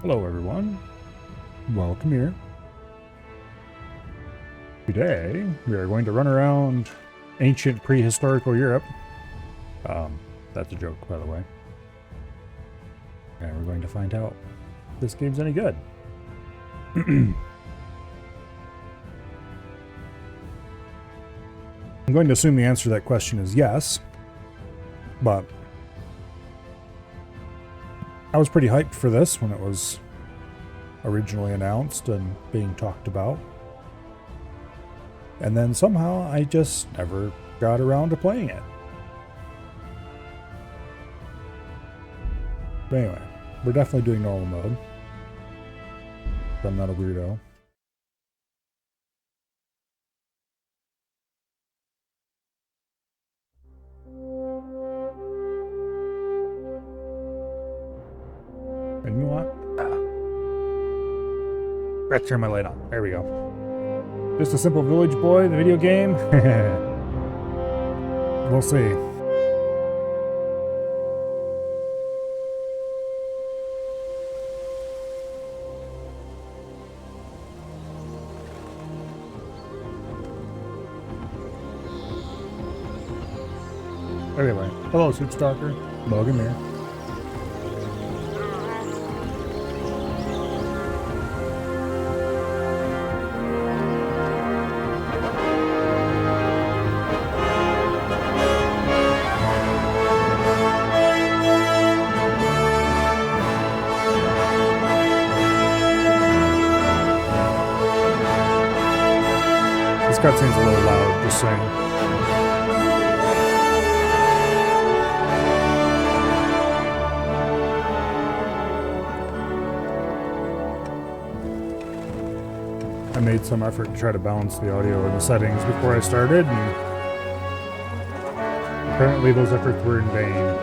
Hello everyone, welcome here. Today we are going to run around ancient prehistorical Europe. That's a joke, by the way. And we're going to find out if this game's any good. I'm going to assume the answer to that question is yes, but I was pretty hyped for this when it was originally announced and being talked about. And then somehow I just never got around to playing it. But anyway, we're definitely doing normal mode. I'm not a weirdo. And you know what? Let's turn my light on. There we go. Just a simple village boy, the video game? We'll see. Anyway, hello, Suit Stalker. Logan here. This cutscene's a little loud, just saying. I made some effort to try to balance the audio in the settings before I started, and apparently those efforts were in vain.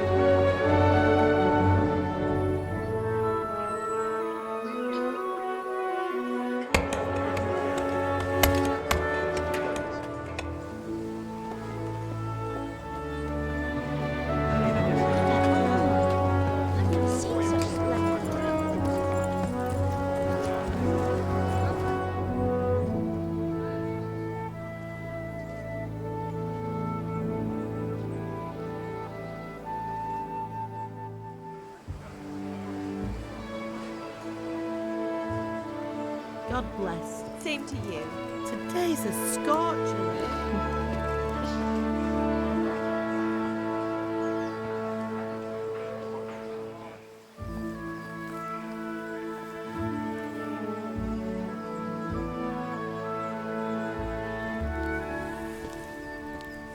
God bless. Same to you. Today's a scorcher.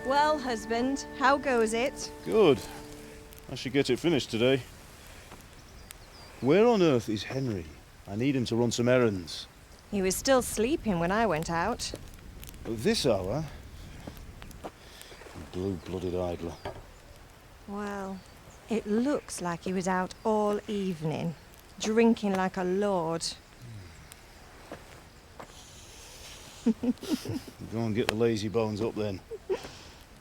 Well, husband, how goes it? Good. I should get it finished today. Where on earth is Henry? I need him to run some errands. He was still sleeping when I went out. At this hour? Blue-blooded idler. Well, it looks like he was out all evening, drinking like a lord. Go and get the lazy bones up then.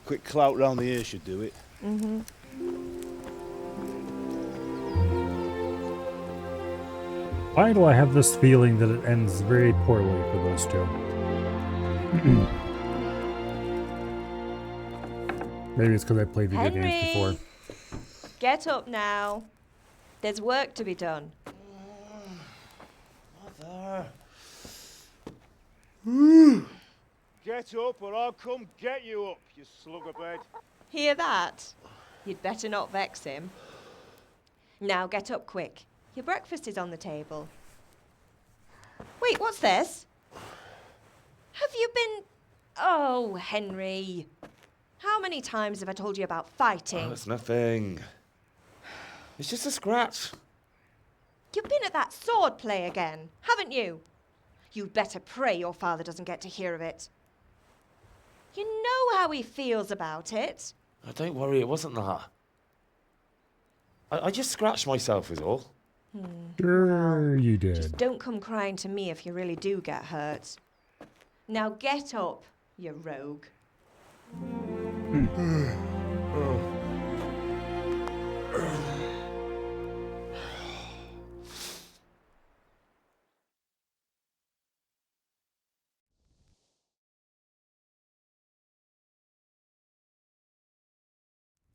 Quick clout round the ear should do it. Mm-hmm. Why do I have this feeling that it ends very poorly for those two? Maybe it's because I played video games before. Get up now. There's work to be done. Mother. Get up or I'll come get you up, you slugabed. Hear that? You'd better not vex him. Now get up quick. Your breakfast is on the table. Wait, what's this? Have you been... Oh, Henry. How many times have I told you about fighting? Oh, it's nothing. It's just a scratch. You've been at that sword play again, haven't you? You'd better pray your father doesn't get to hear of it. You know how he feels about it. Oh, don't worry, it wasn't that. I just scratched myself is all. Sure you did. Just don't come crying to me if you really do get hurt. Now get up, you rogue.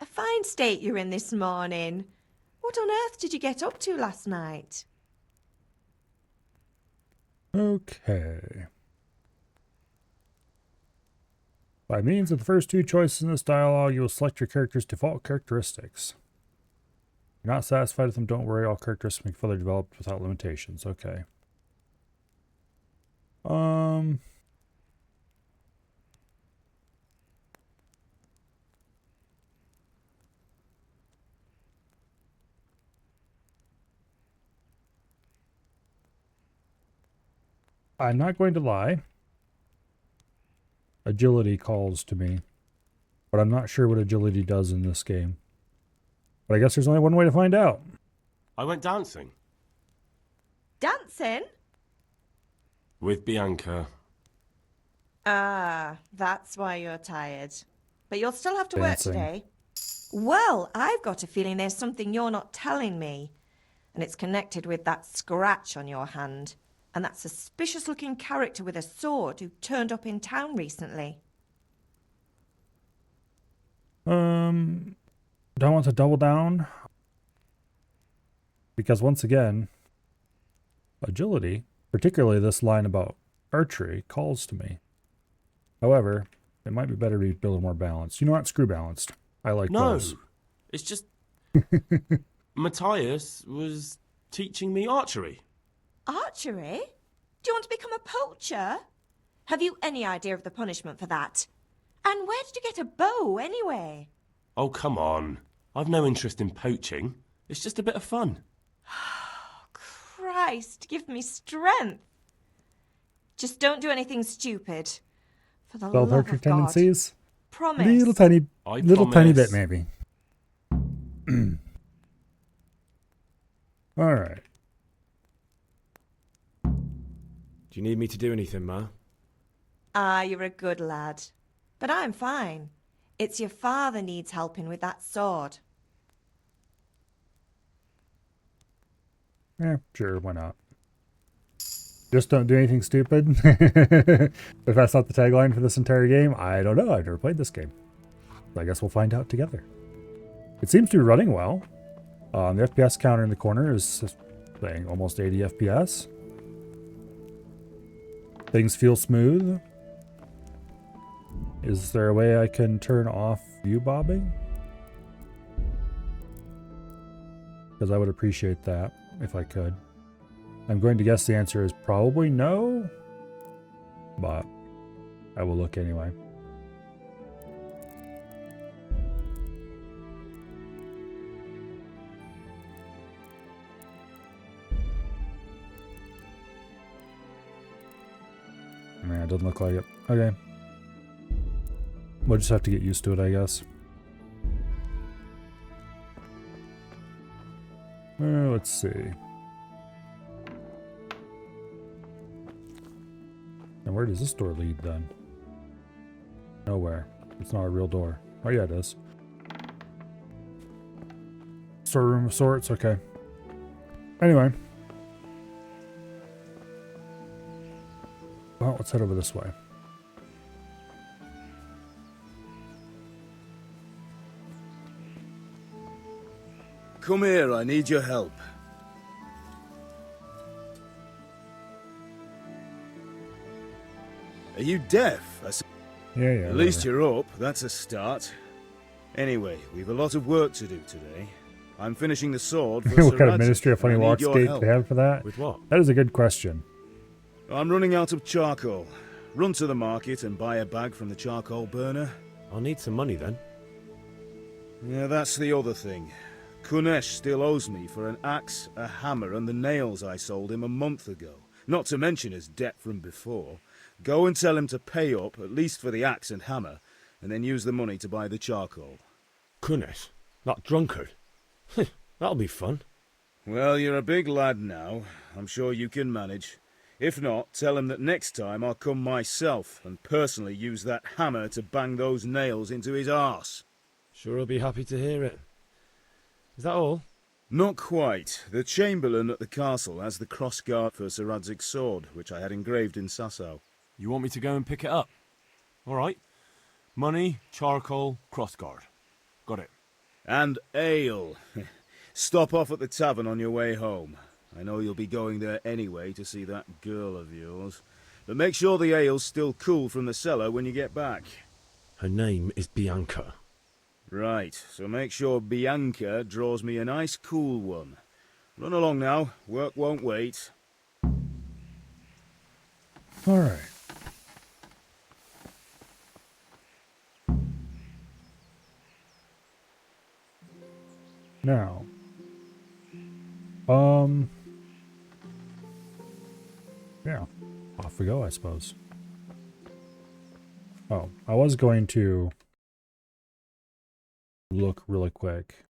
A fine state you're in this morning. What on earth did you get up to last night? Okay. By means of the first two choices in this dialogue, you will select your character's default characteristics. If you're not satisfied with them, don't worry, all characteristics can be further developed without limitations. Okay. I'm not going to lie. Agility calls to me. But I'm not sure what agility does in this game. But I guess there's only one way to find out. I went dancing. Dancing? With Bianca. Ah, that's why you're tired. But you'll still have to Dancing. work today. Well, I've got a feeling there's something you're not telling me. And it's connected with that scratch on your hand. And that suspicious-looking character with a sword who turned up in town recently. Don't want to double down. Because once again, agility, particularly this line about archery, calls to me. However, it might be better to be a little more balanced. You know what? Screw balanced. I like those. No, it's just... Matthias was teaching me archery. Archery? Do you want to become a poacher? Have you any idea of the punishment for that? And where did you get a bow, anyway? Oh, come on. I've no interest in poaching. It's just a bit of fun. Christ, give me strength. Just don't do anything stupid. For the love Self-hatred of God. tendencies? Promise. Little tiny promise. bit, maybe. All right. Do you need me to do anything, Ma? Ah, you're a good lad. But I'm fine. It's your father needs helping with that sword. Yeah, sure, why not? Just don't do anything stupid. If that's not the tagline for this entire game, I don't know. I've never played this game. So I guess we'll find out together. It seems to be running well. The FPS counter in the corner is saying almost 80 FPS. Things feel smooth. Is there a way I can turn off view bobbing? Because I would appreciate that if I could. I'm going to guess the answer is probably no, but I will look anyway. Man, it doesn't look like it. Okay. We'll just have to get used to it, I guess. Let's see. And where does this door lead then? Nowhere. It's not a real door. Oh yeah, it is. Storeroom of sorts, okay. Anyway. Well, let's head over this way. Come here, I need your help. Are you deaf? Yeah. At least you're up, that's a start. Anyway, we've a lot of work to do today. I'm finishing the sword for What kind of Sir Ministry of Radzik, Funny and I Walks need your gate help. they have for that? With what? That is a good question. I'm running out of charcoal. Run to the market and buy a bag from the charcoal burner. I'll need some money then. Yeah, that's the other thing. Kunesh still owes me for an axe, a hammer, and the nails I sold him a month ago. Not to mention his debt from before. Go and tell him to pay up, at least for the axe and hammer, and then use the money to buy the charcoal. Kunesh? That drunkard? That'll be fun. Well, you're a big lad now. I'm sure you can manage. If not, tell him that next time I'll come myself and personally use that hammer to bang those nails into his arse. Sure he'll be happy to hear it. Is that all? Not quite. The Chamberlain at the castle has the crossguard for Sir Radzig's sword, which I had engraved in Sasau. You want me to go and pick it up? All right. Money, charcoal, crossguard. Got it. And ale. Stop off at the tavern on your way home. I know you'll be going there anyway to see that girl of yours. But make sure the ale's still cool from the cellar when you get back. Her name is Bianca. Right, so make sure Bianca draws me a nice cool one. Run along now, work won't wait. All right. Now, yeah, off we go, I suppose. Oh, I was going to look really quick.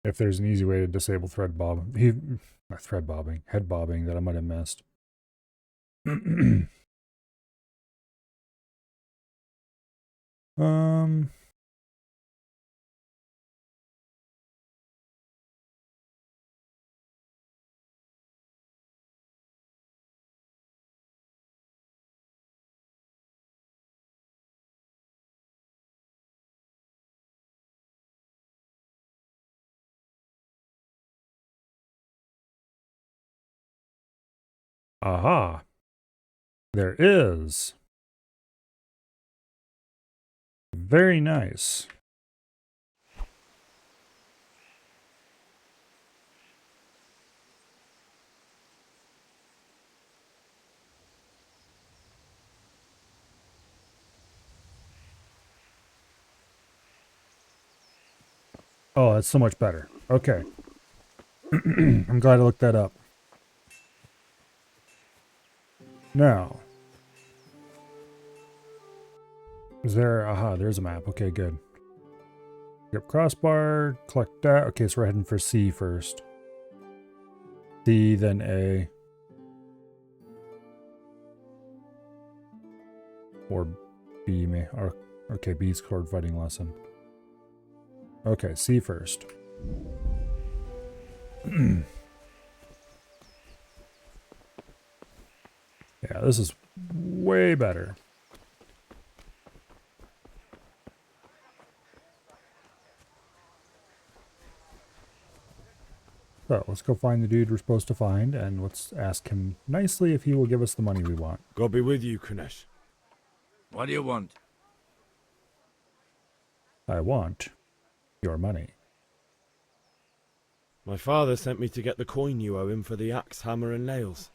If there's an easy way to disable head bobbing that I might have missed. um, aha. There is. Very nice. Oh, that's so much better. Okay. I'm glad I looked that up. Now. Is there... Aha, there's a map. Okay, good. Yep, crossbar. Collect that. Okay, so we're heading for C first. C, then A. Or B, may... Or, okay, B's chord fighting lesson. Okay, C first. Yeah, this is way better. So, let's go find the dude we're supposed to find, and let's ask him nicely if he will give us the money we want. God be with you, Kunesh. What do you want? I want your money. My father sent me to get the coin you owe him for the axe, hammer and nails.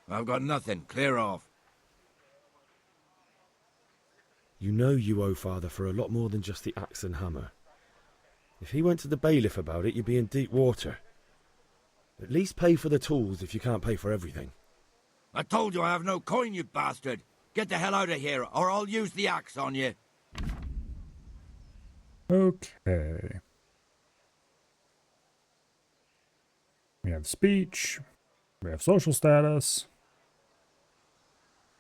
I've got nothing. Clear off. You know you owe father for a lot more than just the axe and hammer. If he went to the bailiff about it, you'd be in deep water. At least pay for the tools if you can't pay for everything. I told you I have no coin, you bastard. Get the hell out of here, or I'll use the axe on you. Okay. We have speech. We have social status.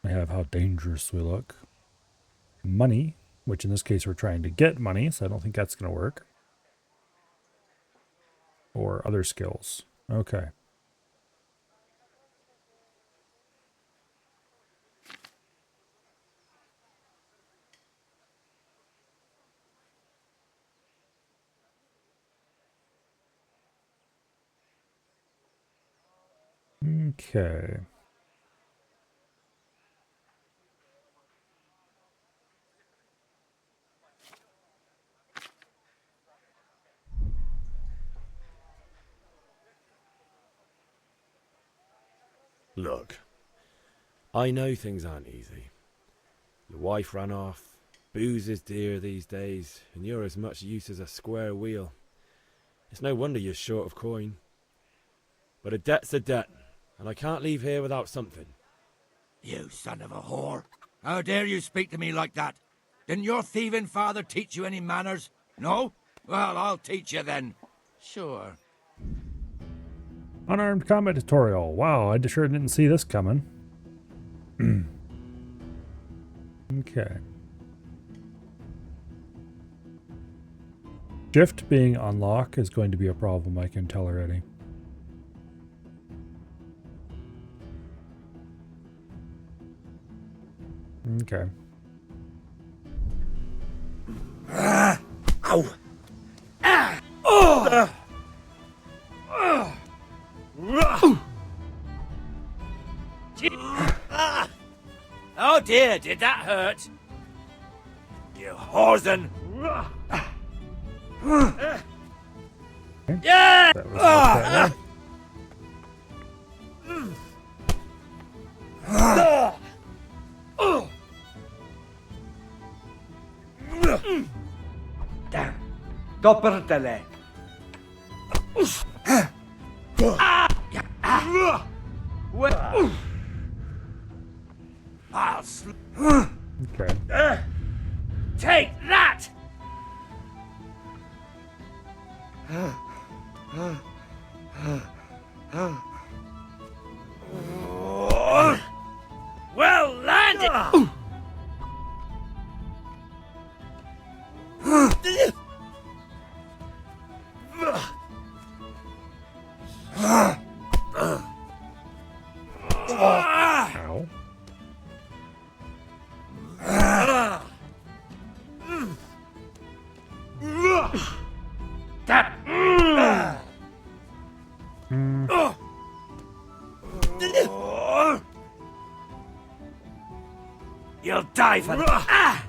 We have how dangerous we look. Money, which in this case we're trying to get money, so I don't think that's going to work. Or other skills. Okay. Okay. Look, I know things aren't easy. Your wife ran off, booze is dear these days, and you're as much use as a square wheel. It's no wonder you're short of coin. But a debt's a debt, and I can't leave here without something. You son of a whore. How dare you speak to me like that? Didn't your thieving father teach you any manners? No? Well, I'll teach you then. Sure. Unarmed combat tutorial. Wow, I sure didn't see this coming. Okay. Shift being unlocked is going to be a problem, I can tell already. Okay. Ow! Oh dear, did that hurt? You whoreson! Yeah! That was that way. Dopperdele. I'll Okay. take that! Well landed! Ow. You'll die for that.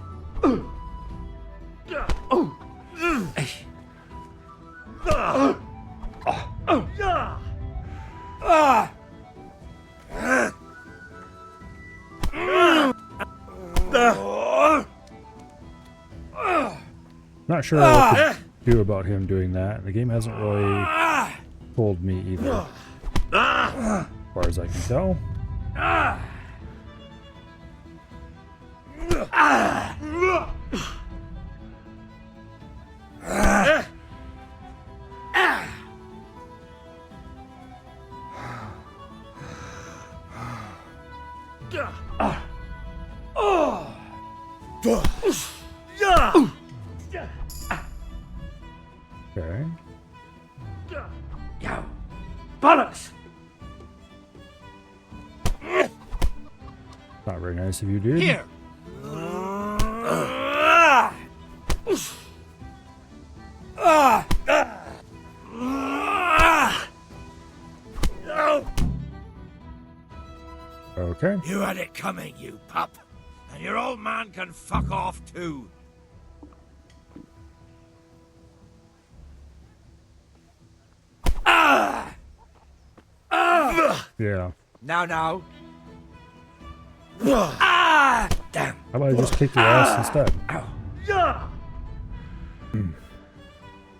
Not sure what to do about him doing that. The game hasn't really told me either, as far as I can tell. Okay. Yo, bollocks! Not very nice of you, dude. Here. Okay. You had it coming, you pup. And your old man can fuck off too. Yeah. Now. Ah! Damn. How about I just kick your ass instead? Ow. And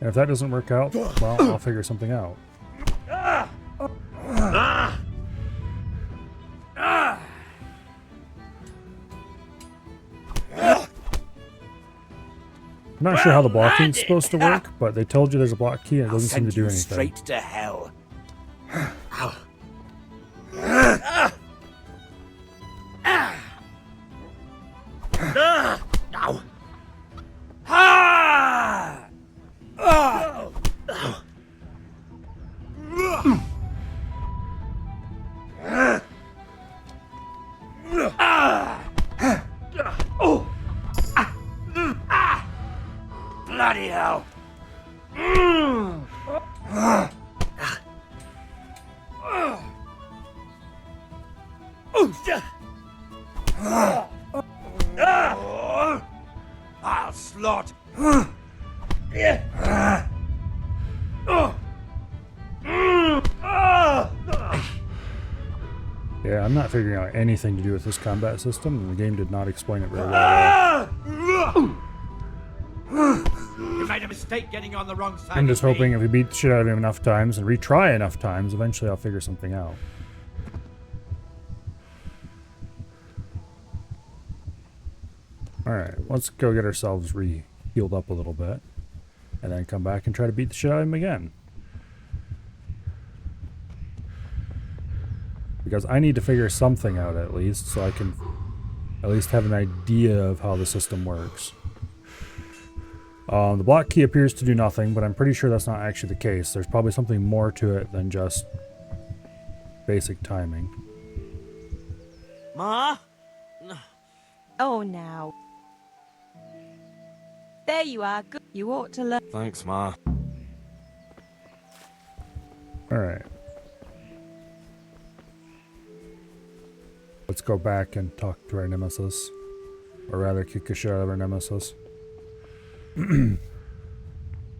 if that doesn't work out, well, I'll figure something out. I'm not sure how the blocking is supposed to work, but they told you there's a block key and it doesn't seem to do anything. Straight to hell. Ow. Ow. Ah! Oh. Bloody hell. I'll slot. Yeah, I'm not figuring out anything to do with this combat system, and the game did not explain it very well. You made a mistake getting on the wrong side. I'm just hoping if we beat the shit out of him enough times and retry enough times, eventually I'll figure something out. Alright, let's go get ourselves healed up a little bit, and then come back and try to beat the shit out of him again. Because I need to figure something out at least, so I can at least have an idea of how the system works. The block key appears to do nothing, but I'm pretty sure that's not actually the case. There's probably something more to it than just basic timing. Ma? Oh, now. There you are. Good. You ought to learn. Thanks, Ma. Alright. Let's go back and talk to our nemesis. Or rather, kick the shit out of our nemesis. You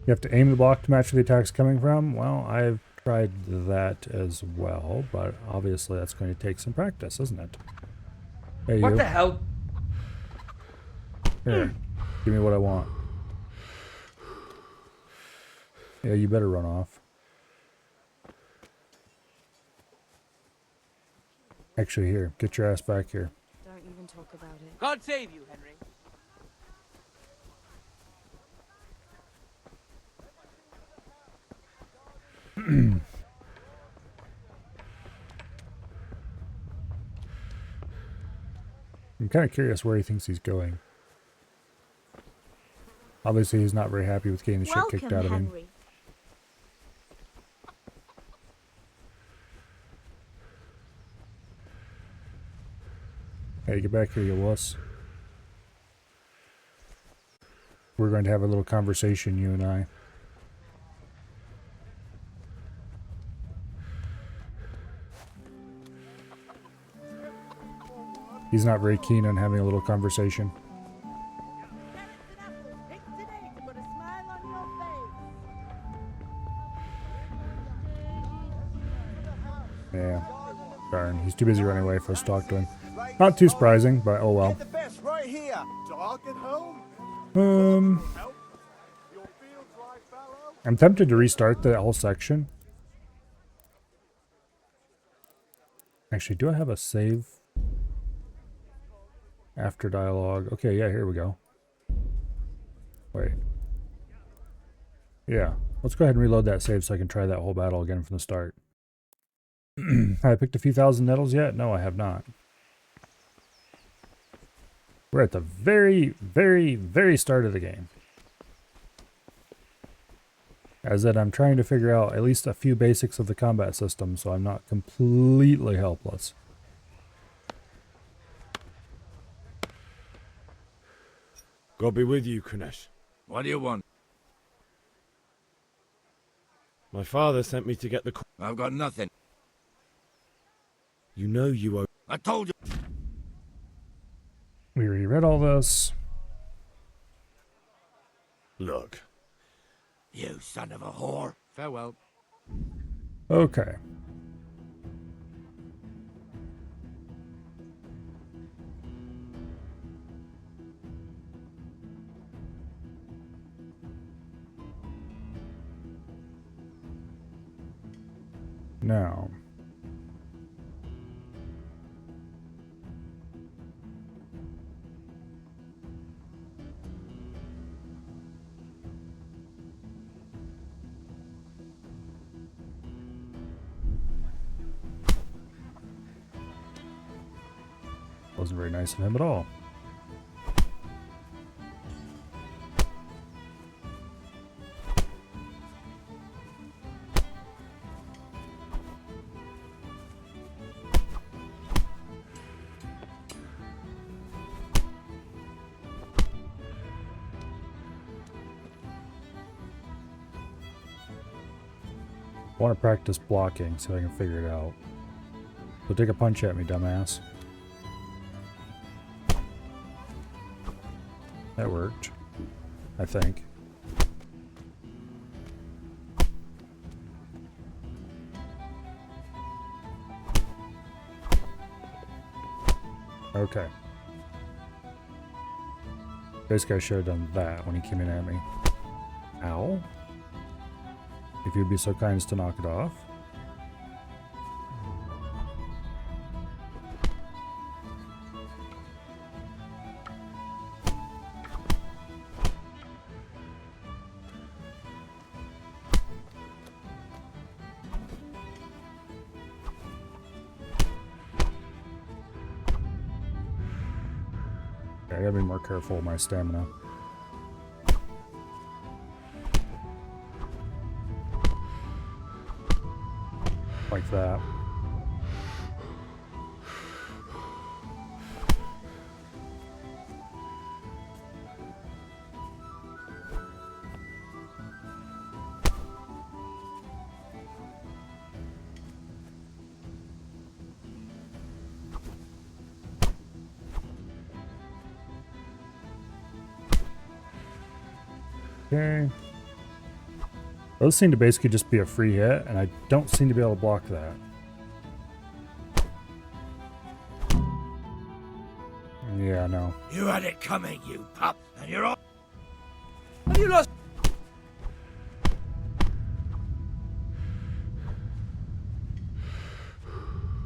have to aim the block to match where the attack's coming from. Well, I've tried that as well, but obviously that's going to take some practice, isn't it? Hey, What you. the hell? Here, give me what I want. Yeah, you better run off. Actually, here, get your ass back here. Don't even talk about it. God save you, Henry. I'm kind of curious where he thinks he's going. Obviously, he's not very happy with getting the shit kicked out of him. Henry. Hey, get back here, you wuss. We're going to have a little conversation, you and I. He's not very keen on having a little conversation. Yeah. Darn, he's too busy running away for us to talk to him. Not too surprising, but oh well. I'm tempted to restart that whole section. Actually, do I have a save? After dialogue. Okay, yeah, here we go. Wait. Yeah. Let's go ahead and reload that save so I can try that whole battle again from the start. Have I picked a few thousand nettles yet? No, I have not. We're at the very, very, very start of the game. As that I'm trying to figure out at least a few basics of the combat system so I'm not completely helpless. God be with you, Kunesh. What do you want? My father sent me to get the... I've got nothing. You know you owe... I told you. We already read all this. Look. You son of a whore. Farewell. Okay. Now. Wasn't very nice of him at all. I want to practice blocking so I can figure it out. So take a punch at me, dumbass. That worked, I think. Okay. Basically, I should have done that when he came in at me. Ow. If you'd be so kind as to knock it off. I gotta be more careful with my stamina. Like that. Okay. Those seem to basically just be a free hit, and I don't seem to be able to block that. Yeah, no. You had it coming, you pup, and you're all... Have you lost...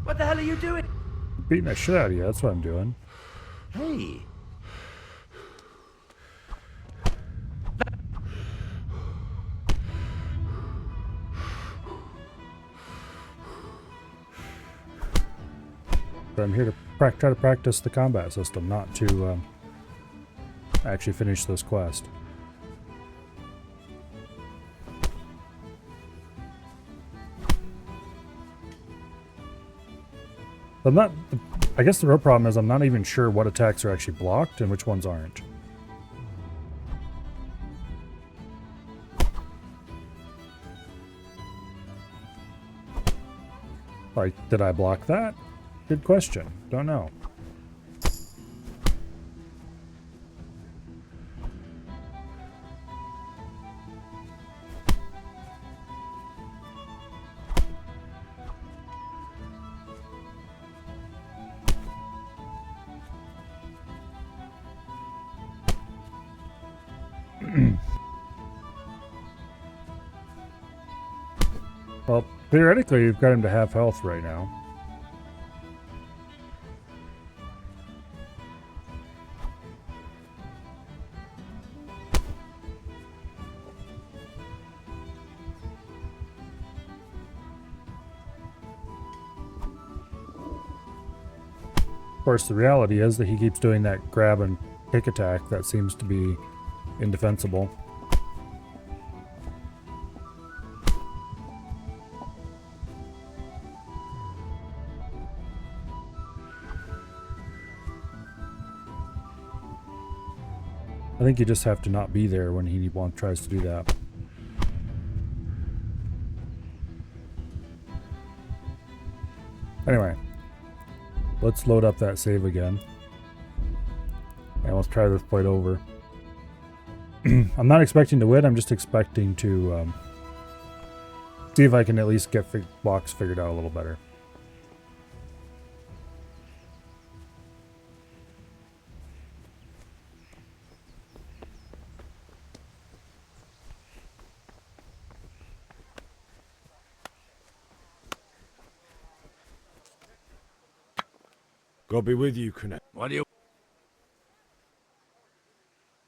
What the hell are you doing? Beating the shit out of you, that's what I'm doing. Hey. But I'm here to try to practice the combat system, not to actually finish this quest. I'm not... I guess the real problem is I'm not even sure what attacks are actually blocked and which ones aren't. Like, did I block that? Good question. Don't know. Well, theoretically, you've got him to half health right now. Of course, the reality is that he keeps doing that grab and kick attack that seems to be indefensible. I think you just have to not be there when he tries to do that. Anyway, let's load up that save again. And let's try this fight over. I'm not expecting to win, I'm just expecting to see if I can at least get blocks figured out a little better. God be with you, Connect. What do you...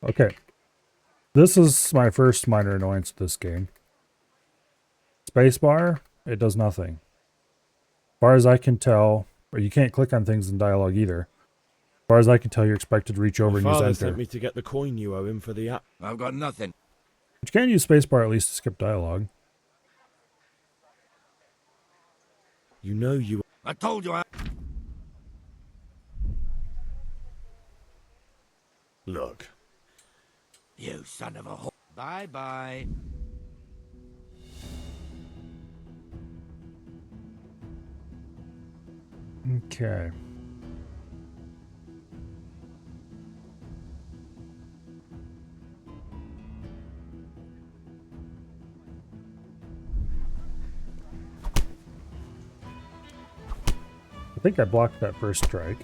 Okay. This is my first minor annoyance of this game. Spacebar, it does nothing. As far as I can tell, or you can't click on things in dialogue either. As far as I can tell, you're expected to reach over and use Father enter. sent me to get the coin you owe him for the app. I've got nothing. But you can use spacebar at least to skip dialogue. You know you... I told you I... Look, You son of a whore. Bye-bye. Okay. I think I blocked that first strike.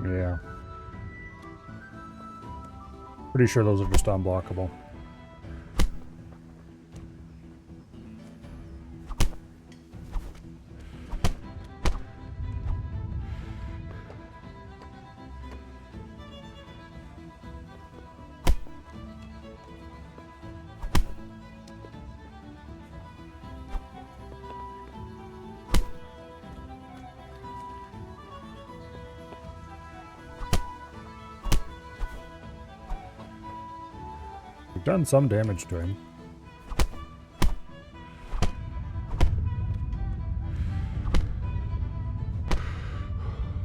Yeah. Pretty sure those are just unblockable. We've done some damage to him.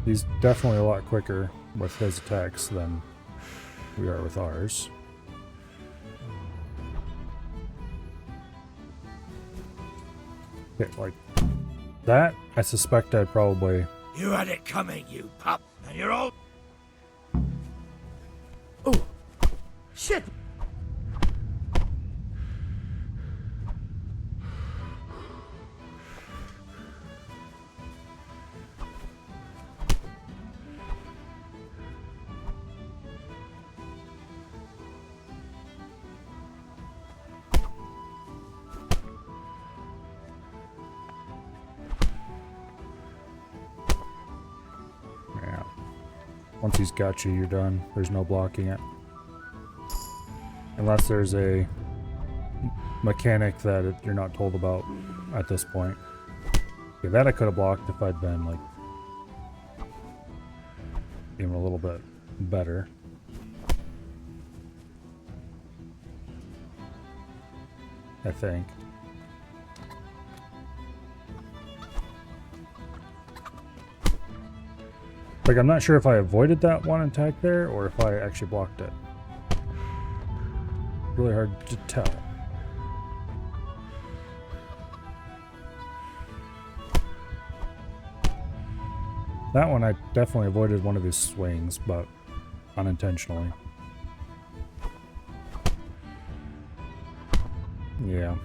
He's definitely a lot quicker with his attacks than we are with ours. Okay, like that, I suspect I'd probably... You had it coming, you pup. And you're all... Oh, shit! Yeah. Once he's got you, you're done. There's no blocking it. Unless there's a mechanic that you're not told about at this point. Okay, that I could have blocked if I'd been, like, even a little bit better. I think. Like, I'm not sure if I avoided that one attack there or if I actually blocked it. Really hard to tell. That one I definitely avoided one of his swings, but unintentionally. Yeah.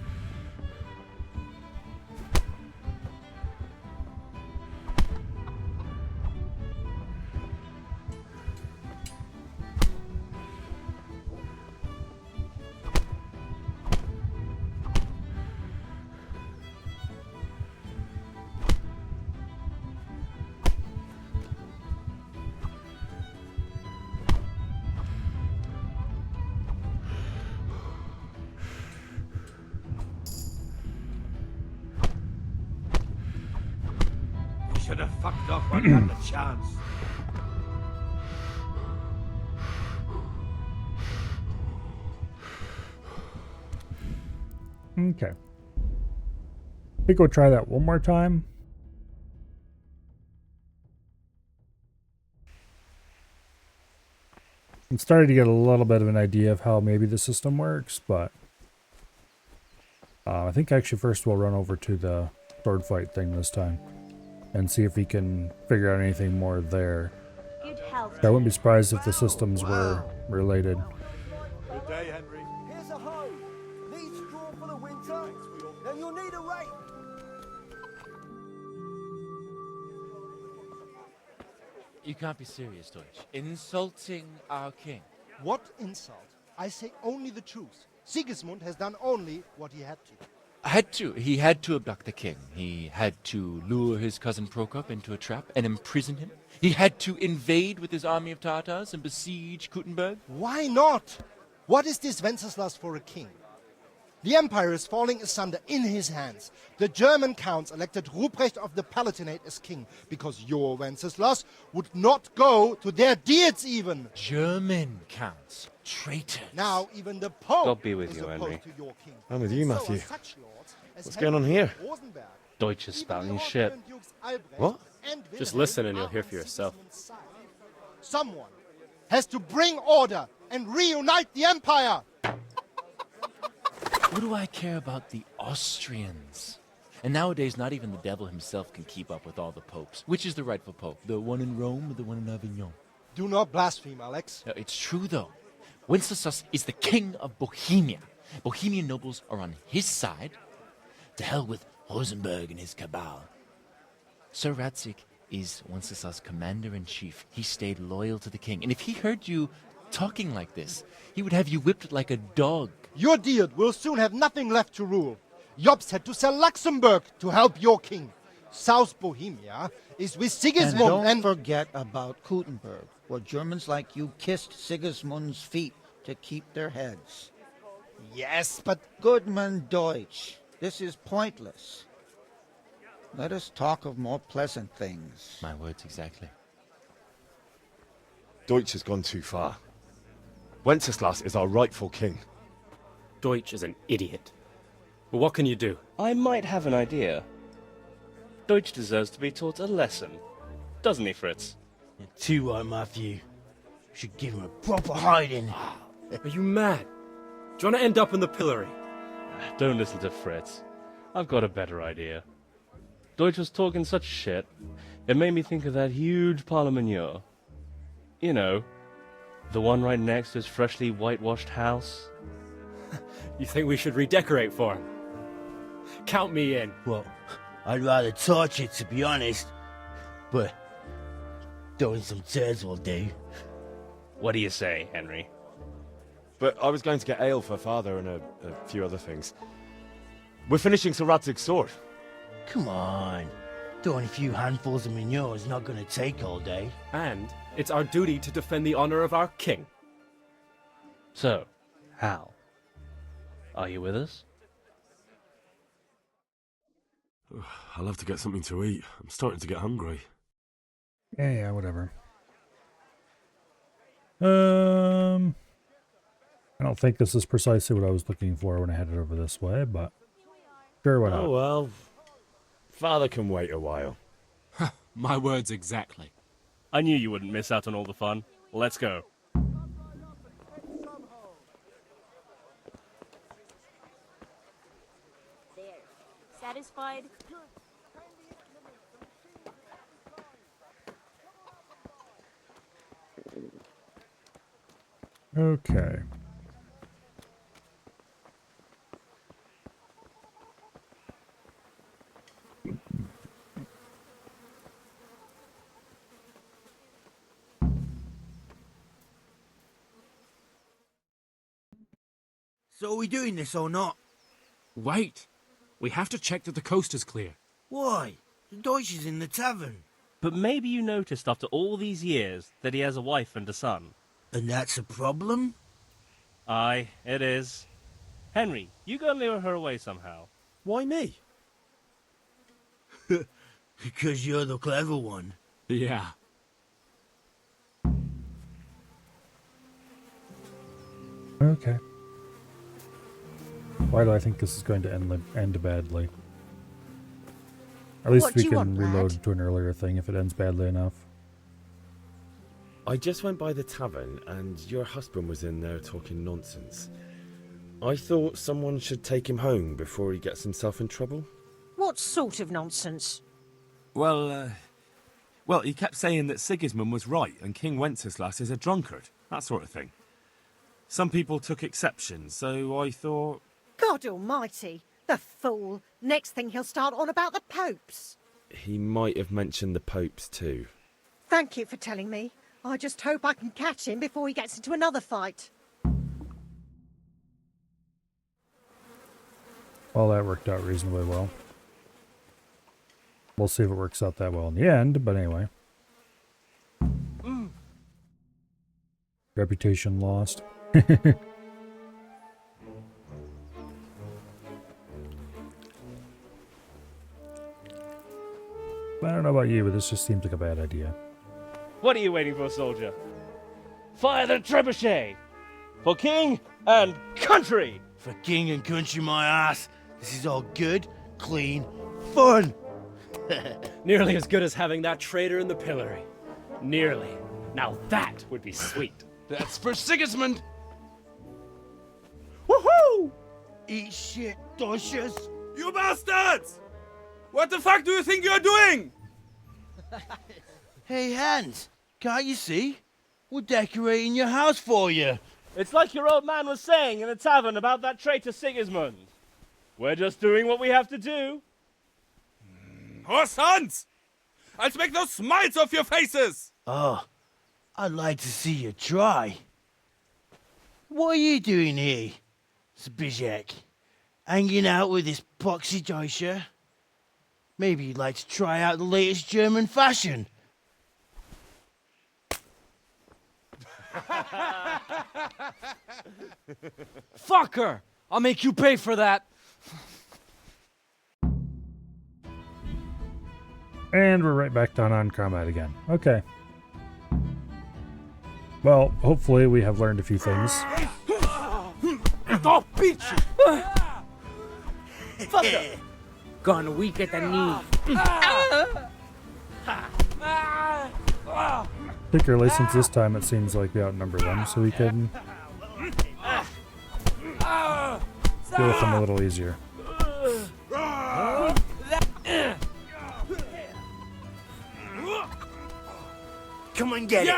You should have fucked off when you had the chance. Okay. I think we'll try that one more time. I'm starting to get a little bit of an idea of how maybe the system works, but I think actually first we'll run over to the sword fight thing this time and see if we can figure out anything more there. Good health. I wouldn't be surprised if the systems were related. Good day, Henry. Here's a hoe. Need straw for the winter? Then you'll need a rake. You can't be serious, Deutsch. Insulting our king. What insult? I say only the truth. Sigismund has done only what he had to. Had to. He had to abduct the king. He had to lure his cousin Prokop into a trap and imprison him. He had to invade with his army of Tatars and besiege Kuttenberg. Why not? What is this Wenceslas for a king? The empire is falling asunder in his hands. The German counts elected Ruprecht of the Palatinate as king because your Wenceslas would not go to their deeds even. German counts. Traitors. Now even the Pope God be with is you, opposed Henry. to your king. I'm with you, So are Matthew. such lords as What's Henry going on here? of Rosenberg. Deutsch is Even spouting the his shit. Austrian Dukes Albrecht What? and Just Wilhelm listen and you'll are hear on for yourself. Sigismund's side. Someone has to bring order and reunite the empire. What do I care about the Austrians? And nowadays, not even the devil himself can keep up with all the popes. Which is the rightful pope? The one in Rome or the one in Avignon? Do not blaspheme, Alex. No, it's true, though. Wenceslas is the king of Bohemia. Bohemian nobles are on his side. To hell with Rosenberg and his cabal. Sir Radzik is Wenceslas' commander-in-chief. He stayed loyal to the king. And if he heard you talking like this, he would have you whipped like a dog. Your Diet will soon have nothing left to rule. Jobst had to sell Luxembourg to help your king. South Bohemia is with Sigismund And don't forget about Kuttenberg, where Germans like you kissed Sigismund's feet to keep their heads. Yes, but Goodman Deutsch, this is pointless. Let us talk of more pleasant things. My words exactly. Deutsch has gone too far. Wenceslas is our rightful king. Deutsch is an idiot. But what can you do? I might have an idea. Deutsch deserves to be taught a lesson. Doesn't he, Fritz? You're too right, Matthew. Should give him a proper hiding. Are you mad? Do you want to end up in the pillory? Don't listen to Fritz. I've got a better idea. Deutsch was talking such shit, it made me think of that huge parliament. You know, the one right next to his freshly whitewashed house. You think we should redecorate for him? Count me in. Well, I'd rather torch it, to be honest. But throwing some turds will do. What do you say, Henry? But I was going to get ale for Father and a few other things. We're finishing Sir Radzig's sword. Come on. Throwing a few handfuls of manure is not going to take all day. And it's our duty to defend the honor of our king. So, Hal, are you with us? I'll have to get something to eat. I'm starting to get hungry. Yeah, whatever. I don't think this is precisely what I was looking for when I headed over this way, but sure, why not? Oh well. Father can wait a while. My words exactly. I knew you wouldn't miss out on all the fun. Let's go. Satisfied? Okay. So are we doing this or not? Wait. We have to check that the coast is clear. Why? The Deutsch is in the tavern. But maybe you noticed after all these years that he has a wife and a son. And that's a problem? Aye, it is. Henry, you go and lure her away somehow. Why me? Because you're the clever one. Yeah. Okay. Why do I think this is going to end badly? At least we can reload to an earlier thing if it ends badly enough. I just went by the tavern and your husband was in there talking nonsense. I thought someone should take him home before he gets himself in trouble. What sort of nonsense? Well, he kept saying that Sigismund was right and King Wenceslas is a drunkard, that sort of thing. Some people took exception, so I thought... God almighty, the fool. Next thing he'll start on about the popes. He might have mentioned the popes too. Thank you for telling me. I just hope I can catch him before he gets into another fight. Well, that worked out reasonably well. We'll see if it works out that well in the end, but anyway. Reputation lost. I don't know about you, but this just seems like a bad idea. What are you waiting for, soldier? Fire the trebuchet! For king and country! For king and country, my ass. This is all good, clean, fun. Nearly as good as having that traitor in the pillory. Nearly. Now that would be sweet. That's for Sigismund! Woohoo! Eat shit, Deutsches. You bastards! What the fuck do you think you're doing? Hey, Hans, can't you see? We're decorating your house for you. It's like your old man was saying in the tavern about that traitor Sigismund. We're just doing what we have to do. Horse Hans! I'll make those smiles off your faces! Oh, I'd like to see you try. What are you doing here, Zbigniew? Hanging out with this poxy Deutscher? Maybe you'd like to try out the latest German fashion. Fucker! I'll make you pay for that. And we're right back down on combat again. Okay. Well, hopefully we have learned a few things. Stop, bitch! Fucker! Gone weak at the knee. Particularly since this time it seems like we outnumber them, so we can deal with them a little easier. Come and get it.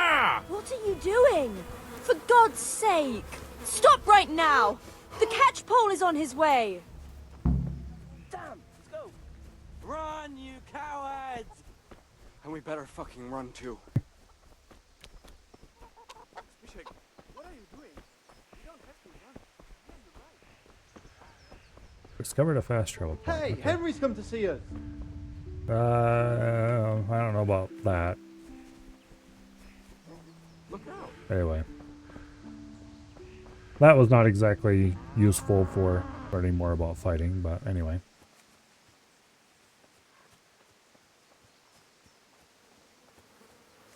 What are you doing? For God's sake! Stop right now! The catch pole is on his way! Damn! Let's go! Run, you cowards! And we better fucking run too. What are you doing? You don't have to run. Discovered a fast travel point. Hey, Okay. Henry's come to see us. I don't know about that. Look out! Anyway. That was not exactly useful for learning more about fighting, but anyway.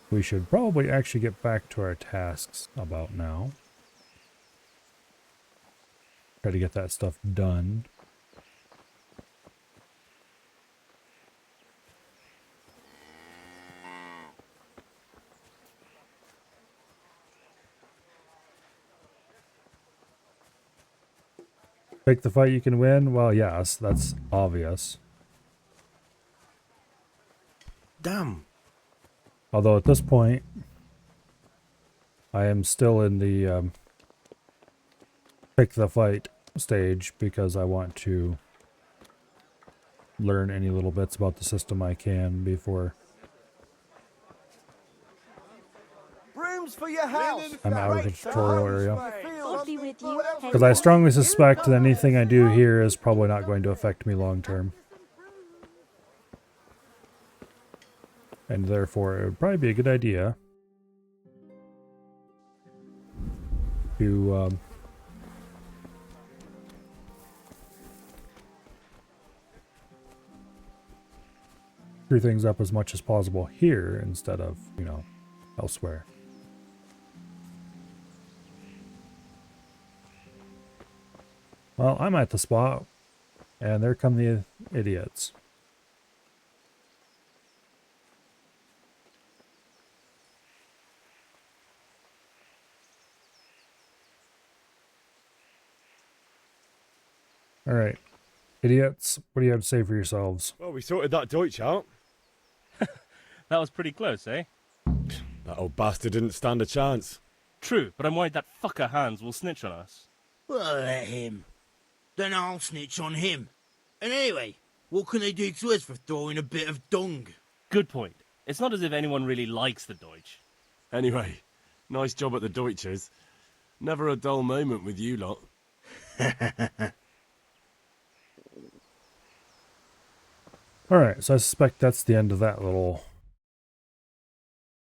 We should probably actually get back to our tasks about now. Try to get that stuff done. Pick the fight you can win? Well, yes, that's obvious. Damn. Although at this point, I am still in the pick the fight stage because I want to learn any little bits about the system I can before Brooms for your house. I'm out of the tutorial area. God be with you. Because I strongly suspect that anything I do here is probably not going to affect me long term. And therefore, it would probably be a good idea to screw things up as much as possible here instead of, you know, elsewhere. Well, I'm at the spot, and there come the idiots. Alright. Idiots, what do you have to say for yourselves? Well, we sorted that Deutsch out. That was pretty close, eh? That old bastard didn't stand a chance. True, but I'm worried that fucker Hans will snitch on us. Well, let him. Then I'll snitch on him. And anyway, what can they do to us for throwing a bit of dung? Good point. It's not as if anyone really likes the Deutsch. Anyway, nice job at the Deutschers. Never a dull moment with you lot. Alright, so I suspect that's the end of that little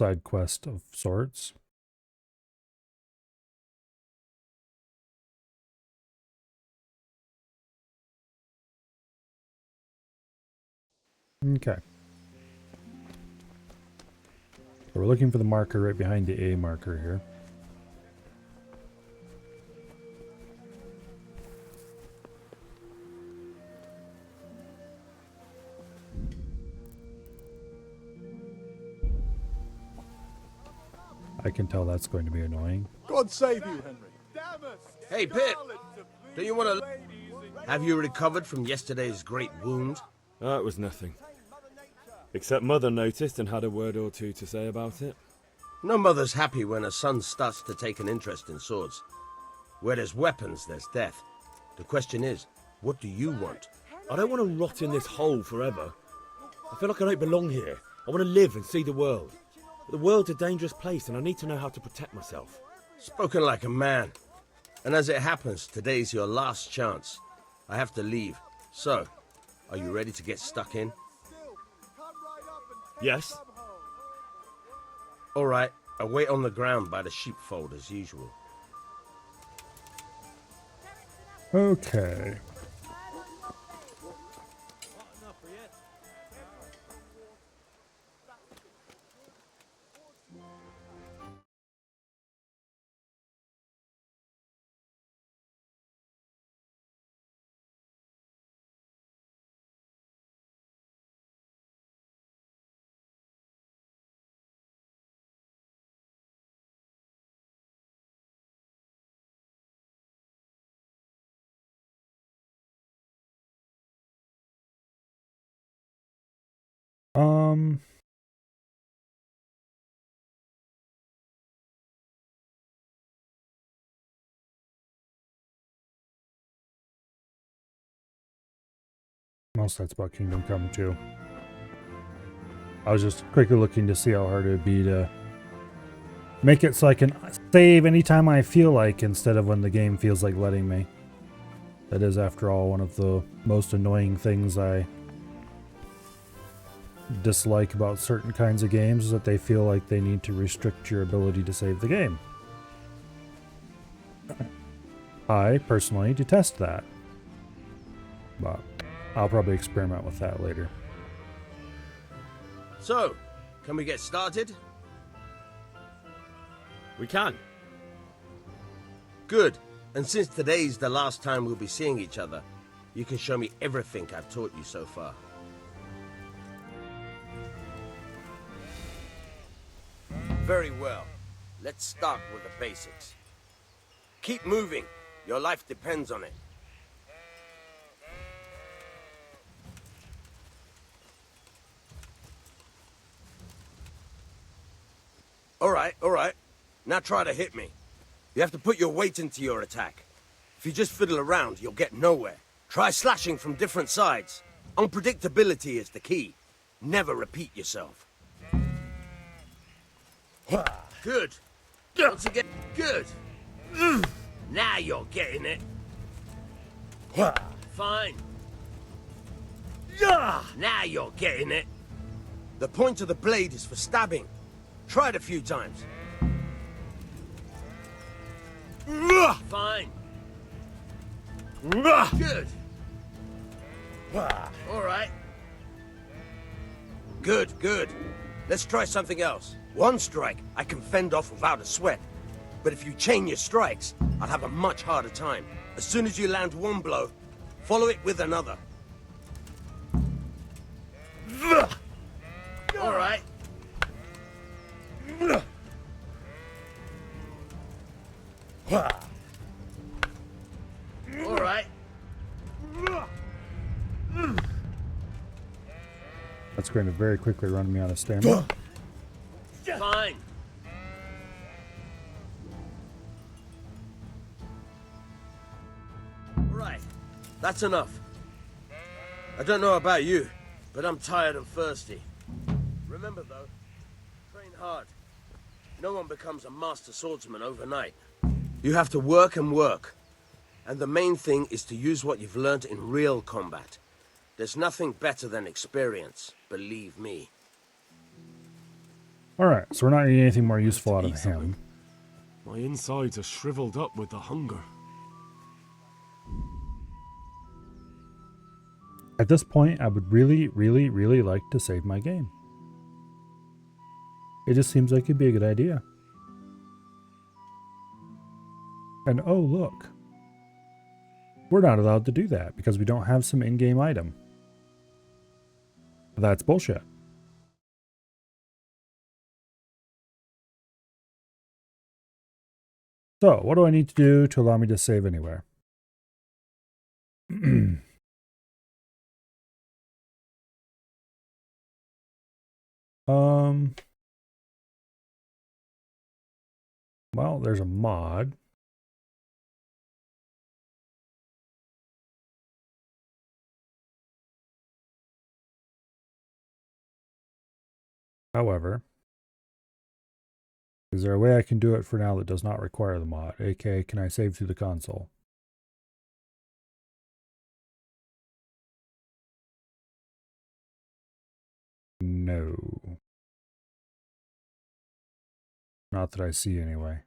side quest of sorts. Okay. So we're looking for the marker right behind the A marker here. I can tell that's going to be annoying. God save you, Henry. Hey, Pip. Do you want to... Have you recovered from yesterday's great wound? Oh, it was nothing. Except Mother noticed and had a word or two to say about it. No mother's happy when her son starts to take an interest in swords. Where there's weapons, there's death. The question is, what do you want? I don't want to rot in this hole forever. I feel like I don't belong here. I want to live and see the world. But the world's a dangerous place and I need to know how to protect myself. Spoken like a man. And as it happens, today's your last chance. I have to leave. So, are you ready to get stuck in? Yes. All right, I'll wait on the ground by the sheepfold as usual. Okay. Most that's about Kingdom Come too. I was just quickly looking to see how hard it would be to make it so I can save anytime I feel like instead of when the game feels like letting me. That is, after all, one of the most annoying things I dislike about certain kinds of games is that they feel like they need to restrict your ability to save the game. I personally detest that. But I'll probably experiment with that later. So, can we get started? We can. Good. And since today's the last time we'll be seeing each other, you can show me everything I've taught you so far. Very well. Let's start with the basics. Keep moving. Your life depends on it. All right. Now try to hit me. You have to put your weight into your attack. If you just fiddle around, you'll get nowhere. Try slashing from different sides. Unpredictability is the key. Never repeat yourself. Good. Once again, good. Now you're getting it. Fine. Now you're getting it. The point of the blade is for stabbing. Try it a few times. Fine. Good. All right. Good. Let's try something else. One strike I can fend off without a sweat. But if you chain your strikes, I'll have a much harder time. As soon as you land one blow, follow it with another. All right. All right. That's going to very quickly run me out of stamina. Fine. Right. That's enough. I don't know about you, but I'm tired and thirsty. Remember though, train hard. No one becomes a master swordsman overnight. You have to work and work. And the main thing is to use what you've learned in real combat. There's nothing better than experience, believe me. Alright, so we're not getting anything more useful out of him. My insides are shriveled up with the hunger. At this point, I would really like to save my game. It just seems like it'd be a good idea. And oh look, we're not allowed to do that because we don't have some in-game item. That's bullshit. So, what do I need to do to allow me to save anywhere? Well, there's a mod. However, is there a way I can do it for now that does not require the mod? aka, can I save through the console? No. Not that I see anyway.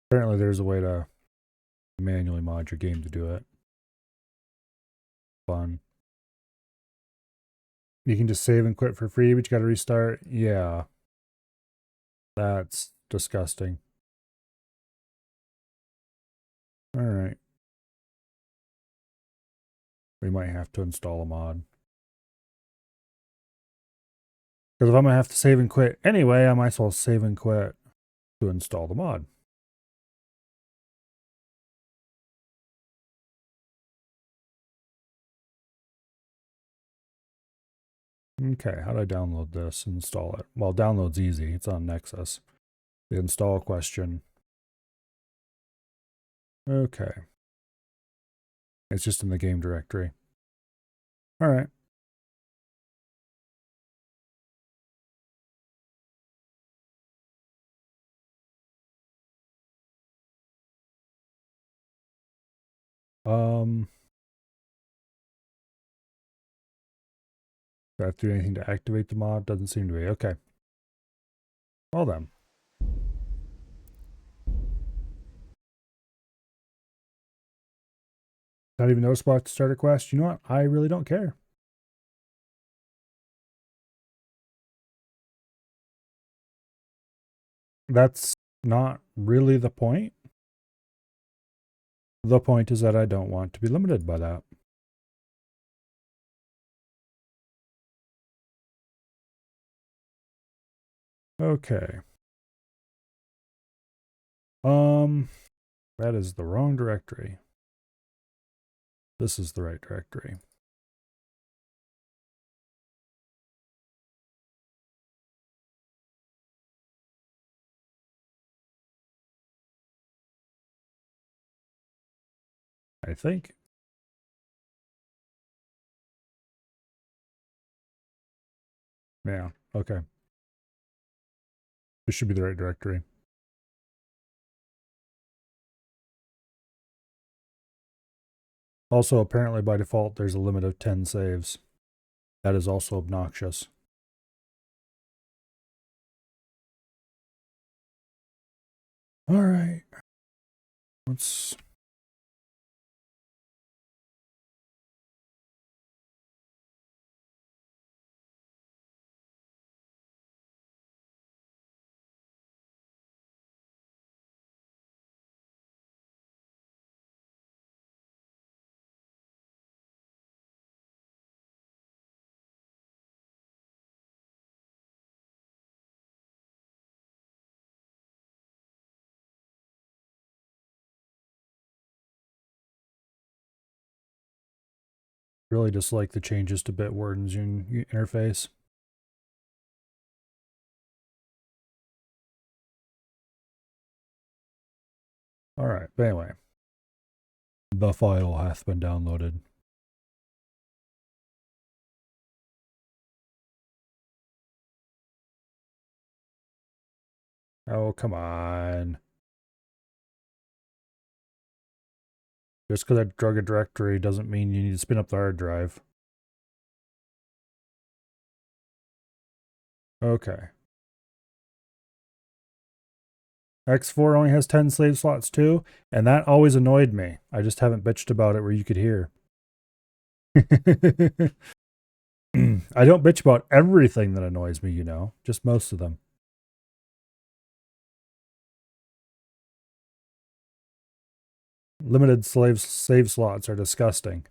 Apparently there's a way to manually mod your game to do it. Fun. You can just save and quit for free, but you gotta restart. Yeah. That's disgusting. Alright. We might have to install a mod. Because if I'm gonna have to save and quit anyway, I might as well save and quit to install the mod. Okay, how do I download this and install it? Well, download's easy. It's on Nexus. The install question. Okay. It's just in the game directory. All right. Do I have to do anything to activate the mod? Doesn't seem to be. Okay. Well then. Not even noticeable to start a quest. You know what? I really don't care. That's not really the point. The point is that I don't want to be limited by that. Okay. That is the wrong directory. This is the right directory. I think. Yeah, okay. This should be the right directory. Also, apparently by default, there's a limit of 10 saves. That is also obnoxious. All right. Let's... Really dislike the changes to Bitwarden's interface. All right, but anyway. The file hath been downloaded. Oh, come on. Just because I drug a directory doesn't mean you need to spin up the hard drive. Okay. X4 only has 10 slave slots too, and that always annoyed me. I just haven't bitched about it where you could hear. I don't bitch about everything that annoys me, you know, just most of them. Limited save slots are disgusting.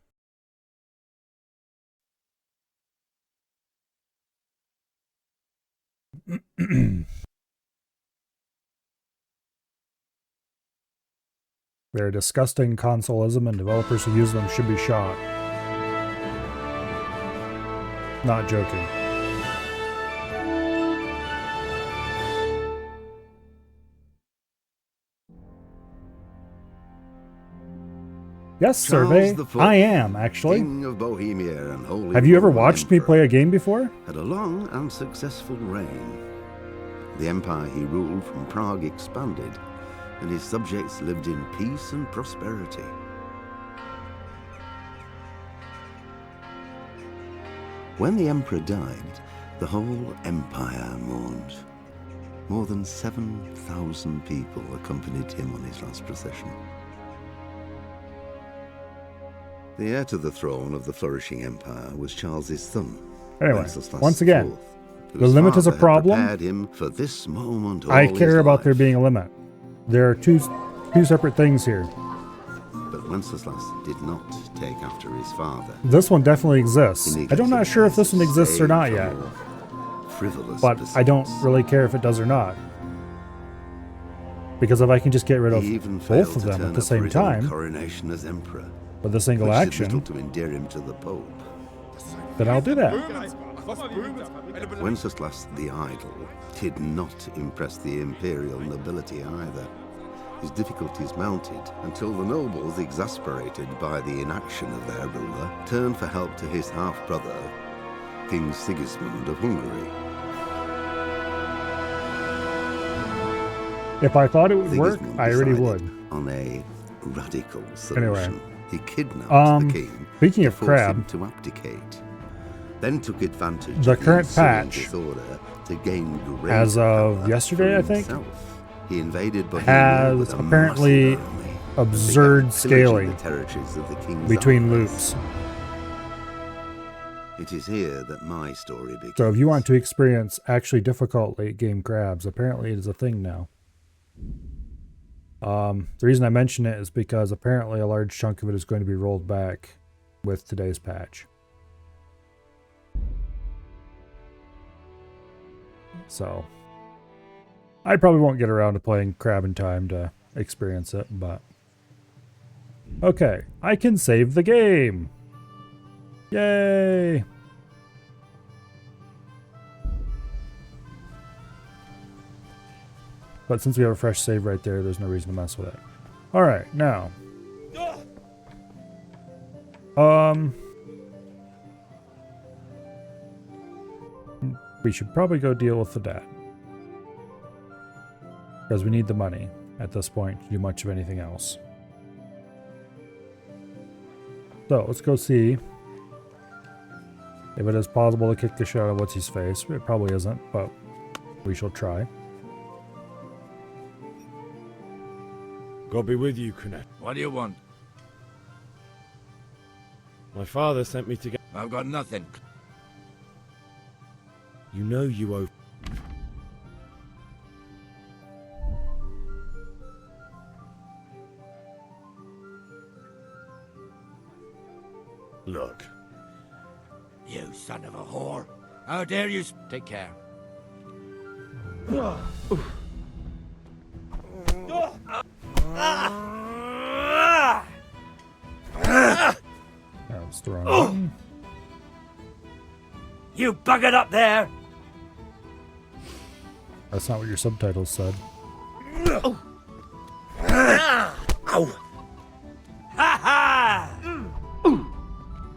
They're disgusting consolism, and developers who use them should be shot. Not joking. Yes, Survey. I am, actually. King of Bohemia and Holy Have you ever Roman watched me Emperor, play a game before? had a long and successful reign. The empire he ruled from Prague expanded, and his subjects lived in peace and prosperity. When the emperor died, the whole empire mourned. More than 7,000 people accompanied him on his last procession. The heir to the throne of the flourishing empire was Charles's son. Anyway, Wenceslas once again, IV, the whose limit is a father had problem. prepared him for this moment I all care his about life. there being a limit. There are two separate things here. But Wenceslas did not take after his father. This one definitely exists. I'm not sure if this one exists or not yet. Frivolous But I don't really care if it does or not. Because if I can just get rid of both of them at the same time, coronation as emperor, with a single which did action, little to endear him to the Pope. then I'll do that. Wenceslas the Idle did not impress the imperial nobility either. His difficulties mounted until the nobles, exasperated by the inaction of their ruler, turned for help to his half-brother, King Sigismund of Hungary. If I thought it would work, Sigismund I already decided would. on a radical solution. Anyway, he kidnapped the king speaking to of force crab, him to abdicate. Then took advantage the of current ensuing patch, disorder to gain great as of power yesterday, for I think, himself. He invaded Bohemia has with a apparently massive army and absurd began pillaging scaling the territories of the king's between allies. loops. It is here that my story begins. So if you want to experience actually difficult late game crabs, apparently it is a thing now. The reason I mention it is because apparently a large chunk of it is going to be rolled back with today's patch. So I probably won't get around to playing crab in time to experience it, but okay, I can save the game. Yay! But since we have a fresh save right there, there's no reason to mess with it. All right, now. We should probably go deal with the dad. Because we need the money at this point to do much of anything else. So, let's go see if it is possible to kick the shit out of what's-his-face. It probably isn't, but we shall try. God be with you, Cunette. What do you want? My father sent me to get... I've got nothing. You know you owe... Look. You son of a whore. How dare you... Take care. That was the wrong one. You buggered up there! That's not what your subtitles said. Ow! Ha ha!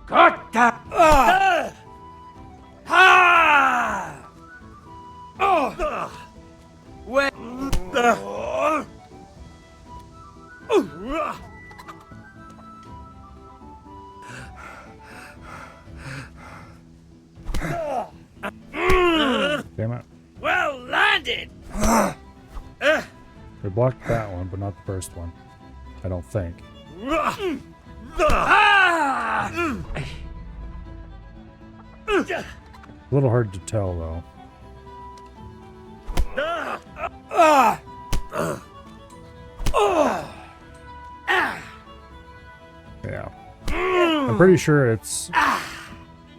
Got that! Ha! Where? Damn it. Well landed! We blocked that one, but not the first one. I don't think. A little hard to tell, though. Yeah. I'm pretty sure it's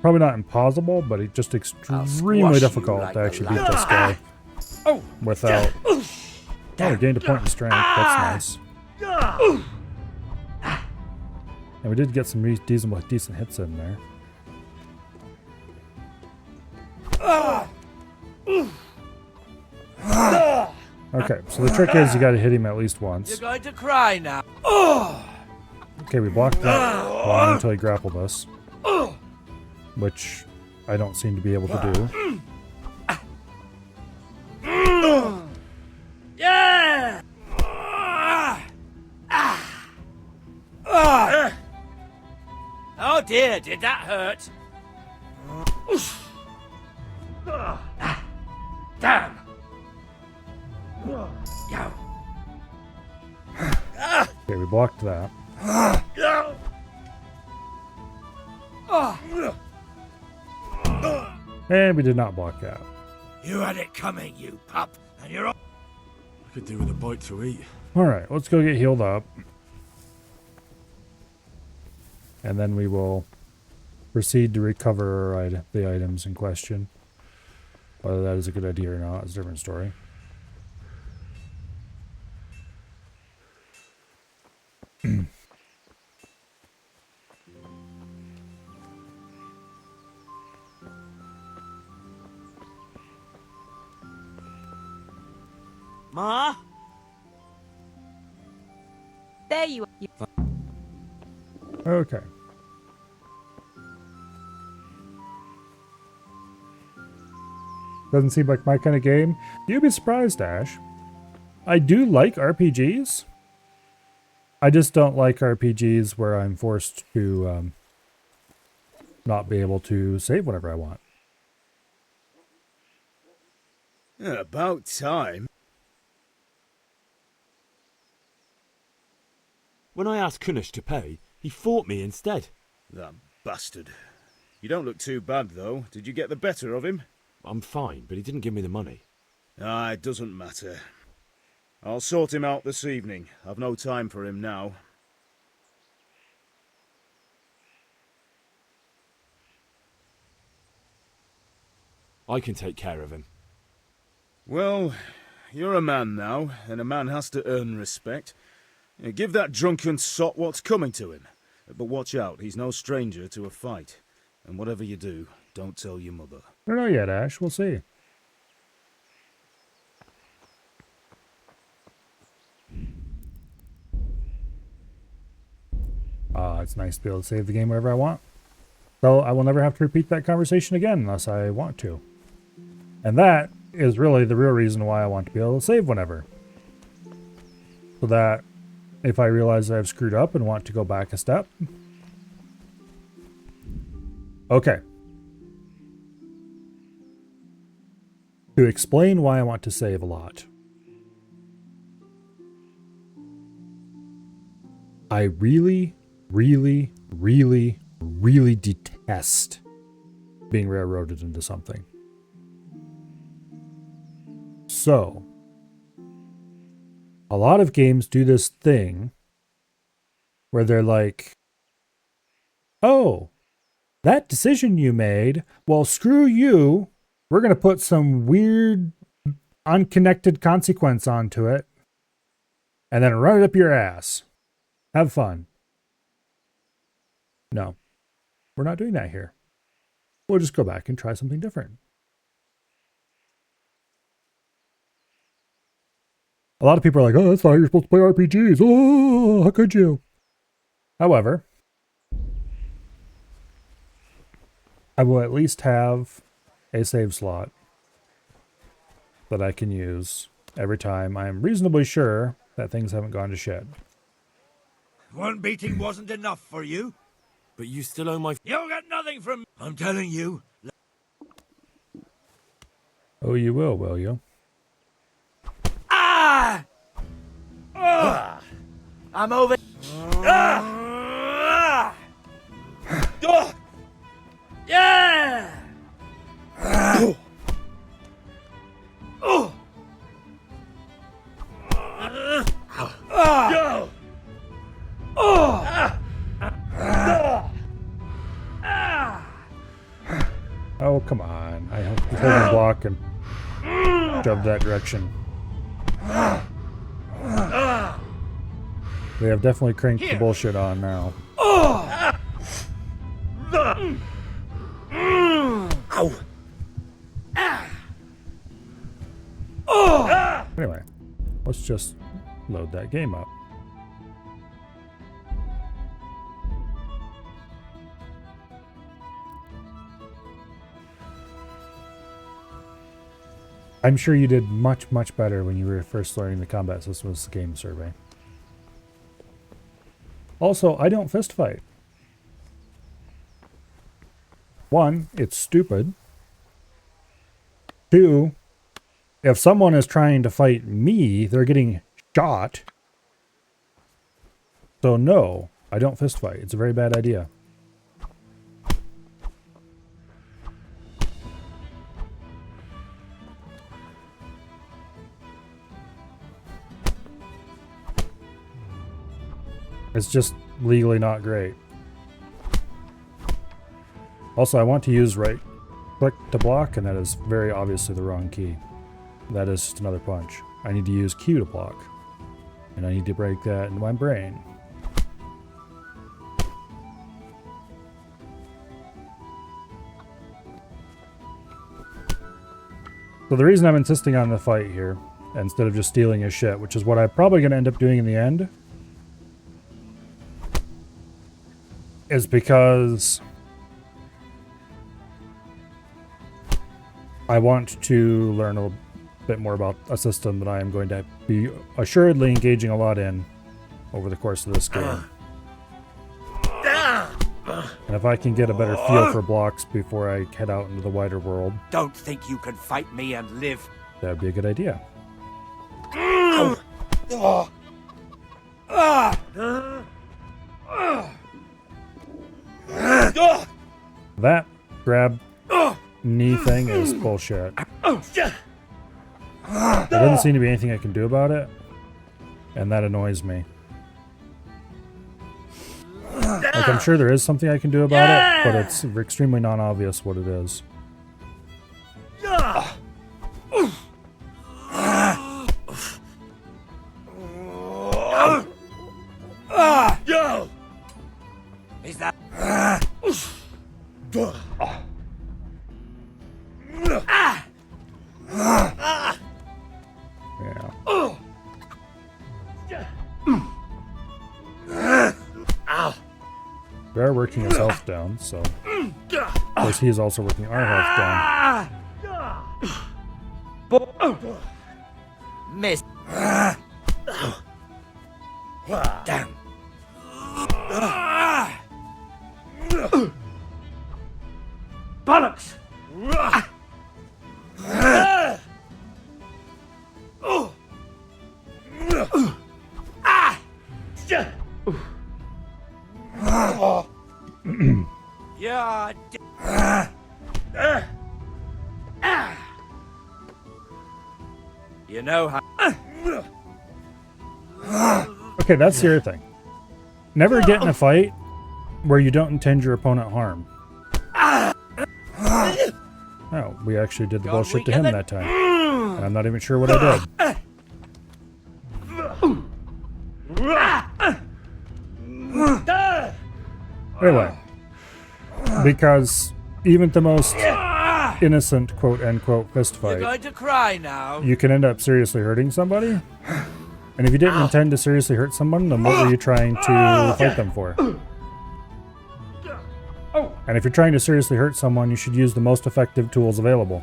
probably not impossible, but it's just extremely difficult to actually beat this guy without... Oh, I gained a point in strength. That's nice. And we did get some decent hits in there. Okay, so the trick is you gotta hit him at least once. You're going to cry now. Okay, we blocked that one until he grappled us. Which I don't seem to be able to do. Yeah! Oh dear, did that hurt? Damn! Okay, we blocked that. And we did not block that. You had it coming, you pup, and you're all... I could do with a bite to eat. Alright, let's go get healed up. And then we will proceed to recover the items in question. Whether that is a good idea or not is a different story. Ma? There you are. Okay. Doesn't seem like my kind of game. You'd be surprised, Ash. I do like RPGs. I just don't like RPGs where I'm forced to not be able to save whenever I want. About time. When I asked Kunish to pay, he fought me instead. That bastard. You don't look too bad, though. Did you get the better of him? I'm fine, but he didn't give me the money. Ah, it doesn't matter. I'll sort him out this evening. I've no time for him now. I can take care of him. Well, you're a man now, and a man has to earn respect. Give that drunken sot what's coming to him. But watch out, he's no stranger to a fight. And whatever you do, don't tell your mother. I don't know yet, Ash. We'll see. It's nice to be able to save the game wherever I want. So I will never have to repeat that conversation again unless I want to. And that is really the real reason why I want to be able to save whenever. So that if I realize that I've screwed up and want to go back a step. Okay. To explain why I want to save a lot. I really detest being railroaded into something. So, a lot of games do this thing where they're like, oh, that decision you made, well, screw you. We're going to put some weird, unconnected consequence onto it and then run it up your ass. Have fun. No, we're not doing that here. We'll just go back and try something different. A lot of people are like, oh, that's not how you're supposed to play RPGs. Oh, how could you? However, I will at least have a save slot that I can use every time I am reasonably sure that things haven't gone to shit. One beating wasn't enough for you? But you still owe my... You'll get nothing from... I'm telling you. Oh, you will you? Ah! Oh! I'm over. Ah! Oh! Yeah! Oh! Oh! Oh! Oh, come on. I have to hold and block and shove that direction. They have definitely cranked the bullshit on now. Anyway, let's just load that game up. I'm sure you did much better when you were first learning the combat system with the game survey. Also, I don't fist fight. One, it's stupid. Two, if someone is trying to fight me, they're getting shot. So no, I don't fist fight. It's a very bad idea. It's just legally not great. Also, I want to use right click to block, and that is very obviously the wrong key. That is just another punch. I need to use Q to block. And I need to break that into my brain. So the reason I'm insisting on the fight here instead of just stealing his shit, which is what I'm probably going to end up doing in the end. Is because I want to learn a bit more about a system that I am going to be assuredly engaging a lot in over the course of this game. And if I can get a better feel for blocks before I head out into the wider world, Don't think you can fight me and live. that would be a good idea. That grab knee thing is bullshit. There doesn't seem to be anything I can do about it, and that annoys me. Like, I'm sure there is something I can do about it, but it's extremely non-obvious what it is. Yo! Is that... Yeah. We are working his health down, so... Of course, he is also working our health down. Miss. Damn. Bollocks! Yeah. You know how. Okay, that's the other thing. Never get in a fight where you don't intend your opponent harm. Oh, we actually did the bullshit to him that time. And I'm not even sure what I did. Anyway, because even the most innocent quote-unquote fist You're fight, going to cry now. you can end up seriously hurting somebody. And if you didn't intend to seriously hurt someone, then what were you trying to fight them for? And if you're trying to seriously hurt someone, you should use the most effective tools available.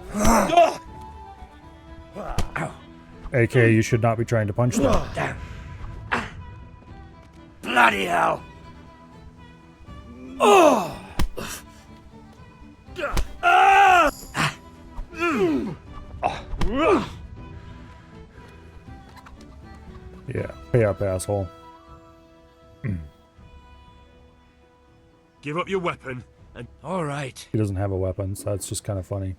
AKA, you should not be trying to punch them. Bloody hell. Oh. Yeah, pay up, asshole. Give up your weapon and... All right. He doesn't have a weapon, so that's just kind of funny.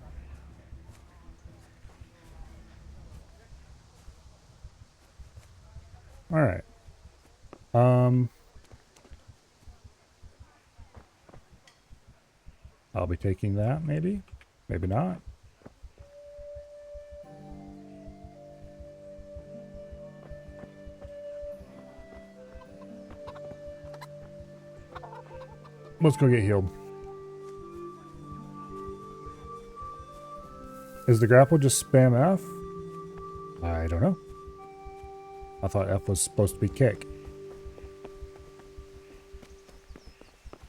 Alright. I'll be taking that, maybe? Maybe not. Let's go get healed. Is the grapple just spam F? I don't know. I thought F was supposed to be kick.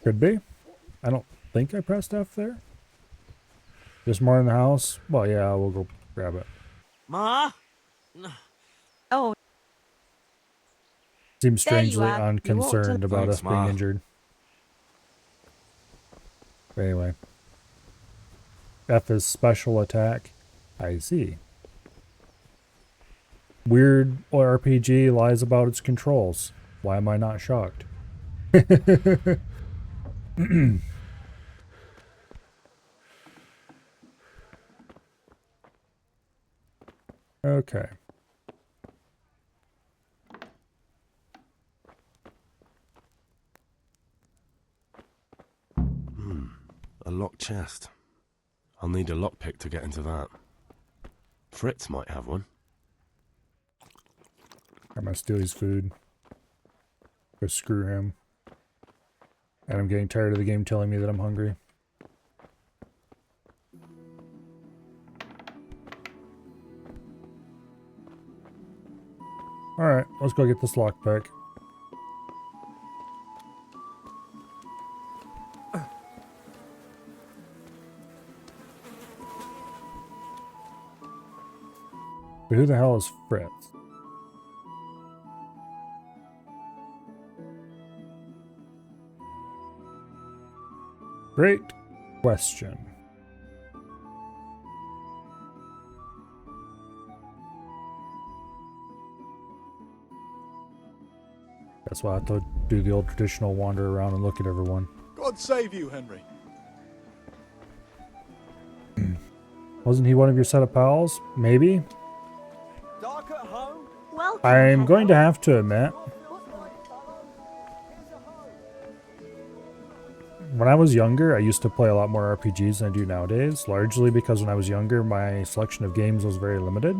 Could be. I don't think I pressed F there. Just more in the house? Well, yeah, we'll go grab it. Ma? Oh. Seems There you strangely are. You unconcerned walked about Thanks, us being Ma. injured. But anyway. F is special attack. I see. Weird RPG lies about its controls. Why am I not shocked? Okay. A locked chest. I'll need a lockpick to get into that. Fritz might have one. I'm gonna steal his food. Go screw him. And I'm getting tired of the game telling me that I'm hungry. Alright, let's go get this lockpick. But who the hell is Fritz? Great question. That's why I have to do the old traditional wander around and look at everyone. God save you, Henry. Wasn't he one of your set of pals? Maybe? Dark at home? Welcome. I'm going to have to admit, when I was younger, I used to play a lot more RPGs than I do nowadays, largely because when I was younger, my selection of games was very limited.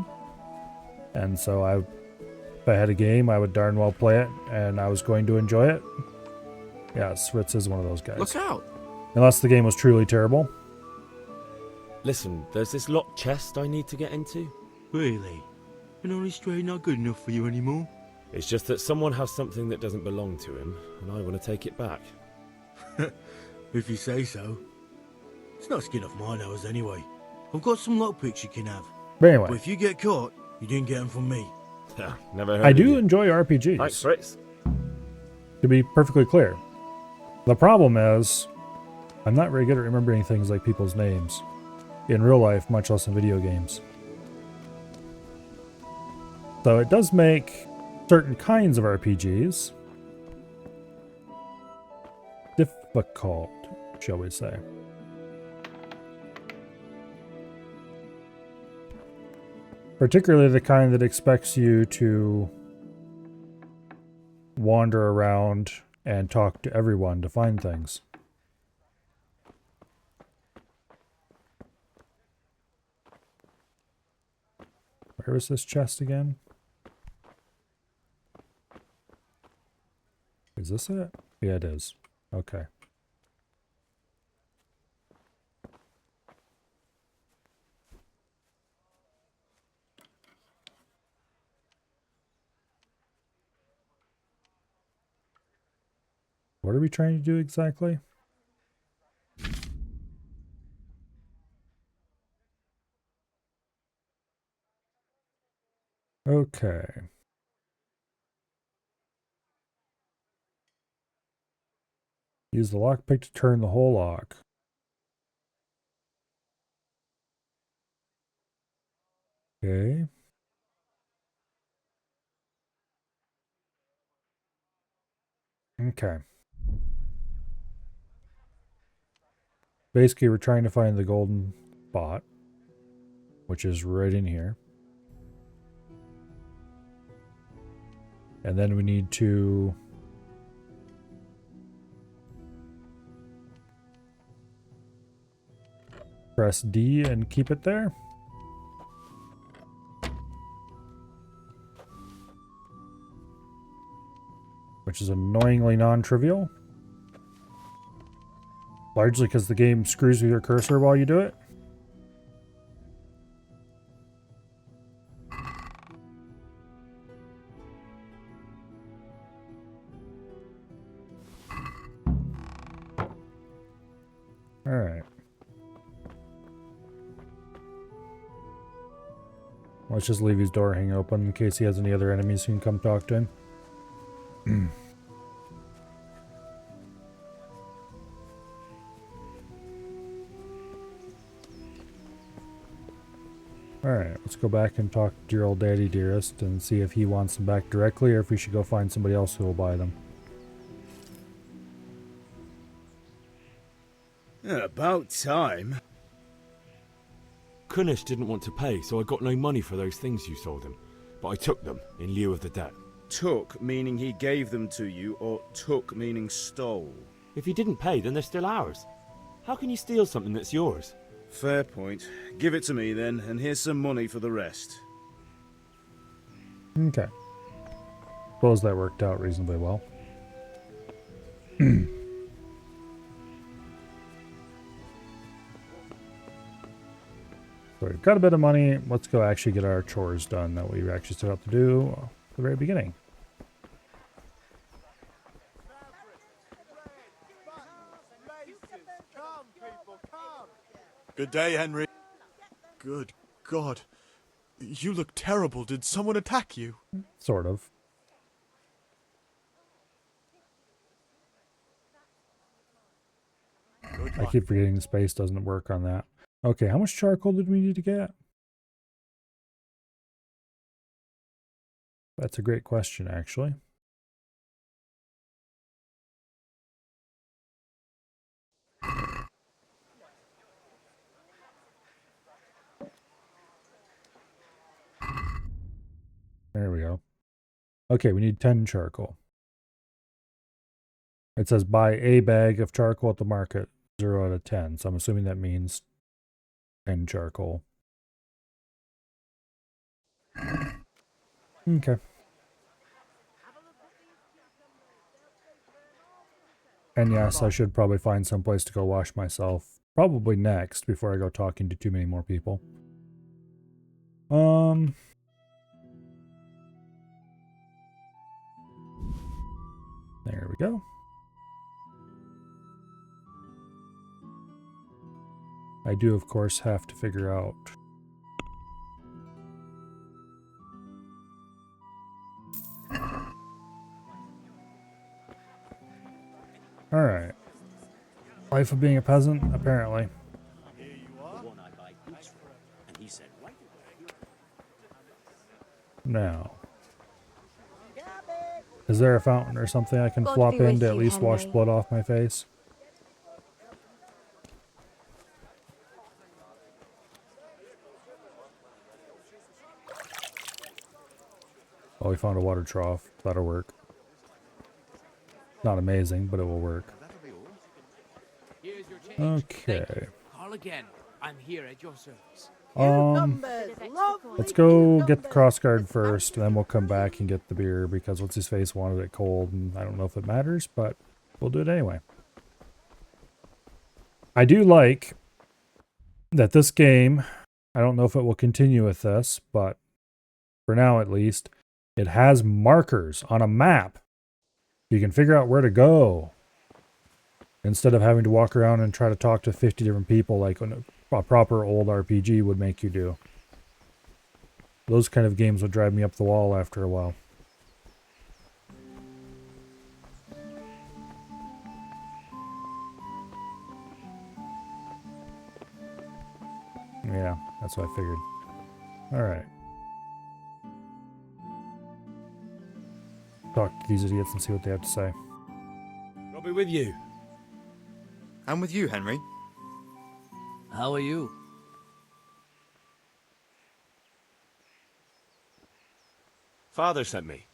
And so if I had a game, I would darn well play it, and I was going to enjoy it. Yes, Ritz is one of those guys. Look out! Unless the game was truly terrible. Listen, there's this locked chest I need to get into. Really? And only straight not good enough for you anymore? It's just that someone has something that doesn't belong to him, and I want to take it back. If you say so. It's not skin off my nose anyway. I've got some lockpicks you can have. But anyway. But if you get caught, you didn't get them from me. Never heard I of do you. enjoy RPGs. Thanks, Fritz. To be perfectly clear. The problem is, I'm not very good at remembering things like people's names. In real life, much less in video games. So it does make certain kinds of RPGs difficult, shall we say. Particularly the kind that expects you to wander around and talk to everyone to find things. Where was this chest again? Is this it? Yeah, it is. Okay. What are we trying to do exactly? Okay. Use the lockpick to turn the whole lock. Okay. Okay. Basically, we're trying to find the golden spot, which is right in here. And then we need to press D and keep it there. Which is annoyingly non-trivial. Largely because the game screws with your cursor while you do it. Alright. Let's just leave his door hanging open in case he has any other enemies who can come talk to him. Alright, let's go back and talk to your old daddy dearest and see if he wants them back directly or if we should go find somebody else who will buy them. About time. Kunish didn't want to pay, so I got no money for those things you sold him. But I took them in lieu of the debt. Took meaning he gave them to you, or took meaning stole? If he didn't pay, then they're still ours. How can you steal something that's yours? Fair point. Give it to me then, and here's some money for the rest. Okay. Suppose that worked out reasonably well. So we've got a bit of money. Let's go actually get our chores done that we actually set out to do. the very beginning. Good day, Henry. Good God. You look terrible. Did someone attack you? Sort of. I keep forgetting the space doesn't work on that. Okay, how much charcoal did we need to get? That's a great question, actually. There we go. Okay, we need 10 charcoal. It says buy a bag of charcoal at the market, 0 out of 10. So I'm assuming that means 10 charcoal. Okay. And yes, I should probably find some place to go wash myself. Probably next, before I go talking to too many more people. There we go. I do, of course, have to figure out alright. Life of being a peasant, apparently. Now. Is there a fountain or something I can God flop be in with to at you, least wash Henry. blood off my face? Oh, we found a water trough. That'll work. Not amazing, but it will work. Okay. Call again. I'm here at your service. Let's go get the crossguard first, and then we'll come back and get the beer, because what's his face wanted it cold, and I don't know if it matters, but we'll do it anyway. I do like that this game, I don't know if it will continue with this, but for now at least, it has markers on a map. You can figure out where to go, instead of having to walk around and try to talk to 50 different people like a proper old RPG would make you do. Those kind of games would drive me up the wall after a while. Yeah, that's what I figured. Alright. Talk to these idiots and see what they have to say. I'll be with you. I'm with you, Henry. How are you? Father sent me.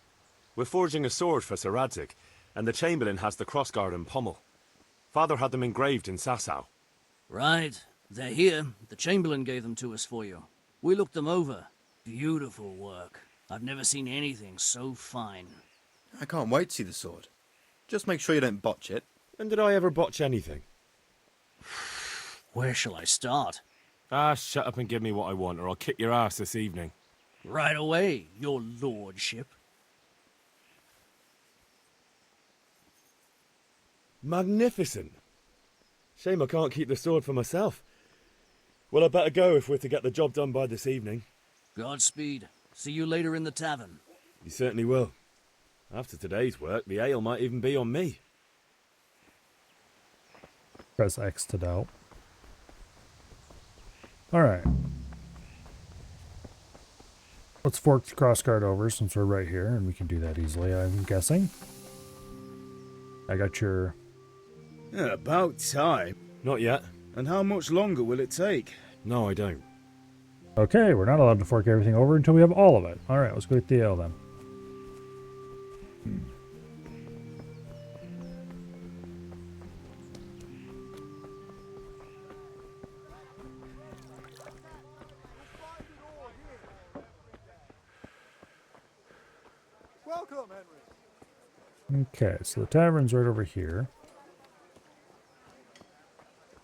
We're forging a sword for Sir Radzig, and the Chamberlain has the crossguard and pommel. Father had them engraved in Sasau. Right. They're here. The Chamberlain gave them to us for you. We looked them over. Beautiful work. I've never seen anything so fine. I can't wait to see the sword. Just make sure you don't botch it. When did I ever botch anything? Where shall I start? Ah, shut up and give me what I want, or I'll kick your ass this evening. Right away, your lordship. Magnificent. Shame I can't keep the sword for myself. Well, I better go if we're to get the job done by this evening. Godspeed. See you later in the tavern. You certainly will. After today's work, the ale might even be on me. Press X to doubt. Alright. Let's fork the crossguard over since we're right here, and we can do that easily, I'm guessing. I got your... Yeah, about time. Not yet. And how much longer will it take? No, I don't. Okay, we're not allowed to fork everything over until we have all of it. Alright, let's go get the ale then. Welcome, Henry. Okay, so the tavern's right over here.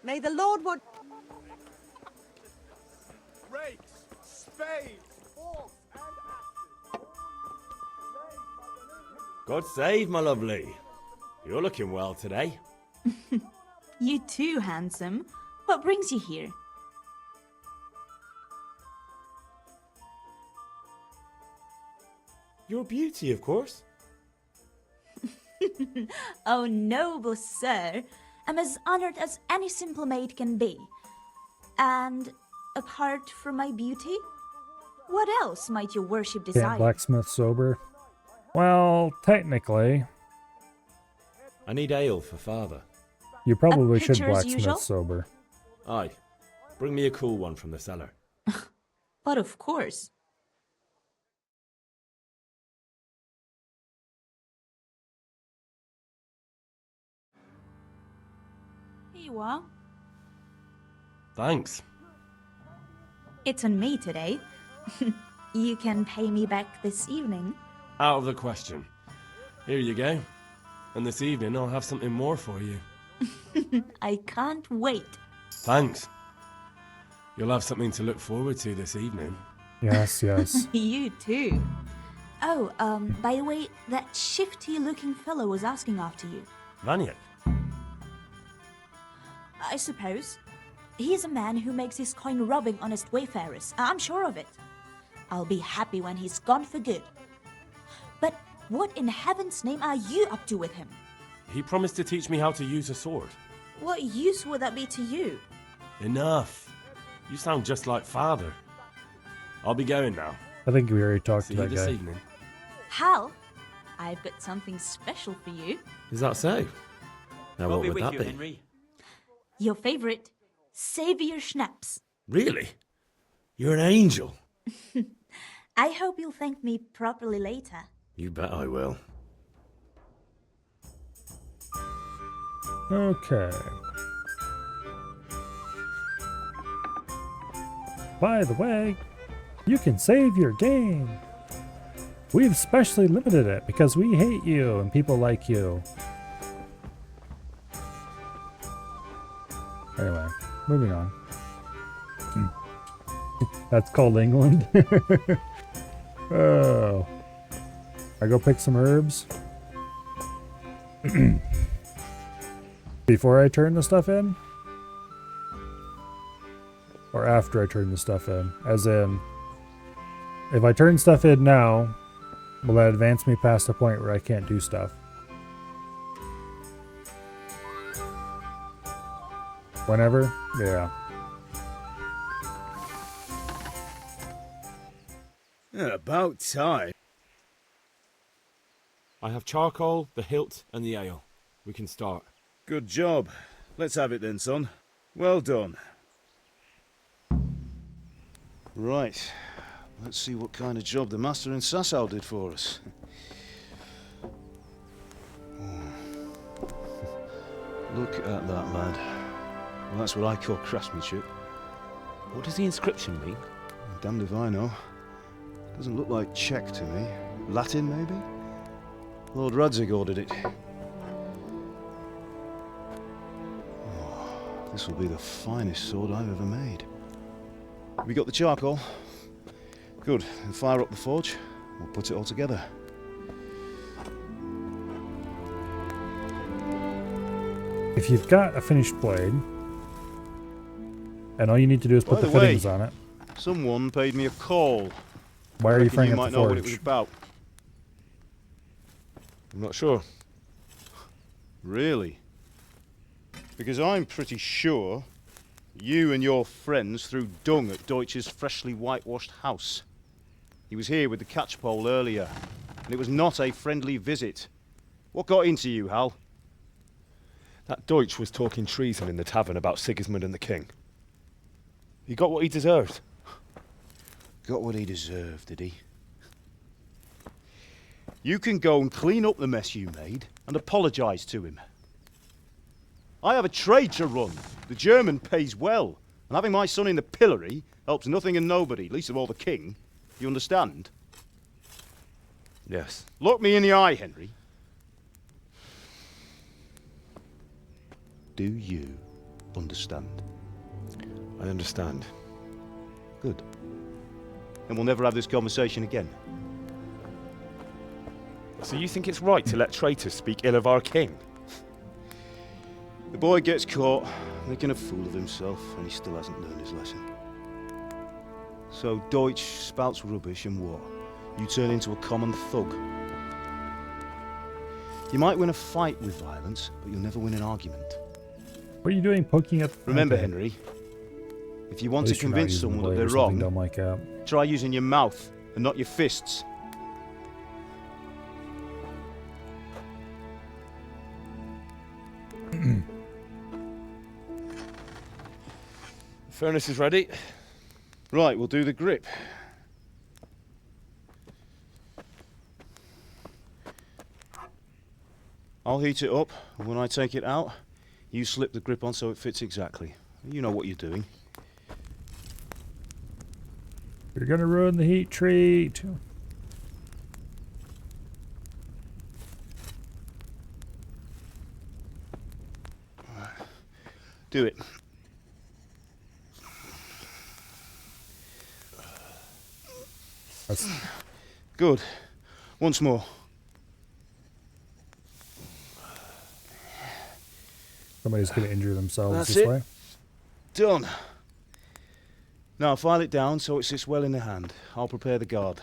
May the Lord want... Rakes, spades, forks, and axes. God save, my lovely. You're looking well today. You too, handsome. What brings you here? Your beauty, of course. Oh, noble sir. I'm as honored as any simple maid can be. And apart from my beauty, what else might your worship desire? Can't blacksmith sober? Well, technically. I need ale for father. You probably should pitcher as blacksmith usual? sober. Aye. Bring me a cool one from the cellar. But of course. Here you are. Thanks. It's on me today. You can pay me back this evening. Out of the question. Here you go. And this evening I'll have something more for you. I can't wait. Thanks. You'll have something to look forward to this evening. Yes, yes. You too. Oh, by the way, that shifty-looking fellow was asking after you. Vanya? I suppose. He's a man who makes his coin robbing honest wayfarers. I'm sure of it. I'll be happy when he's gone for good. But what in heaven's name are you up to with him? He promised to teach me how to use a sword. What use would that be to you? Enough. You sound just like father. I'll be going now. I think we already talked See to you that this guy. evening. Hal, I've got something special for you. Is that so? Now We'll what be would with that you, be? Henry. Your favorite, Savior Schnapps. Really? You're an angel. I hope you'll thank me properly later. You bet I will. Okay. By the way, you can save your game. We've specially limited it because we hate you and people like you. Anyway, moving on. That's called England. Oh. I go pick some herbs. Before I turn the stuff in? Or after I turn the stuff in? As in, if I turn stuff in now, will that advance me past the point where I can't do stuff? Whenever? Yeah. About time. I have charcoal, the hilt, and the ale. We can start. Good job. Let's have it then, son. Well done. Right. Let's see what kind of job the master in Sasau did for us. Look at that, lad. Well, that's what I call craftsmanship. What does the inscription mean? Damned if I know. Doesn't look like Czech to me. Latin, maybe? Lord Radzig ordered it. Oh, this will be the finest sword I've ever made. We got the charcoal? Good. Then fire up the forge. We'll put it all together. If you've got a finished blade, and all you need to do is put the fittings on it. Someone paid me a call. Why are you You firing might up the know what it was forge? about. I'm not sure. Really? Because I'm pretty sure you and your friends threw dung at Deutsch's freshly whitewashed house. He was here with the catchpole earlier, and it was not a friendly visit. What got into you, Hal? That Deutsch was talking treason in the tavern about Sigismund and the king. He got what he deserved. Got what he deserved, did he? You can go and clean up the mess you made and apologise to him. I have a trade to run. The German pays well, and having my son in the pillory helps nothing and nobody, least of all the king. You understand? Yes. Look me in the eye, Henry. Do you understand? I understand. Good. Then we'll never have this conversation again. So you think it's right to let traitors speak ill of our king? The boy gets caught, making a fool of himself, and he still hasn't learned his lesson. So Deutsch spouts rubbish, and what? You turn into a common thug. You might win a fight with violence, but you'll never win an argument. What are you doing poking at... Remember, okay. Henry, if you want At to least you're not convince using the someone that blade they're or something wrong, dumb like that. try using your mouth and not your fists. Furnace is ready. Right, we'll do the grip. I'll heat it up, and when I take it out, you slip the grip on so it fits exactly. You know what you're doing. You're gonna ruin the heat treat. Do it. That's... Good. Once more. Somebody's gonna injure themselves That's this it. way. Done. Now file it down so it sits well in the hand. I'll prepare the guard.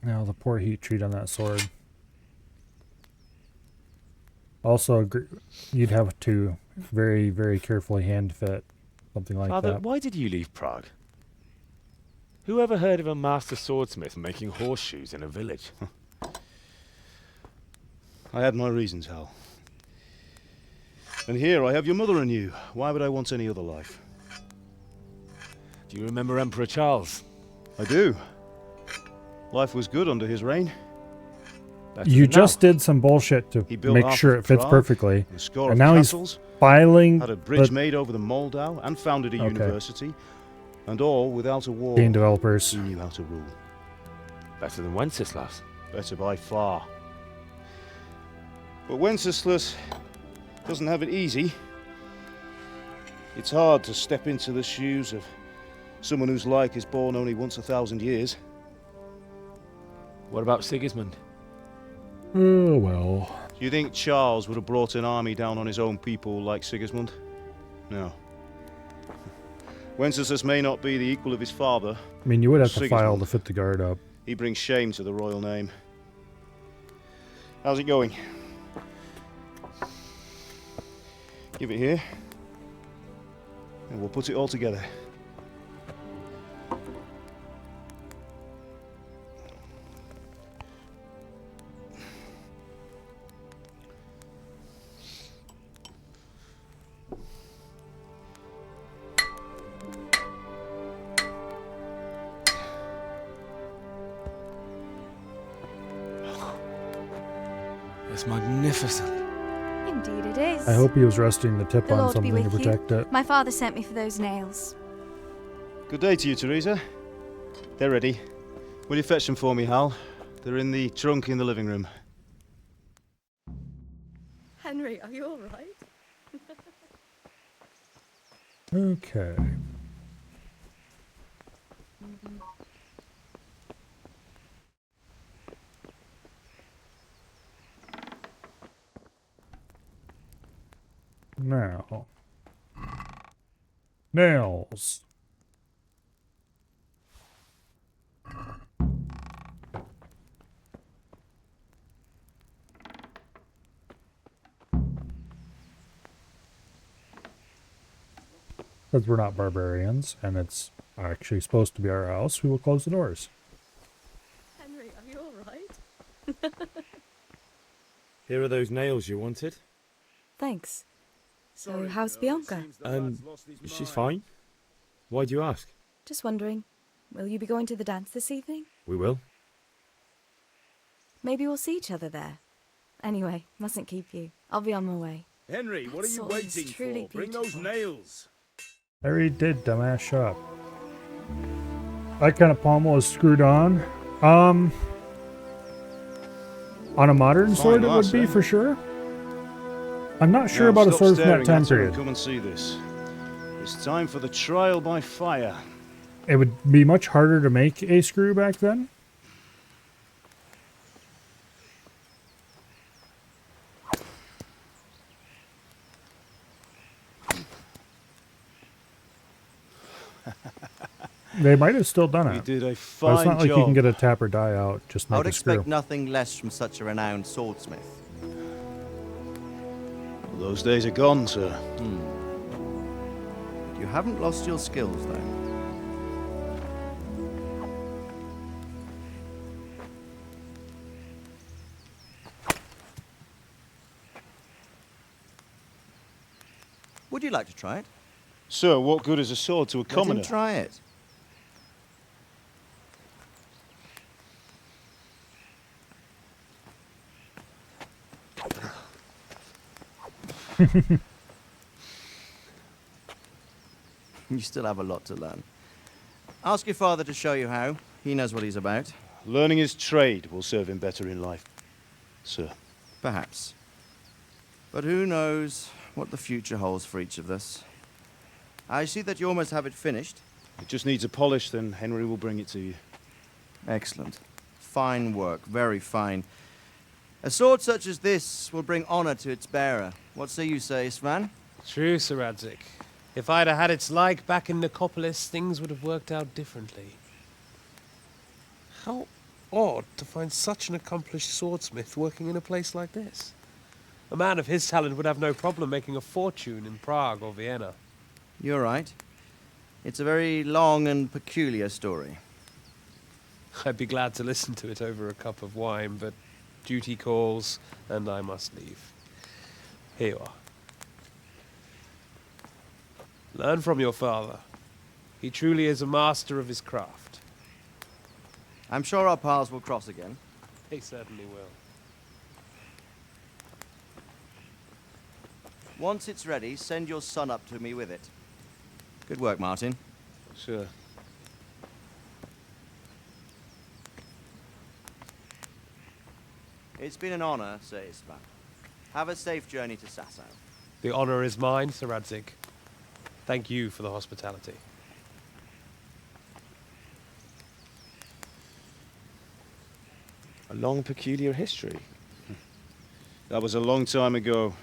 Now the poor heat treat on that sword. Also, you'd have to very, very carefully hand fit something like Father, that. why did you leave Prague? Who ever heard of a master swordsmith making horseshoes in a village? I had my reasons, Hal. And here I have your mother and you. Why would I want any other life? Do you remember Emperor Charles? I do. Life was good under his reign. You just did some bullshit to He built make half sure of it fits Prague, perfectly, a score and of now castles, he's filing. had a bridge made over the Moldau, and founded a university, and all without a war. Game developers. He knew how to rule. Better than Wenceslas. Better by far. But Wenceslas doesn't have it easy. It's hard to step into the shoes of someone whose like is born only once 1,000 years. What about Sigismund? Oh, well. Do you think Charles would have brought an army down on his own people like Sigismund? No. Wenceslas may not be the equal of his father. I mean, you would have to Sigismund. file to fit the guard up. He brings shame to the royal name. How's it going? Give it here, and we'll put it all together. It's magnificent. Indeed it is. I hope he was resting the tip The on Lord be something to with protect you. it. My father sent me for those nails. Good day to you, Teresa. They're ready. Will you fetch them for me, Hal? They're in the trunk in the living room. Henry, are you all right? Okay. Now. Nails. Because we're not barbarians, and it's actually supposed to be our house, we will close the doors. Henry, are you all right? Here are those nails you wanted. Thanks. So, how's Bianca? She's fine. Why do you ask? Just wondering, will you be going to the dance this evening? We will. Maybe we'll see each other there. Anyway, mustn't keep you. I'll be on my way. Henry, what are you sword is waiting truly for? Bring those beautiful. nails. Harry did, dumbass, shut up. That kind of pommel is screwed on. On a modern Fine sword it would lass, be eh? for sure. I'm not sure Now, about a stop sword from that staring time at her and period. Come and see this. It's time for the trial by fire. It would be much harder to make a screw back then. They might have still done it. You did a But it's fine not like job. you can get a tap or die out. Just I make would a screw. expect nothing less from such a renowned swordsmith. Those days are gone, sir. You haven't lost your skills, though. Would you like to try it? Sir, what good is a sword to a Let commoner? him try it. You still have a lot to learn. Ask your father to show you how. He knows what he's about. Learning his trade will serve him better in life, sir. Perhaps. But who knows what the future holds for each of us. I see that you almost have it finished. It just needs a polish, then Henry will bring it to you. Excellent. Fine work, very fine. A sword such as this will bring honor to its bearer. What say you, Svan? True, Sir Radzik. If I'd have had its like back in Nicopolis, things would have worked out differently. How odd to find such an accomplished swordsmith working in a place like this. A man of his talent would have no problem making a fortune in Prague or Vienna. You're right. It's a very long and peculiar story. I'd be glad to listen to it over a cup of wine, but duty calls, and I must leave. Here you are. Learn from your father. He truly is a master of his craft. I'm sure our paths will cross again. They certainly will. Once it's ready, send your son up to me with it. Good work, Martin. Sure. It's been an honor, Sir Istvan. Have a safe journey to Sasau. The honor is mine, Sir Radzik. Thank you for the hospitality. A long, peculiar history. That was a long time ago.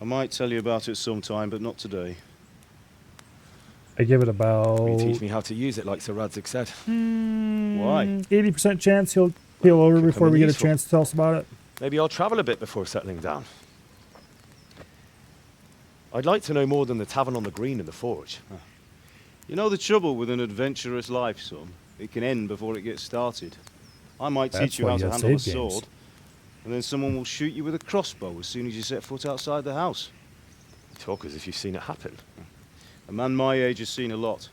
I might tell you about it sometime, but not today. I give it about... Will you teach me how to use it, like Sir Radzik said? Why? 80% chance he'll keel over before we get a useful. chance to tell us about it. Maybe I'll travel a bit before settling down. I'd like to know more than the tavern on the green and the forge. You know the trouble with an adventurous life, son? It can end before it gets started. I might That's teach you why how you to have handle a save games. sword, and then someone will shoot you with a crossbow as soon as you set foot outside the house. You talk as if you've seen it happen. A man my age has seen a lot.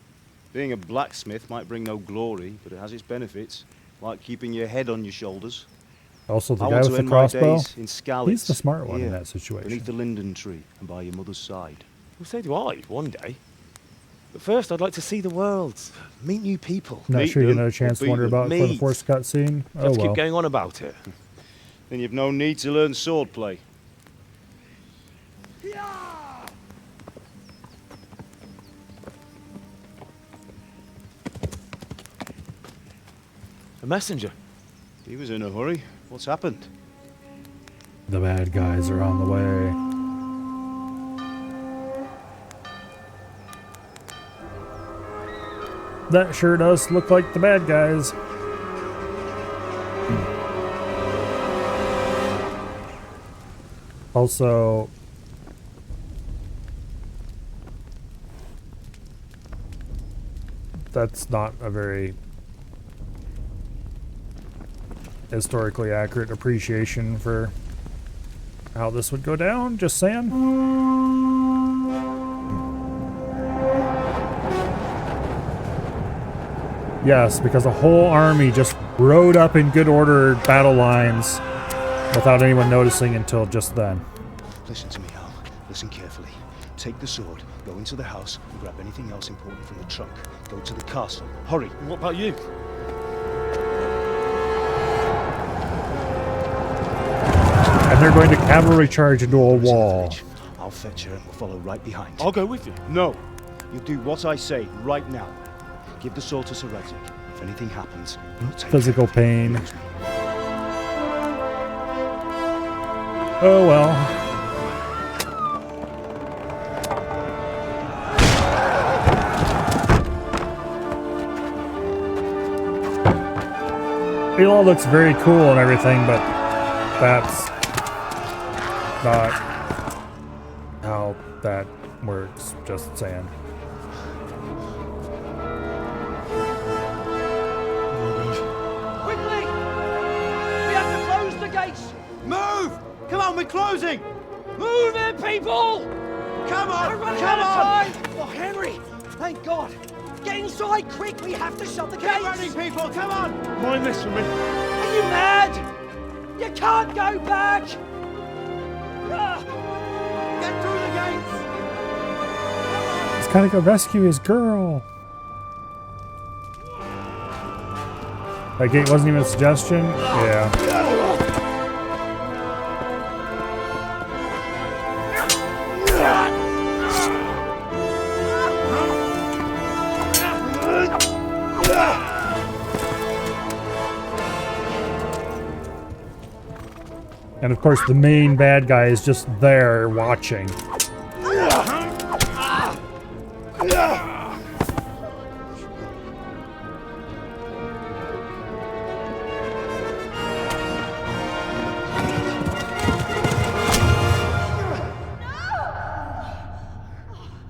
Being a blacksmith might bring no glory, but it has its benefits, like keeping your head on your shoulders. Also, the I guy want with to the end my crossbow, days in Skalitz, he's the smart one in here, that situation. beneath the linden tree and by your mother's side. Well, so do I, one day. But first, I'd like to see the world, meet new people. Not Meet sure you get them another or chance to beat wonder them. about before the Meet. forced cutscene. Oh Let's well. keep going on about it. Then you've no need to learn swordplay. A messenger. He was in a hurry. What's happened? The bad guys are on the way. That sure does look like the bad guys. Also, that's not a very historically accurate appreciation for how this would go down, just saying. Yes, because a whole army just rode up in good order battle lines without anyone noticing until just then. Listen to me, Al. Listen carefully. Take the sword, go into the house, and grab anything else important from the trunk. Go to the castle. Hurry. What about you? And they're going to cavalry charge into a wall. I'll fetch her and we'll follow right behind. I'll go with you. No. You do what I say right now. Give the sword to Sir Reddick. If anything happens, we'll take Physical care of pain. Oh well. It all looks very cool and everything, but that's not how that works. Just saying. Quickly! We have to close the gates! Move! Come on, we're closing! Move it, people! Come on! We're running out of time! Oh, Henry! Thank God! Get inside, quick! We have to shut the gates! Get running, people! Come on! Mind this for me. Are you mad? You can't go back! Get through the gates! He's gotta go rescue his girl. That gate wasn't even a suggestion? Yeah. And of course the main bad guy is just there watching.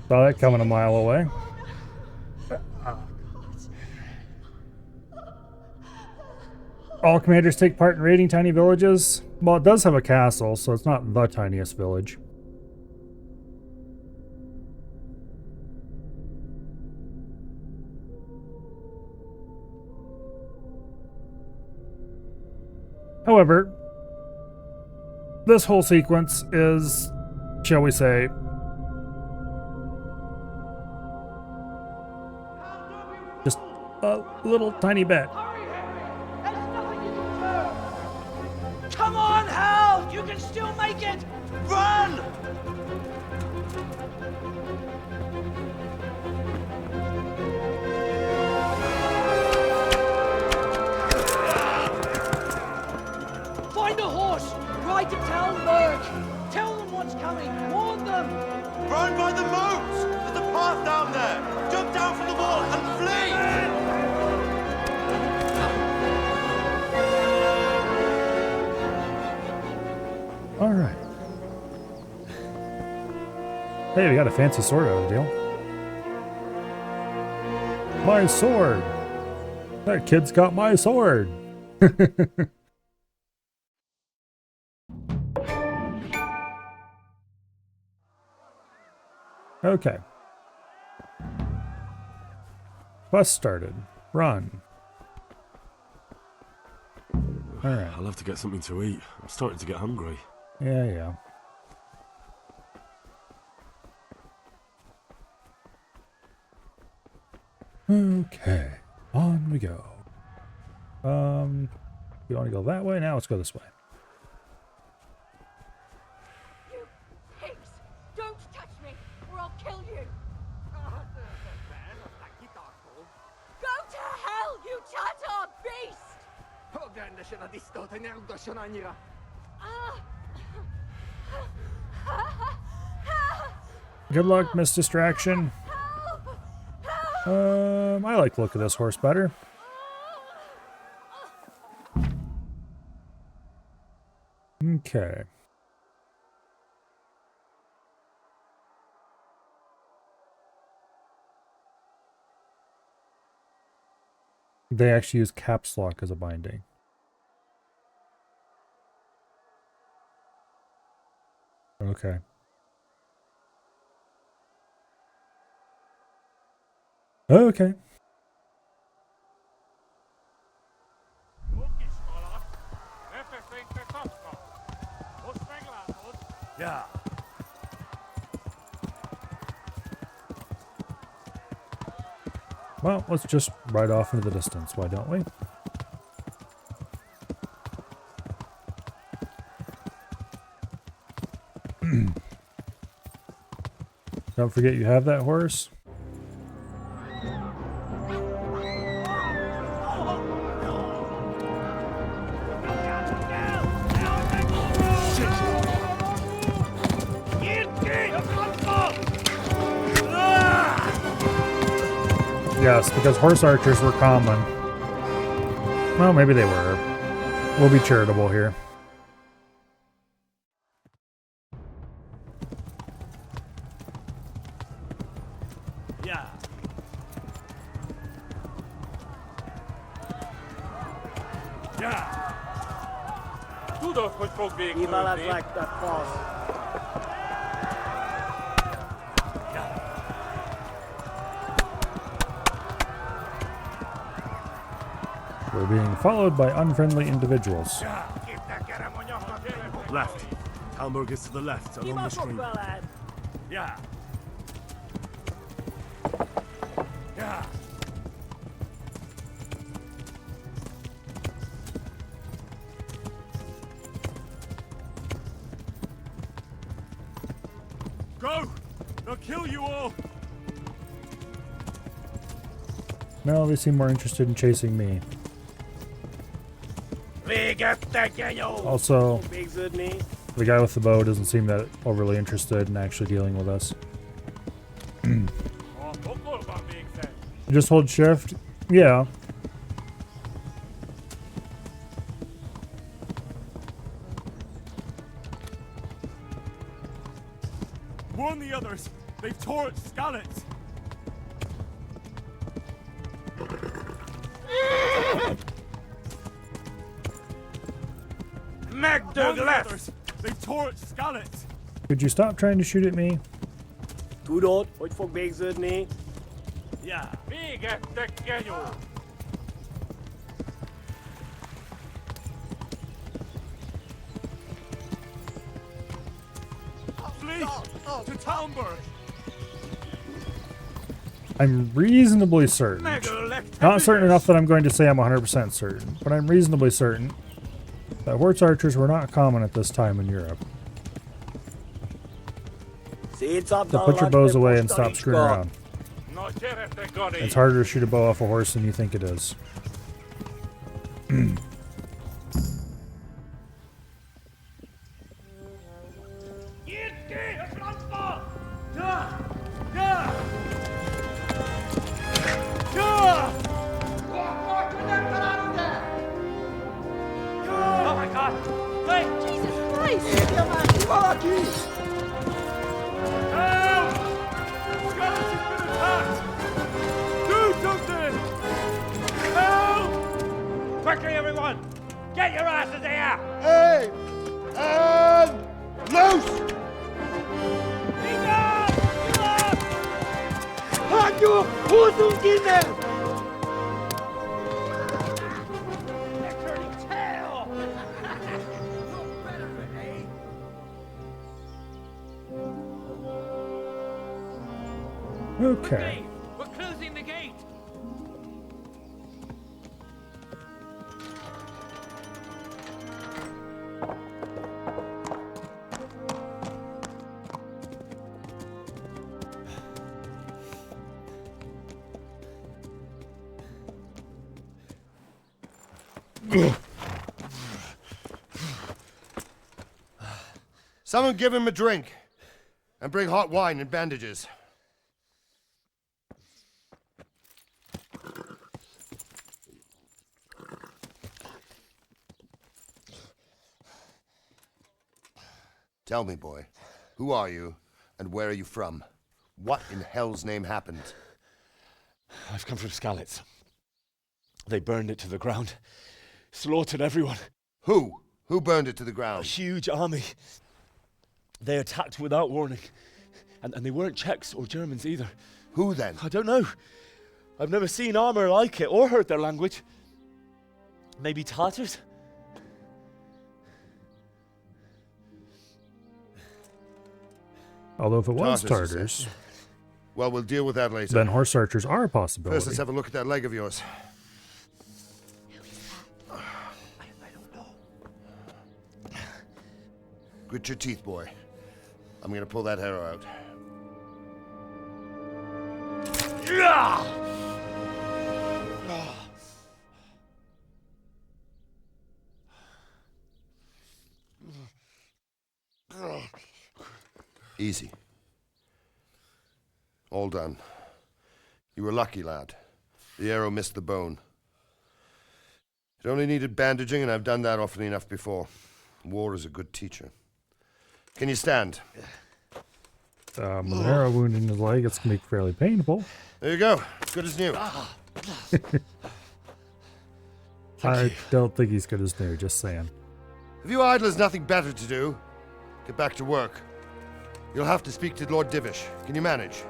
Saw that coming a mile away. All commanders take part in raiding tiny villages. Well, it does have a castle, so it's not the tiniest village. However, this whole sequence is, shall we say, just a little tiny bit. Come on, Hal! You can still make it! Run! Find a horse! Ride to Talmberg! Tell them what's coming! Warn them! Run by the moat! There's a path down there! Jump down from the wall and flee! All right. Hey, we got a fancy sword out of the deal. My sword! That kid's got my sword! Okay. Bus started. Run. Alright. I'll have to get something to eat. I'm starting to get hungry. Yeah. Okay. On we go. We want to go that way? Now let's go this way. You pigs! Don't touch me, or I'll kill you! Go to hell, you Tatar beast! Good luck, Miss Distraction. I like the look of this horse better. Okay. They actually use caps lock as a binding. Okay. Okay. Yeah. Well, let's just ride off into the distance, why don't we? Don't forget you have that horse. Yes, because horse archers were common. Well, maybe they were. We'll be charitable here. Yeah. Ja! Doe toch, hogy fog végül. Nyilván like that boss. We're being followed by unfriendly individuals. Left. Talmberg is to the left, along the stream. Yeah. Yeah. Go! They'll kill you all! No, they seem more interested in chasing me. Also, the guy with the bow doesn't seem that overly interested in actually dealing with us. Just hold shift? Yeah. Warn the others! They've tore at Skalitz! Magduglas! They tore at Skalitz! Could you stop trying to shoot at me? Tudod, hogy fog végződni? Ja. Végettek, genyó! Flee! To Talmberg! I'm reasonably certain. Not certain enough that I'm going to say I'm 100% certain, but I'm reasonably certain that horse archers were not common at this time in Europe. So put your bows away and stop screwing around. It's harder to shoot a bow off a horse than you think it is. Oh my God! Wait! Jesus Christ! Help! Skalitz has been attacked! Do something! Help! Quickly, everyone! Get your asses here! Hey! Loose! Halt your Hosenkinder! They're turning tail! Okay. We're closing the gate! Someone give him a drink. And bring hot wine and bandages. Tell me, boy, who are you, and where are you from? What in hell's name happened? I've come from Skalitz. They burned it to the ground. Slaughtered everyone. Who? Who burned it to the ground? A huge army. They attacked without warning. And they weren't Czechs or Germans either. Who then? I don't know. I've never seen armor like it or heard their language. Maybe Tatars? Although if it was Tartars, Tartars, well, we'll deal with that later. then horse archers are a possibility. First, let's have a look at that leg of yours. Grit your teeth, boy. I'm gonna pull that arrow out. Easy. All done. You were lucky, lad. The arrow missed the bone. It only needed bandaging, and I've done that often enough before. War is a good teacher. Can you stand? With an arrow wound in his leg, it's going to be fairly painful. There you go. Good as new. I don't think he's good as new, just saying. If you idlers nothing better to do, get back to work. You'll have to speak to Lord Divish. Can you manage?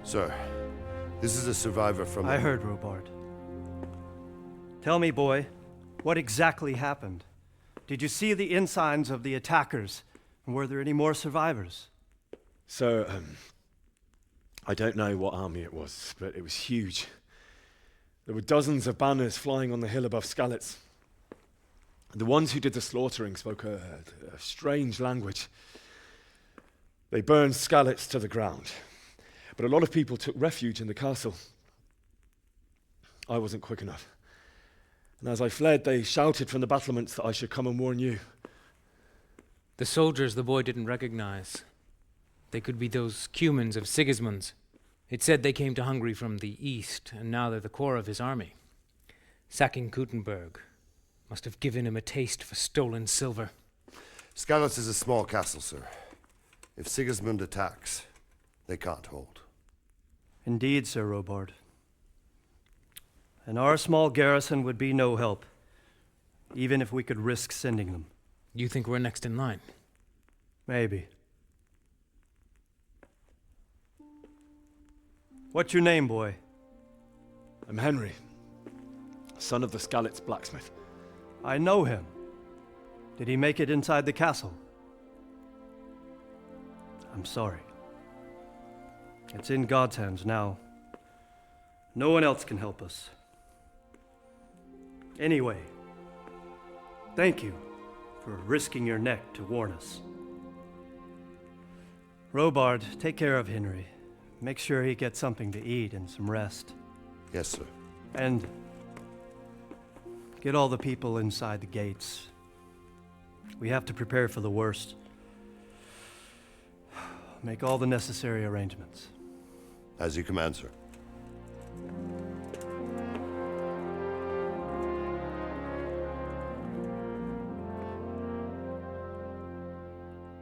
Sir, this is a survivor from... I heard, Robard. Tell me, boy, what exactly happened? Did you see the ensigns of the attackers? And were there any more survivors? So, I don't know what army it was, but it was huge. There were dozens of banners flying on the hill above Skalitz. The ones who did the slaughtering spoke a strange language. They burned Skalitz to the ground. But a lot of people took refuge in the castle. I wasn't quick enough. And as I fled, they shouted from the battlements that I should come and warn you. The soldiers the boy didn't recognize. They could be those Cumans of Sigismund's. It said they came to Hungary from the east, and now they're the core of his army. Sacking Kuttenberg must have given him a taste for stolen silver. Skalitz is a small castle, sir. If Sigismund attacks, they can't hold. Indeed, Sir Robard. And our small garrison would be no help, even if we could risk sending them. You think we're next in line? Maybe. What's your name, boy? I'm Henry, son of the Skalitz blacksmith. I know him. Did he make it inside the castle? I'm sorry. It's in God's hands now. No one else can help us. Anyway, thank you for risking your neck to warn us. Robard, take care of Henry. Make sure he gets something to eat and some rest. Yes, sir. And get all the people inside the gates. We have to prepare for the worst. Make all the necessary arrangements. As you command, sir.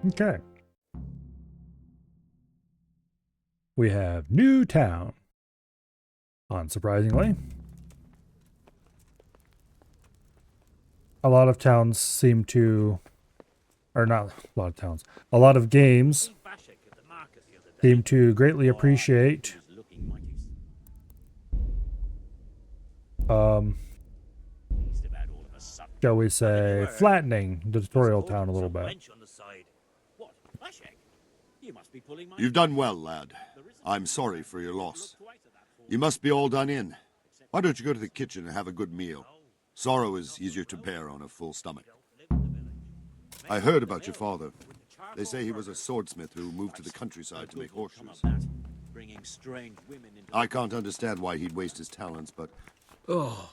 Okay. We have New Town. Unsurprisingly. A lot of towns seem to... Or not a lot of towns. A lot of games seem to greatly appreciate shall we say, flattening the tutorial town a little bit. You've done well, lad. I'm sorry for your loss. You must be all done in. Why don't you go to the kitchen and have a good meal? Sorrow is easier to bear on a full stomach. I heard about your father. They say he was a swordsmith who moved to the countryside to make horseshoes. I can't understand why he'd waste his talents, but... Oh.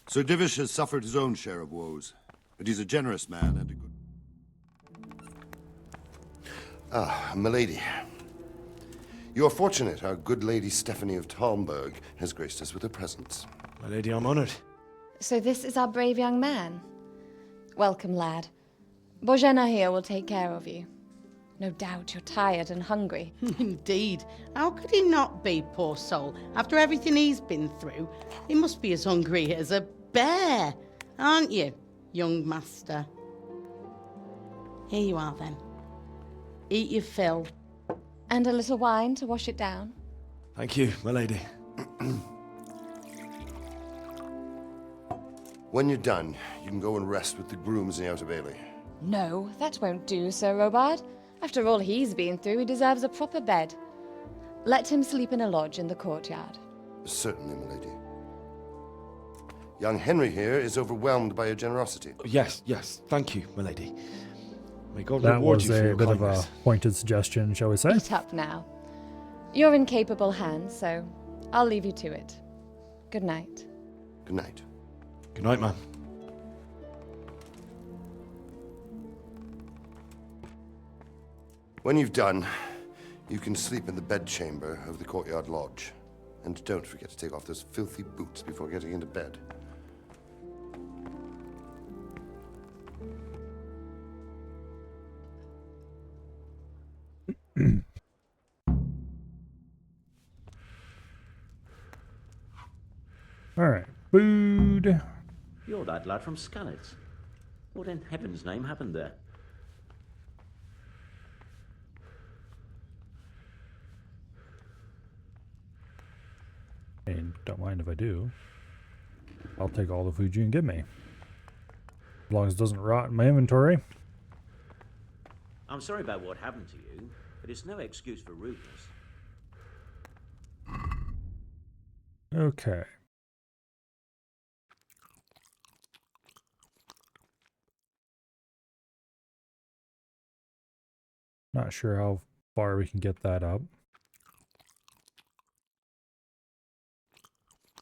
Sir Divish has suffered his own share of woes, but he's a generous man and a good... Ah, milady. You are fortunate our good lady Stephanie of Talmberg has graced us with her presence. My lady, I'm honored. So this is our brave young man. Welcome, lad. Bozhena here will take care of you. No doubt you're tired and hungry. Indeed. How could he not be, poor soul? After everything he's been through, he must be as hungry as a bear, aren't you, young master? Here you are, then. Eat your fill. And a little wine to wash it down. Thank you, my lady. When you're done, you can go and rest with the grooms in the Outer Bailey. No, that won't do, Sir Robard. After all he's been through, he deserves a proper bed. Let him sleep in a lodge in the courtyard. Certainly, milady. Young Henry here is overwhelmed by your generosity. Yes, thank you, my lady. May God That reward was you for a your bit kindness. of a pointed suggestion, shall we say? Eat up now. You're in capable hands, so I'll leave you to it. Good night. Good night. Good night, man. When you've done, you can sleep in the bedchamber of the courtyard lodge. And don't forget to take off those filthy boots before getting into bed. All right, food. You're that lad from Skalitz. What in heaven's name happened there? And don't mind if I do. I'll take all the food you can give me. As long as it doesn't rot in my inventory. I'm sorry about what happened to you, but it's no excuse for rudeness. Okay. Not sure how far we can get that up.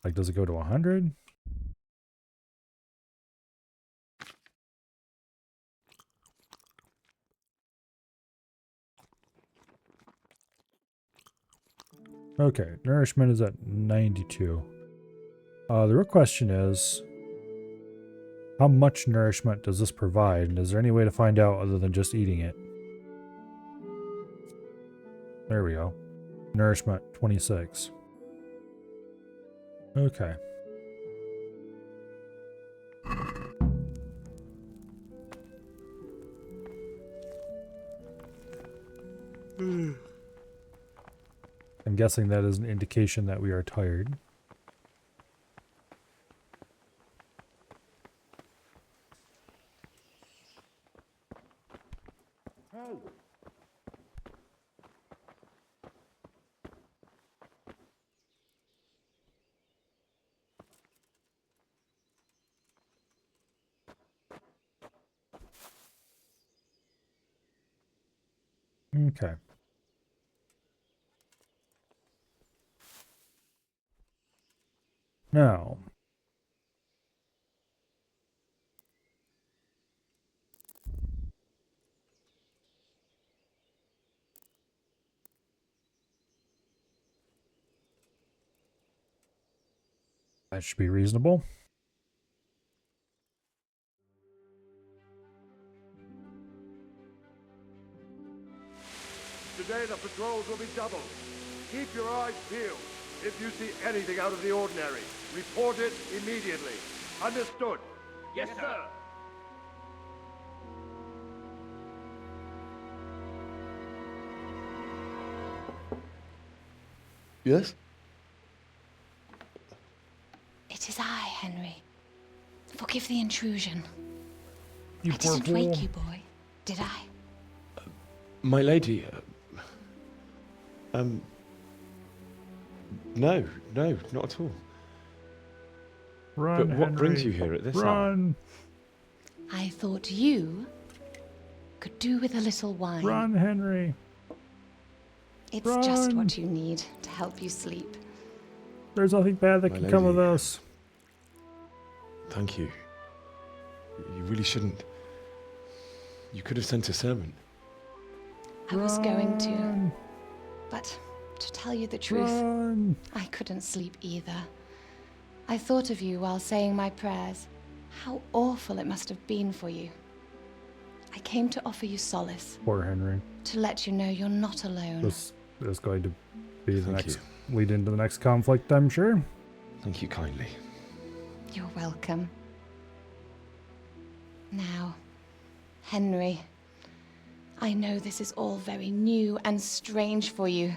Like, does it go to 100? Okay, nourishment is at 92. The real question is, how much nourishment does this provide? And is there any way to find out other than just eating it? There we go. Nourishment 26. Okay. I'm guessing that is an indication that we are tired. Okay. Now, that should be reasonable. Today the patrols will be doubled. Keep your eyes peeled. If you see anything out of the ordinary, report it immediately. Understood? Yes, sir. Yes? It is I, Henry. Forgive the intrusion. You I poor didn't wake fool. you, boy, did I? My lady, no, not at all. Run, But what brings Henry. you here at this hour? Run! I thought you could do with a little wine. Run, Henry! It's just Run. what you need to help you sleep. There's nothing bad that My can come of lady. this. Thank you. You really shouldn't. You could have sent a servant. I was going to, Run. but to tell you the truth, Run. I couldn't sleep either. I thought of you while saying my prayers. How awful it must have been for you. I came to offer you solace, Poor Henry. to let you know you're not alone. This is going to be the Thank next lead into the next conflict, I'm sure. Thank you kindly. You're welcome. Now, Henry, I know this is all very new and strange for you,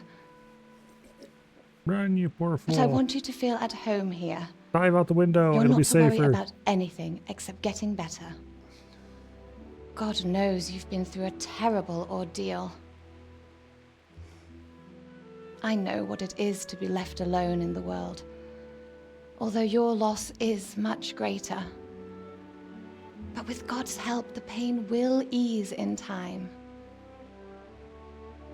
Run, you poor fool. but I want you to feel at home here. Dive out the window. You're It'll not be to worry safer. about anything except getting better. God knows you've been through a terrible ordeal. I know what it is to be left alone in the world, although your loss is much greater. But with God's help, the pain will ease in time.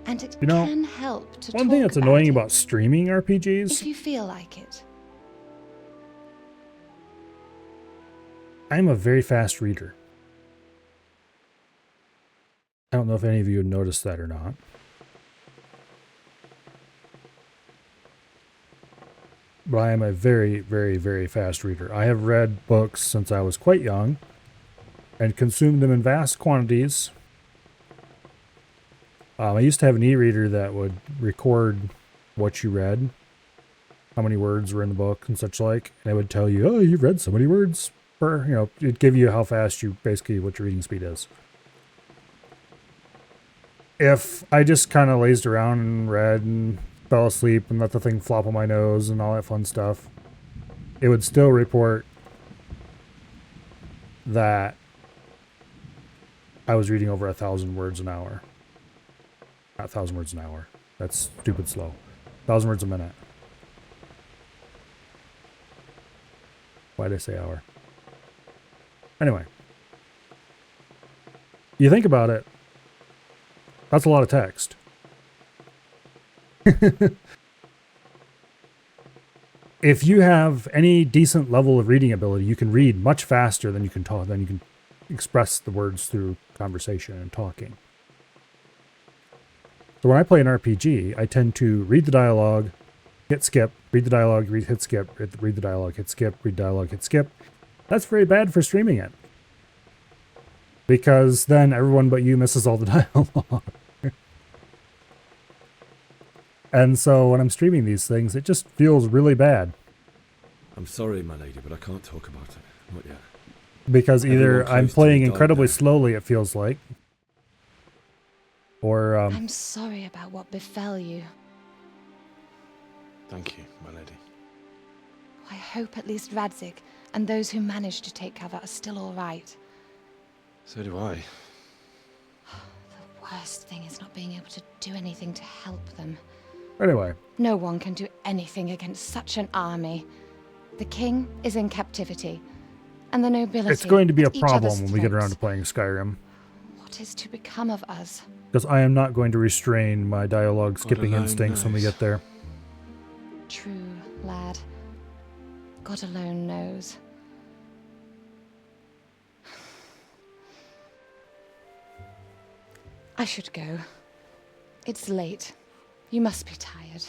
And it You know, can help to one thing talk that's annoying about about streaming it, RPGs, if you feel like it. I'm a very fast reader. I don't know if any of you have noticed that or not. But I am a very, very, very fast reader. I have read books since I was quite young and consumed them in vast quantities. I used to have an e-reader that would record what you read, how many words were in the book and such like, and it would tell you, oh, you've read so many words per, you know, it'd give you how fast you, basically what your reading speed is. If I just kind of lazed around and read and fell asleep and let the thing flop on my nose and all that fun stuff, it would still report that I was reading over 1,000 words an hour. Not 1,000 words an hour. That's stupid slow. 1,000 words a minute. Why did I say hour? Anyway. You think about it, that's a lot of text. If you have any decent level of reading ability, you can read much faster than you can talk, than you can express the words through conversation and talking. So when I play an RPG, I tend to read the dialogue, hit skip, read the dialogue, hit skip, read the dialogue, hit skip, read dialogue, hit skip. That's very bad for streaming it. Because then everyone but you misses all the dialogue. And so when I'm streaming these things, it just feels really bad. I'm sorry, my lady, but I can't talk about it. Not yet. Because either Everyone I'm close to playing me died incredibly there. slowly, it feels like, or I'm sorry about what befell you. Thank you, my lady. I hope at least Radzik and those who managed to take cover are still all right. So do I. The worst thing is not being able to do anything to help them. anyway. No one can do anything against such an army. The king is in captivity, and the nobility. It's going to be a at each problem other's when we get around throats. to playing Skyrim. What is to become of us? Because I am not going to restrain my dialogue skipping alone instincts when we knows. get there. True, lad. God alone knows. I should go. It's late. You must be tired.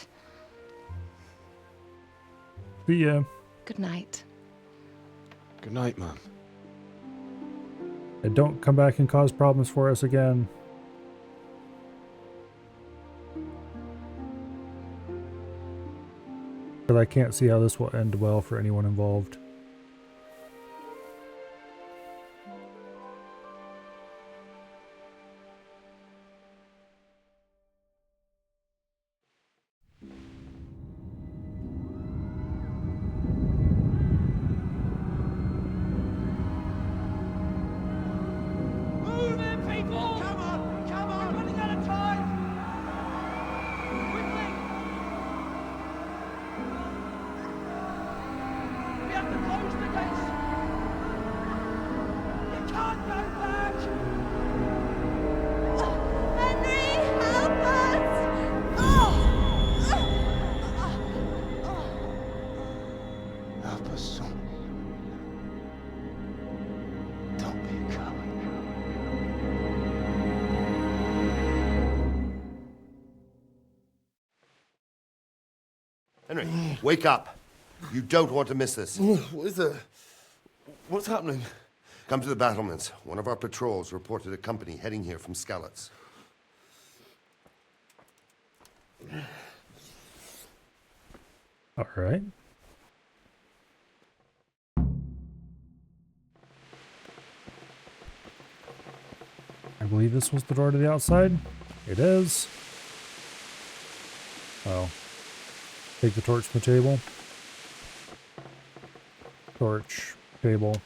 See ya. Good night. Good night, Mum. And don't come back and cause problems for us again. But I can't see how this will end well for anyone involved. Move in, people! Come on! Come on! We're running out of time! Quickly! We have to close the gates! You can't go back! Henry, help us! Help us, son. Don't be a coward. Henry, wake up. You don't want to miss this. What is that? What's happening? Come to the battlements. One of our patrols reported a company heading here from Skalitz. All right. I believe this was the door to the outside. It is. Oh. Take the torch from the table. Torch, table.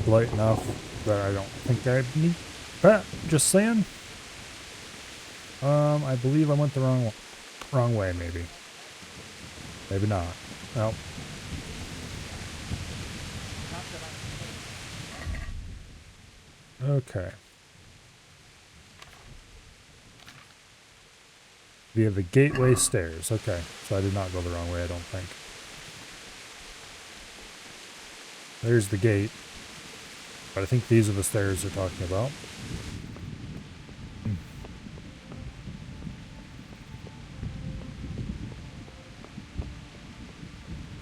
Light enough that I don't think I need that. Just saying. I believe I went the wrong way, maybe. Maybe not. Nope. Okay. Via the gateway stairs. Okay. So I did not go the wrong way, I don't think. There's the gate. But I think these are the stairs they're talking about.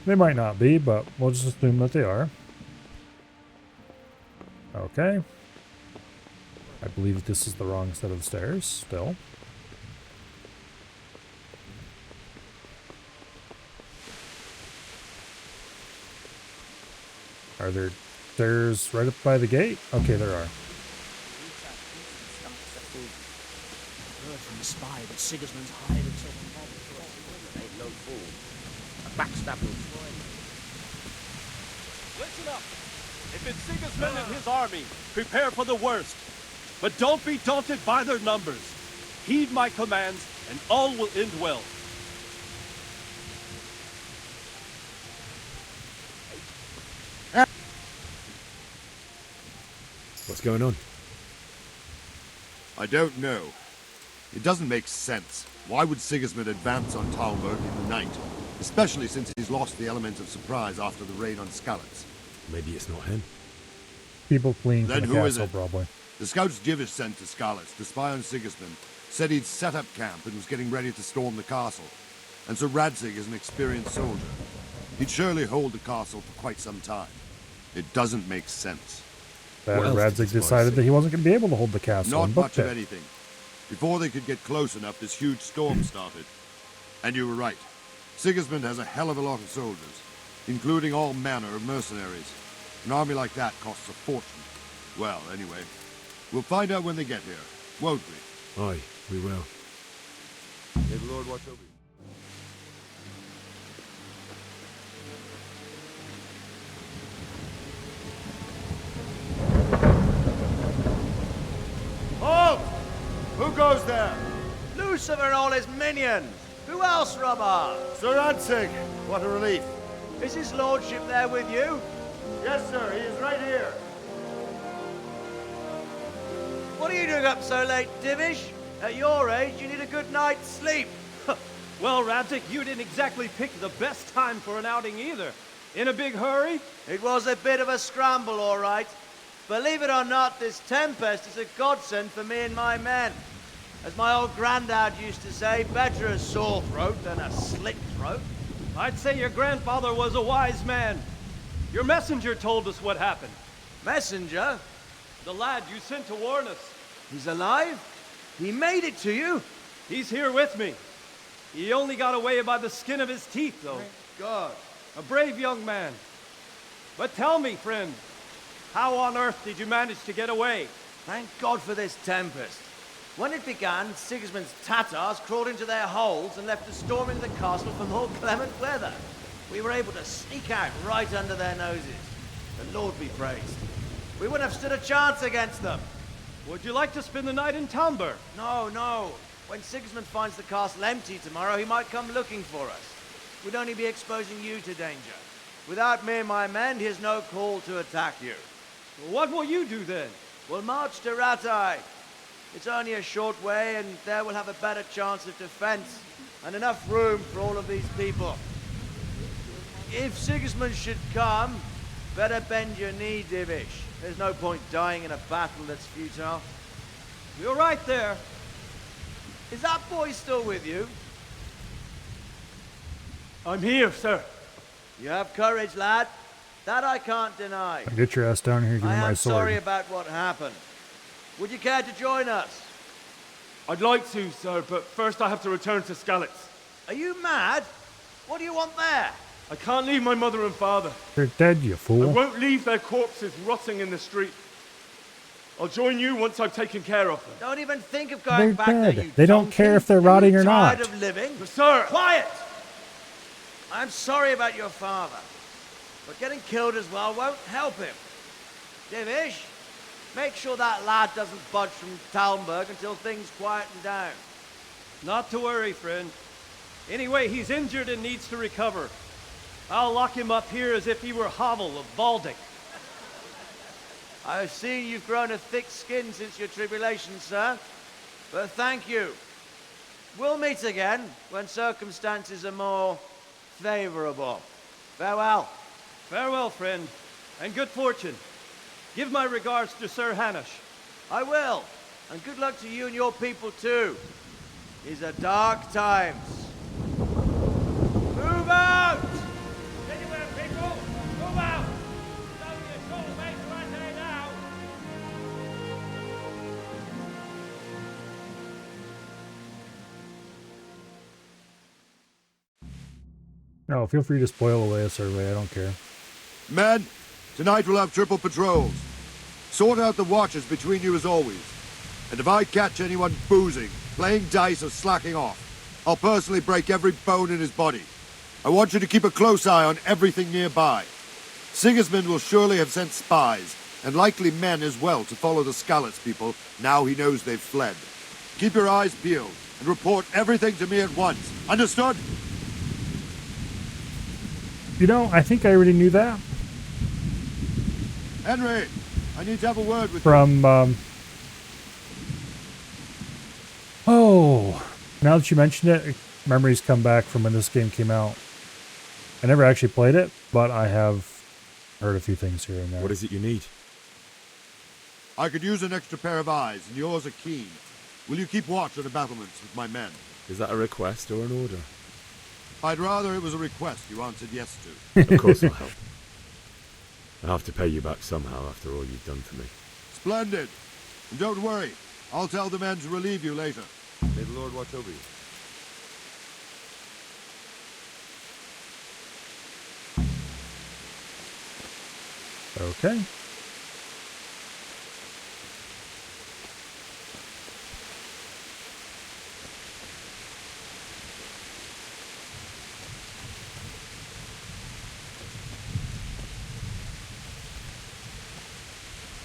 They might not be, but we'll just assume that they are. Okay. I believe this is the wrong set of stairs, still. Are there stairs right up by the gate? Okay, there are. Heard from the spy that Sigismund's hired himself a mob for us. Ain't no fool. A backstabber will try. Listen up. If it's Sigismund and his army, prepare for the worst. But don't be daunted by their numbers. Heed my commands, and all will end well. What's going on? I don't know. It doesn't make sense. Why would Sigismund advance on Talmberg in the night? Especially since he's lost the element of surprise after the raid on Skalitz. Maybe it's not him. People fleeing from Then the who is castle, it? probably. The scouts Jivish sent to Skalitz to spy on Sigismund said he'd set up camp and was getting ready to storm the castle. And so Radzig is an experienced soldier. He'd surely hold the castle for quite some time. It doesn't make sense. Radzig decided that he wasn't going to be able to hold the castle. Not and much booked of it. anything. Before they could get close enough, this huge storm started. And you were right. Sigismund has a hell of a lot of soldiers, including all manner of mercenaries. An army like that costs a fortune. Well, anyway, we'll find out when they get here, won't we? Aye, we will. May the Lord watch over you. Halt! Who goes there? Lucifer and all his minions. Who else, Robert? Sir Radzig. What a relief. Is his lordship there with you? Yes, sir. He is right here. What are you doing up so late, Divish? At your age, you need a good night's sleep. Well, Radzig, you didn't exactly pick the best time for an outing either. In a big hurry? It was a bit of a scramble, all right. Believe it or not, this tempest is a godsend for me and my men. As my old granddad used to say, better a sore throat than a slit throat. I'd say your grandfather was a wise man. Your messenger told us what happened. Messenger? The lad you sent to warn us. He's alive? He made it to you? He's here with me. He only got away by the skin of his teeth, though. Thank God. A brave young man. But tell me, friend, how on earth did you manage to get away? Thank God for this tempest. When it began, Sigismund's Tatars crawled into their holes and left a storm into the castle for more clement weather. We were able to sneak out right under their noses. The Lord be praised. We wouldn't have stood a chance against them. Would you like to spend the night in Talmberg? No, no. When Sigismund finds the castle empty tomorrow, he might come looking for us. We'd only be exposing you to danger. Without me and my men, he has no call to attack you. What will you do then? We'll march to Ratai. It's only a short way, and there we'll have a better chance of defense and enough room for all of these people. If Sigismund should come, better bend your knee, Divish. There's no point dying in a battle that's futile. You're right there. Is that boy still with you? I'm here, sir. You have courage, lad. That I can't deny. Get your ass down here, give me I my am sword. sorry about what happened. Would you care to join us? I'd like to, sir, but first I have to return to Skalitz. Are you mad? What do you want there? I can't leave my mother and father. They're dead, you I fool. won't leave their corpses rotting in the street. I'll join you once I've taken care of them. Don't even think of going They're back dead. there, you They don't donkey. care if they're Are rotting you or tired not. of living? But sir! Quiet! I'm sorry about your father, but getting killed as well won't help him. Divish, make sure that lad doesn't budge from Talmberg until things quieten down. Not to worry, friend. Anyway, he's injured and needs to recover. I'll lock him up here as if he were Havel of Baldic. I've seen you've grown a thick skin since your tribulation, sir. But thank you. We'll meet again when circumstances are more favorable. Farewell. Farewell, friend, and good fortune. Give my regards to Sir Hanush. I will. And good luck to you and your people, too. These are dark times. Move out! Anywhere, people! Move out! It's only a short way to right there now! No, feel free to spoil away a survey. I don't care. Men, tonight we'll have triple patrols. Sort out the watches between you as always. And if I catch anyone boozing, playing dice or slacking off, I'll personally break every bone in his body. I want you to keep a close eye on everything nearby. Sigismund will surely have sent spies, and likely men as well, to follow the Skalitz people now he knows they've fled. Keep your eyes peeled, and report everything to me at once. Understood? You know, I think I already knew that. Henry, I need to have a word with From, oh, now that you mention it, memories come back from when this game came out. I never actually played it, but I have heard a few things here and there. What is it you need? I could use an extra pair of eyes, and yours are keen. Will you keep watch on the battlements with my men? Is that a request or an order? I'd rather it was a request you answered yes to. Of course I'll help. I'll have to pay you back somehow after all you've done for me. Splendid. And don't worry, I'll tell the men to relieve you later. May the Lord watch over you. Okay.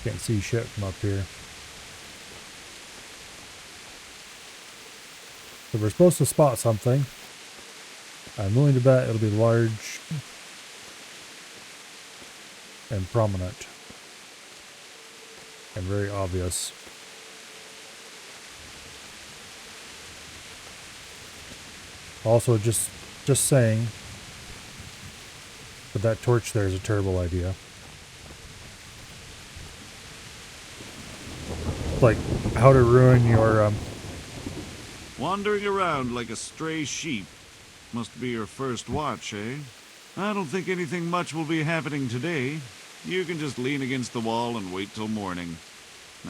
Can't see shit from up here. So we're supposed to spot something. I'm willing to bet it'll be large and prominent and very obvious. Also, just saying that torch there is a terrible idea. Like how to ruin your Wandering around like a stray sheep must be your first watch, eh? I don't think anything much will be happening today. You can just lean against the wall and wait till morning.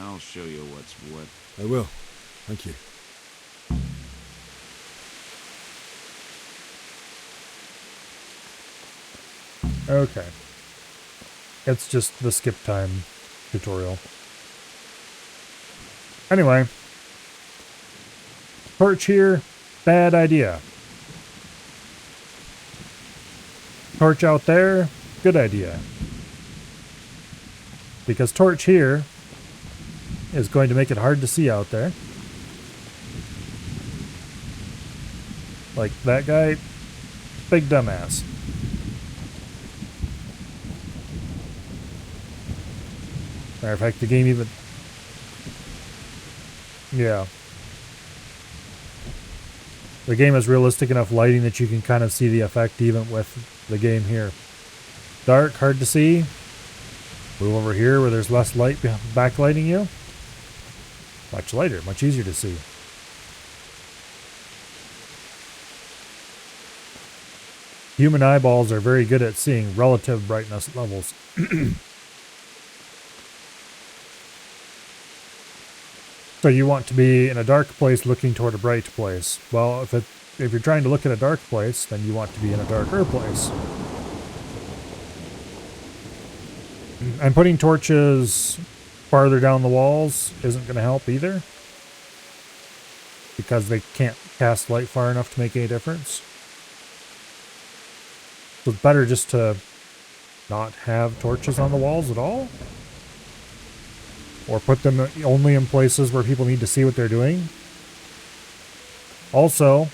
I'll show you what's what. I will. Thank you. Okay. It's just the skip time tutorial. Anyway. Torch here, bad idea. Torch out there, good idea. Because torch here is going to make it hard to see out there. Like that guy, big dumbass. Matter of fact, the game even... Yeah. The game has realistic enough lighting that you can kind of see the effect even with the game here. Dark, hard to see. Move over here where there's less light backlighting you. Much lighter, much easier to see. Human eyeballs are very good at seeing relative brightness levels. So you want to be in a dark place looking toward a bright place. Well, if you're trying to look at a dark place, then you want to be in a darker place. And putting torches farther down the walls isn't going to help either, because they can't cast light far enough to make any difference. So it's better just to not have torches on the walls at all. Or put them only in places where people need to see what they're doing. Also,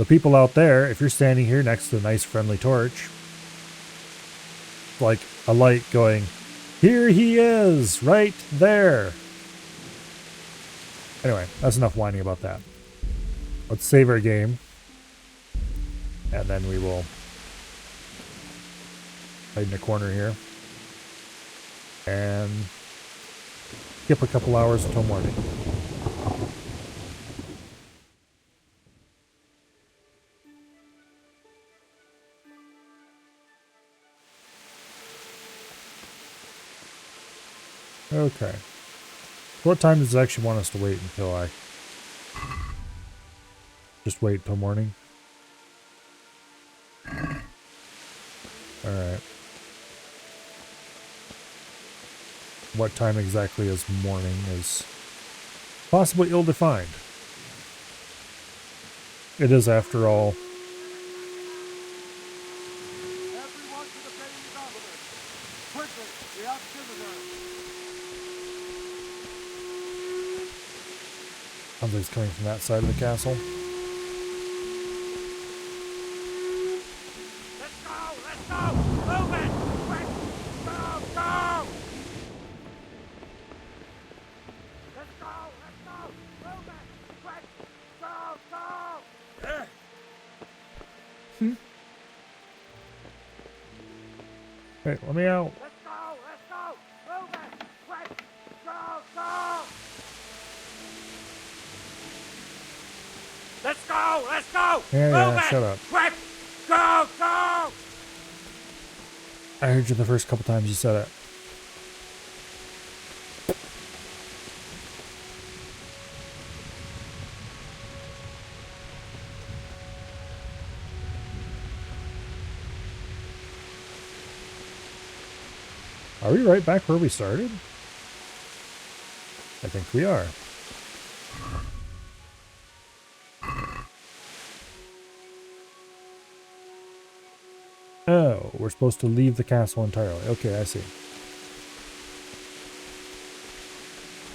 The people out there, if you're standing here next to a nice friendly torch, like a light going, here he is, right there. Anyway, that's enough whining about that. Let's save our game. And then we will hide in the corner here. And skip a couple hours until morning. Okay. What time does it actually want us to wait until I... Just wait till morning? Alright. What time exactly is morning is possibly ill-defined. It is, after all, Everyone to the baby's officer. Quickly, we have visitors. sounds like it's coming from that side of the castle. Let's go! Let's go! Move it! Quick! Go! Go! Let's go! Let's go! Move it! Quick! Go! Go! Hey, let me out. Let's go! Let's go! Move it! Quick! Go! Go! Let's go! Let's go! Yeah, Move it! shut up. Quick! Go! Go! I heard you the first couple times you said it. Are we right back where we started? I think we are. Oh, we're supposed to leave the castle entirely. Okay, I see.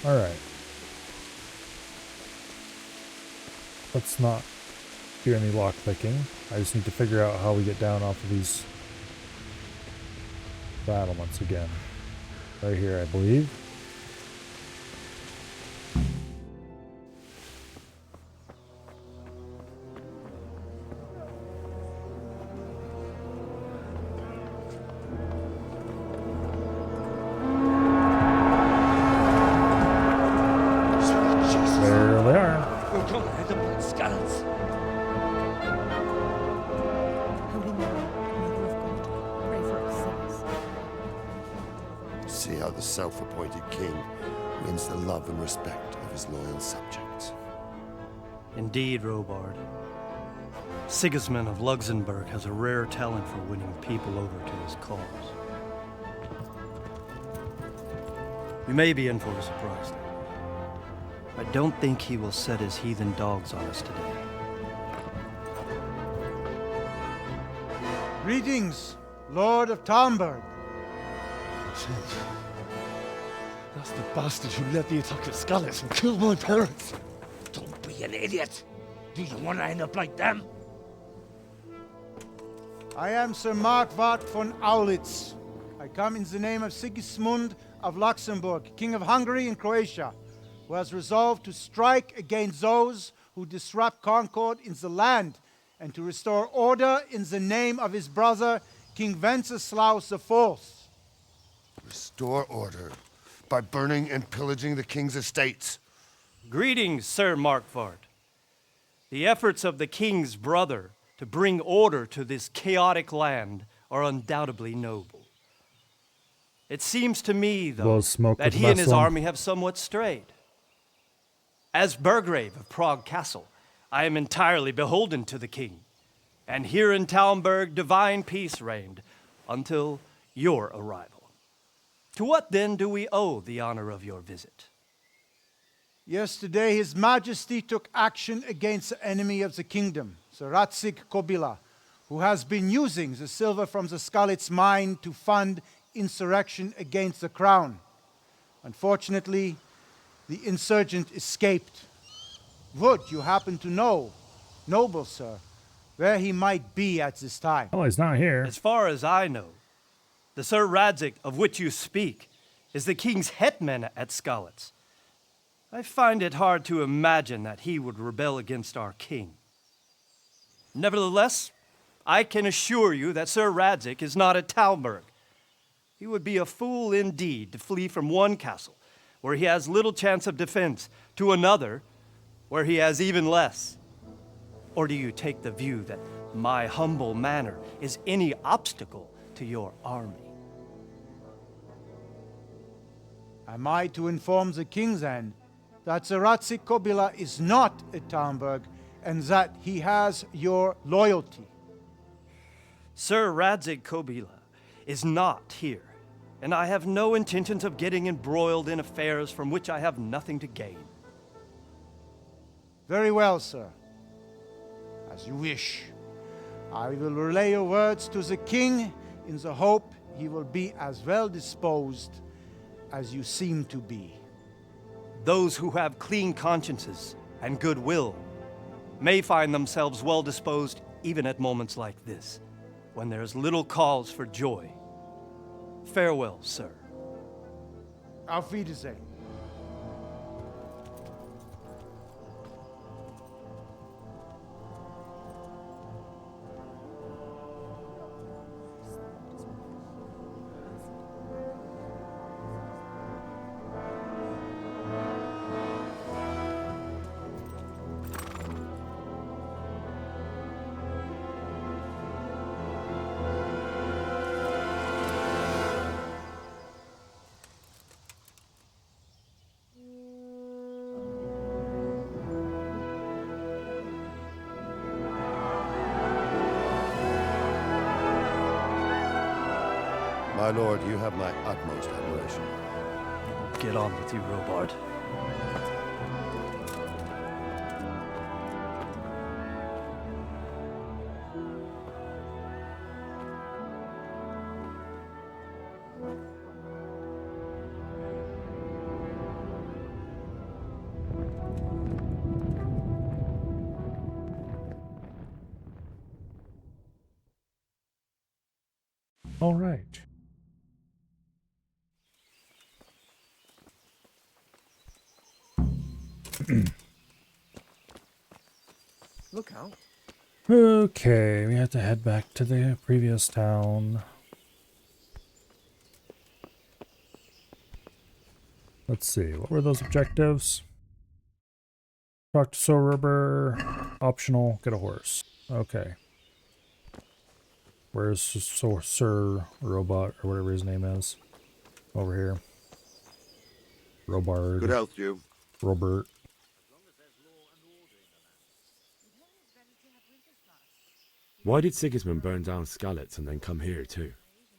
Alright. Let's not do any lockpicking. I just need to figure out how we get down off of these battlements again. Right here, I believe. There they are. We're gonna head up like scallops. Holy Mary, Mother of God, pray for us sinners. See how the self-appointed king wins the love and respect of his loyal subjects. Indeed, Robard. Sigismund of Luxembourg has a rare talent for winning people over to his cause. You may be in for a surprise, though. I don't think he will set his heathen dogs on us today. Greetings, Lord of Talmberg. That's the bastard who led the attack at Scallops and killed my parents. Don't be an idiot. Do you want to end up like them? I am Sir Markwart von Aulitz. I come in the name of Sigismund of Luxembourg, King of Hungary and Croatia, who has resolved to strike against those who disrupt concord in the land and to restore order in the name of his brother, King Wenceslaus IV. Restore order by burning and pillaging the king's estates. Greetings, Sir Markwart. The efforts of the king's brother to bring order to this chaotic land are undoubtedly noble. It seems to me, though, that he and his army have somewhat strayed. As Burgrave of Prague Castle, I am entirely beholden to the king, and here in Talmberg divine peace reigned until your arrival. To what then do we owe the honor of your visit? Yesterday, His Majesty took action against the enemy of the kingdom, Sir Ratsig Kobila, who has been using the silver from the Skalitz mine to fund insurrection against the crown. Unfortunately, the insurgent escaped. Would you happen to know, noble sir, where he might be at this time. Oh, he's not here. As far as I know, the Sir Radzik of which you speak is the king's hetman at Skalitz. I find it hard to imagine that he would rebel against our king. Nevertheless, I can assure you that Sir Radzik is not at Talmberg. He would be a fool indeed to flee from one castle, where he has little chance of defense, to another, where he has even less. Or do you take the view that my humble manner is any obstacle to your army? Am I to inform the king then that Sir Radzik Kobila is not at Talmberg and that he has your loyalty? Sir Radzik Kobila is not here, and I have no intentions of getting embroiled in affairs from which I have nothing to gain. Very well, sir. As you wish. I will relay your words to the king in the hope he will be as well disposed as you seem to be. Those who have clean consciences and goodwill may find themselves well disposed even at moments like this, when there is little cause for joy. Farewell, sir. Auf Wiedersehen. My lord, you have my utmost admiration. Get on with you, Robard. All right. Look out. Okay, we have to head back to the previous town. Let's see, what were those objectives? Talk to Sorber, optional, get a horse. Okay. Where's Sir Robot, or whatever his name is? Over here. Robard. Good health, you. Robert. Why did Sigismund burn down Skalitz and then come here too?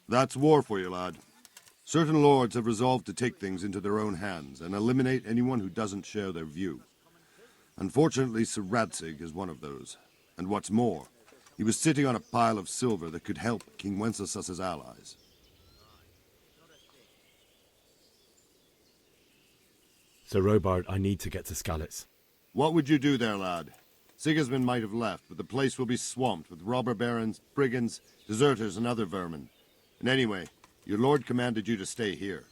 That's war for you, lad. Certain lords have resolved to take things into their own hands and eliminate anyone who doesn't share their view. Unfortunately, Sir Radzik is one of those. And what's more, he was sitting on a pile of silver that could help King Wenceslaus's allies. Sir Robard, I need to get to Skalitz. What would you do there, lad? Sigismund might have left, but the place will be swamped with robber barons, brigands, deserters, and other vermin. And anyway, your lord commanded you to stay here.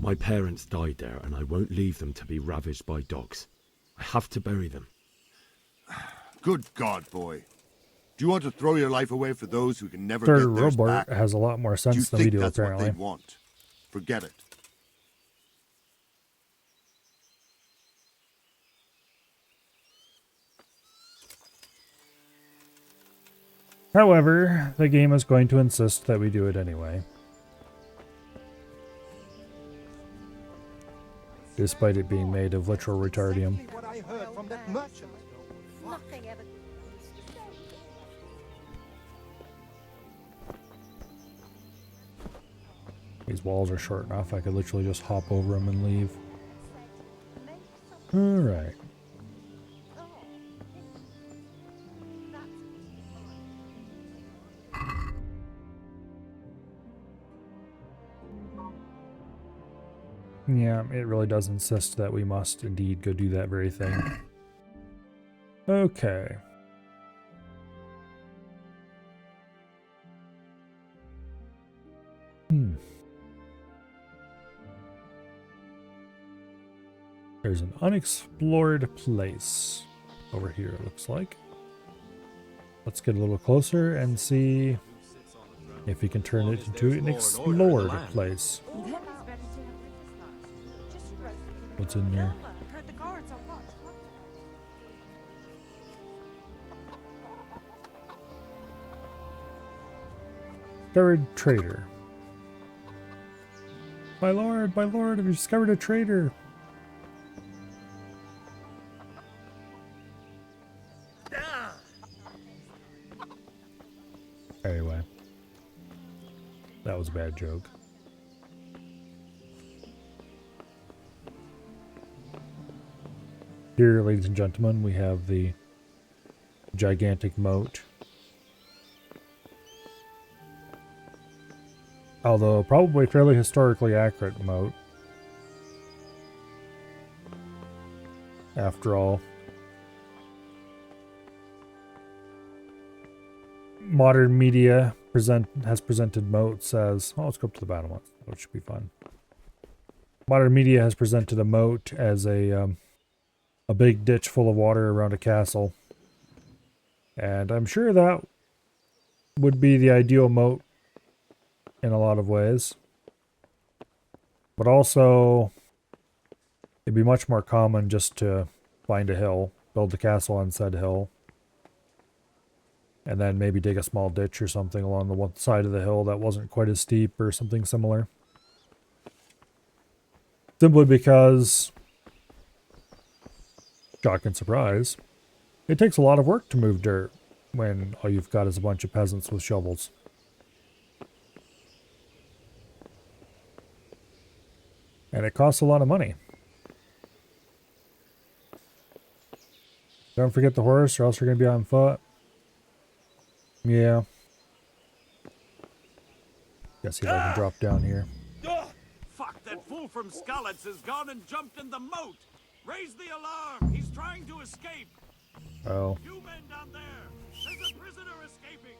My parents died there, and I won't leave them to be ravaged by dogs. I have to bury them. Good God, boy. Do you want to throw your life away for those who can never Sir get theirs Robert back? has a lot more sense than we do, that's apparently. what they want? Forget it. However, the game is going to insist that we do it anyway. Despite it being made of literal retardium. What I heard from that merchant. Nothing ever. These walls are short enough, I could literally just hop over them and leave. Alright. Yeah, it really does insist that we must indeed go do that very thing. Okay. There's an unexplored place over here, it looks like. Let's get a little closer and see if we can turn it into an explored place. What's in there? Discovered trader. My lord, have you discovered a trader? Anyway. That was a bad joke. Here, ladies and gentlemen, we have the gigantic moat. Although probably fairly historically accurate moat. After all. Modern media has presented moats as... Oh, let's go up to the battlements, which should be fun. Modern media has presented a moat as a big ditch full of water around a castle. And I'm sure that would be the ideal moat in a lot of ways. But also, it'd be much more common just to find a hill, build the castle on said hill, and then maybe dig a small ditch or something along the one side of the hill that wasn't quite as steep or something similar. Simply because, shock and surprise, it takes a lot of work to move dirt when all you've got is a bunch of peasants with shovels. And it costs a lot of money. Don't forget the horse or else you're going to be on foot. Yeah. Guess see if I can drop down here. Fuck, that fool from Skalitz has gone and jumped in the moat! Raise the alarm! He's trying to escape! Oh. You men down there! There's a prisoner escaping!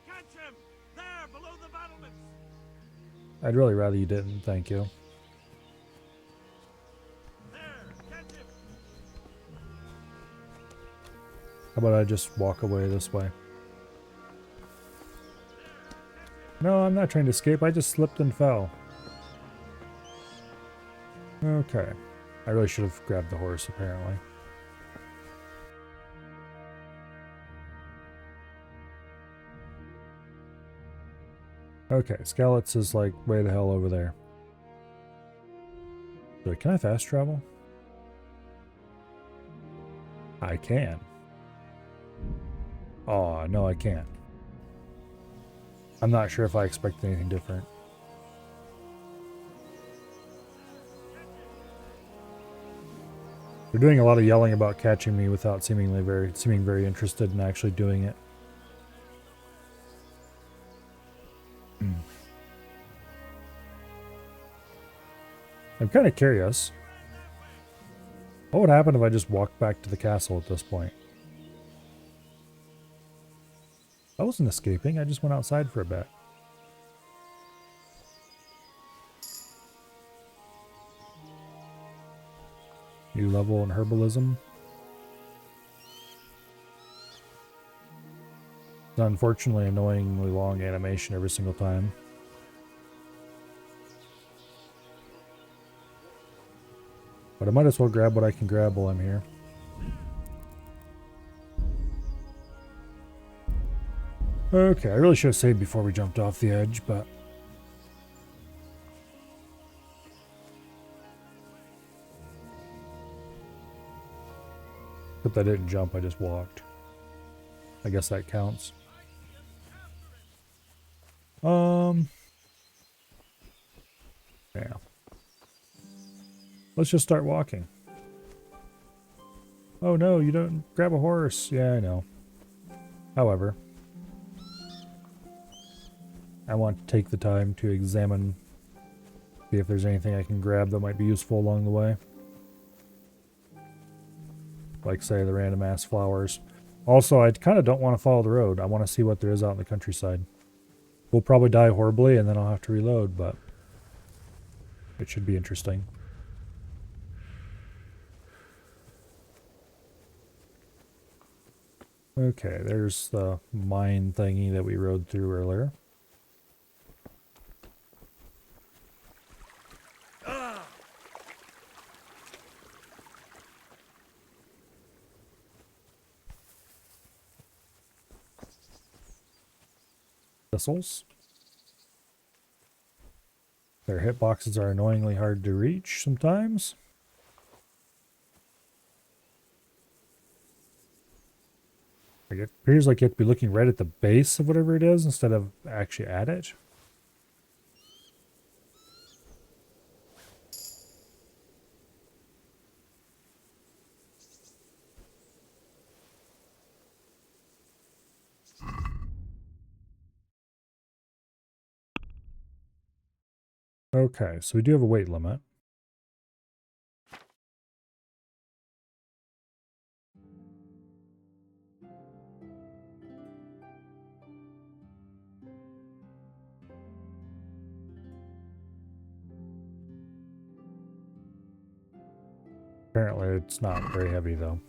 Catch him! There, below the battlements! I'd really rather you didn't, thank you. How about I just walk away this way? No, I'm not trying to escape. I just slipped and fell. Okay. I really should have grabbed the horse, apparently. Okay, Skalitz is like way the hell over there. But can I fast travel? I can. Oh, no, I can't. I'm not sure if I expected anything different. They're doing a lot of yelling about catching me without seeming very interested in actually doing it. I'm kind of curious. What would happen if I just walked back to the castle at this point? I wasn't escaping, I just went outside for a bit. New level in herbalism. It's unfortunately annoyingly long animation every single time. But I might as well grab what I can grab while I'm here. Okay, I really should have saved before we jumped off the edge, but... Except I didn't jump, I just walked. I guess that counts. Yeah. Let's just start walking. Oh no, you don't grab a horse. Yeah, I know. However, I want to take the time to examine See if there's anything I can grab that might be useful along the way. Like, say, the random ass flowers. Also, I kind of don't want to follow the road. I want to see what there is out in the countryside. We'll probably die horribly and then I'll have to reload, but it should be interesting. Okay, there's the mine thingy that we rode through earlier. Thistles. Their hitboxes are annoyingly hard to reach sometimes. It appears like you have to be looking right at the base of whatever it is instead of actually at it. Okay, so we do have a weight limit. Apparently it's not very heavy though.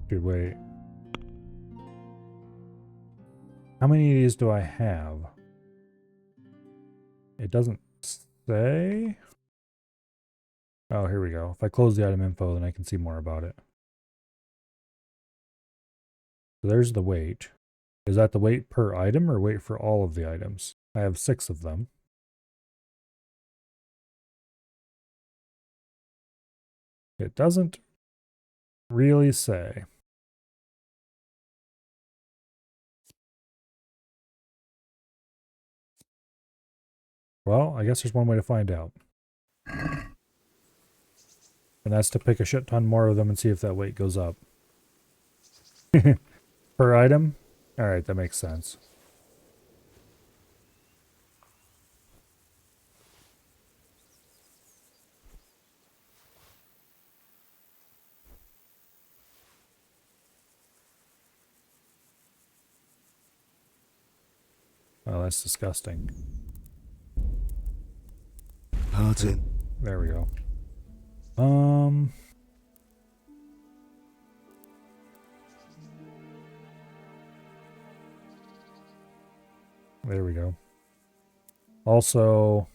Good weight. How many of these do I have? It doesn't say. Oh, here we go. If I close the item info, then I can see more about it. So there's the weight. Is that the weight per item or weight for all of the items? I have 6 of them. It doesn't really say. Well, I guess there's one way to find out. And that's to pick a shit ton more of them and see if that weight goes up. Per item? Alright, that makes sense. Oh, that's disgusting. Pardon. There we go. There we go. Also,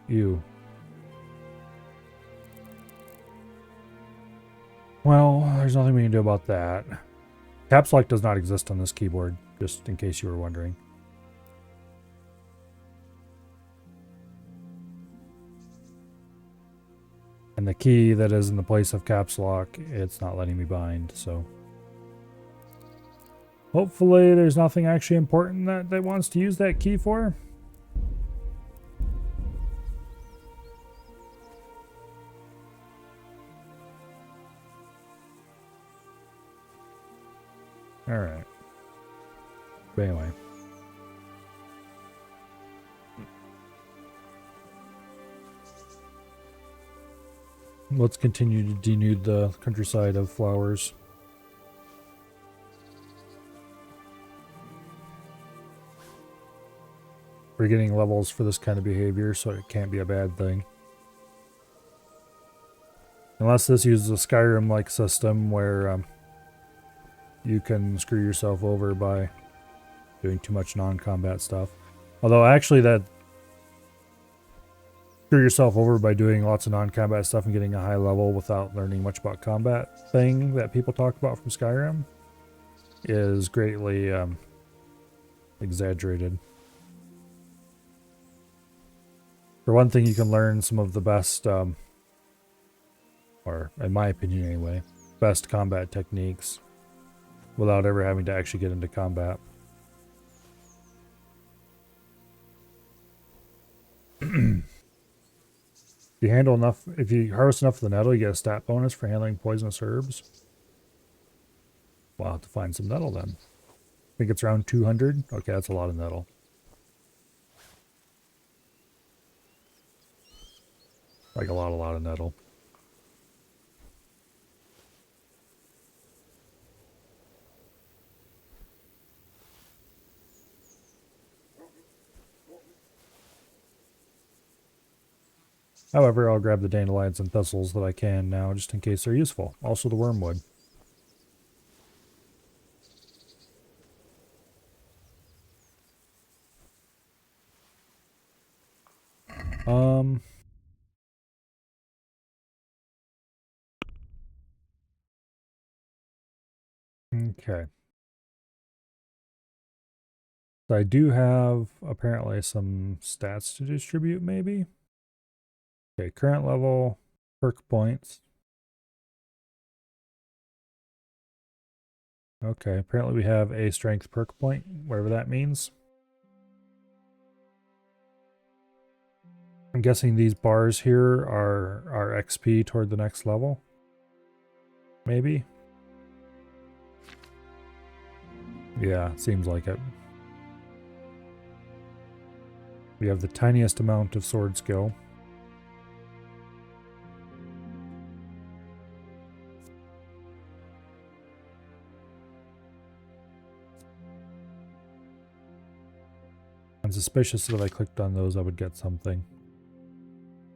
you. Well, there's nothing we can do about that. Caps lock does not exist on this keyboard, just in case you were wondering. And the key that is in the place of caps lock, it's not letting me bind, so. Hopefully there's nothing actually important that wants to use that key for. Alright. But anyway. Let's continue to denude the countryside of flowers. We're getting levels for this kind of behavior, so it can't be a bad thing. Unless this uses a Skyrim-like system where you can screw yourself over by doing too much non-combat stuff. Although actually that screw yourself over by doing lots of non-combat stuff and getting a high level without learning much about combat thing that people talk about from Skyrim is greatly exaggerated. For one thing, you can learn some of the best, or in my opinion anyway, best combat techniques without ever having to actually get into combat. If you harvest enough of the nettle, you get a stat bonus for handling poisonous herbs. We'll have to find some nettle then. think it's around 200. Okay, that's a lot of nettle. Like a lot of nettle. However, I'll grab the dandelions and thistles that I can now, just in case they're useful. Also the wormwood. Okay. So I do have, apparently, some stats to distribute, maybe? Okay, current level, perk points. Okay, apparently we have a strength perk point, whatever that means. I'm guessing these bars here are XP toward the next level. Maybe? Yeah, seems like it. We have the tiniest amount of sword skill. I'm suspicious that if I clicked on those I would get something.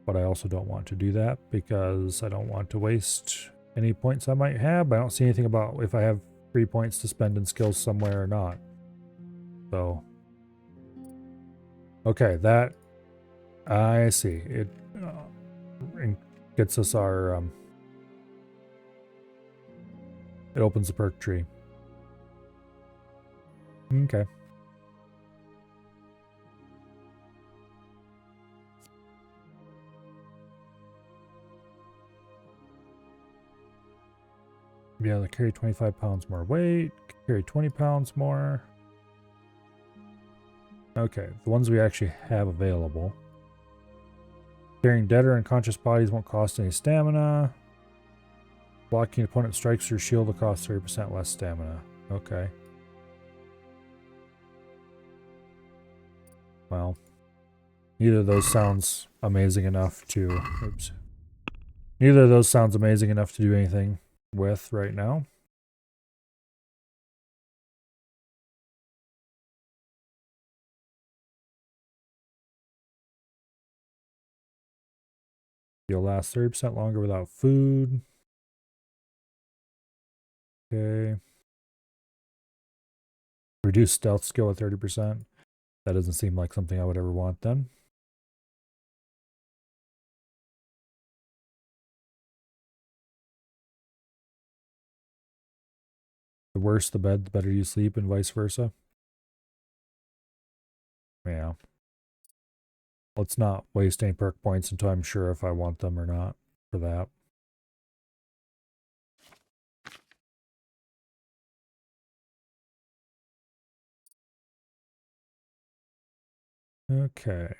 But I also don't want to do that because I don't want to waste any points I might have. But I don't see anything about if I have 3 points to spend in skills somewhere or not. So, okay, that I see. It gets us our it opens the perk tree. Okay. Yeah, they carry 25 pounds more weight, carry 20 pounds more. Okay, the ones we actually have available. Carrying dead or unconscious bodies won't cost any stamina. Blocking opponent strikes or shield will cost 30% less stamina. Okay. Well, neither of those sounds amazing enough to... Oops. Neither of those sounds amazing enough to do anything with right now. You'll last 30% longer without food. Okay. Reduce stealth skill with 30%. That doesn't seem like something I would ever want then. The worse the bed, the better you sleep, and vice versa. Yeah. Let's not waste any perk points until I'm sure if I want them or not for that. Okay.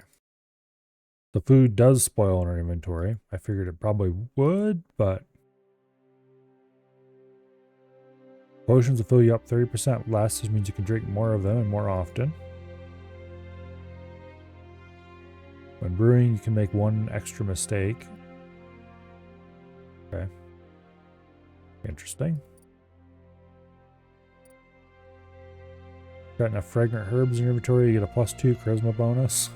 The food does spoil in our inventory. I figured it probably would, but... Potions will fill you up 30% less, which means you can drink more of them and more often. When brewing, you can make one extra mistake. Okay. Interesting. Got enough fragrant herbs in your inventory, you get a +2 charisma bonus.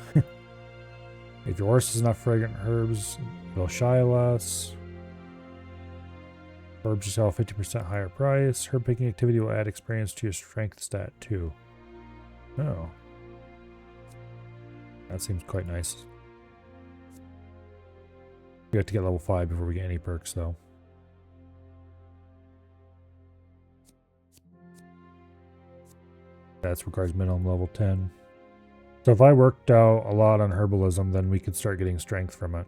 If your horse has enough fragrant herbs, it'll shy less. Herbs will sell 50% higher price. Herb picking activity will add experience to your strength stat too. Oh. That seems quite nice. We have to get level 5 before we get any perks though. That requires minimum level 10. So if I worked out a lot on herbalism, then we could start getting strength from it.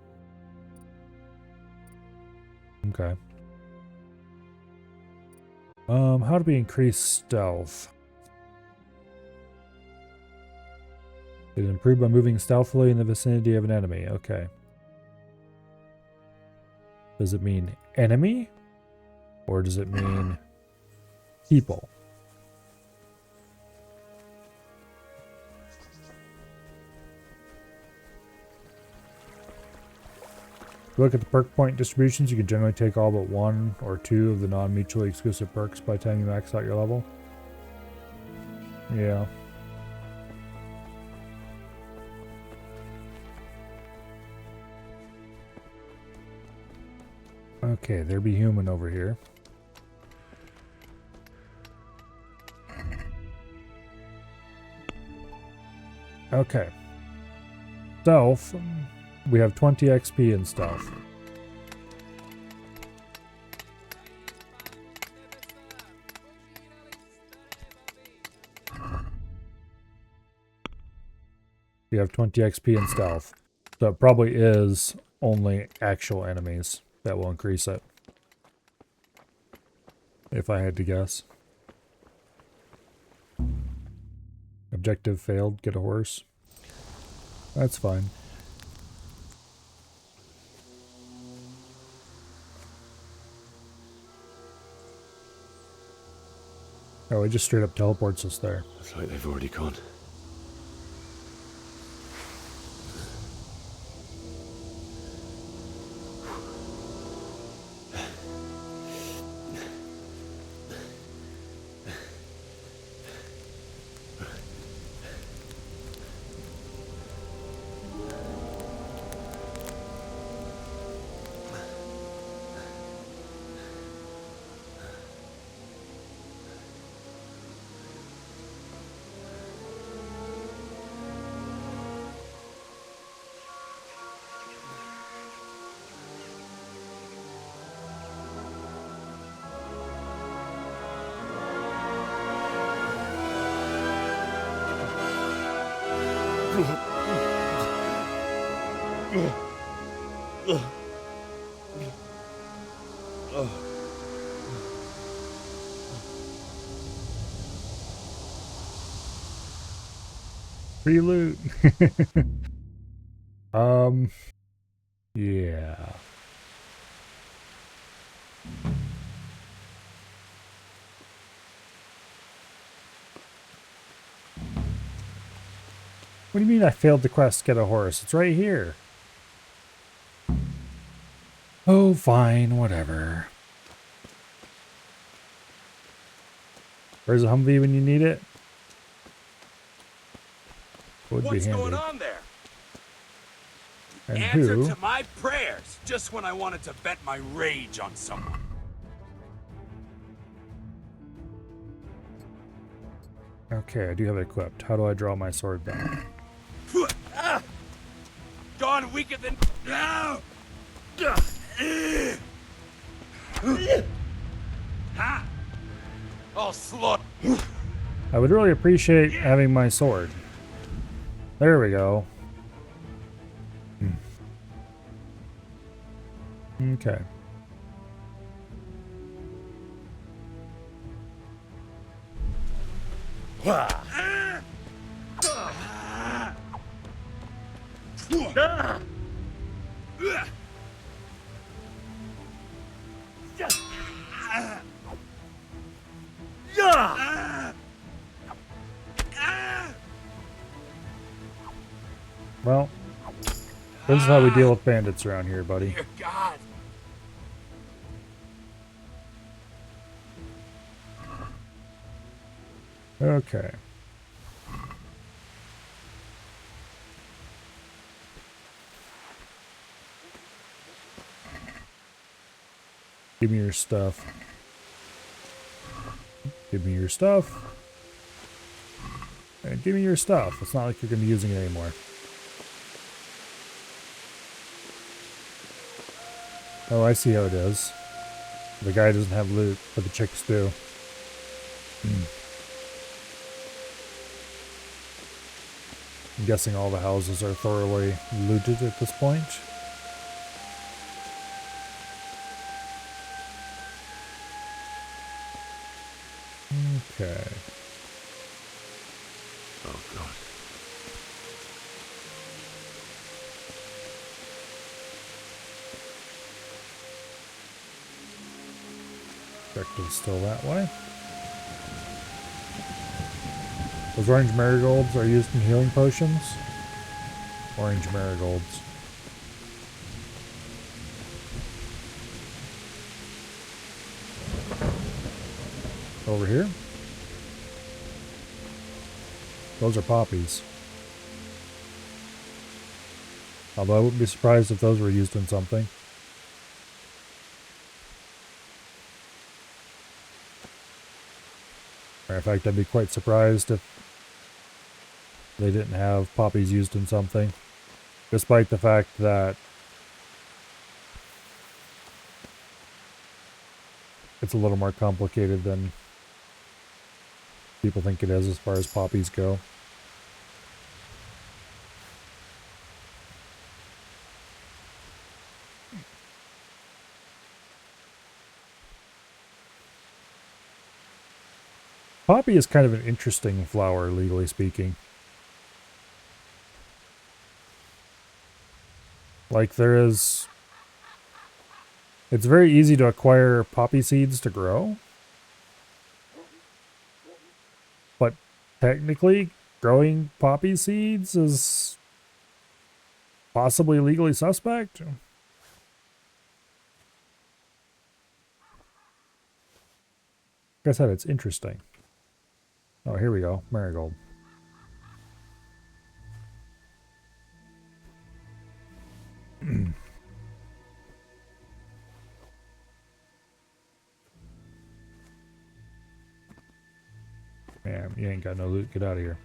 Okay. How do we increase stealth? It is improved by moving stealthily in the vicinity of an enemy. Okay. Does it mean enemy? Or does it mean people? Look at the perk point distributions. You can generally take all but 1 or 2 of the non-mutually exclusive perks by the time you max out your level. Yeah. Okay, there be human over here. Okay. Stealth. We have 20 XP in stealth. We have 20 XP in stealth. So it probably is only actual enemies that will increase it. If I had to guess. Objective failed. Get a horse. That's fine. Oh, it just straight up teleports us there. Looks like they've already gone. Free loot. Yeah. What do you mean I failed the quest to get a horse? It's right here. Oh, fine, whatever. Where's the Humvee when you need it? Would be What's handy. going on there? And Answer who? to my prayers, just when I wanted to vent my rage on someone. Okay, I do have it equipped. How do I draw my sword back? Gone weaker than now. Ha! Oh, slut. I would really appreciate having my sword. There we go. Okay. Well, this is how we deal with bandits around here, buddy. Dear God. Okay. Give me your stuff. Give me your stuff. And give me your stuff. It's not like you're going to be using it anymore. Oh, I see how it is. The guy doesn't have loot, but the chicks do. I'm guessing all the houses are thoroughly looted at this point. Okay. Oh, God. Objective's still that way. Those orange marigolds are used in healing potions. Orange marigolds. over here. Those are poppies. Although I wouldn't be surprised if those were used in something. Matter of fact, I'd be quite surprised if they didn't have poppies used in something. Despite the fact that it's a little more complicated than people think it is as far as poppies go. Poppy is kind of an interesting flower, legally speaking. Like there is... It's very easy to acquire poppy seeds to grow. But technically, growing poppy seeds is possibly legally suspect. Like I said, it's interesting. Oh, here we go. Marigold. Man, you ain't got no loot. Get out of here.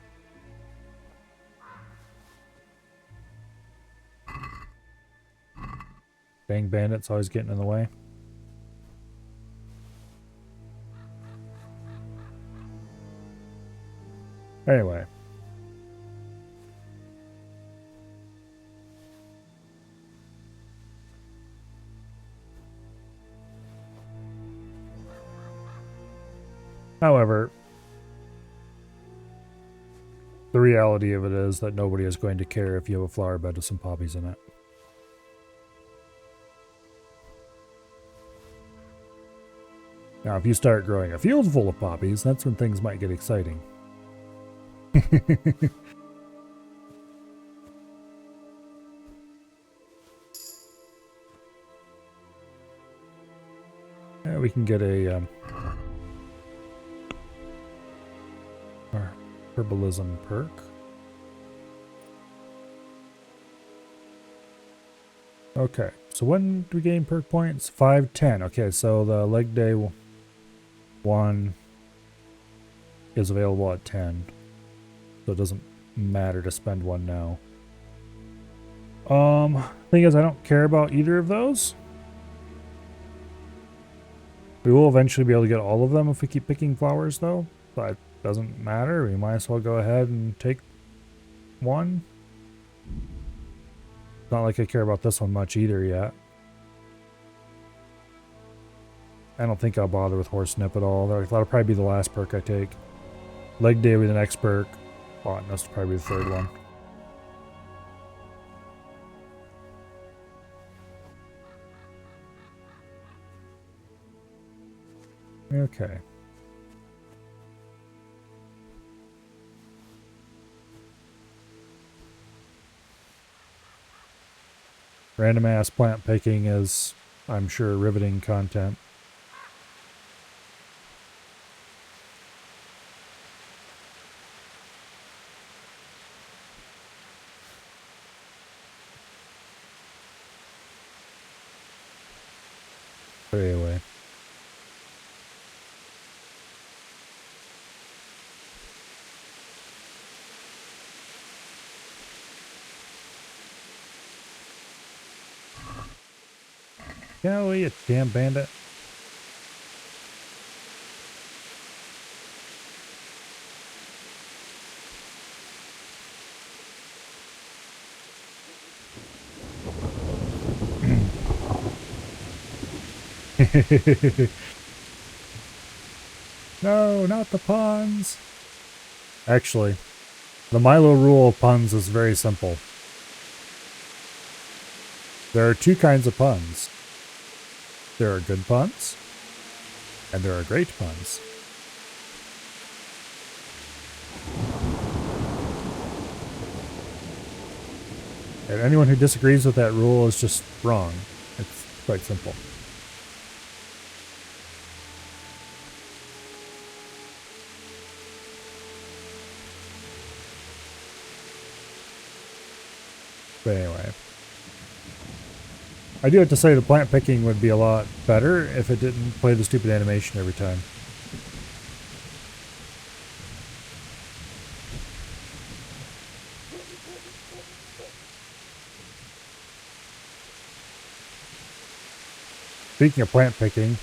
Dang bandits always getting in the way. Anyway. However, the reality of it is that nobody is going to care if you have a flower bed with some poppies in it. Now, if you start growing a field full of poppies, that's when things might get exciting. Yeah, we can get a herbalism perk. Okay, so when do we gain perk points? 5, 10. Okay, so the leg day one is available at 10. So it doesn't matter to spend one now. Thing is, I don't care about either of those. We will eventually be able to get all of them if we keep picking flowers, though. But it doesn't matter. We might as well go ahead and take one. Not like I care about this one much either yet. I don't think I'll bother with horse nip at all. That'll probably be the last perk I take. Leg day will be the next perk. Botanist will probably be the third one. Okay. Random ass plant picking is, I'm sure, riveting content. But anyway. Go, you damn bandit. No, not the puns. Actually, the Milo rule of puns is very simple. There are two kinds of puns. There are good puns, and there are great puns. And anyone who disagrees with that rule is just wrong. It's quite simple. But anyway. I do have to say the plant picking would be a lot better if it didn't play the stupid animation every time. Speaking of plant picking,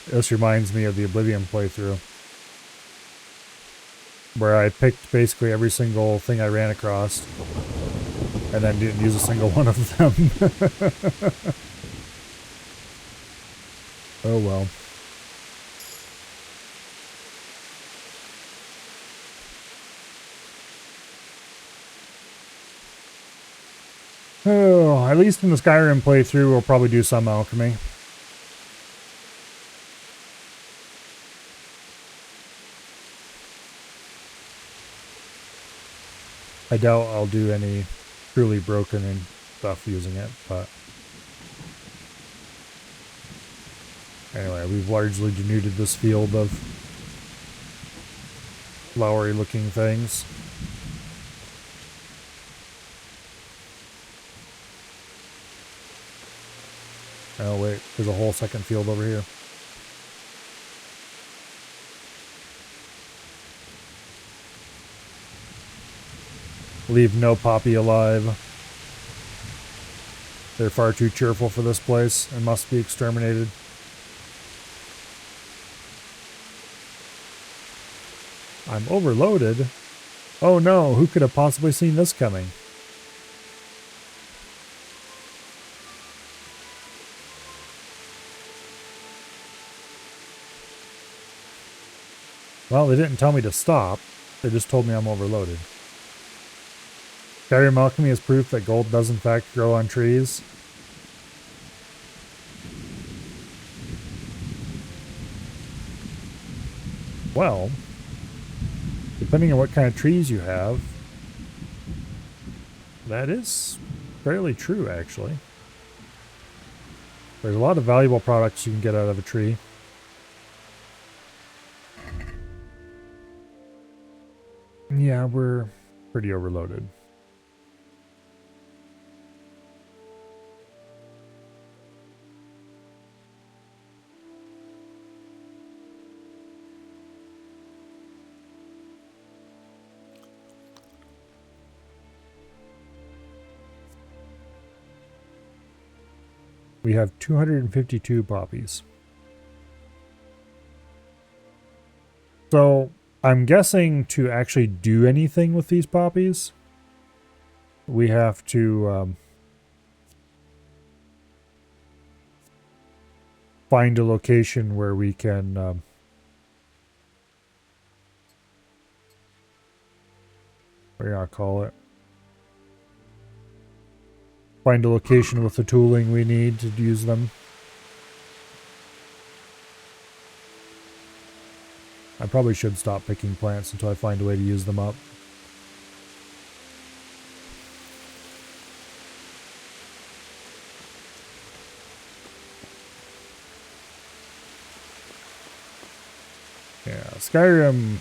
this reminds me of the Oblivion playthrough, where I picked basically every single thing I ran across, and then didn't use a single one of them. Oh well. Oh, at least in the Skyrim playthrough, we'll probably do some alchemy. I doubt I'll do any truly broken and stuff using it, but anyway, we've largely denuded this field of flowery looking things. Oh wait, there's a whole second field over here. Leave no poppy alive. They're far too cheerful for this place and must be exterminated. I'm overloaded. Oh no, who could have possibly seen this coming? Well, they didn't tell me to stop. They just told me I'm overloaded. Skyrim alchemy is proof that gold does in fact grow on trees. Well, depending on what kind of trees you have, that is fairly true, actually. There's a lot of valuable products you can get out of a tree. Yeah, we're pretty overloaded. We have 252 poppies. So, I'm guessing to actually do anything with these poppies, we have to find a location where we can what do you call it? Find a location with the tooling we need to use them. I probably should stop picking plants until I find a way to use them up. Yeah, Skyrim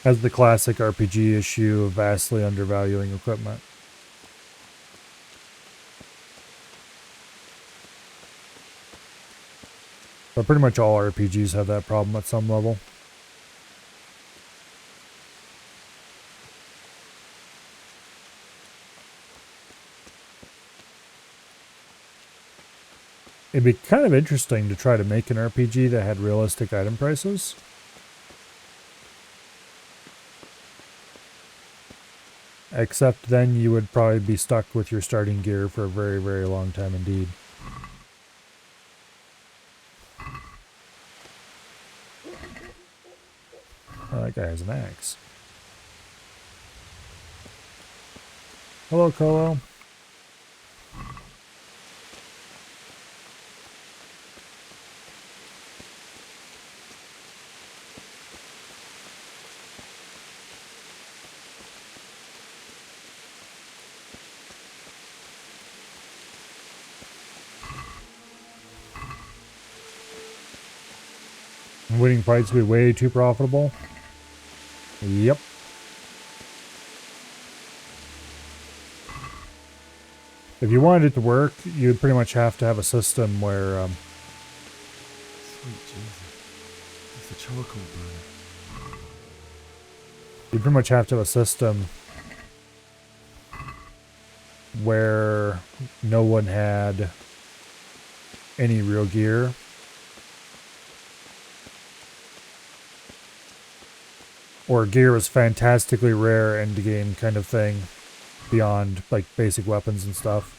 has the classic RPG issue of vastly undervaluing equipment. But pretty much all RPGs have that problem at some level. It'd be kind of interesting to try to make an RPG that had realistic item prices. Except then you would probably be stuck with your starting gear for a very, very long time indeed. Oh, that guy has an axe. Hello, Colo. Winning fights will be way too profitable. Yep. If you wanted it to work, you'd pretty much have to have a system where, Sweet Jesus. It's a charcoal burner. you'd pretty much have to have a system where no one had any real gear. Or gear was fantastically rare end game kind of thing, beyond like basic weapons and stuff.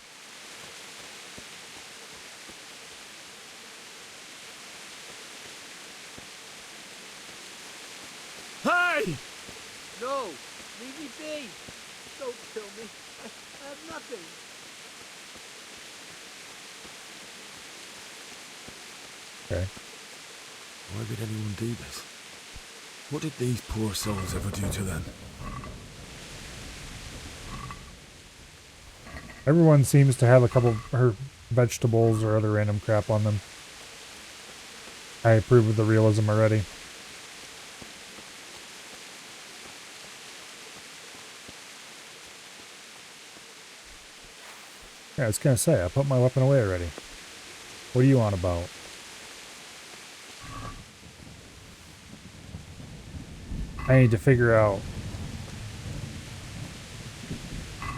Hey! No! Leave me be! Don't kill me. I have nothing. Okay. Why would anyone do this? What did these poor souls ever do to them? Everyone seems to have a couple of her vegetables or other random crap on them. I approve of the realism already. Yeah, I was gonna say, I put my weapon away already. What are you on about? I need to figure out...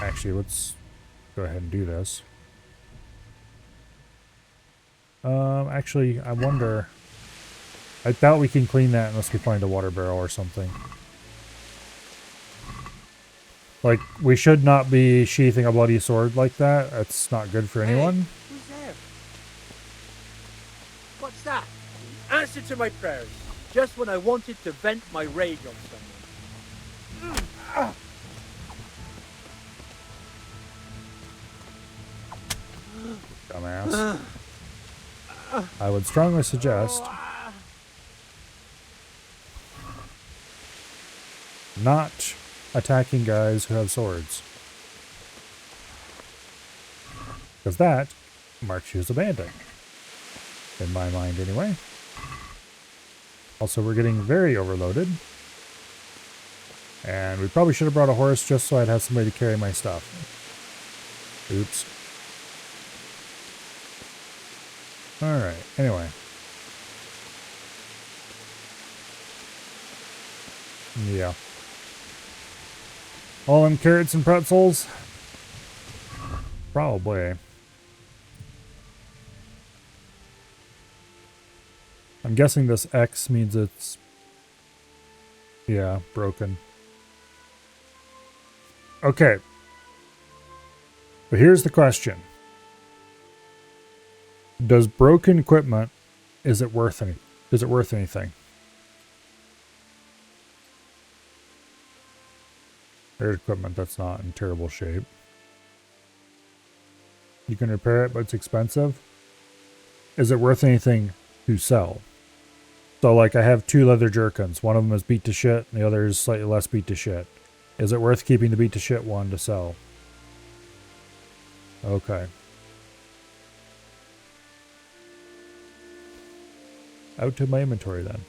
Actually, let's go ahead and do this. Actually, I wonder... I doubt we can clean that unless we find a water barrel or something. Like, we should not be sheathing a bloody sword like that. That's not good for anyone. Who's there? What's that? Answer to my prayers. Just when I wanted to vent my rage on someone. Dumbass. I would strongly suggest not attacking guys who have swords. Because that marks you as a bandit. In my mind, anyway. Also, we're getting very overloaded. And we probably should have brought a horse just so I'd have somebody to carry my stuff. Oops. Alright, anyway. Yeah. All them carrots and pretzels? Probably. I'm guessing this X means it's... yeah, broken. Okay. But here's the question. Does broken equipment, is it worth anything? There's equipment that's not in terrible shape. You can repair it, but it's expensive. Is it worth anything to sell? So, like, I have 2 leather jerkins. One of them is beat to shit, and the other is slightly less beat to shit. Is it worth keeping the beat to shit one to sell? Okay. Out to my inventory then.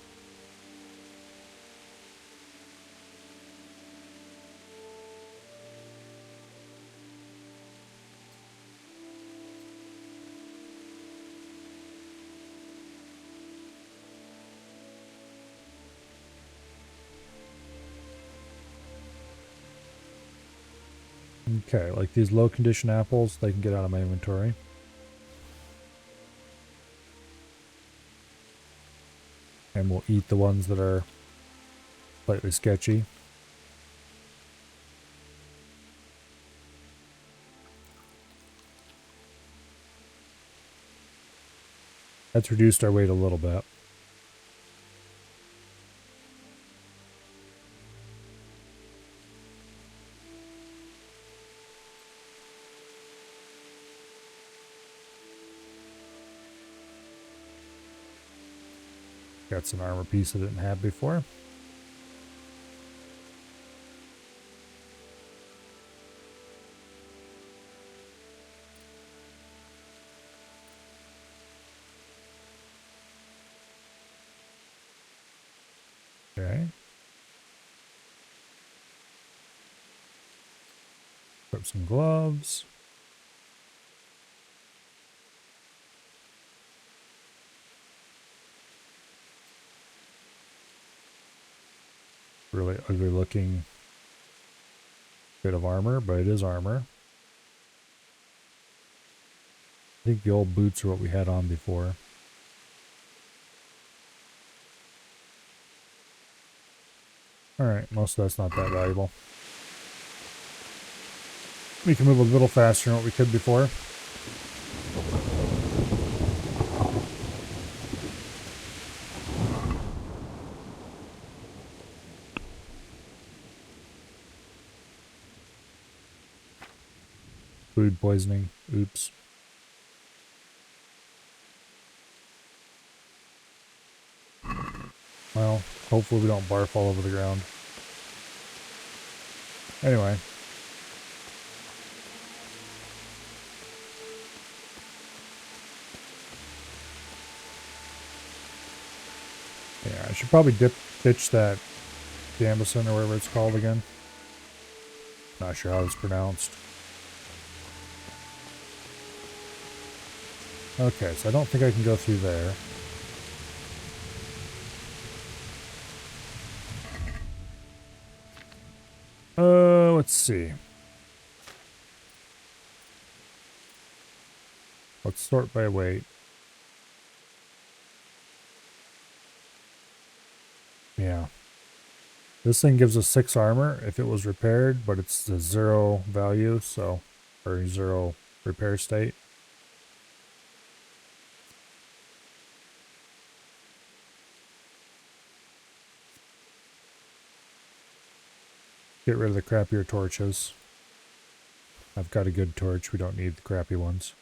Okay, like these low condition apples, they can get out of my inventory. And we'll eat the ones that are slightly sketchy. That's reduced our weight a little bit. Got some armor piece I didn't have before. Okay. Put some gloves. ugly looking bit of armor, but it is armor. I think the old boots are what we had on before. Alright, most of that's not that valuable. We can move a little faster than what we could before. Food poisoning. Oops. Well, hopefully we don't barf all over the ground. Anyway. Yeah, I should probably ditch that Jamison or whatever it's called again. Not sure how it's pronounced. Okay, so I don't think I can go through there. Let's see. Let's sort by weight. Yeah. This thing gives us 6 armor if it was repaired, but it's a 0 value, so, or 0 repair state. Get rid of the crappier torches. I've got a good torch, we don't need the crappy ones.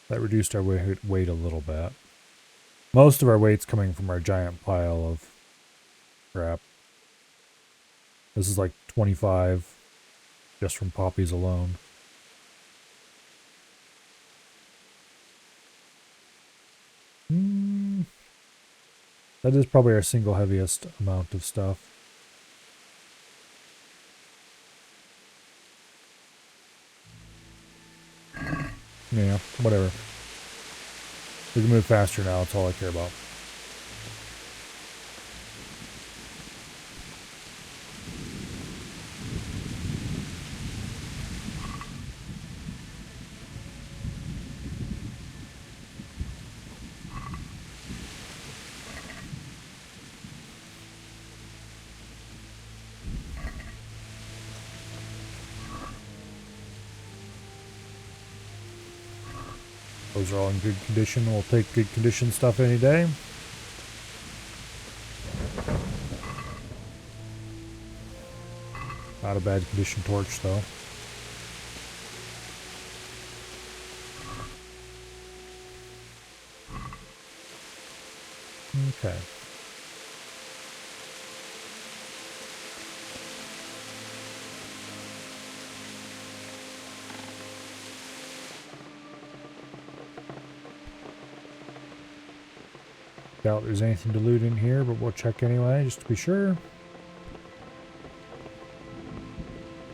That reduced our weight a little bit. Most of our weight's coming from our giant pile of crap. This is like 25 just from poppies alone. That is probably our single heaviest amount of stuff. Yeah, whatever. We can move faster now, that's all I care about. Those are all in good condition. We'll take good condition stuff any day. Not a bad condition torch though. Okay. Doubt there's anything to loot in here, but we'll check anyway, just to be sure.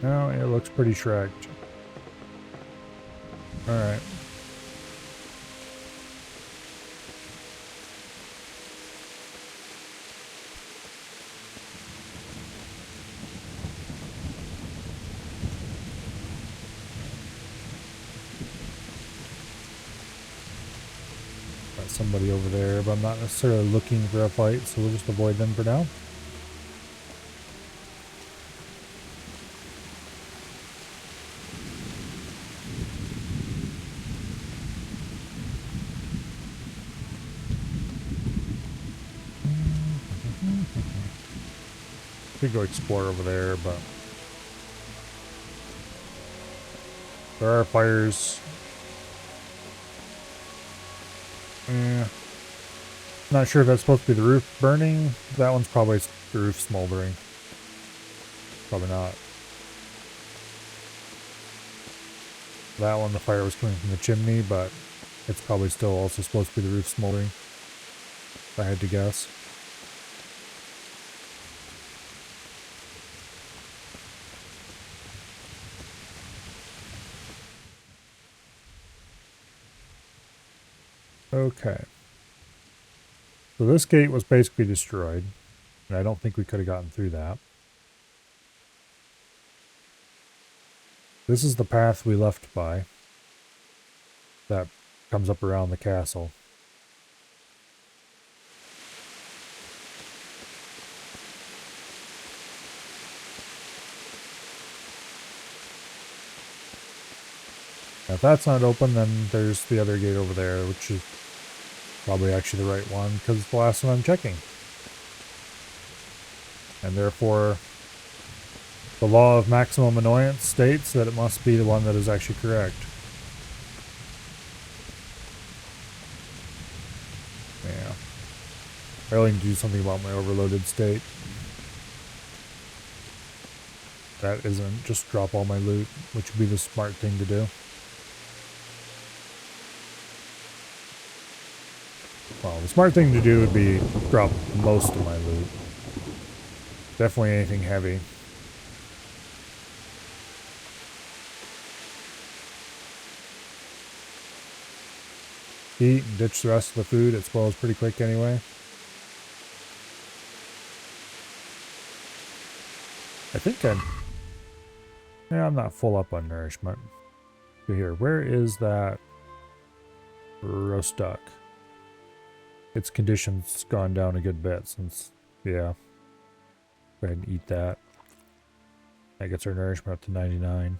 No, it looks pretty shreked. Alright. Got somebody over there, but I'm not necessarily looking for a fight, so we'll just avoid them for now. Could go explore over there, but there are fires. Yeah. Not sure if that's supposed to be the roof burning. That one's probably the roof smoldering. Probably not. That one, the fire was coming from the chimney, but it's probably still also supposed to be the roof smoldering, if I had to guess. Okay. So this gate was basically destroyed, and I don't think we could have gotten through that. This is the path we left by. That comes up around the castle. Now, if that's not open, then there's the other gate over there, which is probably actually the right one, because it's the last one I'm checking. And therefore, the law of maximum annoyance states that it must be the one that is actually correct. Yeah. I really need to do something about my overloaded state. That isn't just drop all my loot, which would be the smart thing to do. Well, the smart thing to do would be drop most of my loot. Definitely anything heavy. Eat and ditch the rest of the food. It spoils pretty quick anyway. I think I'm not full up on nourishment. So here, where is that roast duck? Its condition's gone down a good bit since, yeah. Go ahead and eat that. That gets our nourishment up to 99.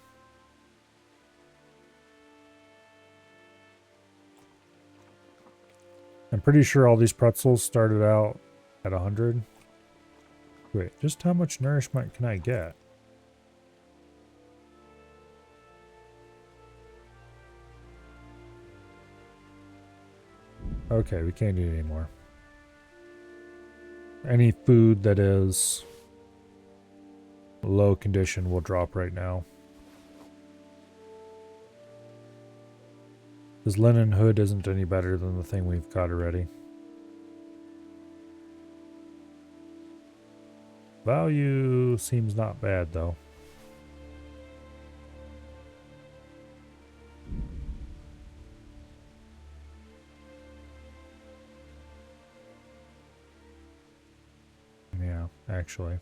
I'm pretty sure all these pretzels started out at 100. Wait, just how much nourishment can I get? Okay, we can't eat it anymore. Any food that is low condition will drop right now. This linen hood isn't any better than the thing we've got already. Value seems not bad though. Yeah, actually.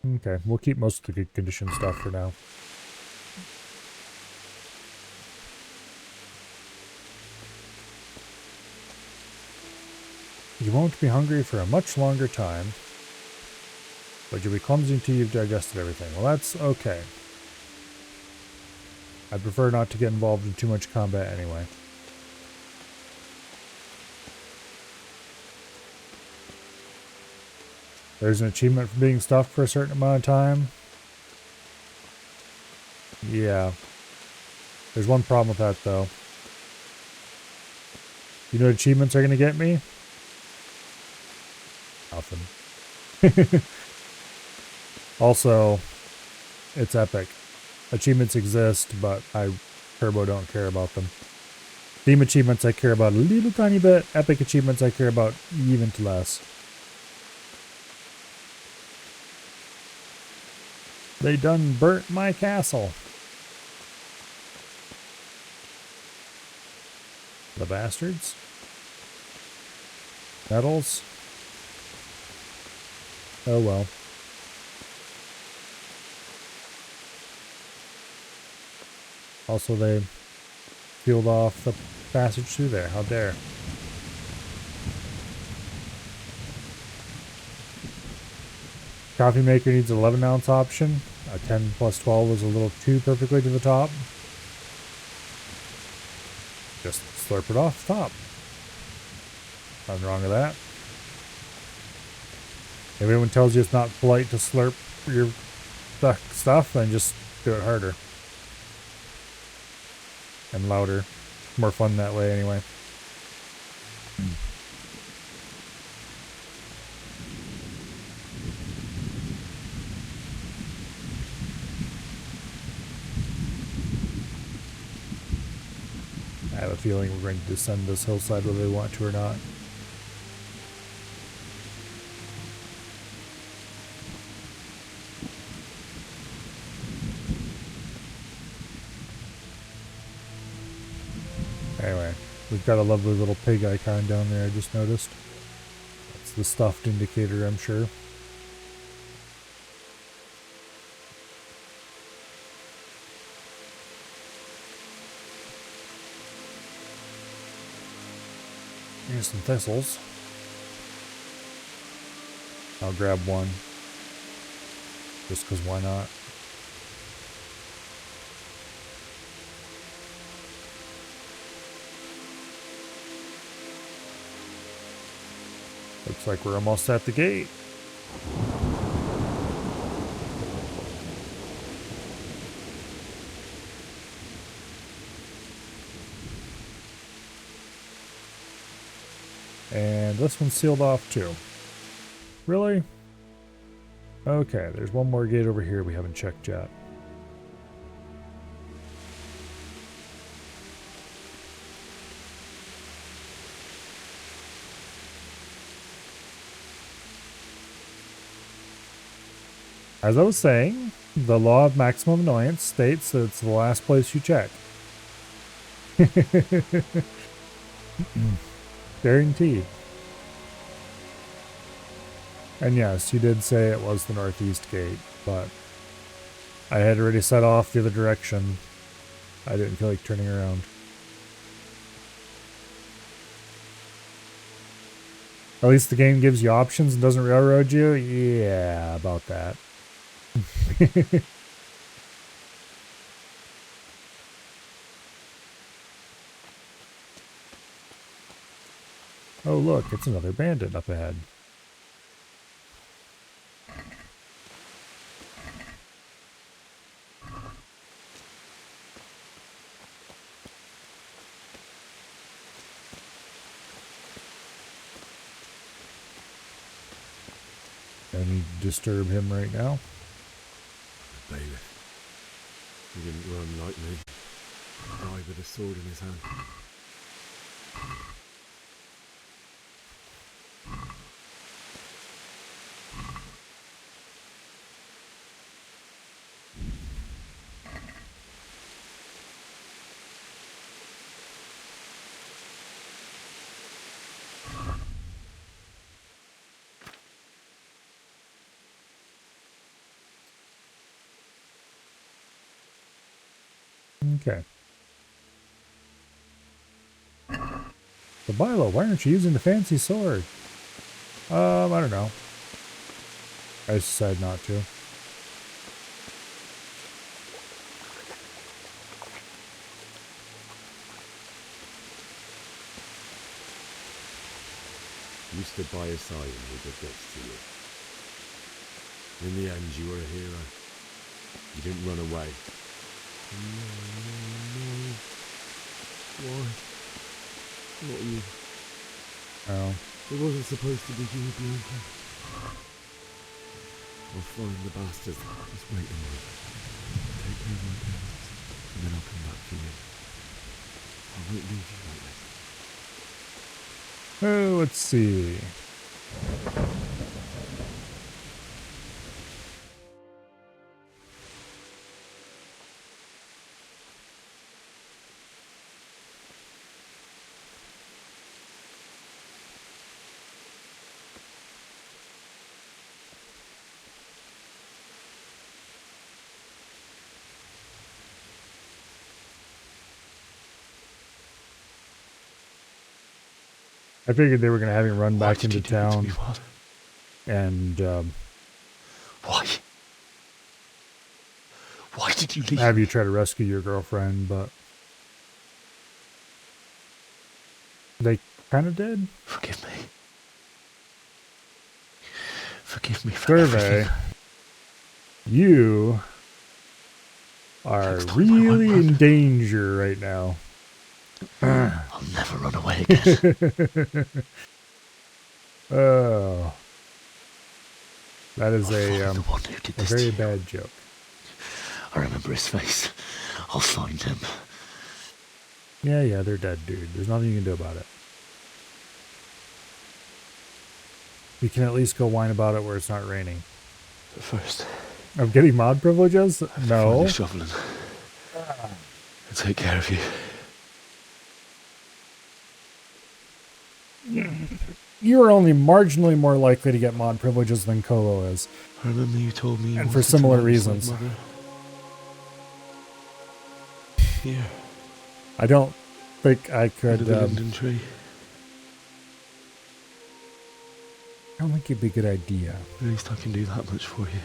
Okay, we'll keep most of the good condition stuff for now. You won't be hungry for a much longer time, but you'll be clumsy until you've digested everything. Well, that's okay. I prefer not to get involved in too much combat anyway. There's an achievement for being stuffed for a certain amount of time. Yeah. There's one problem with that, though. You know what achievements are going to get me? Nothing. Also, it's epic. Achievements exist, but I Turbo don't care about them. Theme achievements I care about a little tiny bit. Epic achievements I care about even less. They done burnt my castle. The bastards. Metals. Oh well. Also, they peeled off the passage through there. How dare. Coffee maker needs an 11-ounce option. A 10 plus 12 was a little too perfectly to the top. Just slurp it off the top. Nothing wrong with that. If anyone tells you it's not polite to slurp your stuff, then just do it harder. And louder. More fun that way anyway. I have a feeling we're going to descend this hillside whether we want to or not. Anyway, we've got a lovely little pig icon down there, I just noticed. That's the stuffed indicator, I'm sure. Here's some thistles. I'll grab one. Just because why not? Looks like we're almost at the gate. And this one's sealed off too. Really? Okay, there's one more gate over here we haven't checked yet. As I was saying, the law of maximum annoyance states that it's the last place you check. Guaranteed. And yes, you did say it was the northeast gate, but I had already set off the other direction. I didn't feel like turning around. At least the game gives you options and doesn't railroad you? Yeah, about that. Oh look, it's another bandit up ahead. I need to disturb him right now. Bailiff. He didn't run like me. He died with a sword in his hand. Okay. So Bilo, why aren't you using the fancy sword? I don't know. I just decided not to. You stood by his side and he did this to you. In the end, you were a hero. You didn't run away. No. Why? Not you. Oh. It wasn't supposed to be you, Bianca. I'll find the bastards. Just wait a moment. Take me my parents, and then I'll come back for you. I won't leave you like this. Oh, let's see. I figured they were going to have him run back into town. And, Why? Why did you leave? have you try to rescue your girlfriend, but they kind of did. Forgive me. Forgive me for Survey. everything. You are really in danger right now. I'll never run away again. Oh. That is I'll find the one who did a this very to you. bad joke. I remember his face. I'll find him. Yeah, they're dead, dude. There's nothing you can do about it. You can at least go whine about it where it's not raining. But first, Of getting mod privileges? No. find the shovel and take care of you. you are only marginally more likely to get mod privileges than Kolo is. I remember you told me you and for wanted to similar ride beside reasons. Mother. Here. I don't think I could. Under the linden tree. I don't think it'd be a good idea. At least I can do that much for you.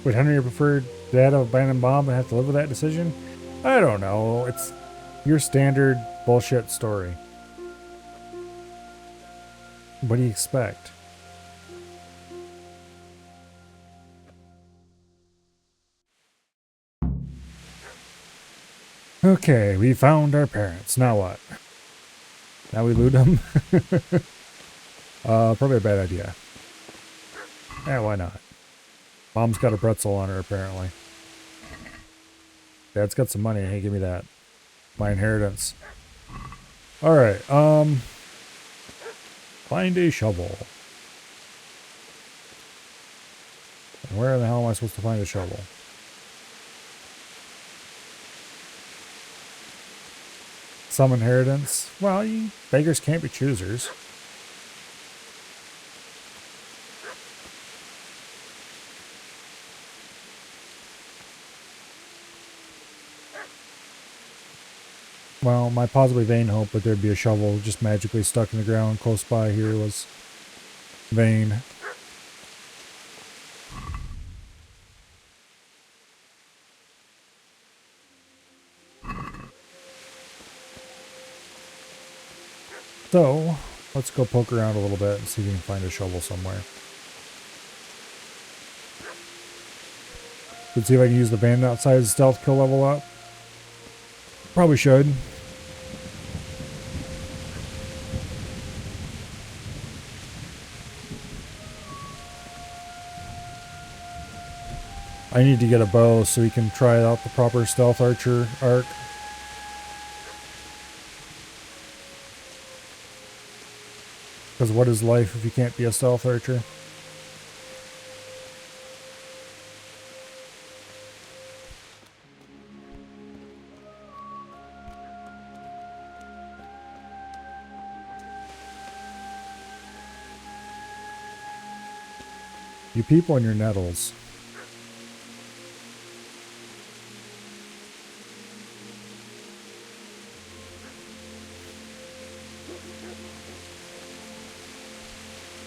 Would Henry prefer Dad of abandoned Bob and have to live with that decision? I don't know. It's your standard bullshit story. What do you expect? Okay, we found our parents. Now what? Now we loot them? Probably a bad idea. Yeah, why not? Mom's got a pretzel on her, apparently. Dad's got some money. Hey, give me that. My inheritance. Alright, find a shovel. And where the hell am I supposed to find a shovel? Some inheritance? Well, you beggars can't be choosers. Well, my possibly vain hope that there'd be a shovel just magically stuck in the ground close by here was vain. So, let's go poke around a little bit and see if we can find a shovel somewhere. Let's see if I can use the bandit outside the stealth kill level up. Probably should. I need to get a bow so we can try out the proper stealth archer arc. Because what is life if you can't be a stealth archer? You people and your nettles.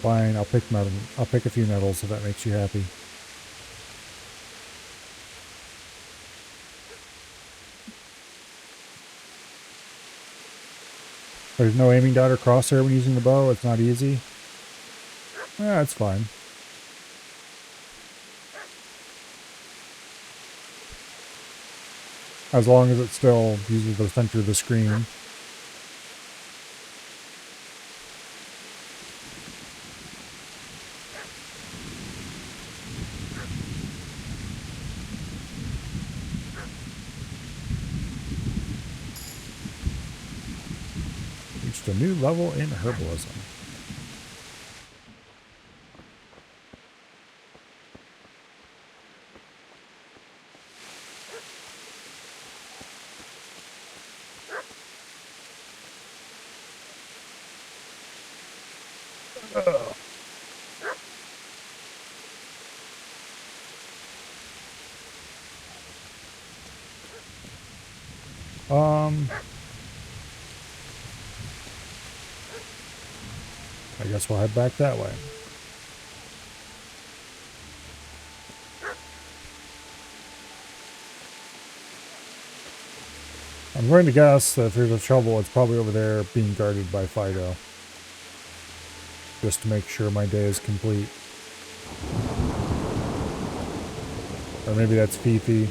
Fine, I'll pick a few nettles if that makes you happy. There's no aiming dot or crosshair when using the bow. It's not easy. Yeah, it's fine. As long as it still uses the center of the screen. Reached a new level in herbalism. I guess we'll head back that way. I'm going to guess that if there's a shovel, it's probably over there being guarded by Fido. Just to make sure my day is complete. Or maybe that's Fifi.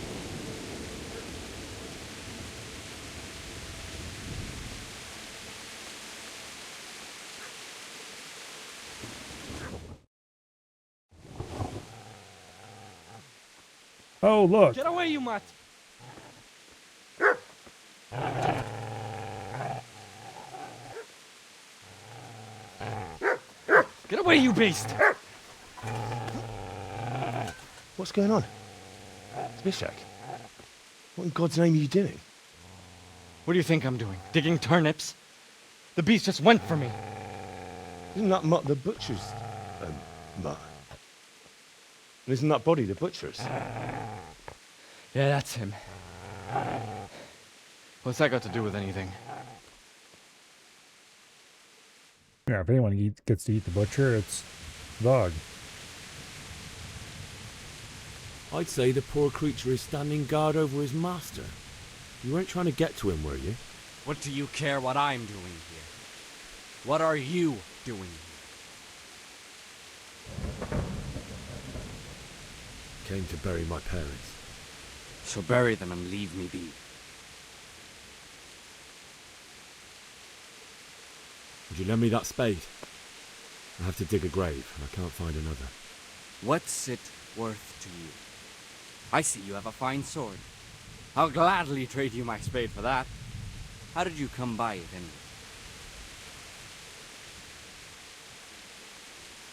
Oh, look. Get away, you mutt! Get away, you beast! What's going on? Zbyszek, what in God's name are you doing? What do you think I'm doing? Digging turnips? The beast just went for me. Isn't that Mutt the butcher's Mutt? And isn't that body the butcher's? Yeah, that's him. What's that got to do with anything? Yeah, if anyone gets to eat the butcher, it's the dog. I'd say the poor creature is standing guard over his master. You weren't trying to get to him, were you? What do you care what I'm doing here? What are you doing here? Came to bury my parents. So bury them and leave me be. Would you lend me that spade? I have to dig a grave, and I can't find another. What's it worth to you? I see you have a fine sword. I'll gladly trade you my spade for that. How did you come by it, anyway?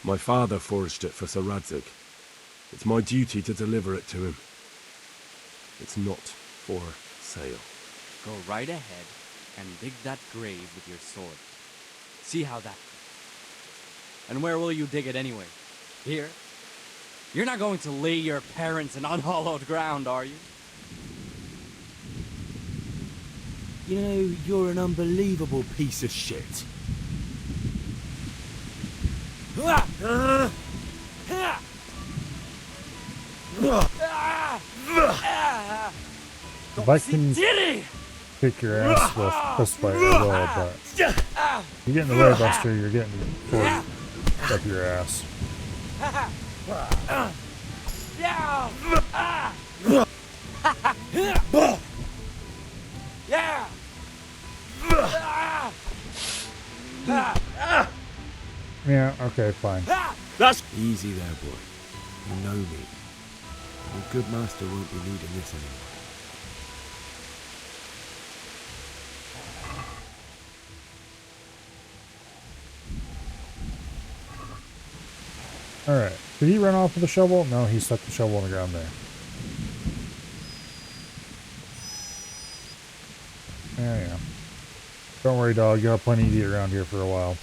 My father forged it for Sir Radzig. It's my duty to deliver it to him. It's not for sale. Go right ahead and dig that grave with your sword. See how that goes. And where will you dig it anyway? Here? You're not going to lay your parents in unhallowed ground, are you? You know, you're an unbelievable piece of shit. If I can kick your ass with this fight, I will, but you get in the way, Buster, you're getting forward up your ass. Yeah! Yeah! Yeah, okay, fine. That's easy there, boy. You know me. Your good master won't be needing this anymore. Alright. Did he run off with the shovel? No, he stuck the shovel on the ground there. Yeah. Don't worry, dog. You'll have plenty to eat around here for a while.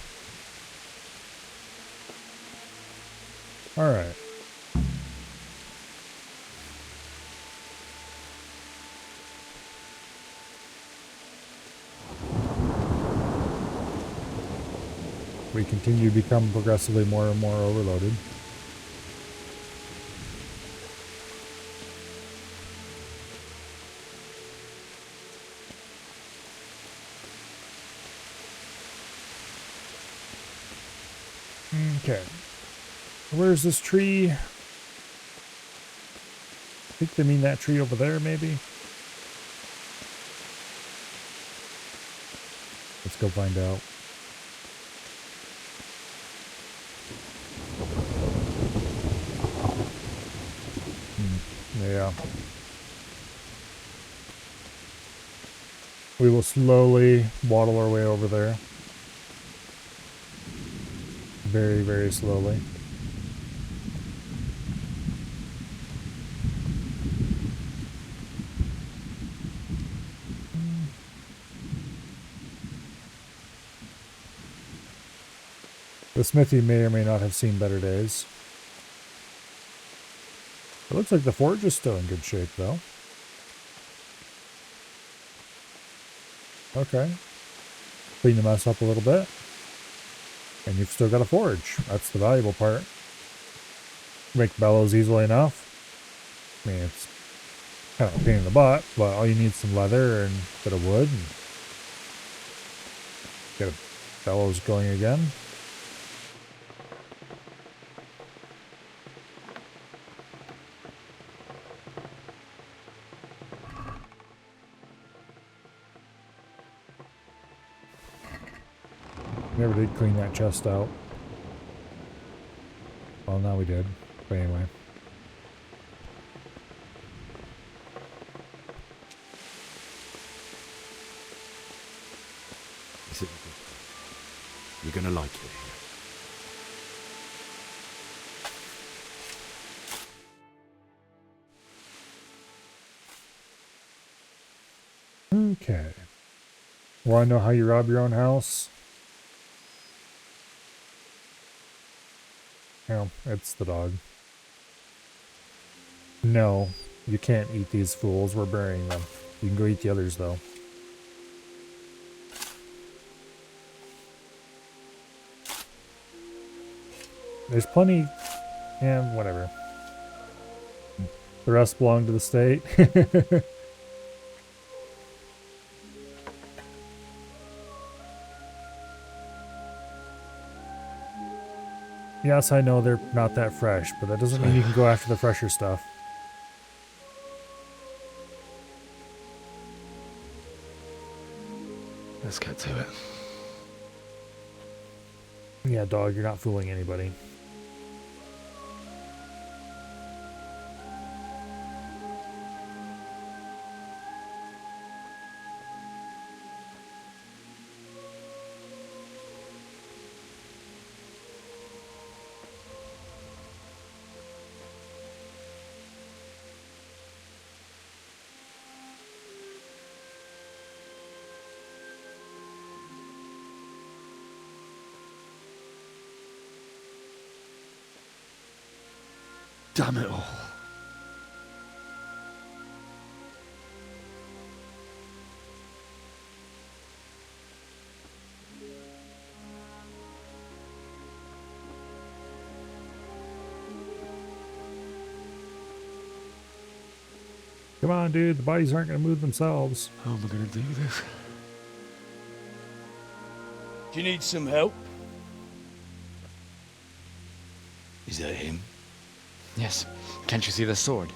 Alright. We continue to become progressively more and more overloaded. Okay. Where's this tree? I think they mean that tree over there, maybe? Let's go find out. Yeah. We will slowly waddle our way over there. Very, very slowly. The smithy may or may not have seen better days. It looks like the forge is still in good shape, though. Okay. Clean the mess up a little bit. And you've still got a forge. That's the valuable part. Make bellows easily enough. I mean, it's kind of a pain in the butt, but all you need is some leather and a bit of wood. And get a bellows going again. Never did clean that chest out. Well, now we did. But anyway. You're gonna like it. Okay. Want to know how you rob your own house? No, it's the dog. No, you can't eat these fools. We're burying them. You can go eat the others, though. There's plenty. Yeah, whatever. The rest belong to the state. Yes, I know they're not that fresh, but that doesn't mean you can go after the fresher stuff. Let's get to it. Yeah, dog, you're not fooling anybody. Damn it all. Come on, dude. The bodies aren't going to move themselves. How am I going to do this? Do you need some help? Is that him? Yes. Can't you see the sword?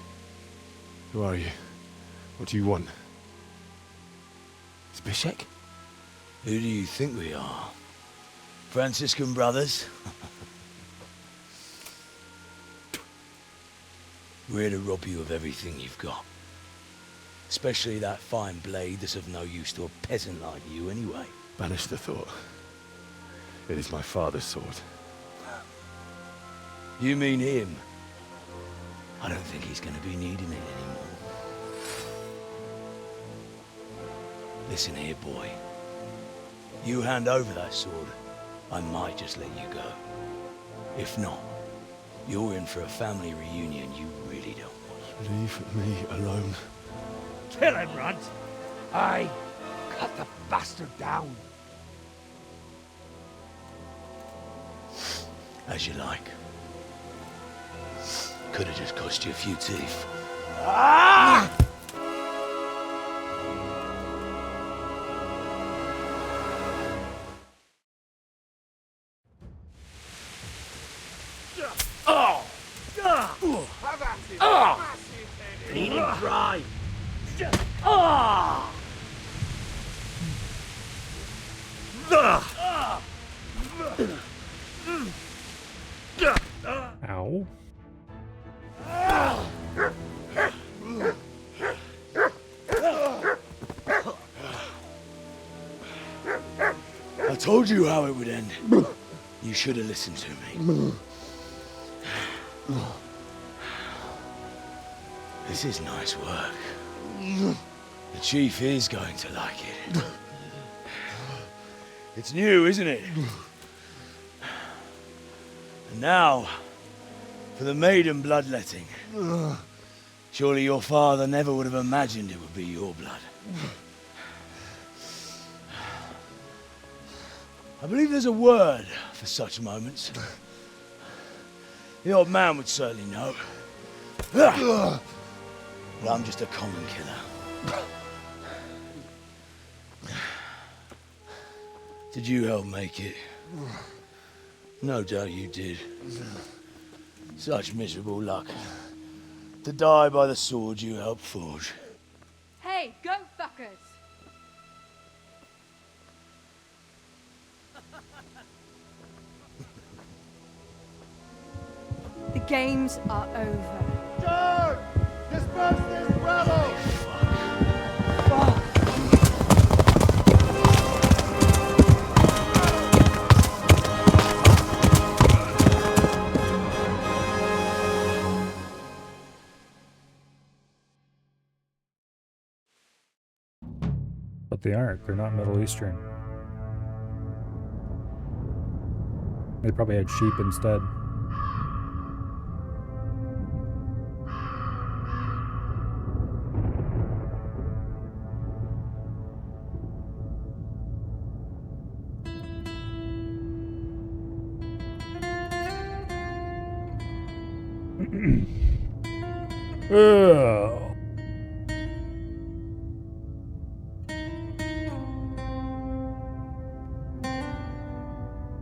Who are you? What do you want? Zbyszek? Who do you think we are? Franciscan brothers? We're here to rob you of everything you've got. Especially that fine blade that's of no use to a peasant like you anyway. Banish the thought. It is my father's sword. You mean him? I don't think he's going to be needing it anymore. Listen here, boy. You hand over that sword, I might just let you go. If not, you're in for a family reunion you really don't want. Leave me alone. Kill him, Runt! Aye, cut the bastard down. As you like. Could have just cost you a few teeth. Ah! Oh! Oh! Eat him dry! Ah! Ow. I told you how it would end. You should have listened to me. This is nice work. The chief is going to like it. It's new, isn't it? And now, for the maiden bloodletting. Surely your father never would have imagined it would be your blood. I believe there's a word for such moments. The old man would certainly know. But I'm just a common killer. Did you help make it? No doubt you did. Such miserable luck. To die by the sword you helped forge. Hey, go fuckers! The games are over. Charge! Disperse this rabble! But they aren't. They're not Middle Eastern. They probably had sheep instead. Ugh.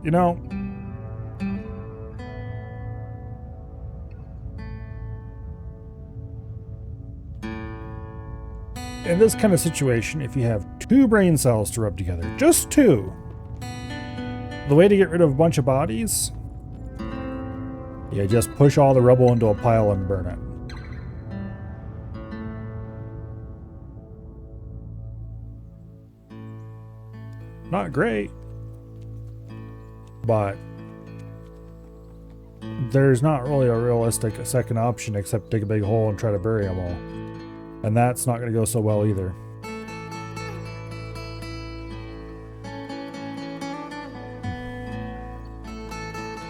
You know, in this kind of situation, if you have 2 brain cells to rub together, just 2, the way to get rid of a bunch of bodies, you just push all the rubble into a pile and burn it. Not great, but there's not really a realistic second option except dig a big hole and try to bury them all. And that's not going to go so well either.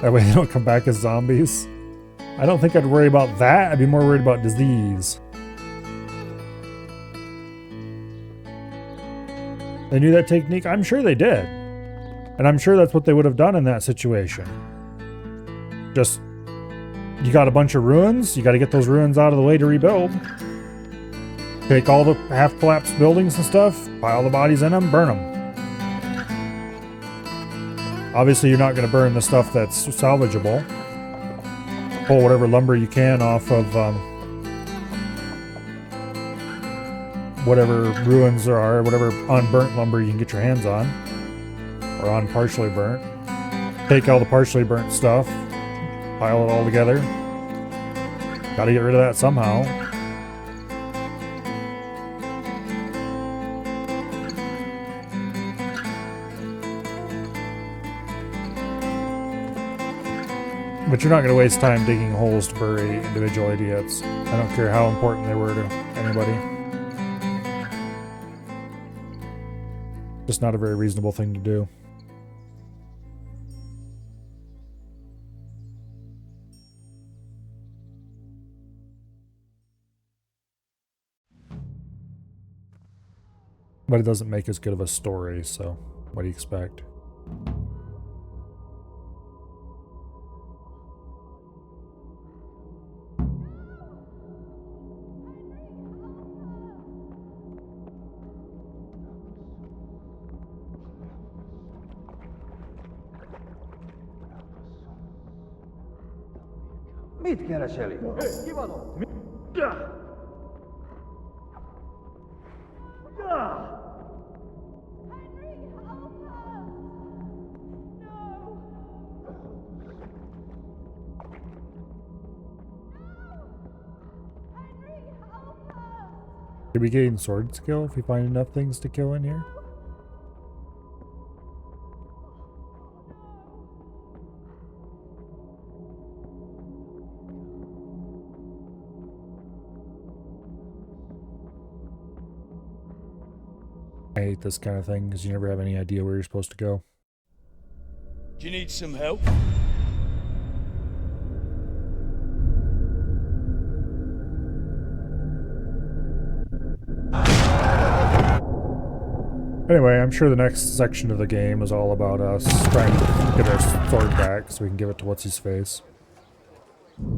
That way they don't come back as zombies. I don't think I'd worry about that. I'd be more worried about disease. They knew that technique? I'm sure they did. And I'm sure that's what they would have done in that situation. Just, you got a bunch of ruins, you got to get those ruins out of the way to rebuild. Take all the half-collapsed buildings and stuff, pile the bodies in them, burn them. Obviously, you're not going to burn the stuff that's salvageable. Pull whatever lumber you can off of whatever ruins there are, whatever unburnt lumber you can get your hands on, or on partially burnt. Take all the partially burnt stuff, pile it all together. Got to get rid of that somehow. But you're not going to waste time digging holes to bury individual idiots. I don't care how important they were to anybody. Just not a very reasonable thing to do. But it doesn't make as good of a story, so what do you expect? Mitkä era Shelly? Kivalo! Did we gain sword skill if we find enough things to kill in here? I hate this kind of thing because you never have any idea where you're supposed to go. Do you need some help? Anyway, I'm sure the next section of the game is all about us trying to get our sword back so we can give it to What's-His-Face.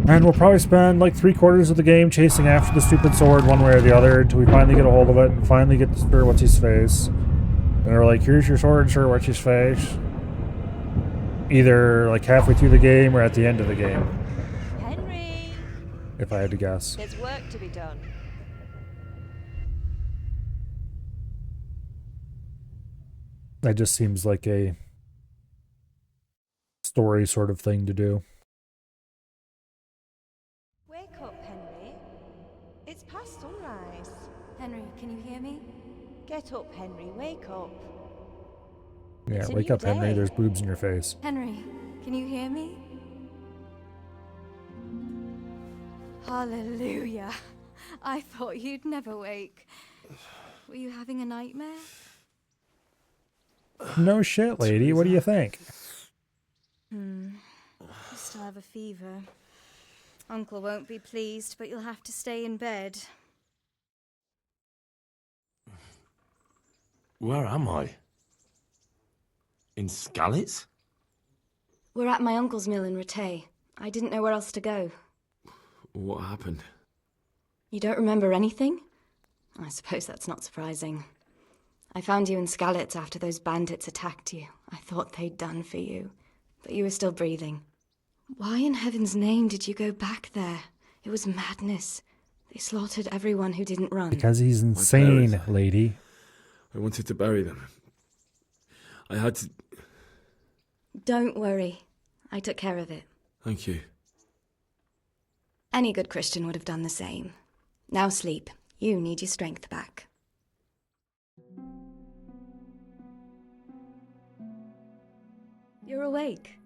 And we'll probably spend like 3/4 of the game chasing after the stupid sword one way or the other until we finally get a hold of it and finally get the Sir What's-His-Face. And we're like, here's your sword, Sir What's-His-Face. Either like halfway through the game or at the end of the game. Henry! If I had to guess. There's work to be done. That just seems like a story sort of thing to do. Wake up, Henry. It's past sunrise. Henry, can you hear me? Get up, Henry. Wake up. Yeah, It's a wake new up, Henry. day. There's boobs in your face. Henry, can you hear me? Hallelujah. I thought you'd never wake. Were you having a nightmare? No shit, lady. What do you think? You still have a fever. Uncle won't be pleased, but you'll have to stay in bed. Where am I? In Skalitz? We're at my uncle's mill in Rattay. I didn't know where else to go. What happened? You don't remember anything? I suppose that's not surprising. I found you in Skalitz after those bandits attacked you. I thought they'd done for you, but you were still breathing. Why in heaven's name did you go back there? It was madness. They slaughtered everyone who didn't run. Because he's insane, lady. I wanted to bury them. I had to... Don't worry. I took care of it. Thank you. Any good Christian would have done the same. Now sleep. You need your strength back. You're awake.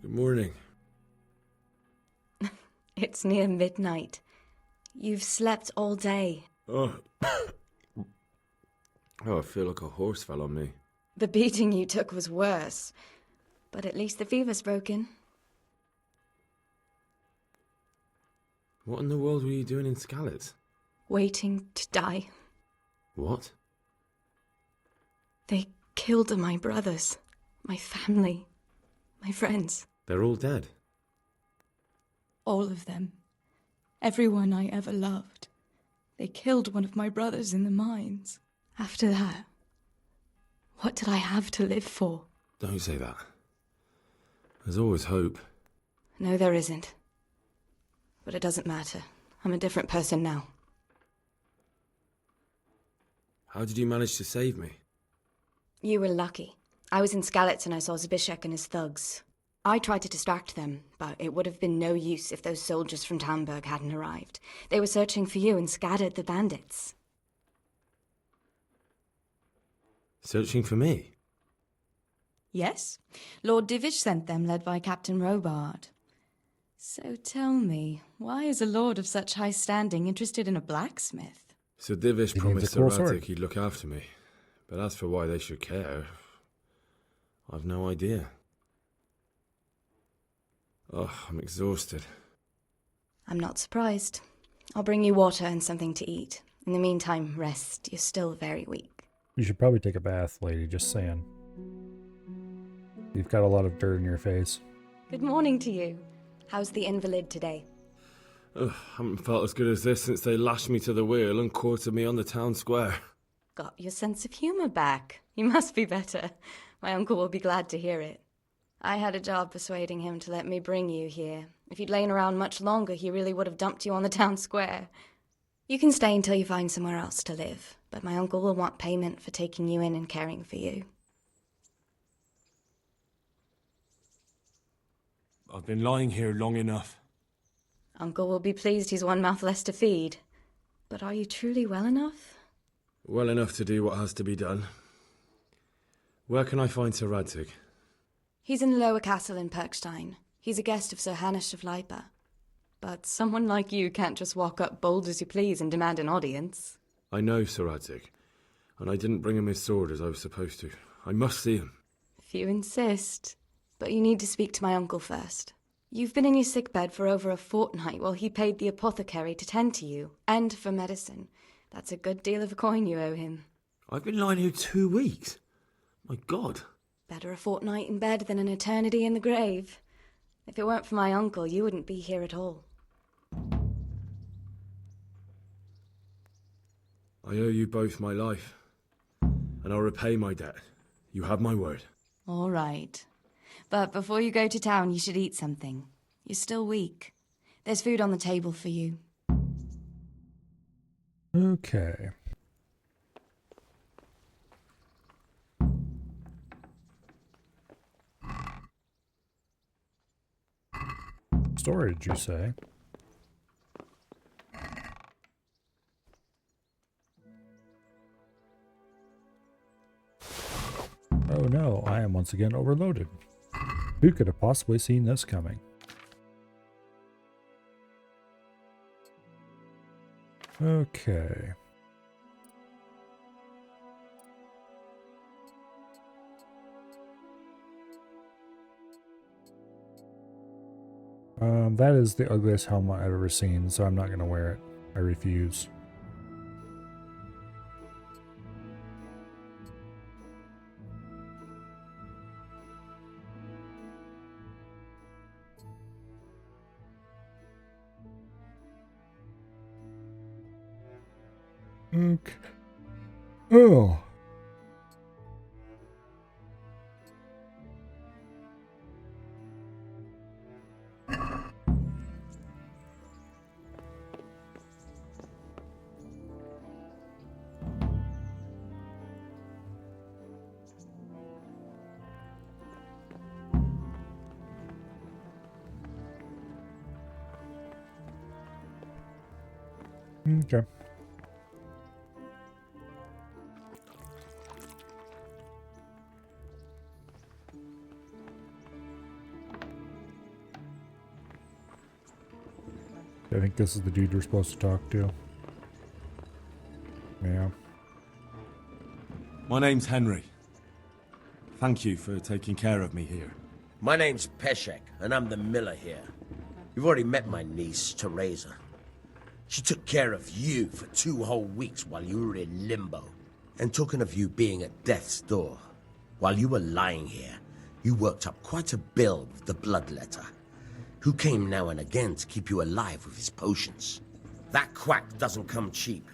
Good morning. It's near midnight. You've slept all day. Oh. I feel like a horse fell on me. The beating you took was worse. But at least the fever's broken. What in the world were you doing in Skalitz? Waiting to die. What? They killed my brothers, my family, my friends. They're all dead. All of them. Everyone I ever loved. They killed one of my brothers in the mines. After that, what did I have to live for? Don't say that. There's always hope. No, there isn't. But it doesn't matter. I'm a different person now. How did you manage to save me? You were lucky. I was in Skalitz and I saw Zbyszek and his thugs. I tried to distract them, but it would have been no use if those soldiers from Tamburg hadn't arrived. They were searching for you and scattered the bandits. Searching for me? Yes. Lord Divish sent them, led by Captain Robard. So tell me, why is a lord of such high standing interested in a blacksmith? So Divish He promised needs a cool Sir sword. Radzik he'd look after me. But as for why they should care, I've no idea. Oh, I'm exhausted. I'm not surprised. I'll bring you water and something to eat. In the meantime, rest. You're still very weak. You should probably take a bath, lady, just saying. You've got a lot of dirt in your face. Good morning to you. How's the invalid today? Ugh, haven't felt as good as this since they lashed me to the wheel and quartered me on the town square. Got your sense of humour back. You must be better. My uncle will be glad to hear it. I had a job persuading him to let me bring you here. If you'd lain around much longer, he really would have dumped you on the town square. You can stay until you find somewhere else to live, but my uncle will want payment for taking you in and caring for you. I've been lying here long enough. Uncle will be pleased he's one mouth less to feed. But are you truly well enough? Well enough to do what has to be done. Where can I find Sir Radzik? He's in the lower castle in Perkstein. He's a guest of Sir Hanush of Leipa. But someone like you can't just walk up bold as you please and demand an audience. I know Sir Radzik, and I didn't bring him his sword as I was supposed to. I must see him. If you insist. But you need to speak to my uncle first. You've been in your sickbed for over a fortnight while he paid the apothecary to tend to you, and for medicine. That's a good deal of a coin you owe him. I've been lying here 2 weeks. My God. Better a fortnight in bed than an eternity in the grave. If it weren't for my uncle, you wouldn't be here at all. I owe you both my life, and I'll repay my debt. You have my word. All right. But before you go to town, you should eat something. You're still weak. There's food on the table for you. Okay. Storage, you say? Oh no, I am once again overloaded. Who could have possibly seen this coming? Okay. That is the ugliest helmet I've ever seen, so I'm not going to wear it. I refuse. Okay. Oh. Okay. I think this is the dude we're supposed to talk to. Yeah. My name's Henry. Thank you for taking care of me here. My name's Peshek, and I'm the miller here. You've already met my niece, Teresa. She took care of you for 2 whole weeks while you were in limbo. And talking of you being at death's door, while you were lying here, you worked up quite a bill with the bloodletter, who came now and again to keep you alive with his potions. That quack doesn't come cheap.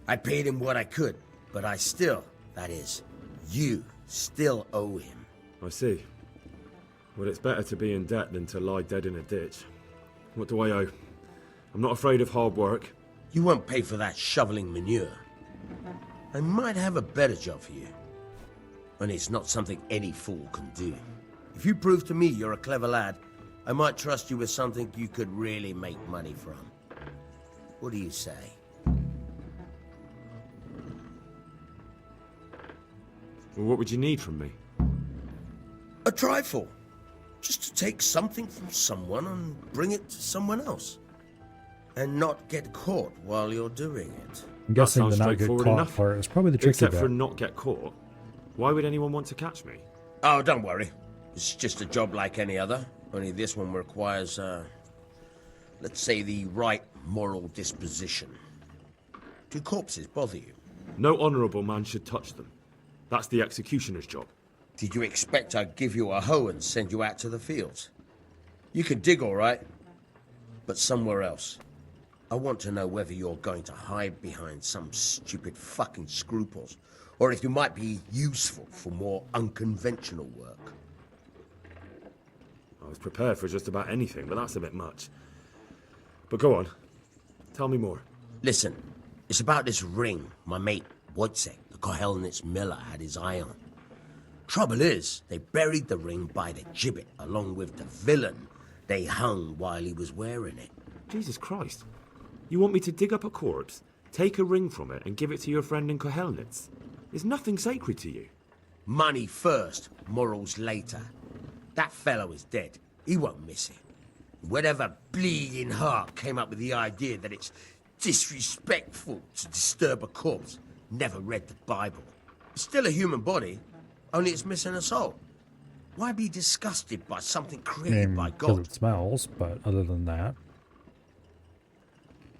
I paid him what I could, but I still, that is, you still owe him. I see. Well, it's better to be in debt than to lie dead in a ditch. What do I owe? I'm not afraid of hard work. You won't pay for that shoveling manure. I might have a better job for you. And it's not something any fool can do. If you prove to me you're a clever lad, I might trust you with something you could really make money from. What do you say? Well, what would you need from me? A trifle. Just to take something from someone and bring it to someone else. And not get caught while you're doing it. I'm guessing the not get caught part is probably the tricky Except bit. for not get caught. Why would anyone want to catch me? Oh, don't worry. It's just a job like any other. Only this one requires, let's say, the right moral disposition. Do corpses bother you? No honourable man should touch them. That's the executioner's job. Did you expect I'd give you a hoe and send you out to the fields? You can dig all right, but somewhere else. I want to know whether you're going to hide behind some stupid fucking scruples, or if you might be useful for more unconventional work. I was prepared for just about anything, but that's a bit much. But go on. Tell me more. Listen, it's about this ring my mate Wojciech, the Kohelnitz miller, had his eye on. Trouble is, they buried the ring by the gibbet along with the villain they hung while he was wearing it. Jesus Christ. You want me to dig up a corpse, take a ring from it, and give it to your friend in Kohelnitz? Is nothing sacred to you? Money first, morals later. That fellow is dead. He won't miss it. Whatever bleeding heart came up with the idea that it's disrespectful to disturb a corpse never read the Bible. It's still a human body, only it's missing a soul. Why be disgusted by something created by Because God? it smells, but other than that.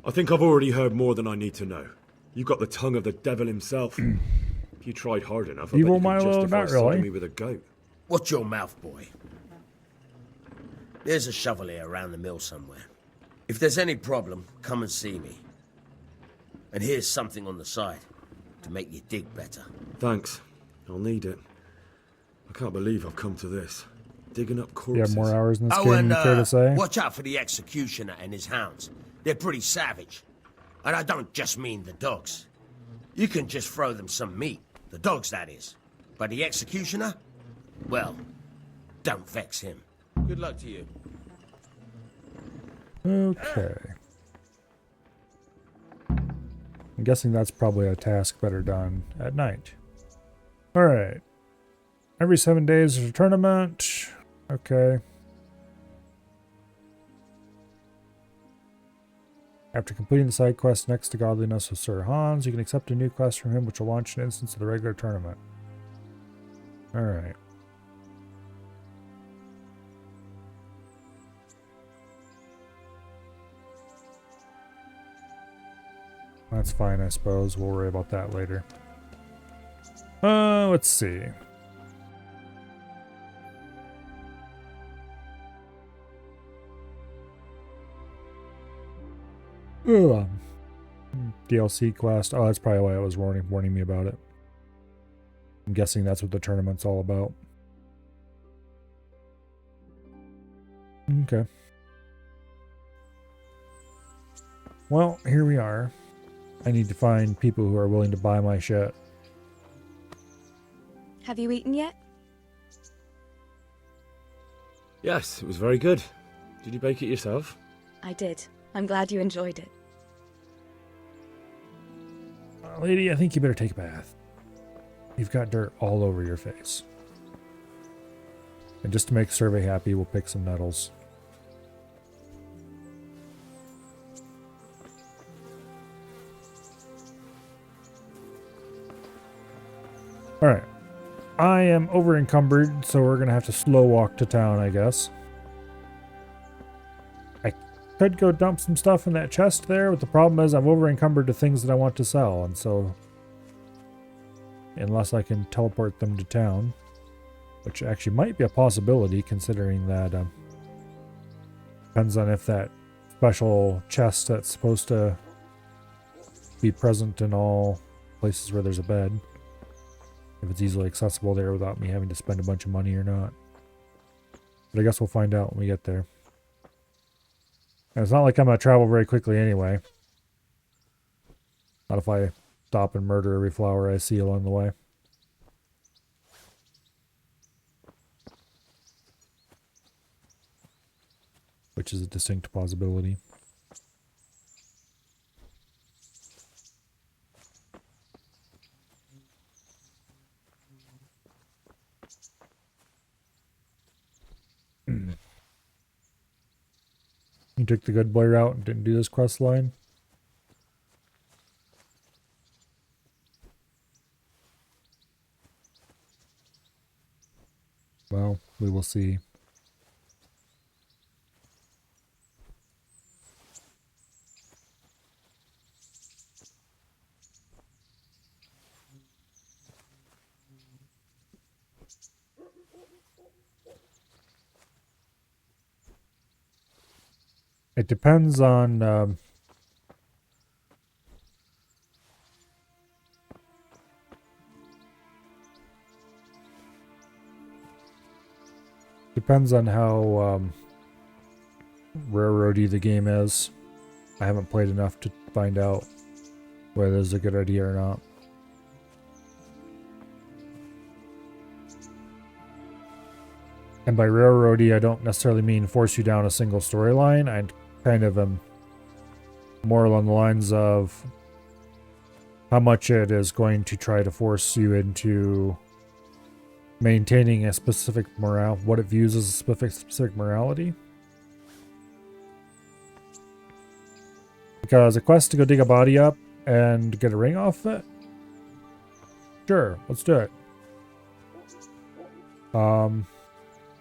I think I've already heard more than I need to know. You've got the tongue of the devil himself. If you tried hard enough, I Evil bet you could Milo, justify not really. sodomy with a goat. Watch your mouth, boy. There's a shovel here around the mill somewhere. If there's any problem, come and see me. And here's something on the side to make you dig better. Thanks. I'll need it. I can't believe I've come to this. Digging up You corpses. have more hours in this Oh, game, and you care to say? watch out for the executioner and his hounds. They're pretty savage. And I don't just mean the dogs. You can just throw them some meat. The dogs, that is. But the executioner? Well, don't vex him. Good luck to you. Okay. I'm guessing that's probably a task better done at night. Alright. Every 7 days there's a tournament. Okay. After completing the side quest next to Godliness with Sir Hans, you can accept a new quest from him which will launch an instance of the regular tournament. Alright. That's fine, I suppose. We'll worry about that later. Let's see. DLC quest. Oh, that's probably why it was warning me about it. I'm guessing that's what the tournament's all about. Okay. Well, here we are. I need to find people who are willing to buy my shit. Have you eaten yet? Yes, it was very good. Did you bake it yourself? I did. I'm glad you enjoyed it. Lady, I think you better take a bath. You've got dirt all over your face. And just to make Survey happy, we'll pick some nettles. Alright. I am over encumbered, so we're going to have to slow walk to town, I guess. I could go dump some stuff in that chest there, but the problem is I'm over encumbered to things that I want to sell, and so... unless I can teleport them to town, which actually might be a possibility, considering that depends on if that special chest that's supposed to be present in all places where there's a bed, if it's easily accessible there without me having to spend a bunch of money or not. But I guess we'll find out when we get there. And it's not like I'm going to travel very quickly anyway. Not if I stop and murder every flower I see along the way. Which is a distinct possibility. You took the good boy route and didn't do this quest line? Well, we will see. It depends on depends on how railroady the game is. I haven't played enough to find out whether it's a good idea or not. And by railroady, I don't necessarily mean force you down a single storyline. I kind of am more along the lines of how much it is going to try to force you into maintaining a specific morale, what it views as a specific morality. Because a quest to go dig a body up and get a ring off of it? Sure, let's do it.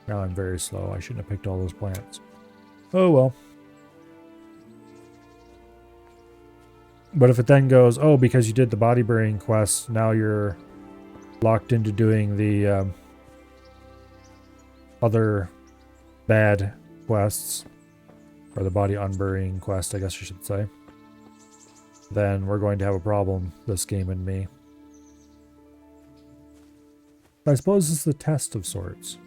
Now I'm very slow. I shouldn't have picked all those plants. Oh well. But if it then goes, oh, because you did the body burying quest, now you're locked into doing the other bad quests, or the body unburying quest, I guess you should say, then we're going to have a problem, this game and me. I suppose it's the test of sorts.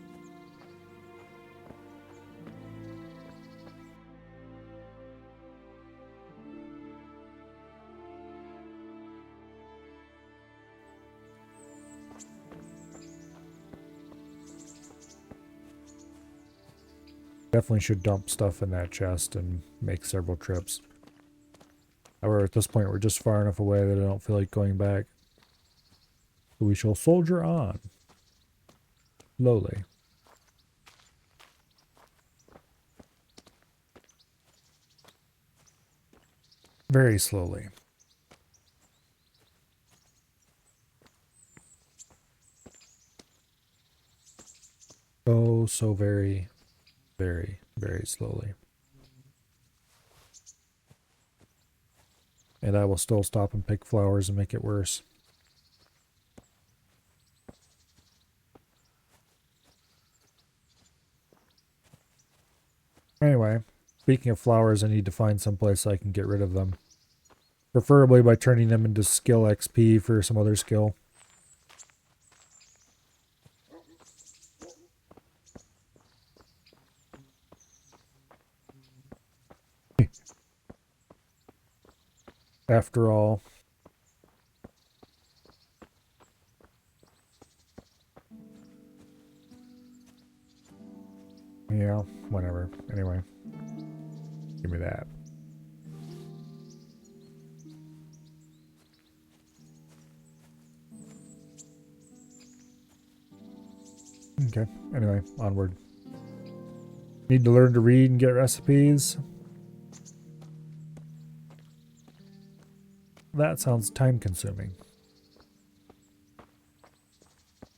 Definitely should dump stuff in that chest and make several trips. However, at this point, we're just far enough away that I don't feel like going back. So we shall soldier on. Slowly. Very slowly. Oh, so very, very, very slowly. And I will still stop and pick flowers and make it worse. Anyway, speaking of flowers, I need to find someplace I can get rid of them. Preferably by turning them into skill XP for some other skill. After all. Yeah, whatever. Anyway. Give me that. Okay, anyway, onward. Need to learn to read and get recipes. That sounds time consuming.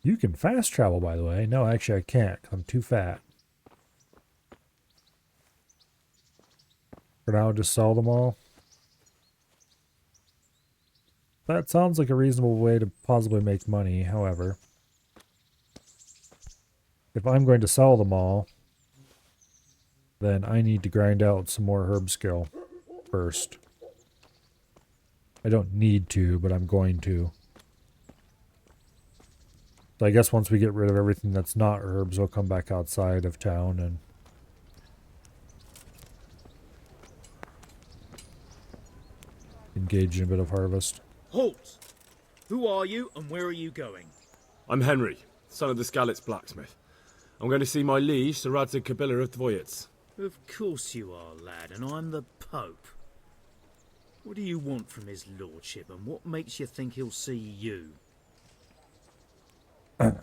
You can fast travel, by the way. No, actually I can't, 'cause I'm too fat. For now, just sell them all. That sounds like a reasonable way to possibly make money, however. If I'm going to sell them all, then I need to grind out some more herb skill first. I don't need to, but I'm going to. So I guess once we get rid of everything that's not herbs, we'll come back outside of town and engage in a bit of harvest. Halt! Who are you and where are you going? I'm Henry, son of the Skalitz blacksmith. I'm going to see my liege, Sir Radzig Kabila of Dvoyets. Of course you are, lad, and I'm the Pope. What do you want from his lordship, and what makes you think he'll see you? I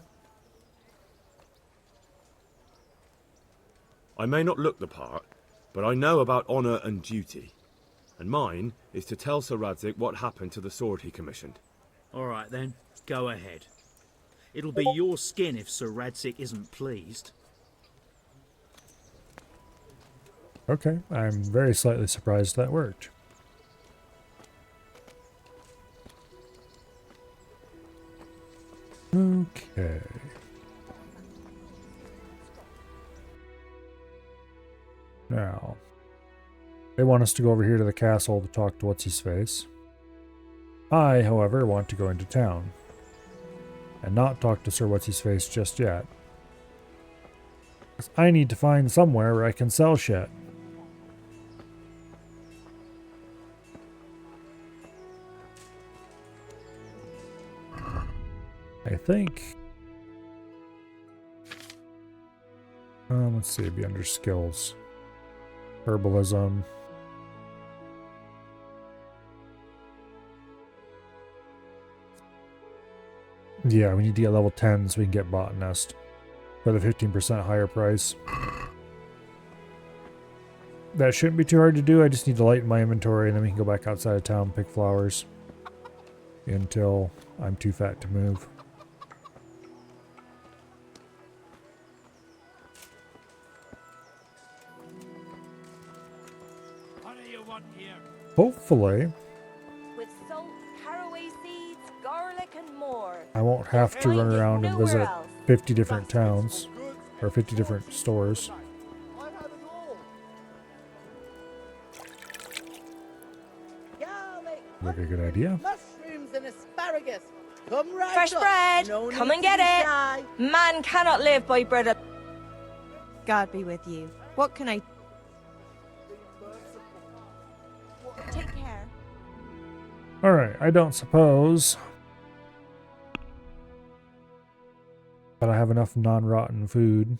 may not look the part, but I know about honour and duty. And mine is to tell Sir Radzig what happened to the sword he commissioned. All right then, go ahead. It'll be your skin if Sir Radzig isn't pleased. Okay, I'm very slightly surprised that worked. Okay. Now, they want us to go over here to the castle to talk to What's-His-Face. I, however, want to go into town and not talk to Sir What's-His-Face just yet. 'Cause I need to find somewhere where I can sell shit. I think... let's see, it'd be under skills. Herbalism. Yeah, we need to get level 10 so we can get botanist for the 15% higher price. That shouldn't be too hard to do. I just need to lighten my inventory and then we can go back outside of town and pick flowers until I'm too fat to move. Hopefully, With salt, caraway seeds, garlic, and more. I won't have to run around and nowhere visit else. 50 different towns or 50 different stores. Garlic, Like a good idea. mushrooms, and asparagus. Come right Fresh up. bread! No Come need and to get be it! shy. Man cannot live by bread alone. God be with you. What can I... Take care. Alright, I don't suppose that I have enough non-rotten food.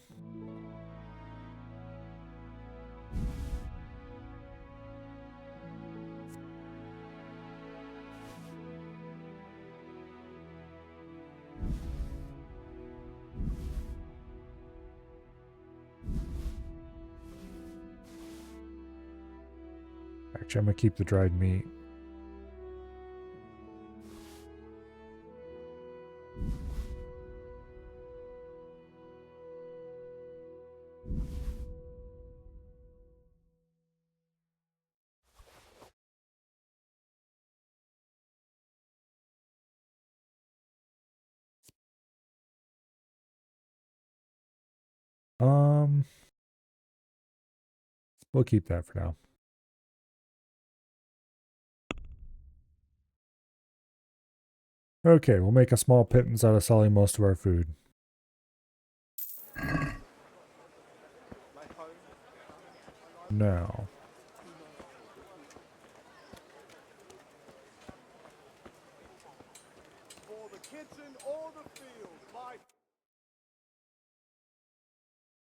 Actually, I'm gonna keep the dried meat. We'll keep that for now. Okay, we'll make a small pittance out of selling most of our food. Now. For the kitchen or the field, my...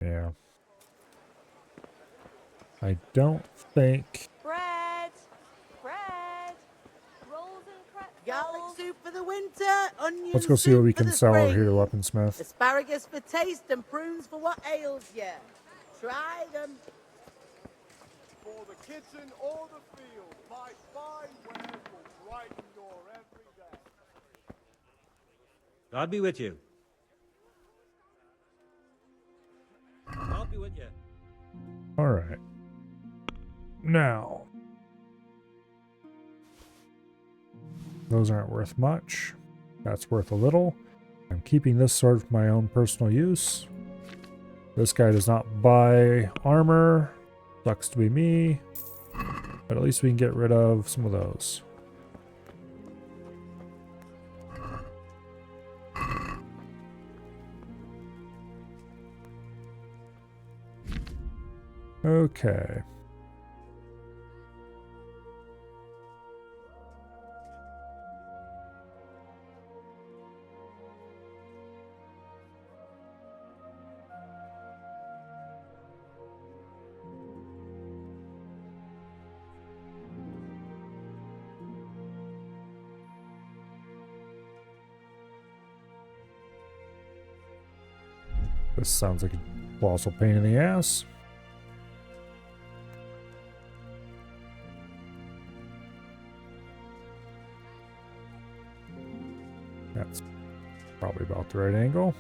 Yeah. I don't think... Bread! Bread! Rolls and pretzels! Garlic soup for the winter, onion Let's go see soup what we for can the sell over spring. here to Weaponsmith. Asparagus for taste and prunes for what ails ya. Try them. For the kitchen or the field, my fine wares will brighten your every day. God be with you. God be with you. Alright. Now. Those aren't worth much. That's worth a little. I'm keeping this sword for my own personal use. This guy does not buy armor. Sucks to be me. But at least we can get rid of some of those. Okay. This sounds like a colossal pain in the ass. That's probably about the right angle.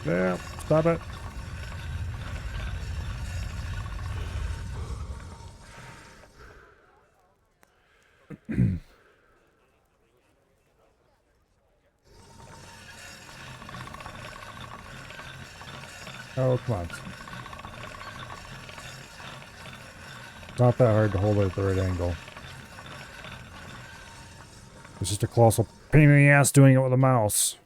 Yeah, stop it. Oh, come on. It's not that hard to hold it at the right angle. It's just a colossal pain in the ass doing it with a mouse.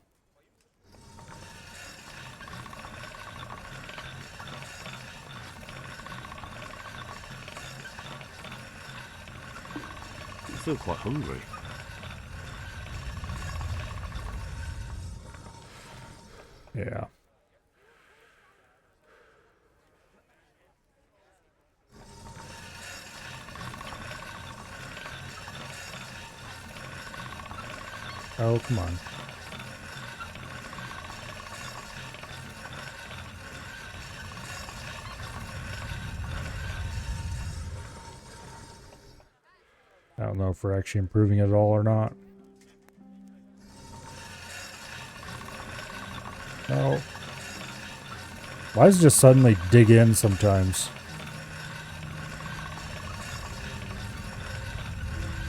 I feel quite hungry. Yeah. Oh, come on. I don't know if we're actually improving it at all or not. Oh. Why does it just suddenly dig in sometimes?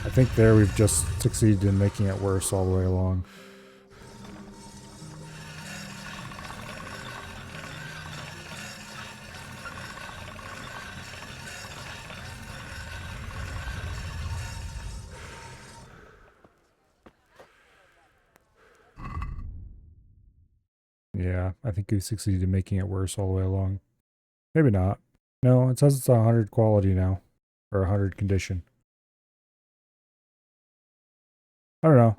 I think there we've just succeeded in making it worse all the way along. Yeah, I think we succeeded in making it worse all the way along. Maybe not. No, it says it's 100 quality now. Or 100 condition. I don't know.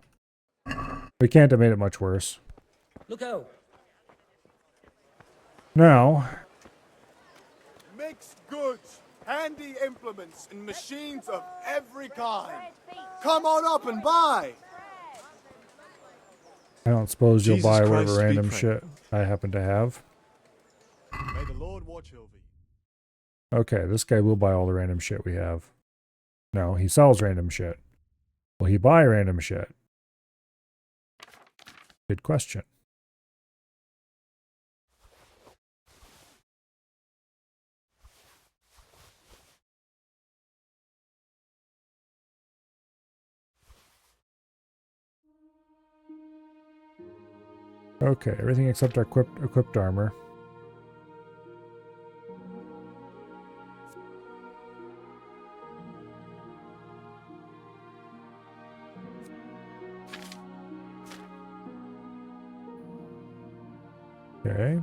We can't have made it much worse. Look out! Now, Mixed goods, handy implements, and machines of every kind. Come on up and buy. I don't suppose you'll Jesus buy Christ, whatever be random praised. shit I happen to have. May the Lord watch over you. Okay, this guy will buy all the random shit we have. No, he sells random shit. Will he buy random shit? Good question. Okay, everything except our equipped armor. Okay.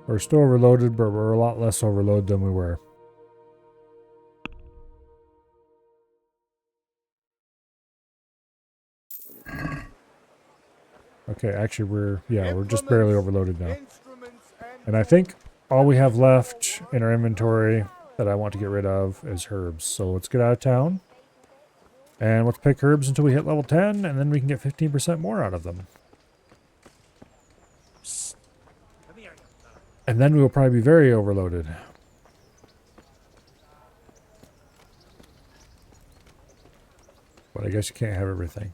We're still overloaded, but we're a lot less overloaded than we were. Okay, actually we're just barely overloaded now. And I think all we have left in our inventory that I want to get rid of is herbs. So let's get out of town. And let's pick herbs until we hit level 10, and then we can get 15% more out of them. And then we will probably be very overloaded. But I guess you can't have everything.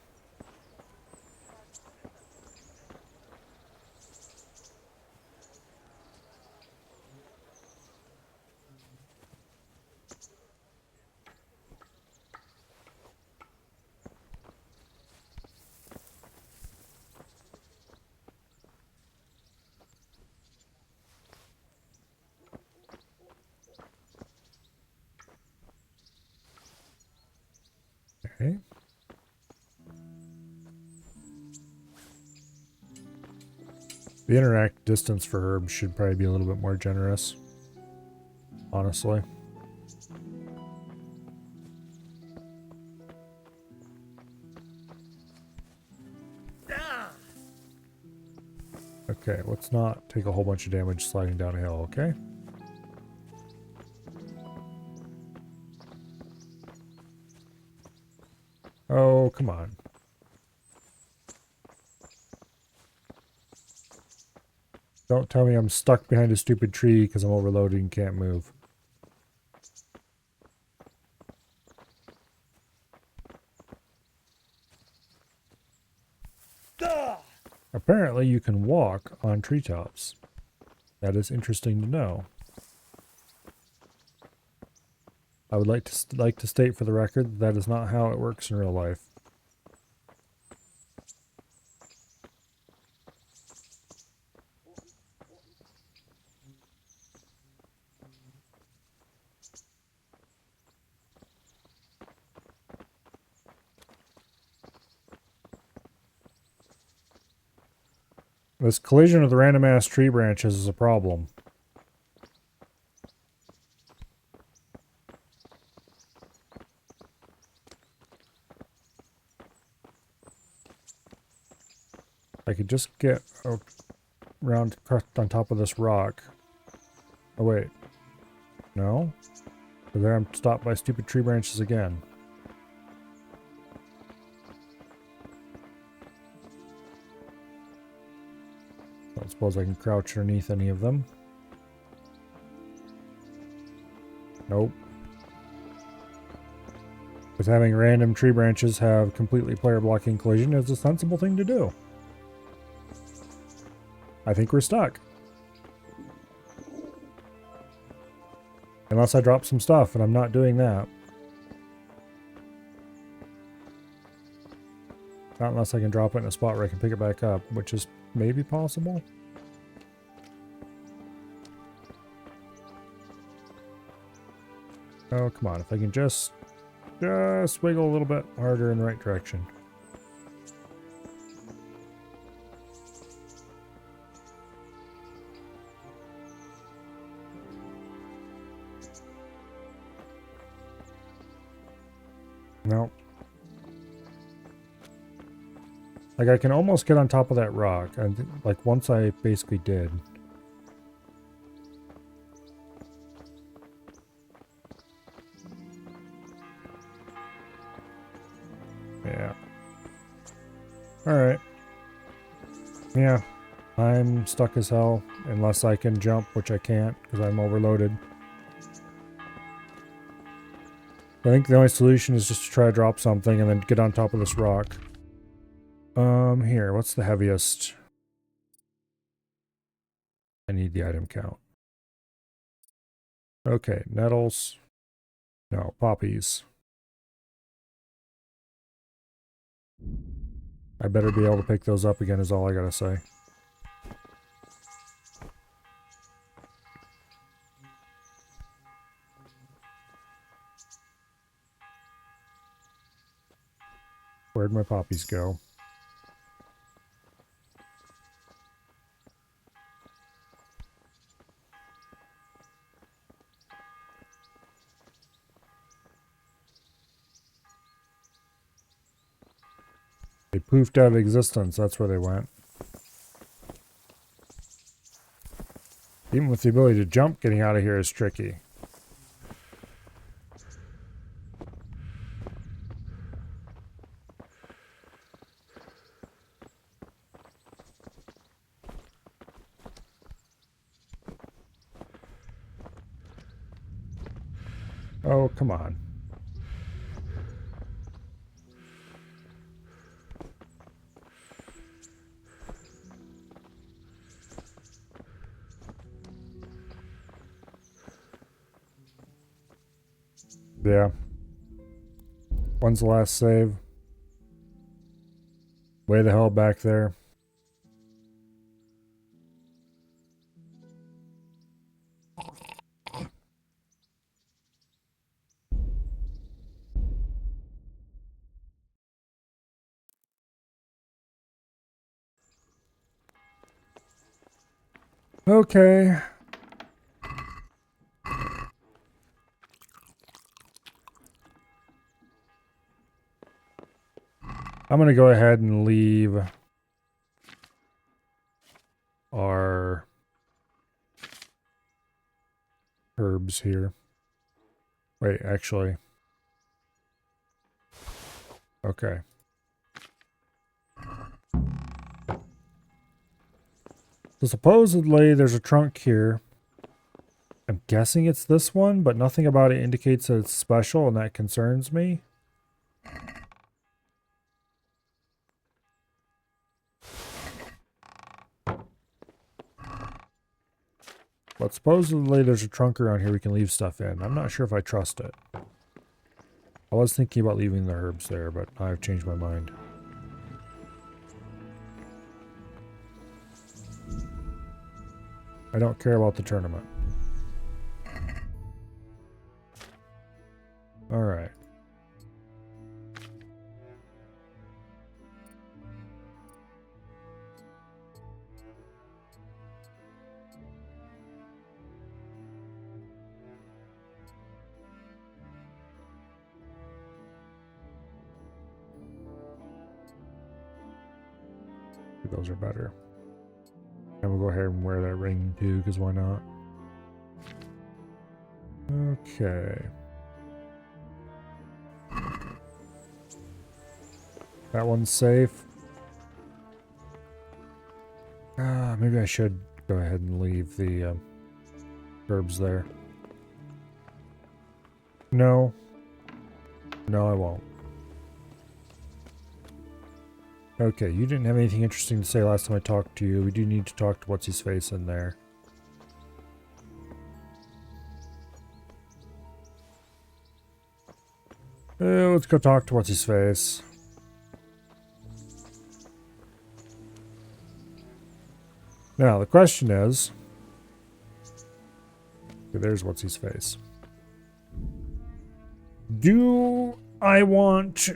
Okay. The interact distance for herbs should probably be a little bit more generous, honestly. Okay, let's not take a whole bunch of damage sliding down a hill, okay? Oh, come on. Don't tell me I'm stuck behind a stupid tree because I'm overloaded and can't move. Apparently you can walk on treetops. That is interesting to know. I would like to state for the record that is not how it works in real life. This collision of the random ass tree branches is a problem. I could just get around on top of this rock. Oh wait. No? So there I'm stopped by stupid tree branches again. I don't suppose I can crouch underneath any of them. Nope. Because having random tree branches have completely player blocking collision is a sensible thing to do. I think we're stuck. Unless I drop some stuff, and I'm not doing that. Not unless I can drop it in a spot where I can pick it back up, which is maybe possible. Oh, come on. If I can just wiggle a little bit harder in the right direction. No. Like, I can almost get on top of that rock. And, like, once I basically did. Yeah. Alright. Yeah. I'm stuck as hell. Unless I can jump, which I can't, because I'm overloaded. I think the only solution is just to try to drop something and then get on top of this rock. Here, what's the heaviest? I need the item count. Okay, nettles. No, poppies. I better be able to pick those up again is all I gotta say. Where'd my poppies go? They poofed out of existence, that's where they went. Even with the ability to jump, getting out of here is tricky. Oh, come on. Yeah. When's the last save? Way the hell back there. Okay. I'm going to go ahead and leave our herbs here. Wait, actually. Okay. So supposedly there's a trunk here. I'm guessing it's this one, but nothing about it indicates that it's special, and that concerns me. But supposedly there's a trunk around here we can leave stuff in. I'm not sure if I trust it. I was thinking about leaving the herbs there, but I've changed my mind. I don't care about the tournament. Alright. Those are better. And we'll go ahead and wear that ring too, because why not? Okay. That one's safe. Maybe I should go ahead and leave the herbs there. No. No, I won't. Okay, you didn't have anything interesting to say last time I talked to you. We do need to talk to What's-His-Face in there. Let's go talk to What's-His-Face. Now, the question is... Okay, there's What's-His-Face. Do I want...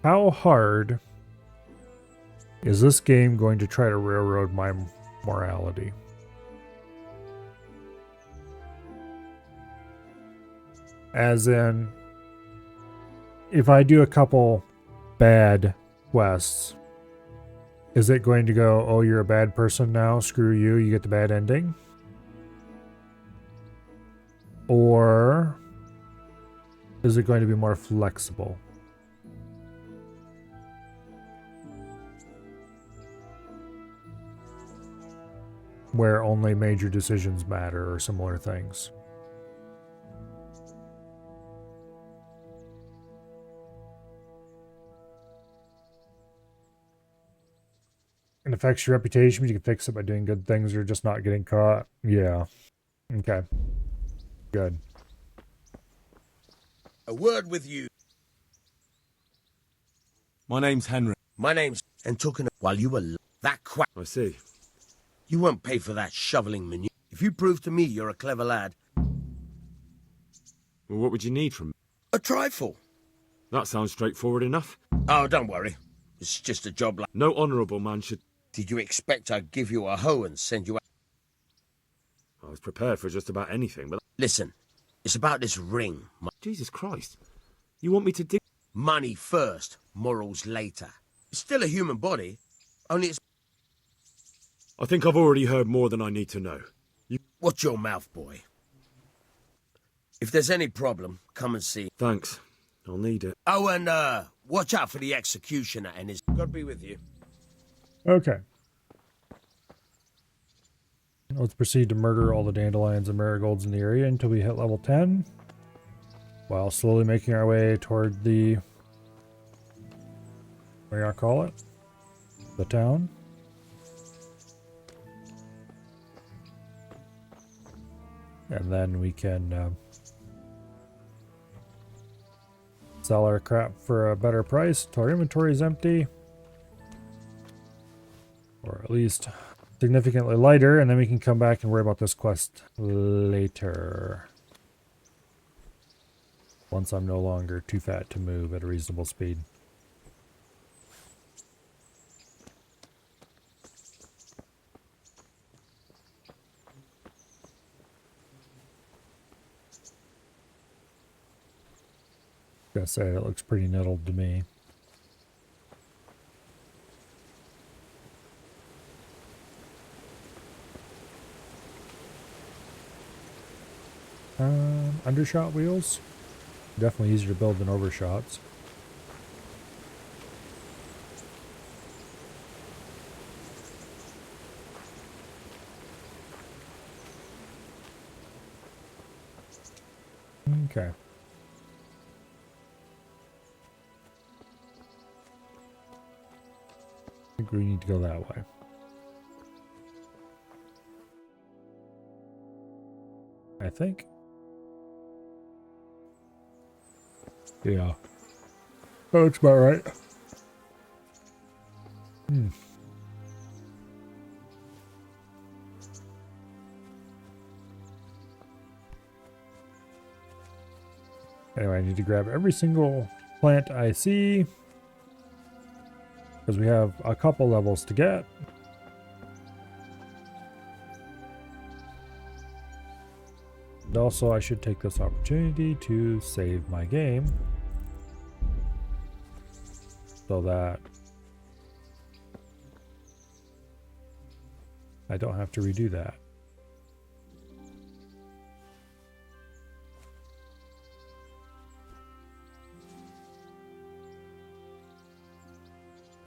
How hard is this game going to try to railroad my morality? As in, if I do a couple bad quests, is it going to go, oh, you're a bad person now, screw you, you get the bad ending? Or is it going to be more flexible? Where only major decisions matter or similar things. And if affects your reputation, but you can fix it by doing good things or just not getting caught. Yeah. Okay. Good. A word with you. My name's Henry. My name's... And talking while you were... That quack... I see. You won't pay for that shoveling manure. If you prove to me you're a clever lad... Well, what would you need from me? A trifle. That sounds straightforward enough. Oh, don't worry. It's just a job like... No honourable man should... Did you expect I'd give you a hoe and send you out? I was prepared for just about anything, but... Listen, it's about this ring. Jesus Christ. You want me to dig... Money first, morals later. It's still a human body, only it's... I think I've already heard more than I need to know. Watch your mouth, boy. If there's any problem, come and see. Thanks. I'll need it. Oh, and, watch out for the executioner and his... God be with you. Okay. Let's proceed to murder all the dandelions and marigolds in the area until we hit level 10. While slowly making our way toward the... What do you call it? The town. And then we can sell our crap for a better price until our inventory is empty. Or at least significantly lighter, and then we can come back and worry about this quest later. Once I'm no longer too fat to move at a reasonable speed. Gotta say, it looks pretty nettled to me. Undershot wheels. Definitely easier to build than overshots. Okay. I think we need to go that way. I think. Yeah. Oh, that's about right. Anyway, I need to grab every single plant I see. Because we have a couple levels to get. And also, I should take this opportunity to save my game. So that I don't have to redo that.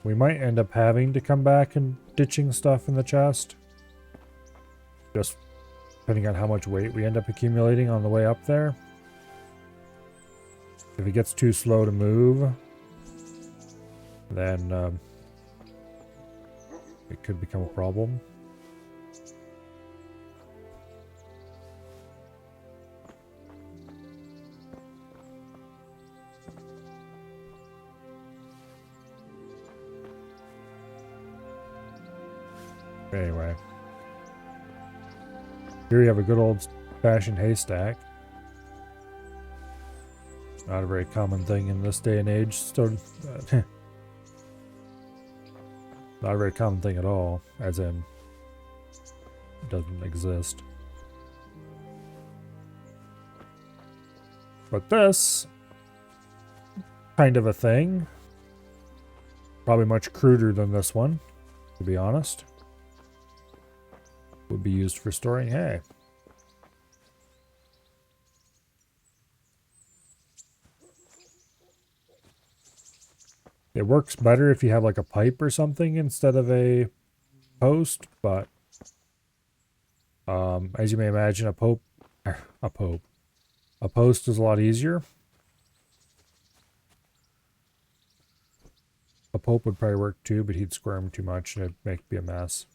We might end up having to come back and ditching stuff in the chest. Just depending on how much weight we end up accumulating on the way up there. If it gets too slow to move, then it could become a problem. Anyway, here we have a good old-fashioned haystack. Not a very common thing in this day and age. So, not a very common thing at all, as in, it doesn't exist. But this kind of a thing, probably much cruder than this one, to be honest, would be used for storing hay. It works better if you have like a pipe or something instead of a post, but as you may imagine, a post is a lot easier. A Pope would probably work too, but he'd squirm too much and it'd be a mess.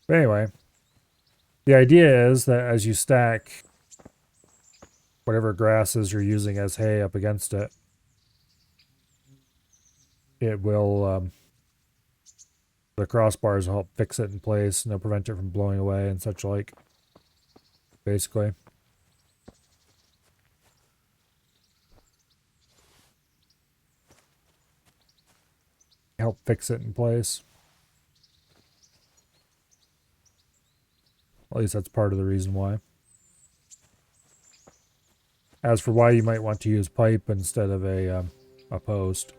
But anyway, the idea is that as you stack whatever grasses you're using as hay up against it, it will, the crossbars will help fix it in place and they'll prevent it from blowing away and such like, basically. Help fix it in place. At least that's part of the reason why. As for why you might want to use pipe instead of a post,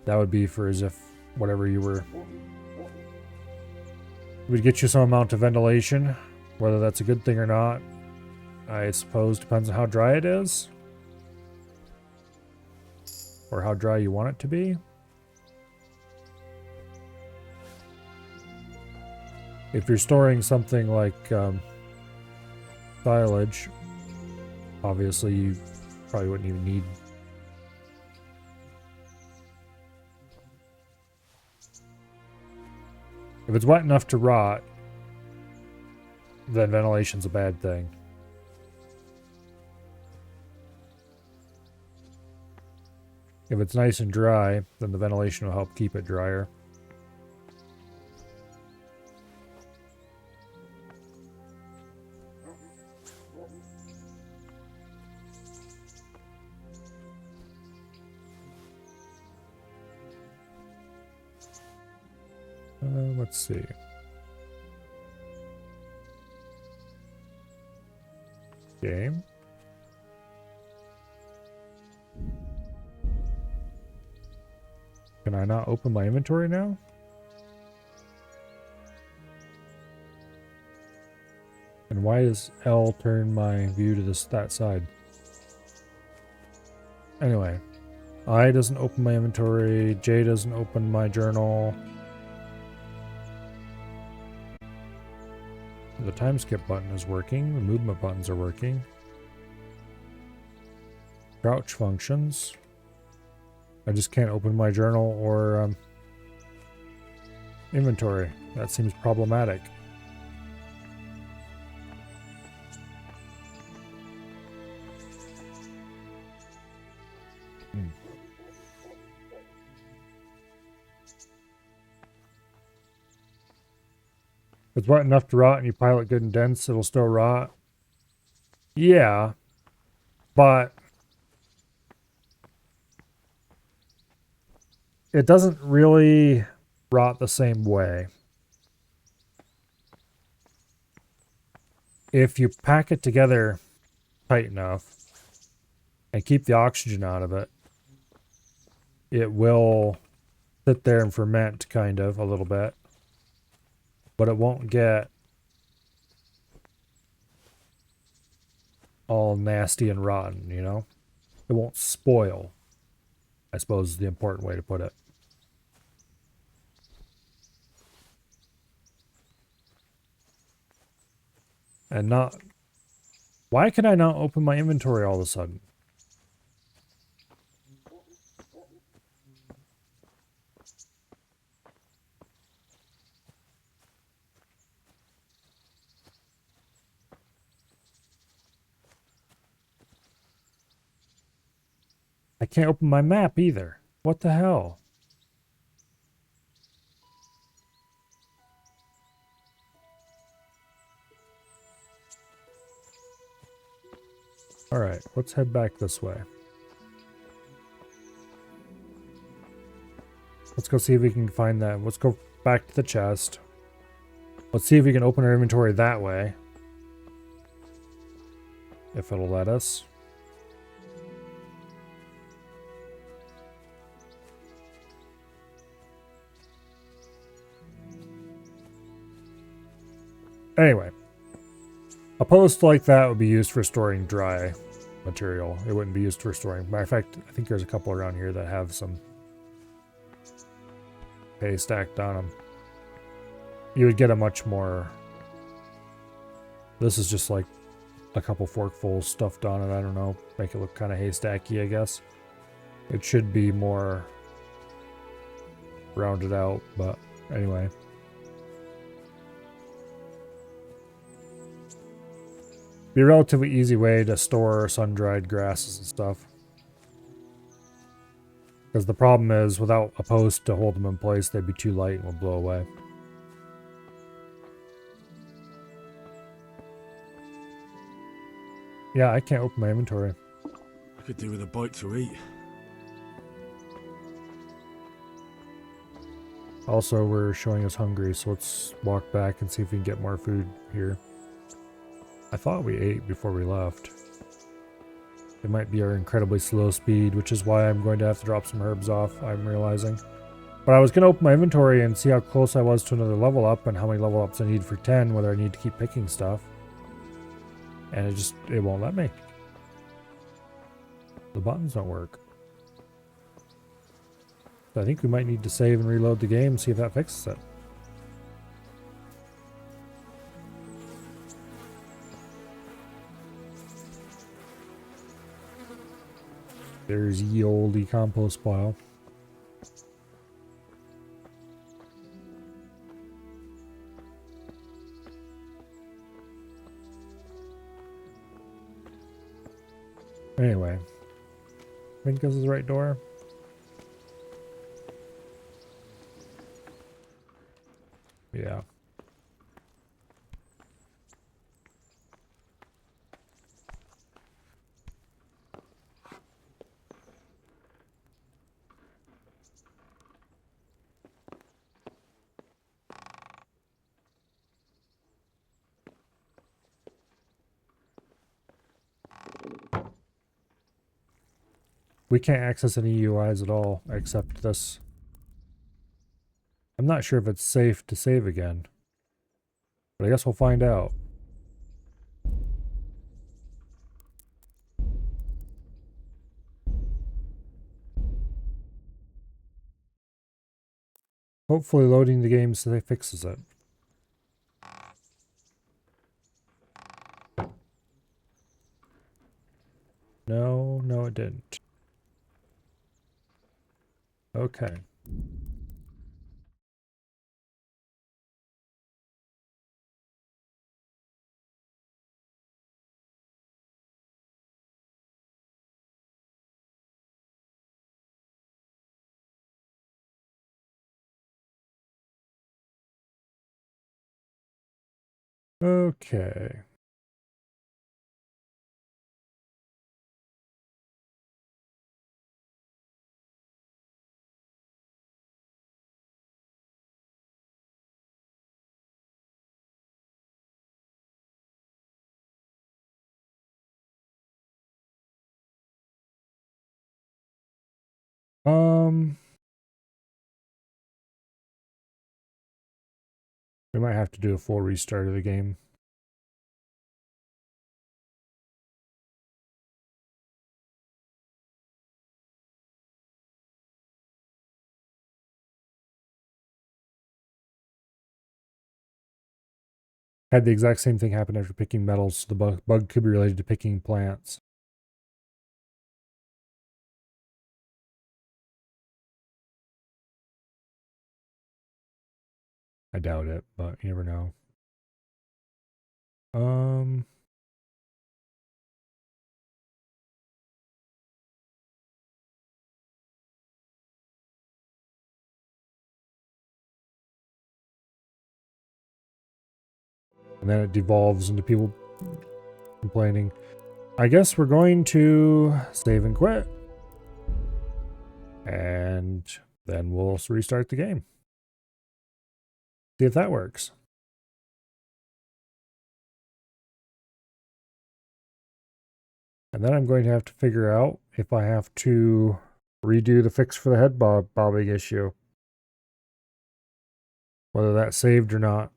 that would be for as if whatever you were would get you some amount of ventilation. Whether that's a good thing or not, I suppose depends on how dry it is. Or how dry you want it to be. If you're storing something like silage, obviously you probably wouldn't even need. If it's wet enough to rot, then ventilation's a bad thing. If it's nice and dry, then the ventilation will help keep it drier. Let's see. Game. Can I not open my inventory now? And why does L turn my view to that side? Anyway, I doesn't open my inventory, J doesn't open my journal. The time skip button is working, the movement buttons are working. Crouch functions. I just can't open my journal or inventory. That seems problematic. If it's wet enough to rot and you pile it good and dense, it'll still rot. Yeah, but it doesn't really rot the same way. If you pack it together tight enough and keep the oxygen out of it, it will sit there and ferment kind of a little bit. But it won't get all nasty and rotten, you know? It won't spoil, I suppose is the important way to put it. And not... Why can I not open my inventory all of a sudden? I can't open my map either. What the hell? Alright, let's head back this way. Let's go see if we can find that. Let's go back to the chest. Let's see if we can open our inventory that way. If it'll let us. Anyway, a post like that would be used for storing dry material. It wouldn't be used for storing. Matter of fact, I think there's a couple around here that have some hay stacked on them. You would get a much more... This is just like a couple forkfuls stuffed on it. I don't know. Make it look kind of haystacky, I guess. It should be more rounded out, but anyway. Be a relatively easy way to store sun-dried grasses and stuff. Because the problem is, without a post to hold them in place, they'd be too light and would blow away. Yeah, I can't open my inventory. I could do with a bite to eat. Also, we're showing us hungry, so let's walk back and see if we can get more food here. I thought we ate before we left. It might be our incredibly slow speed, which is why I'm going to have to drop some herbs off, I'm realizing. But I was going to open my inventory and see how close I was to another level up and how many level ups I need for 10, whether I need to keep picking stuff. And it won't let me. The buttons don't work. So I think we might need to save and reload the game and see if that fixes it. There's ye olde compost pile. Anyway, I think this is the right door. Yeah. We can't access any UIs at all except this. I'm not sure if it's safe to save again, but I guess we'll find out. Hopefully loading the game so they fixes it. No, it didn't. Okay. Okay. We might have to do a full restart of the game. Had the exact same thing happen after picking metals, so the bug could be related to picking plants. I doubt it, but you never know. And then it devolves into people complaining. I guess we're going to save and quit. And then we'll restart the game. See if that works. And then I'm going to have to figure out if I have to redo the fix for the head bobbing issue. Whether that's saved or not.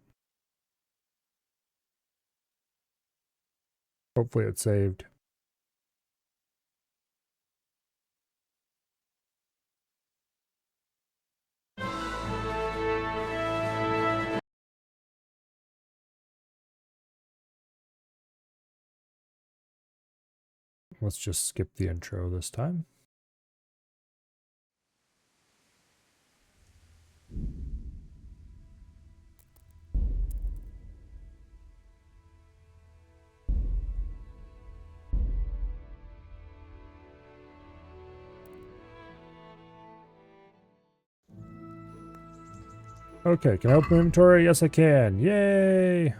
Hopefully it's saved. Let's just skip the intro this time. Okay, can I open inventory? Yes, I can. Yay!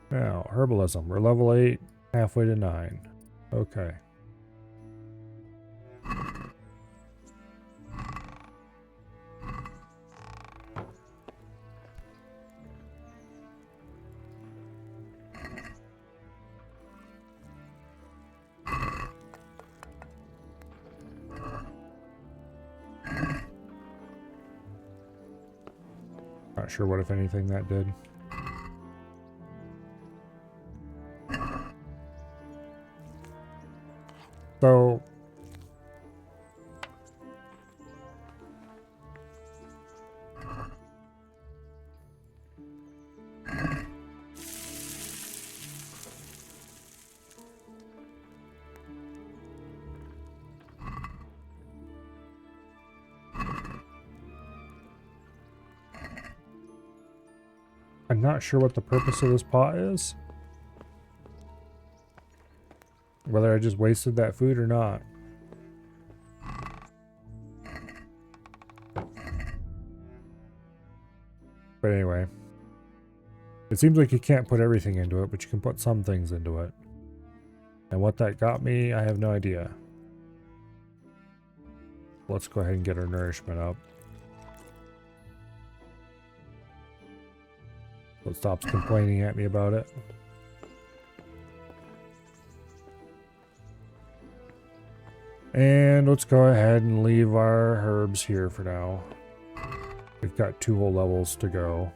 Now, herbalism. We're level 8, halfway to 9. Okay. Not sure what, if anything, that did. So... I'm not sure what the purpose of this pot is. Whether I just wasted that food or not. But anyway. It seems like you can't put everything into it, but you can put some things into it. And what that got me, I have no idea. Let's go ahead and get our nourishment up. So it stops complaining at me about it. And let's go ahead and leave our herbs here for now. We've got 2 whole levels to go.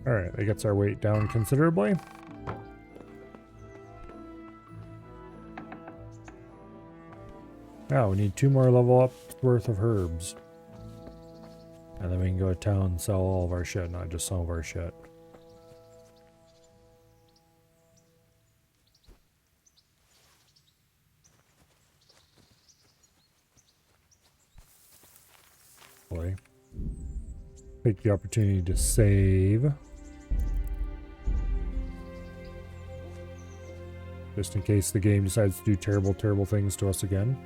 Alright, that gets our weight down considerably. Now we need 2 more level ups worth of herbs. And then we can go to town and sell all of our shit, not just some of our shit. Boy. Take the opportunity to save. Just in case the game decides to do terrible, terrible things to us again.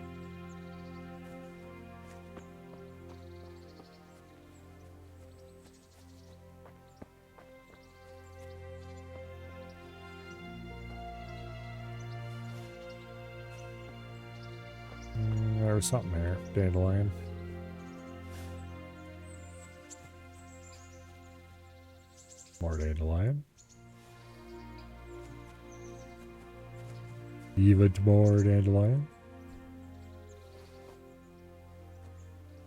There was something there. Dandelion. More dandelion. Even more dandelion.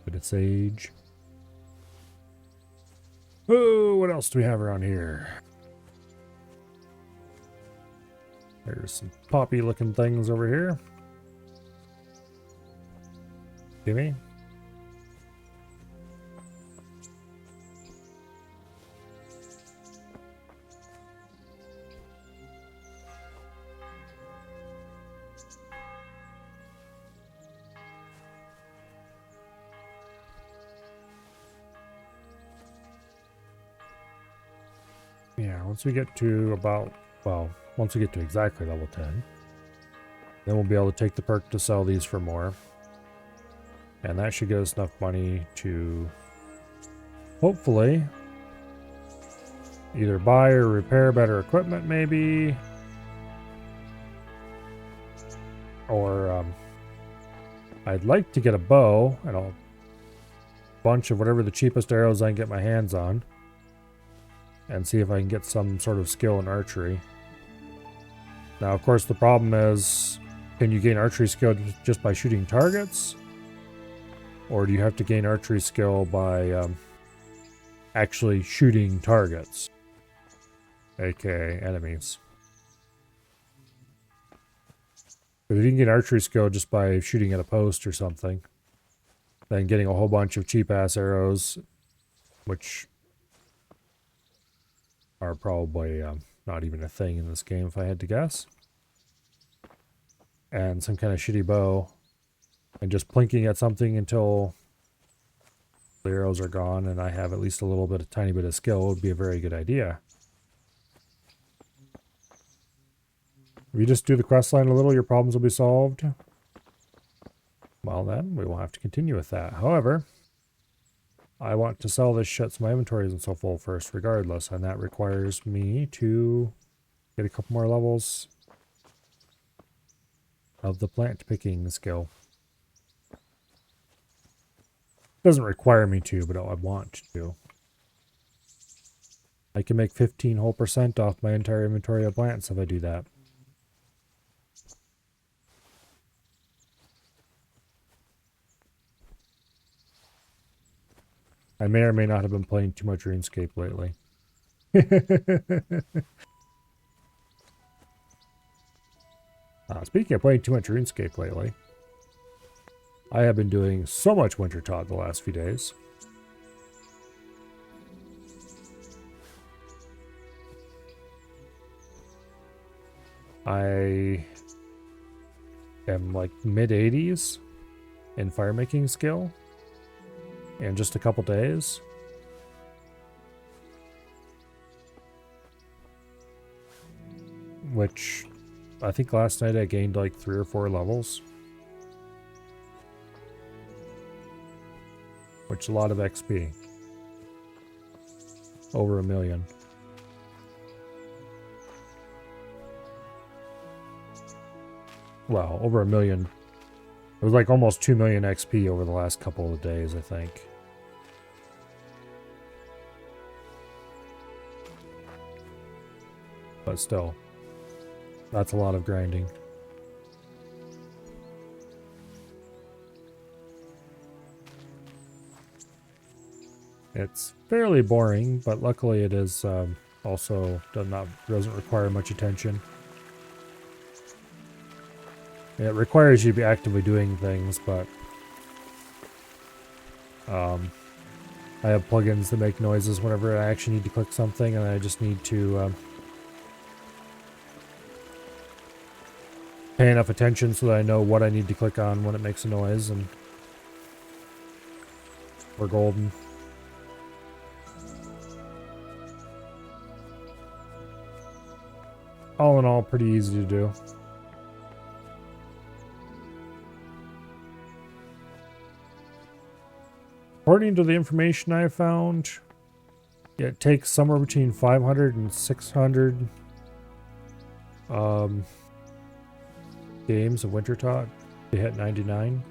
Bit of sage. Oh, what else do we have around here? There's some poppy looking things over here. Gimme. Yeah, once we get to about, well, once we get to exactly level 10, then we'll be able to take the perk to sell these for more. And that should get us enough money to hopefully either buy or repair better equipment, maybe. Or I'd like to get a bow and a bunch of whatever the cheapest arrows I can get my hands on. And see if I can get some sort of skill in archery. Now, of course, the problem is, can you gain archery skill just by shooting targets? Or do you have to gain archery skill by actually shooting targets? AKA enemies. If you can get archery skill just by shooting at a post or something, then getting a whole bunch of cheap-ass arrows, which are probably not even a thing in this game if I had to guess. and some kind of shitty bow, and just plinking at something until the arrows are gone and I have at least a tiny bit of skill would be a very good idea. If you just do the quest line a little, your problems will be solved. Well then, we will have to continue with that. However, I want to sell this shit so my inventory isn't so full first regardless, and that requires me to get a couple more levels of the plant picking skill. Doesn't require me to, but I want to. I can make 15% whole off my entire inventory of plants if I do that. I may or may not have been playing too much RuneScape lately. Speaking of playing too much RuneScape lately, I have been doing so much Wintertot the last few days. I am like mid-80s in fire making skill in just a couple days. Which I think last night I gained like 3 or 4 levels. Which is a lot of XP. Over 1 million. Well, over 1 million. It was like almost 2 million XP over the last couple of days, I think. But still, that's a lot of grinding. It's fairly boring, but luckily it is also doesn't require much attention. It requires you to be actively doing things, but I have plugins that make noises whenever I actually need to click something, and I just need to pay enough attention so that I know what I need to click on when it makes a noise, and we're golden. All in all, pretty easy to do. According to the information I found, it takes somewhere between 500 and 600 games of Wintertot to hit 99.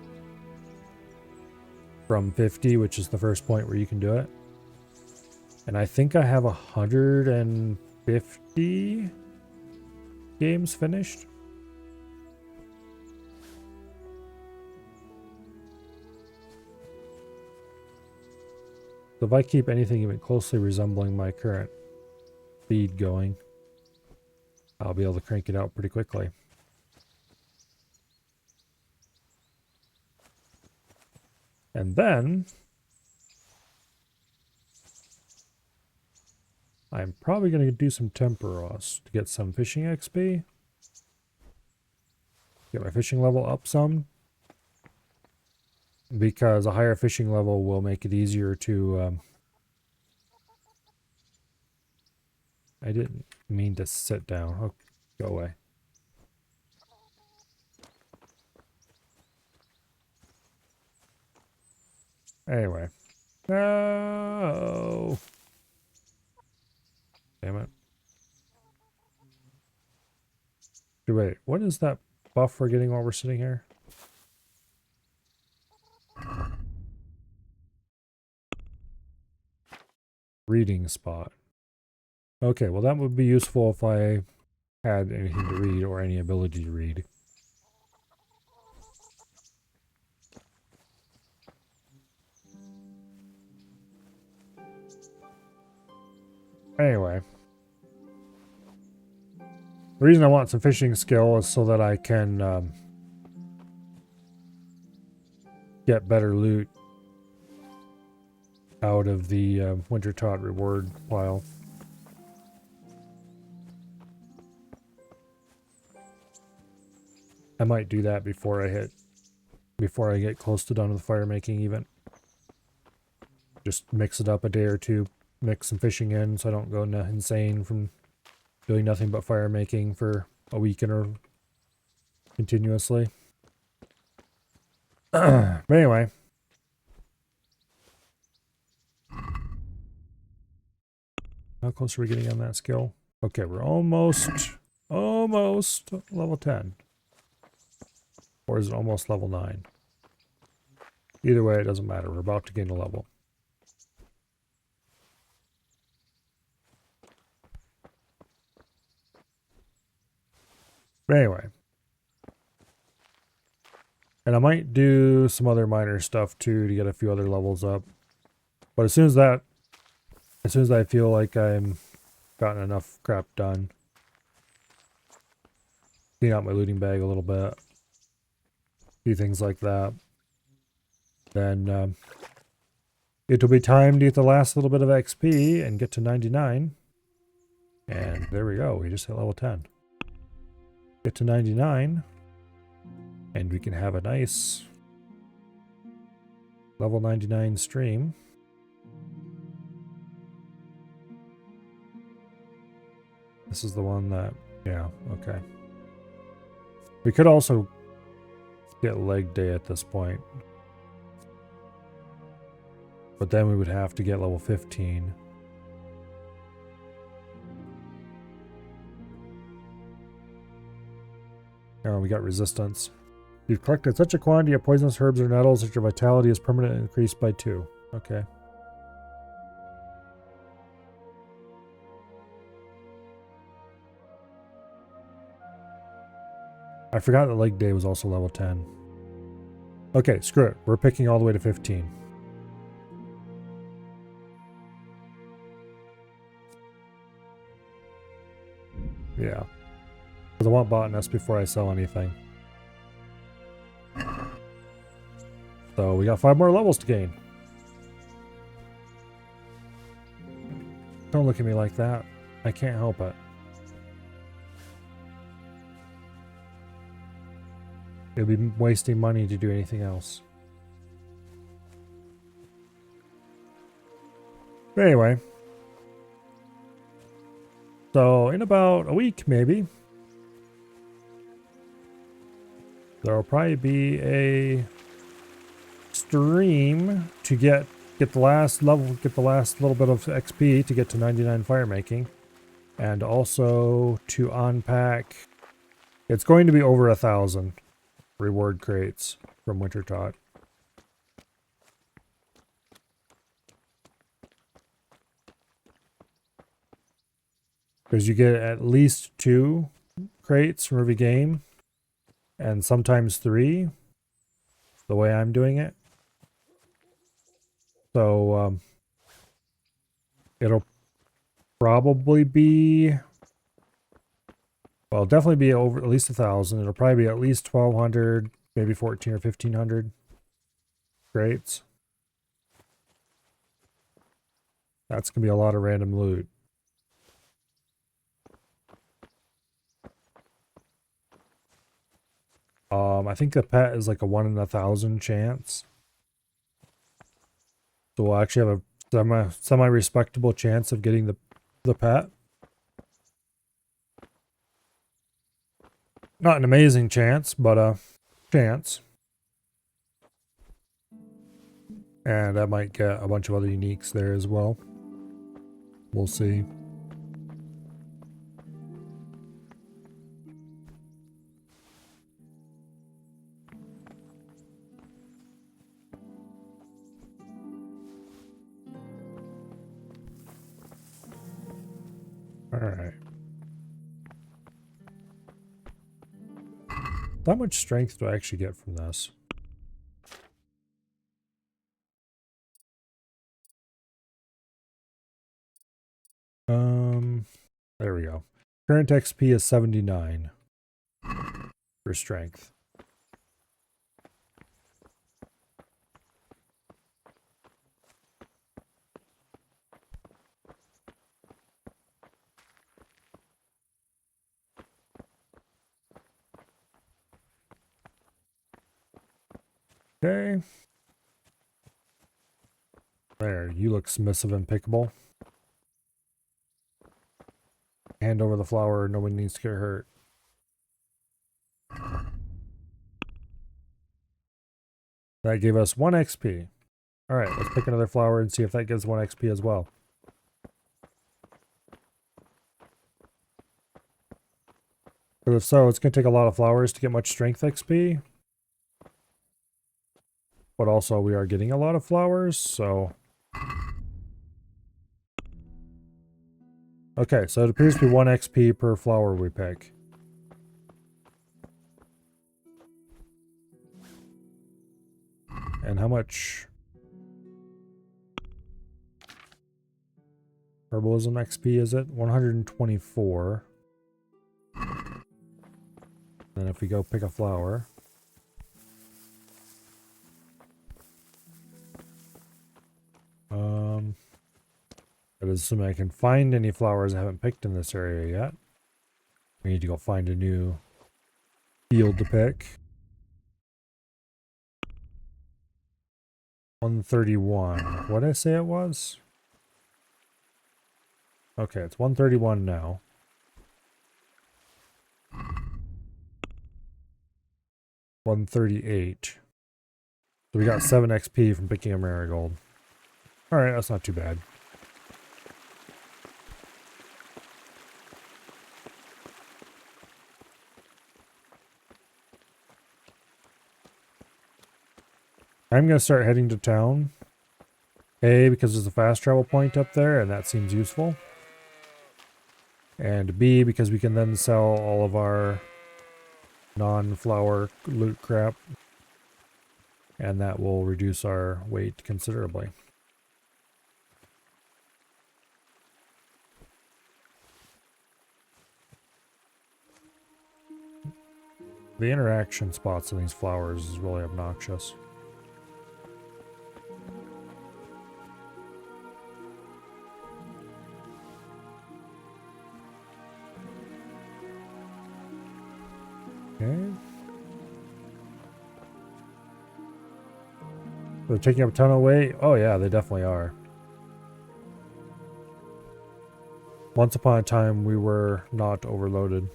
From 50, which is the first point where you can do it. And I think I have 150 games finished. So if I keep anything even closely resembling my current speed going, I'll be able to crank it out pretty quickly. And then I'm probably going to do some Temporos to get some fishing XP. Get my fishing level up some. Because a higher fishing level will make it easier to... I didn't mean to sit down. Oh, go away. Anyway. No! Damn it. Wait, what is that buff we're getting while we're sitting here? Reading spot. Okay, well that would be useful if I had anything to read or any ability to read. Anyway. The reason I want some fishing skill is so that I can get better loot out of the Wintertot reward pile. I might do that before I get close to done with fire making even. Just mix it up a day or two, mix some fishing in so I don't go insane from doing nothing but fire making for a week continuously. But anyway. How close are we getting on that skill? Okay, we're almost level 10. Or is it almost level 9? Either way, it doesn't matter. We're about to gain a level. But anyway. And I might do some other minor stuff too to get a few other levels up. But as soon as I feel like I'm gotten enough crap done, clean out my looting bag a little bit, do things like that, then it'll be time to get the last little bit of XP and get to 99. And there we go. We just hit level 10. Get to 99. And we can have a nice level 99 stream. This is the one that, yeah, okay. We could also get leg day at this point. But then we would have to get level 15. Oh, we got resistance. You've collected such a quantity of poisonous herbs or nettles that your vitality is permanently increased by 2. Okay. I forgot that leg day was also level 10. Okay, screw it. We're picking all the way to 15. Yeah. Because I want botanist before I sell anything. So we got 5 more levels to gain. Don't look at me like that. I can't help it. It'll be wasting money to do anything else. But anyway. So in about a week, maybe, there'll probably be a stream to get the last level, get the last little bit of XP to get to 99 fire making, and also to unpack. It's going to be over 1,000 reward crates from Wintertot. Because you get at least 2 crates from every game, and sometimes 3, the way I'm doing it. So, it'll probably be, well, definitely be over at least 1,000. It'll probably be at least 1,200, maybe 1,400 or 1,500 crates. That's going to be a lot of random loot. I think the pet is like a 1 in 1,000 chance. So we'll actually have a semi-respectable chance of getting the pet. Not an amazing chance, but a chance. And I might get a bunch of other uniques there as well. We'll see. Alright. How much strength do I actually get from this? There we go. Current XP is 79 for strength. Okay. There, you look submissive and pickable. Hand over the flower, no one needs to get hurt. That gave us 1 XP. Alright, let's pick another flower and see if that gives 1 XP as well. But if so, it's going to take a lot of flowers to get much strength XP. But also, we are getting a lot of flowers, so... Okay, so it appears to be 1 XP per flower we pick. And how much... Herbalism XP is it? 124. Then if we go pick a flower... That is assuming I can find any flowers I haven't picked in this area yet. We need to go find a new field to pick. 131. What did I say it was? Okay, it's 131 now. $138. So we got 7 XP from picking a marigold. Alright, that's not too bad. I'm going to start heading to town. A, because there's a fast travel point up there, and that seems useful. And B, because we can then sell all of our non-flower loot crap. And that will reduce our weight considerably. The interaction spots in these flowers is really obnoxious. Okay. They're taking up a ton of weight? Oh yeah, they definitely are. Once upon a time, we were not overloaded.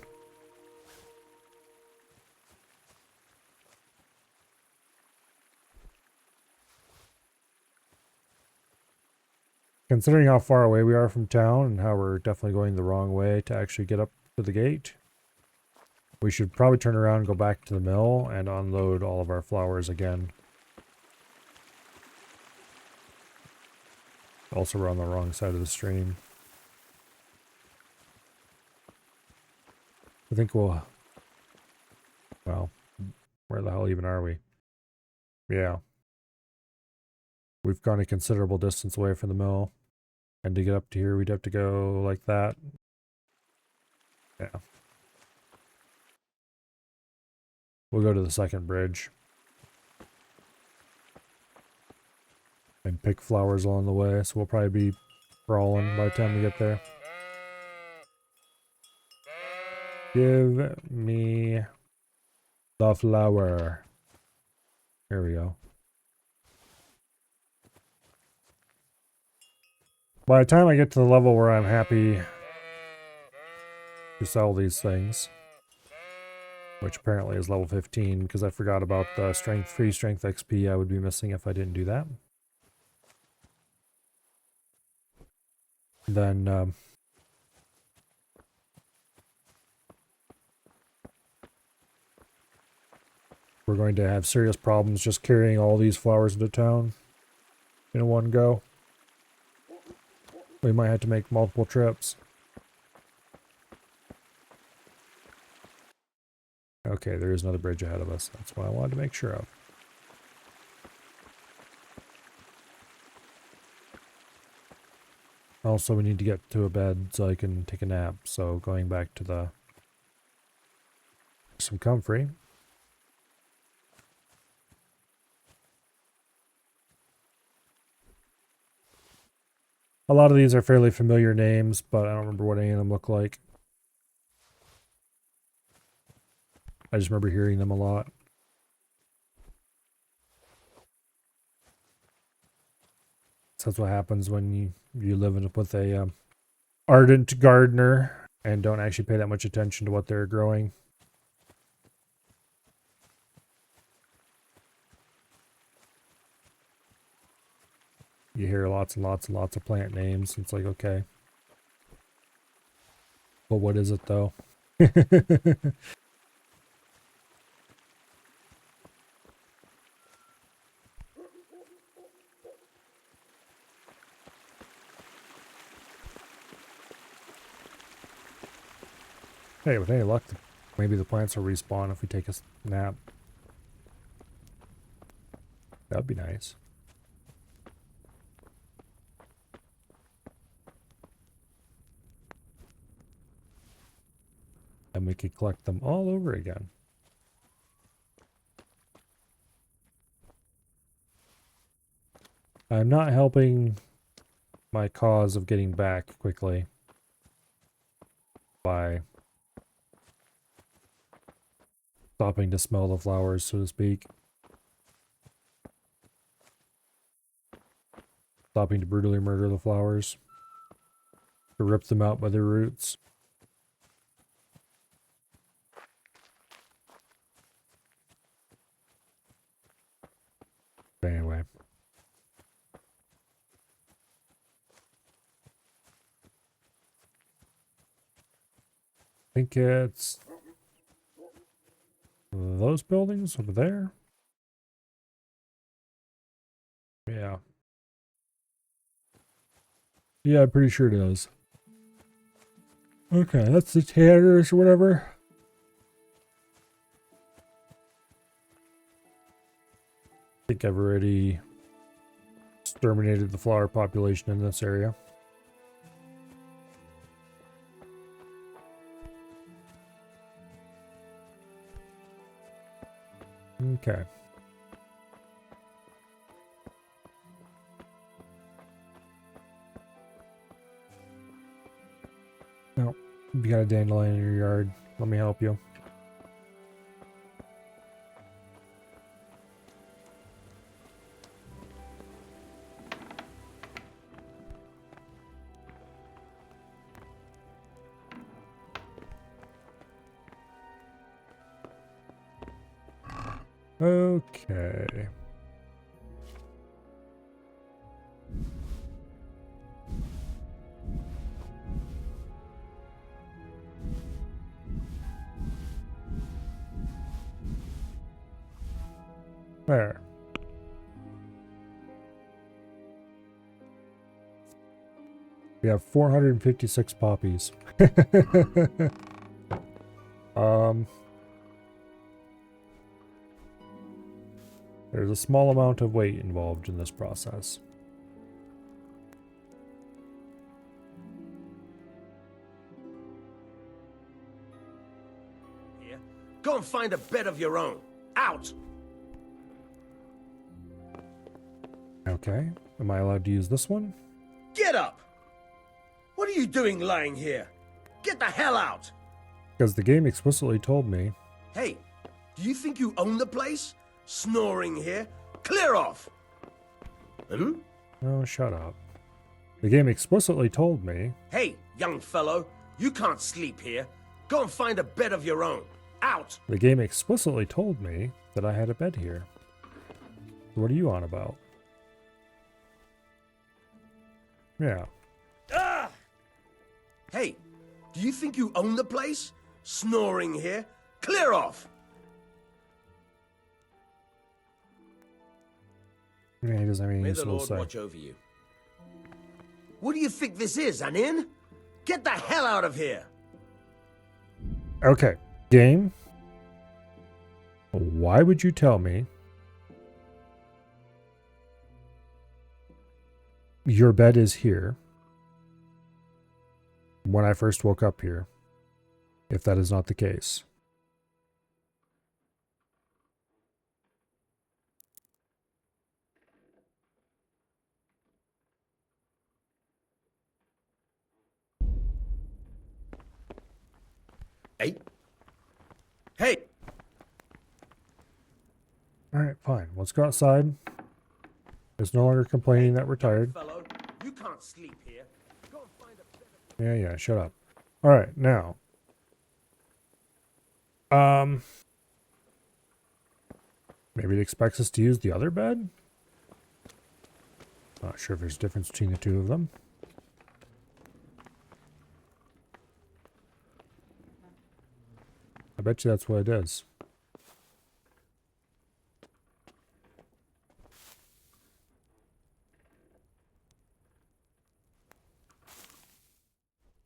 Considering how far away we are from town and how we're definitely going the wrong way to actually get up to the gate, we should probably turn around and go back to the mill and unload all of our flowers again. Also, we're on the wrong side of the stream. I think we'll... Well, where the hell even are we? Yeah. We've gone a considerable distance away from the mill. And to get up to here, we'd have to go like that. Yeah. We'll go to the second bridge. And pick flowers along the way, so we'll probably be crawling by the time we get there. Give me the flower. Here we go. By the time I get to the level where I'm happy to sell these things, which apparently is level 15, because I forgot about the free strength XP I would be missing if I didn't do that. Then, we're going to have serious problems just carrying all these flowers into town in one go. We might have to make multiple trips. Okay, there is another bridge ahead of us. That's what I wanted to make sure of. Also, we need to get to a bed so I can take a nap. So going back to some comfrey. A lot of these are fairly familiar names, but I don't remember what any of them look like. I just remember hearing them a lot. that's what happens when you live with a ardent gardener and don't actually pay that much attention to what they're growing. You hear lots and lots and lots of plant names. It's like, okay. But what is it, though? Hey, with any luck, maybe the plants will respawn if we take a nap. That'd be nice. And we could collect them all over again. I'm not helping my cause of getting back quickly by stopping to smell the flowers, so to speak. Stopping to brutally murder the flowers. To rip them out by their roots. But anyway. I think it's those buildings over there. Yeah. Yeah, I'm pretty sure it is. Okay, that's the tanners or whatever. I think I've already exterminated the flower population in this area. Okay. No, you got a dandelion in your yard. Let me help you. Okay. There. We have 456 poppies. There's a small amount of weight involved in this process. Here, go and find a bed of your own. Out! Okay. Am I allowed to use this one? Get up! What are you doing lying here? Get the hell out! Because the game explicitly told me. Hey, do you think you own the place? Snoring here? Clear off! Hmm? Oh, shut up. The game explicitly told me. Hey, young fellow, you can't sleep here. Go and find a bed of your own. Out! The game explicitly told me that I had a bed here. What are you on about? Yeah. Ah! Hey, do you think you own the place? Snoring here? Clear off! Yeah, he doesn't have anything May to the Lord say. watch over you. What do you think this is, an inn? Get the hell out of here! Okay, game. Why would you tell me your bed is here when I first woke up here, if that is not the case? Hey! Hey! Alright, fine. Let's go outside. It's no longer complaining that we're tired. Fellow, You can't sleep here. Go and find a better... Yeah, shut up. All right, now. Maybe it expects us to use the other bed? Not sure if there's a difference between the two of them. I bet you that's what it is.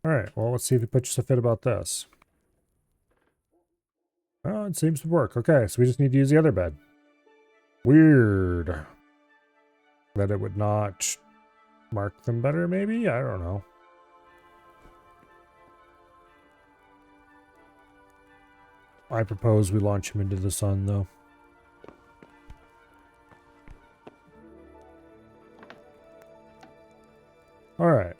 Alright, well, let's see if it puts a fit about this. Oh, it seems to work. Okay, so we just need to use the other bed. Weird. That it would not mark them better, maybe? I don't know. I propose we launch him into the sun, though. Alright.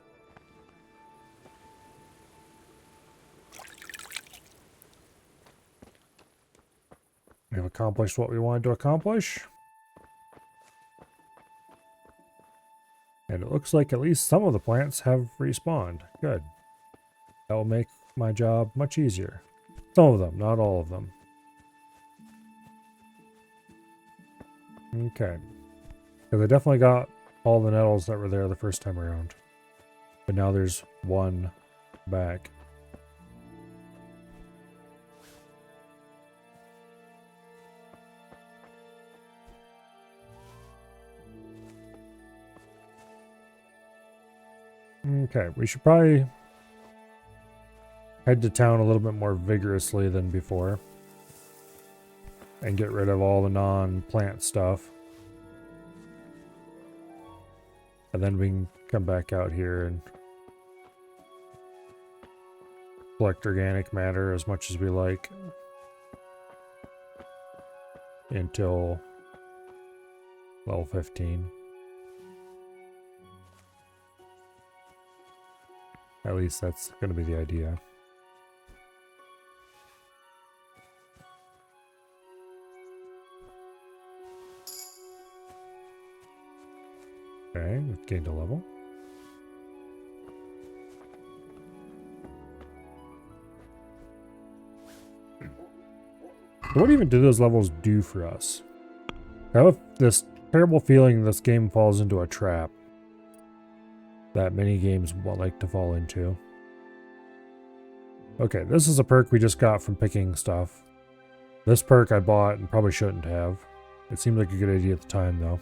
We have accomplished what we wanted to accomplish. And it looks like at least some of the plants have respawned. Good. That will make my job much easier. Some of them, not all of them. Okay. Because I definitely got all the nettles that were there the first time around. But now there's one back. Okay, we should probably head to town a little bit more vigorously than before. And get rid of all the non-plant stuff. And then we can come back out here and collect organic matter as much as we like. Until level 15. At least that's going to be the idea. Okay, we've gained a level. What even do those levels do for us? I have this terrible feeling this game falls into a trap that many games will like to fall into. Okay, this is a perk we just got from picking stuff. This perk I bought and probably shouldn't have. It seemed like a good idea at the time, though.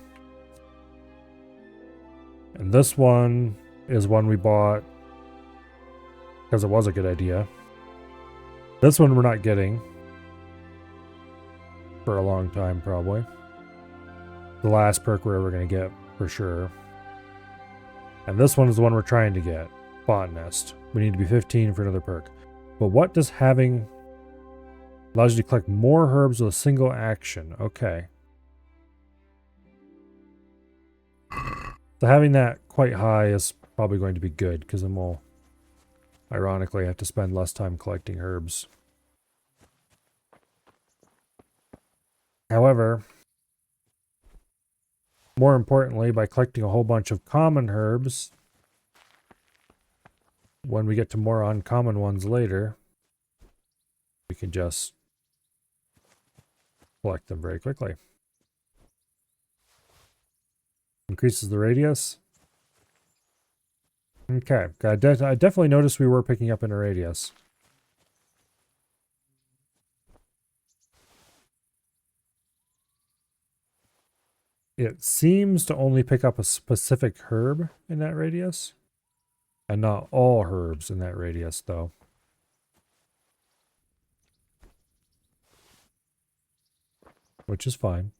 And this one is one we bought because it was a good idea. This one we're not getting for a long time, probably. The last perk we're ever going to get, for sure. And this one is the one we're trying to get. Botanist. We need to be 15 for another perk. But what does having... allows you to collect more herbs with a single action. Okay. So having that quite high is probably going to be good, because then we'll ironically have to spend less time collecting herbs. However, more importantly, by collecting a whole bunch of common herbs, when we get to more uncommon ones later, we can just collect them very quickly. Increases the radius. Okay, I definitely noticed we were picking up in a radius. It seems to only pick up a specific herb in that radius. And not all herbs in that radius, though. Which is fine.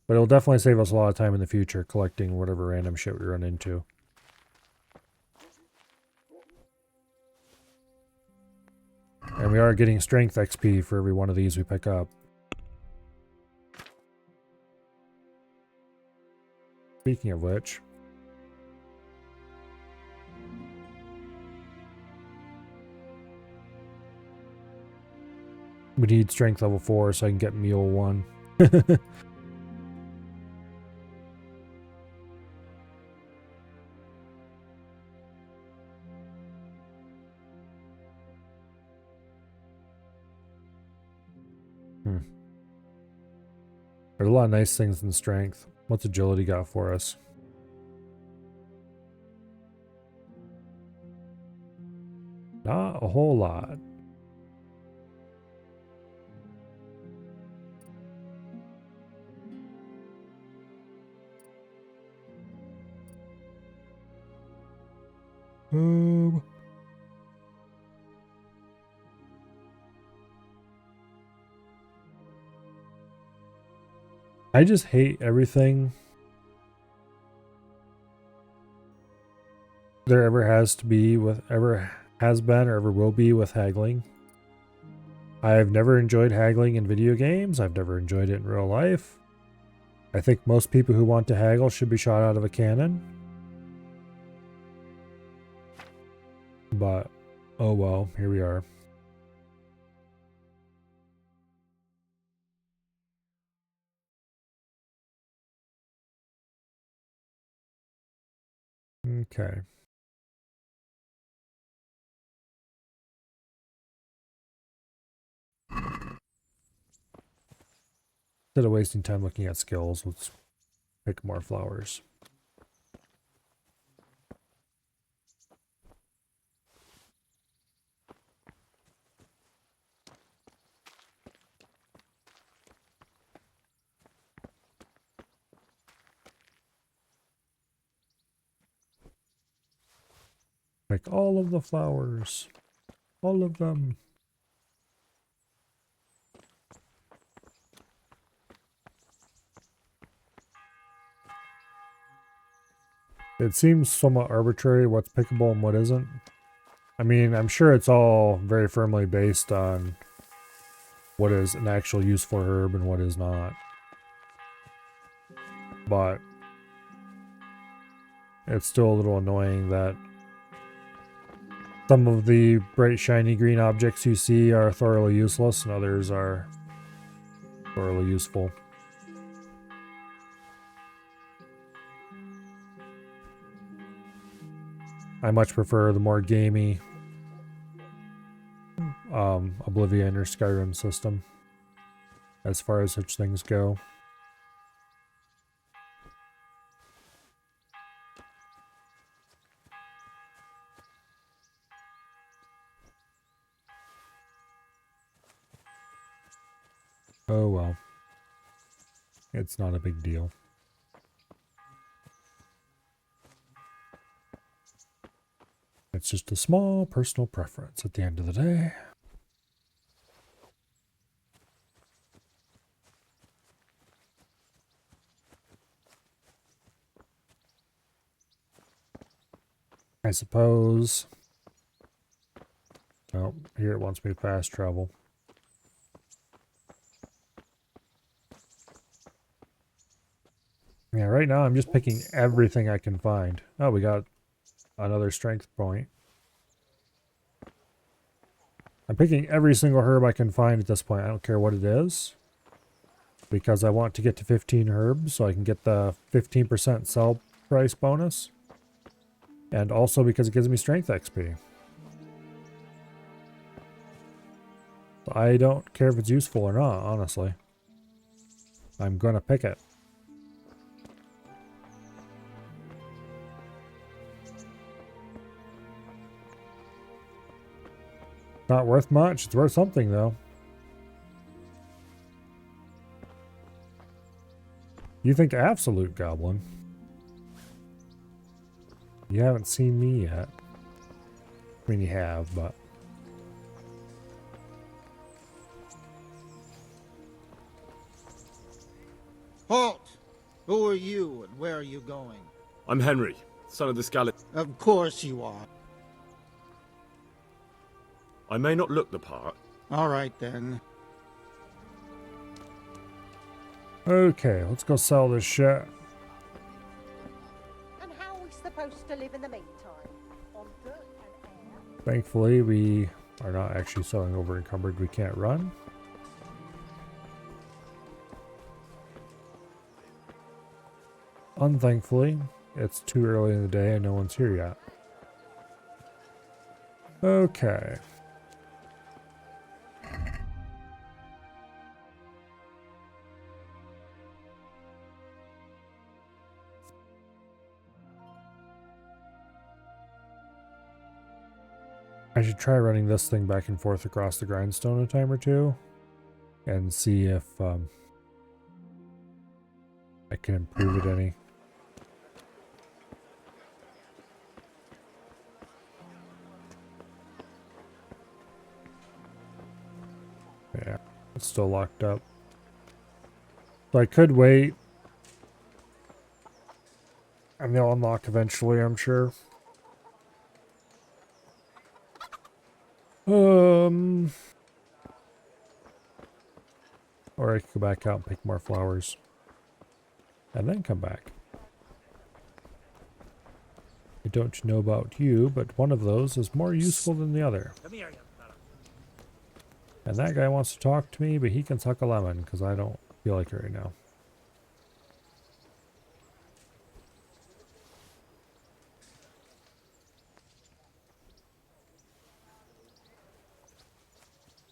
But it'll definitely save us a lot of time in the future collecting whatever random shit we run into. And we are getting strength XP for every one of these we pick up. Speaking of which... We need strength level 4 so I can get mule 1. There's a lot of nice things in strength. What's agility got for us? Not a whole lot. I just hate everything there ever has been or ever will be with haggling. I've never enjoyed haggling in video games. I've never enjoyed it in real life. I think most people who want to haggle should be shot out of a cannon. But, oh well, here we are. Okay. Instead of wasting time looking at skills, let's pick more flowers. Pick all of the flowers. All of them. It seems somewhat arbitrary what's pickable and what isn't. I mean, I'm sure it's all very firmly based on what is an actual useful herb and what is not. But it's still a little annoying that some of the bright shiny green objects you see are thoroughly useless and others are thoroughly useful. I much prefer the more gamey Oblivion or Skyrim system as far as such things go. Oh well. It's not a big deal. It's just a small personal preference at the end of the day. I suppose. Oh, here it wants me to fast travel. Yeah, right now I'm just picking everything I can find. Oh, we got another strength point. I'm picking every single herb I can find at this point. I don't care what it is. Because I want to get to 15 herbs so I can get the 15% sell price bonus. And also because it gives me strength XP. I don't care if it's useful or not, honestly. I'm gonna pick it. Not worth much. It's worth something, though. You think absolute goblin? You haven't seen me yet. I mean, you have, but... Halt! Who are you and where are you going? I'm Henry, son of the Scarlet. Of course you are. I may not look the part. All right, then. Okay, let's go sell this shit. And how are we supposed to live in the meantime? On dirt and air? Thankfully, we are not actually so over encumbered we can't run. unthankfully, it's too early in the day and no one's here yet. Okay. I should try running this thing back and forth across the grindstone a time or two and see if I can improve it any. Yeah, it's still locked up. So I could wait. And they'll unlock eventually, I'm sure. Or I could go back out and pick more flowers. And then come back. I don't know about you, but one of those is more useful than the other. Come here, young fella. And that guy wants to talk to me, but he can suck a lemon, because I don't feel like it right now.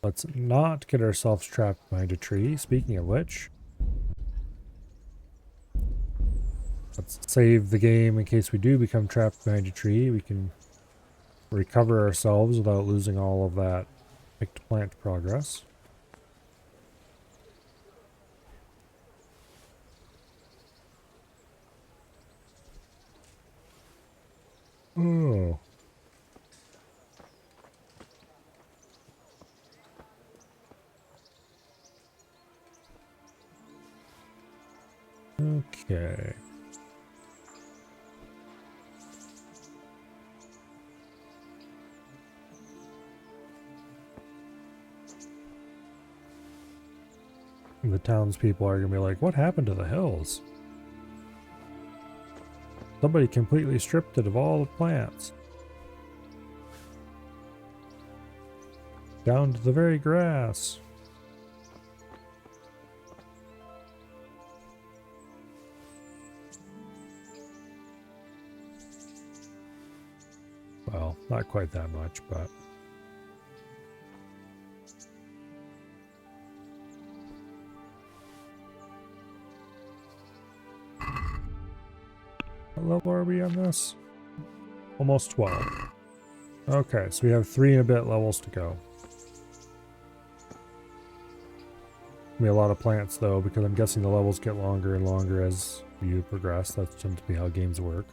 Let's not get ourselves trapped behind a tree. Speaking of which, let's save the game in case we do become trapped behind a tree. We can recover ourselves without losing all of that picked plant progress. Oh. Okay. The townspeople are going to be like, what happened to the hills? Somebody completely stripped it of all the plants. Down to the very grass. Well, not quite that much, but... What level are we on this? Almost 12. Okay, so we have 3 and a bit levels to go. Be a lot of plants though, because I'm guessing the levels get longer and longer as you progress. That tends to be how games work.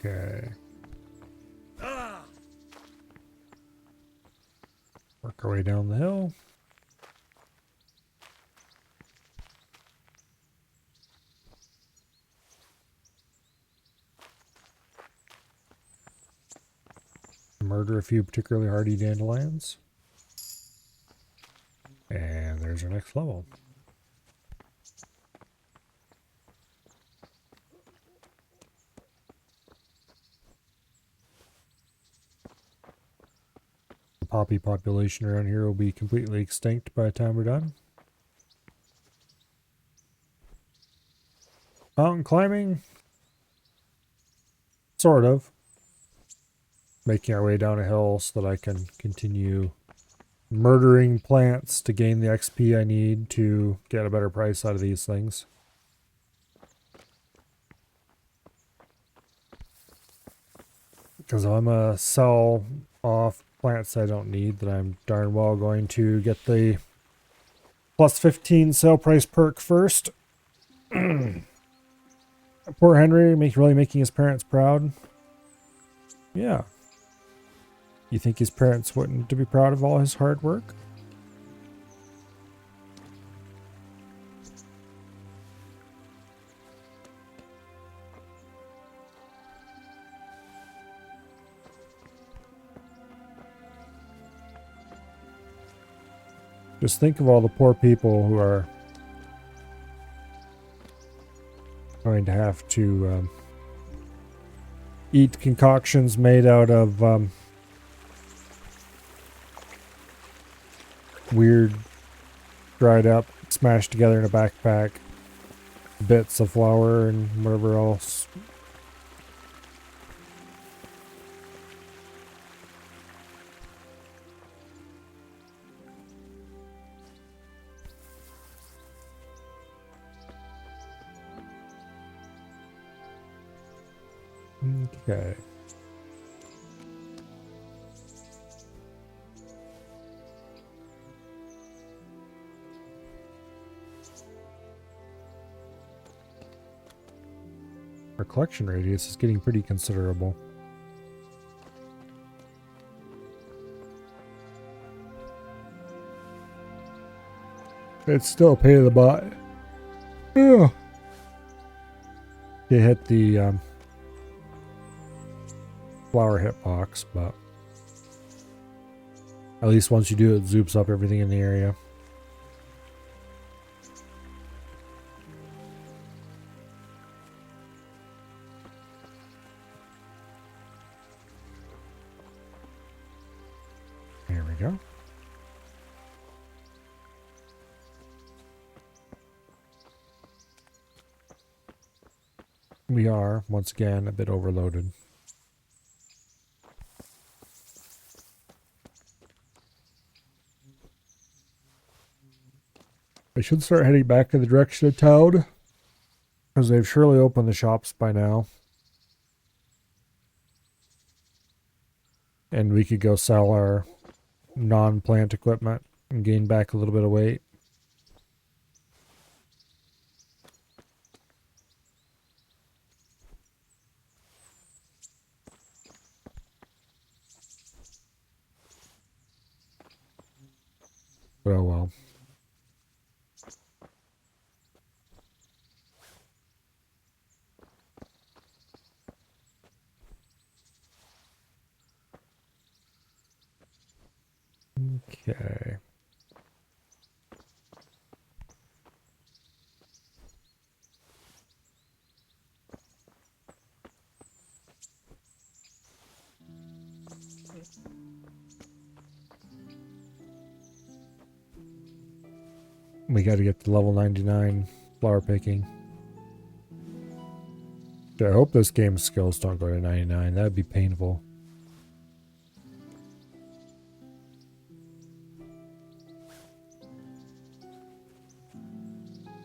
Okay. Work our way down the hill. Murder a few particularly hardy dandelions. And there's our next level. The poppy population around here will be completely extinct by the time we're done. Mountain climbing? Sort of. Making our way down a hill so that I can continue murdering plants to gain the XP I need to get a better price out of these things. Because if I'm going to sell off plants I don't need, then I'm darn well going to get the plus 15 sale price perk first. Poor Henry, really making his parents proud. Yeah. You think his parents wouldn't be proud of all his hard work? Just think of all the poor people who are going to have to eat concoctions made out of weird, dried up, smashed together in a backpack bits of flour and whatever else. Okay. Our collection radius is getting pretty considerable. It's still a pain in the butt. Ugh. You hit the flower hitbox, but at least once you do it, zoops up everything in the area. There we go. We are, once again, a bit overloaded. I should start heading back in the direction of town, because they've surely opened the shops by now. And we could go sell our non-plant equipment and gain back a little bit of weight. But oh well. Okay. We got to get to level 99 flower picking. I hope this game's skills don't go to 99. That would be painful.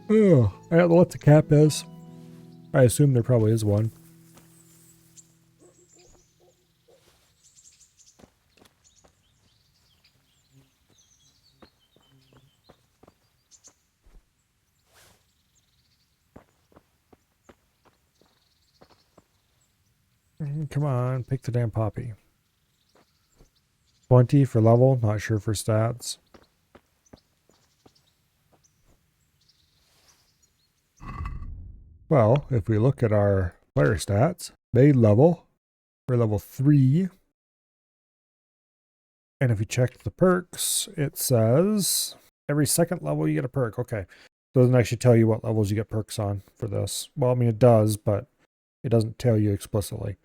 Oh, I don't know what the cap is. I assume there probably is one. Come on, pick the damn poppy. 20 for level, not sure for stats. Well, if we look at our player stats, main level, we're level 3. And if we check the perks, it says every second level you get a perk. Okay. Doesn't actually tell you what levels you get perks on for this. Well, I mean, it does, but it doesn't tell you explicitly.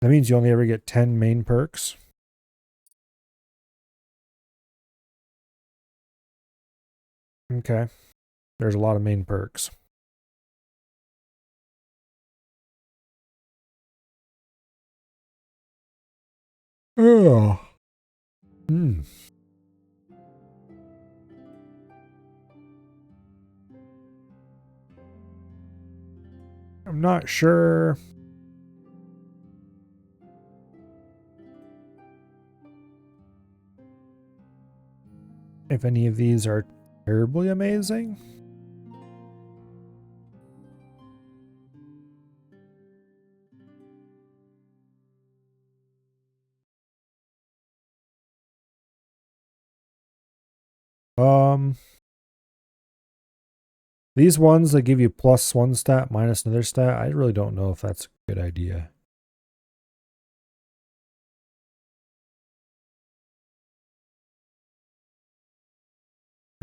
That means you only ever get 10 main perks. Okay. There's a lot of main perks. Oh. Hmm. I'm not sure. If any of these are terribly amazing. These ones that give you +1 stat minus another stat, I really don't know if that's a good idea.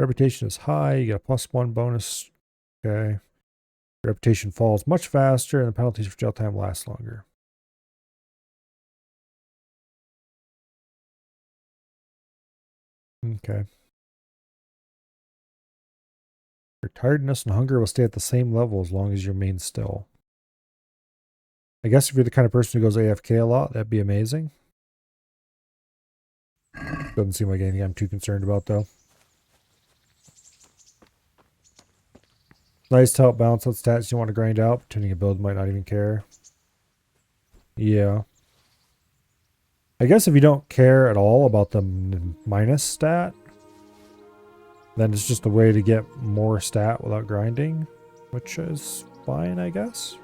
Reputation is high. You get a +1 bonus. Okay. Reputation falls much faster, and the penalties for jail time last longer. Okay. Your tiredness and hunger will stay at the same level as long as you remain still. I guess if you're the kind of person who goes AFK a lot, that'd be amazing. Doesn't seem like anything I'm too concerned about, though. Nice to help balance out stats you want to grind out, pretending a build might not even care. Yeah. I guess if you don't care at all about the minus stat, then it's just a way to get more stat without grinding, which is fine, I guess.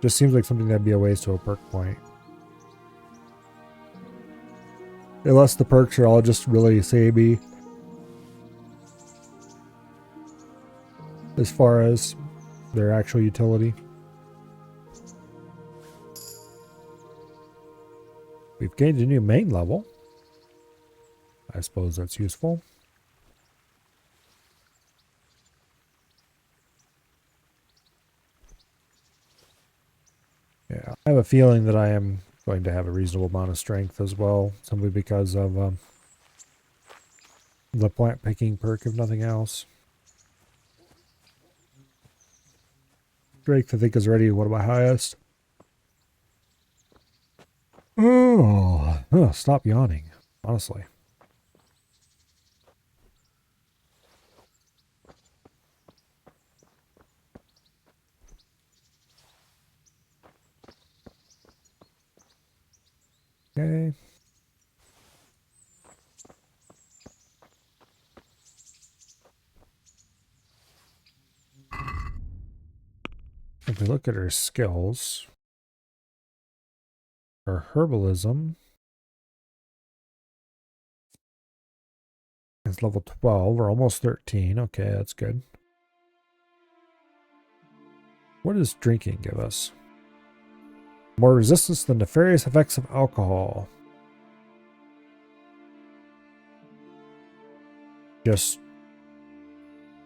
Just seems like something that'd be a waste to a perk point. Unless the perks are all just really samey as far as their actual utility. We've gained a new main level. I suppose that's useful. Yeah, I have a feeling that I am going to have a reasonable amount of strength as well, simply because of the plant picking perk, if nothing else. Strength, I think, is already one of my highest. Oh, stop yawning, honestly. Okay. If we look at her skills, her herbalism is level 12. We're almost 13. Okay, that's good. What does drinking give us? More resistance to the nefarious effects of alcohol. Just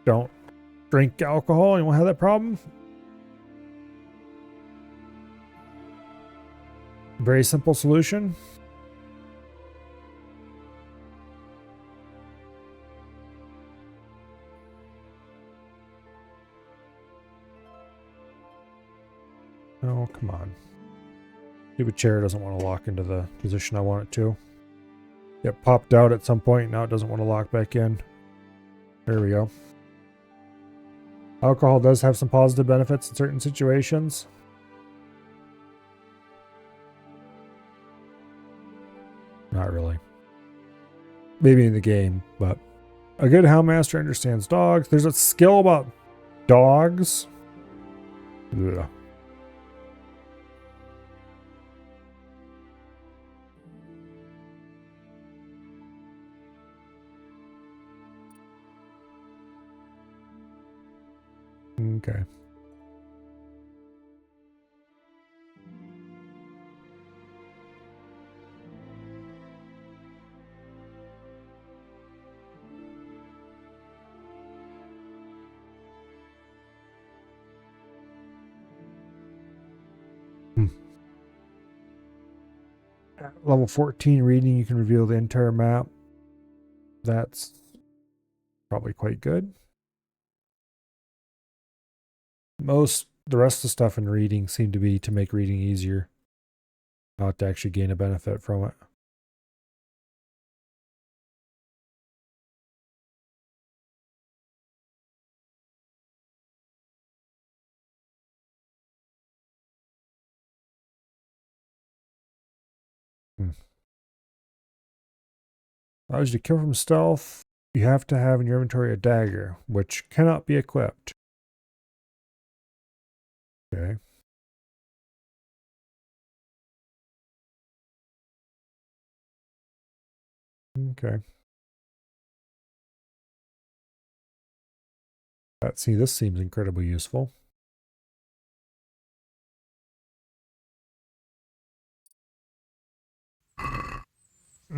don't drink alcohol and you won't have that problem. Very simple solution. Oh, come on. Stupid chair doesn't want to lock into the position I want it to. It popped out at some point. Now it doesn't want to lock back in. There we go. Alcohol does have some positive benefits in certain situations. Not really. Maybe in the game, but a good Houndmaster understands dogs. There's a skill about dogs. Ugh. Okay. At level 14 reading, you can reveal the entire map. That's probably quite good. The rest of the stuff in reading seem to be to make reading easier, not to actually gain a benefit from it. Allows you to kill from stealth. You have to have in your inventory a dagger, which cannot be equipped. Okay. Okay. See, this seems incredibly useful.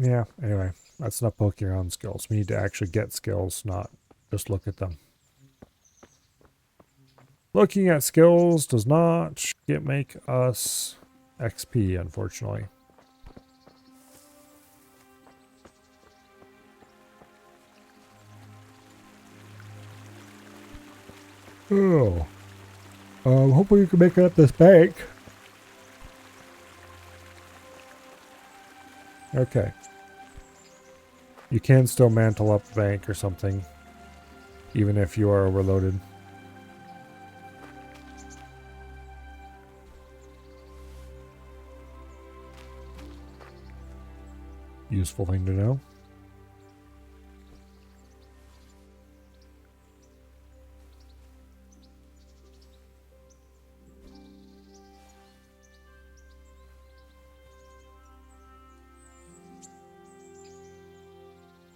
Yeah, anyway. That's not poking around skills. We need to actually get skills, not just look at them. Looking at skills does not make us XP, unfortunately. Oh. Hopefully you can make it up this bank. Okay. You can still mantle up the bank or something, even if you are overloaded. Useful thing to know.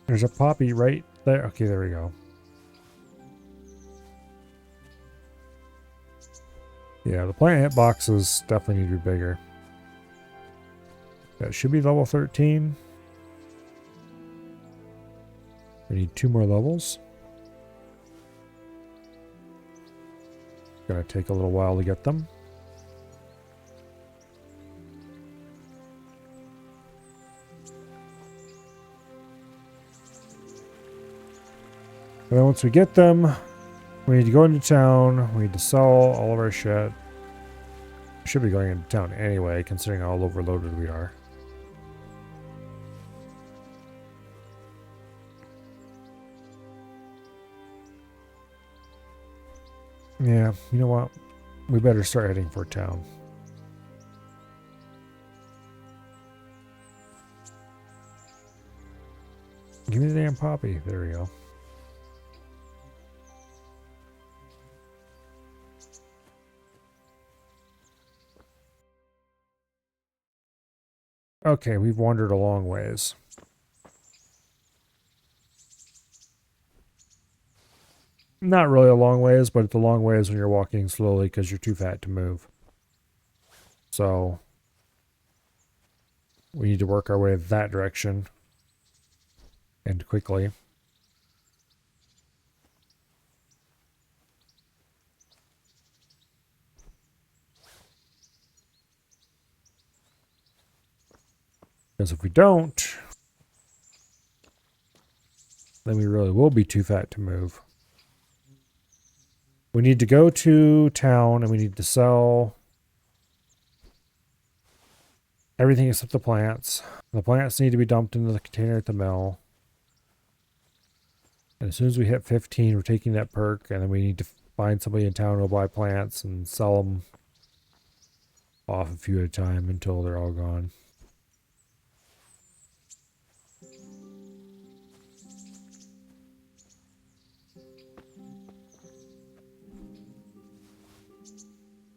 There's a poppy right there. Okay, there we go. Yeah, the plant hitboxes definitely need to be bigger. That should be level 13. We need 2 more levels. Gonna take a little while to get them. And then once we get them, we need to go into town. We need to sell all of our shit. We should be going into town anyway, considering how overloaded we are. Yeah, you know what? We better start heading for town. Give me the damn poppy. There we go. Okay, we've wandered a long ways. Not really a long ways, but it's a long ways when you're walking slowly because you're too fat to move. So, we need to work our way that direction. And quickly. Because if we don't, then we really will be too fat to move. We need to go to town and we need to sell everything except the plants. The plants need to be dumped into the container at the mill. And as soon as we hit 15, we're taking that perk, and then we need to find somebody in town who'll buy plants and sell them off a few at a time until they're all gone.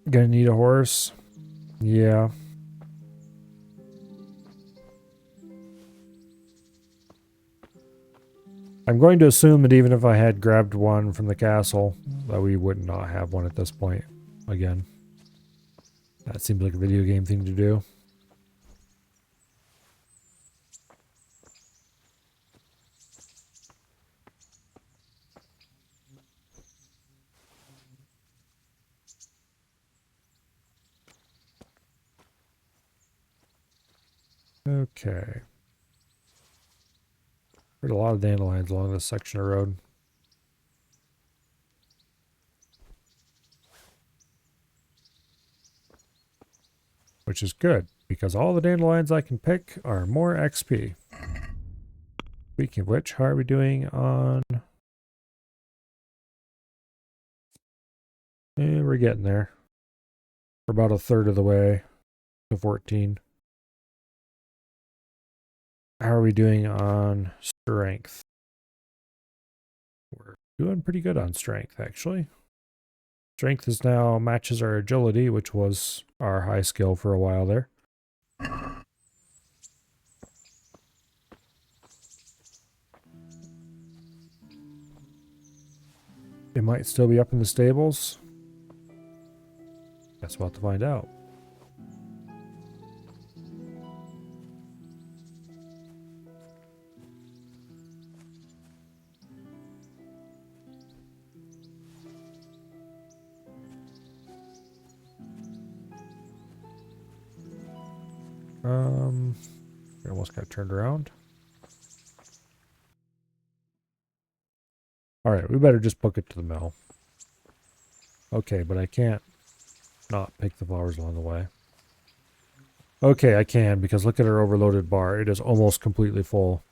Gonna need a horse. Yeah. I'm going to assume that even if I had grabbed one from the castle, that we would not have one at this point again. That seems like a video game thing to do. Okay. There's a lot of dandelions along this section of road. Which is good, because all the dandelions I can pick are more XP. Speaking of which, how are we doing on... we're getting there. We're about a third of the way to 14. How are we doing on strength? We're doing pretty good on strength, actually. Strength is now matches our agility, which was our high skill for a while there. It might still be up in the stables. Guess we'll have to find out. I almost got turned around. Alright, we better just book it to the mill. Okay, but I can't not pick the flowers along the way. Okay, I can, because look at our overloaded bar. It is almost completely full.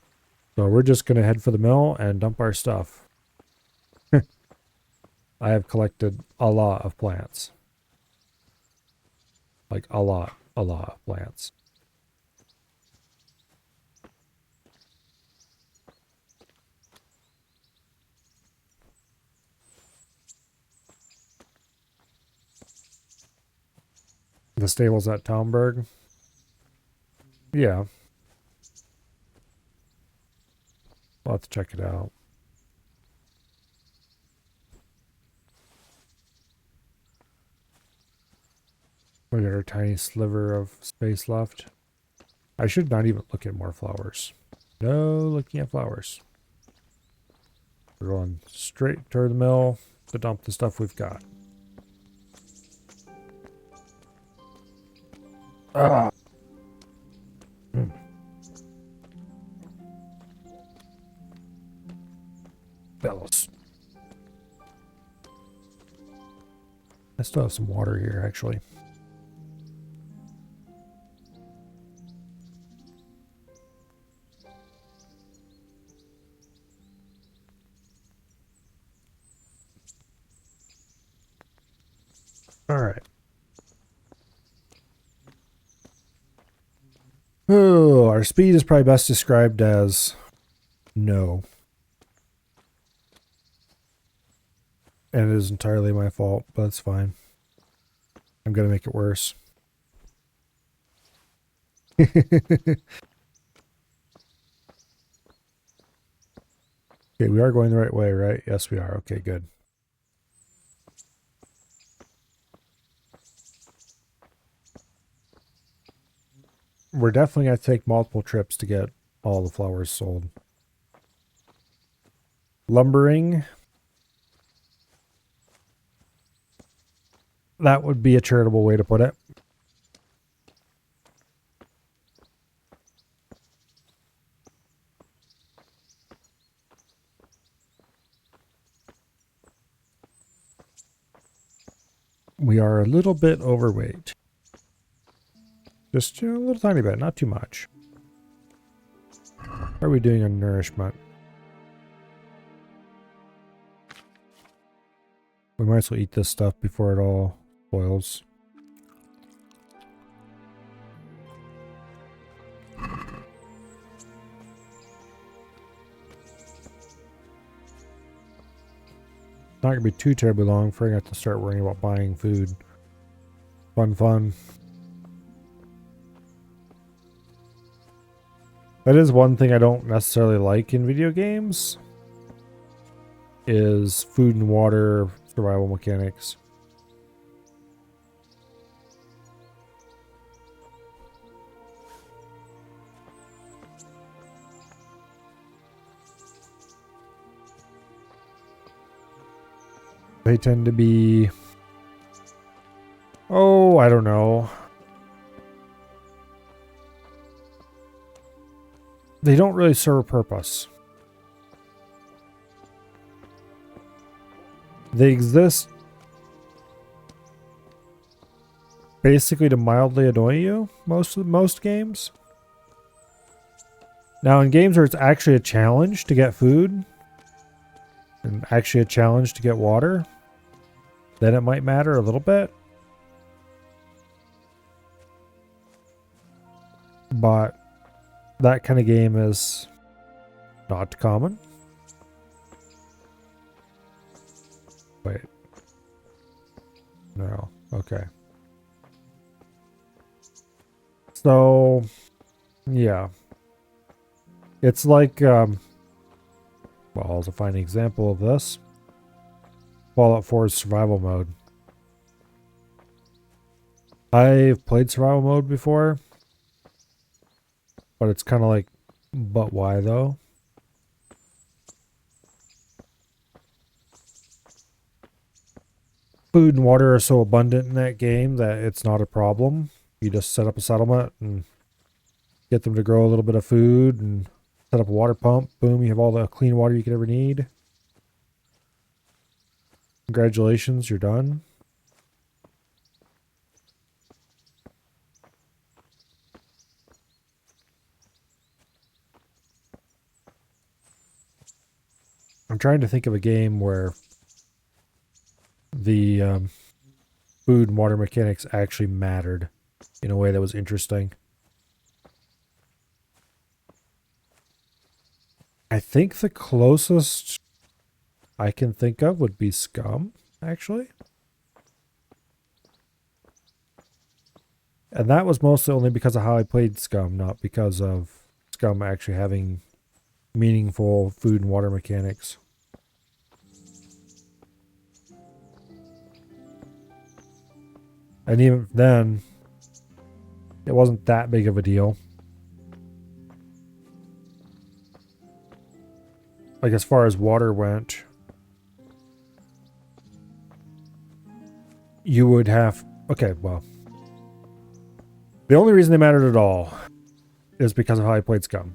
So we're just going to head for the mill and dump our stuff. I have collected a lot of plants. Like a lot of plants. The stables at Talmberg? Yeah. We'll have to check it out. We got our tiny sliver of space left. I should not even look at more flowers. No looking at flowers. We're going straight toward the mill to dump the stuff we've got. Ah. Bellows. I still have some water here, actually. All right. Oh, our speed is probably best described as no. And it is entirely my fault, but it's fine. I'm going to make it worse. Okay, we are going the right way, right? Yes, we are. Okay, good. We're definitely going to take multiple trips to get all the flowers sold. Lumbering. That would be a charitable way to put it. We are a little bit overweight. Just a little tiny bit, not too much. How are we doing on nourishment? We might as well eat this stuff before it all spoils. Not gonna be too terribly long before I have to start worrying about buying food. Fun. That is one thing I don't necessarily like in video games, is food and water survival mechanics. They tend to be, oh, I don't know. They don't really serve a purpose. They exist basically to mildly annoy you, most games. Now in games where it's actually a challenge to get food, and actually a challenge to get water, then it might matter a little bit. But that kind of game is not common. Wait. No. Okay. So, yeah. It's like, well, I'll find an example of this. Fallout 4's survival mode. I've played survival mode before, but it's kind of like, but why though? Food and water are so abundant in that game that it's not a problem. You just set up a settlement and get them to grow a little bit of food and set up a water pump. Boom, you have all the clean water you could ever need. Congratulations, you're done. I'm trying to think of a game where the food and water mechanics actually mattered in a way that was interesting. I think the closest I can think of would be Scum, actually. And that was mostly only because of how I played Scum, not because of Scum actually having meaningful food and water mechanics. And even then, it wasn't that big of a deal. Like, as far as water went, you would have... Okay, well. The only reason they mattered at all is because of how I played Scum.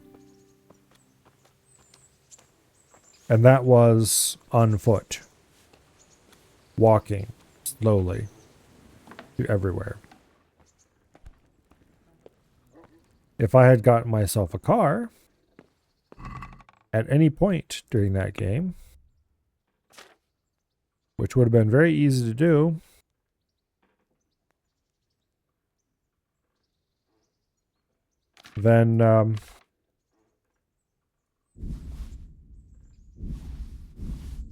And that was on foot. Walking slowly to everywhere. If I had gotten myself a car at any point during that game, which would have been very easy to do, then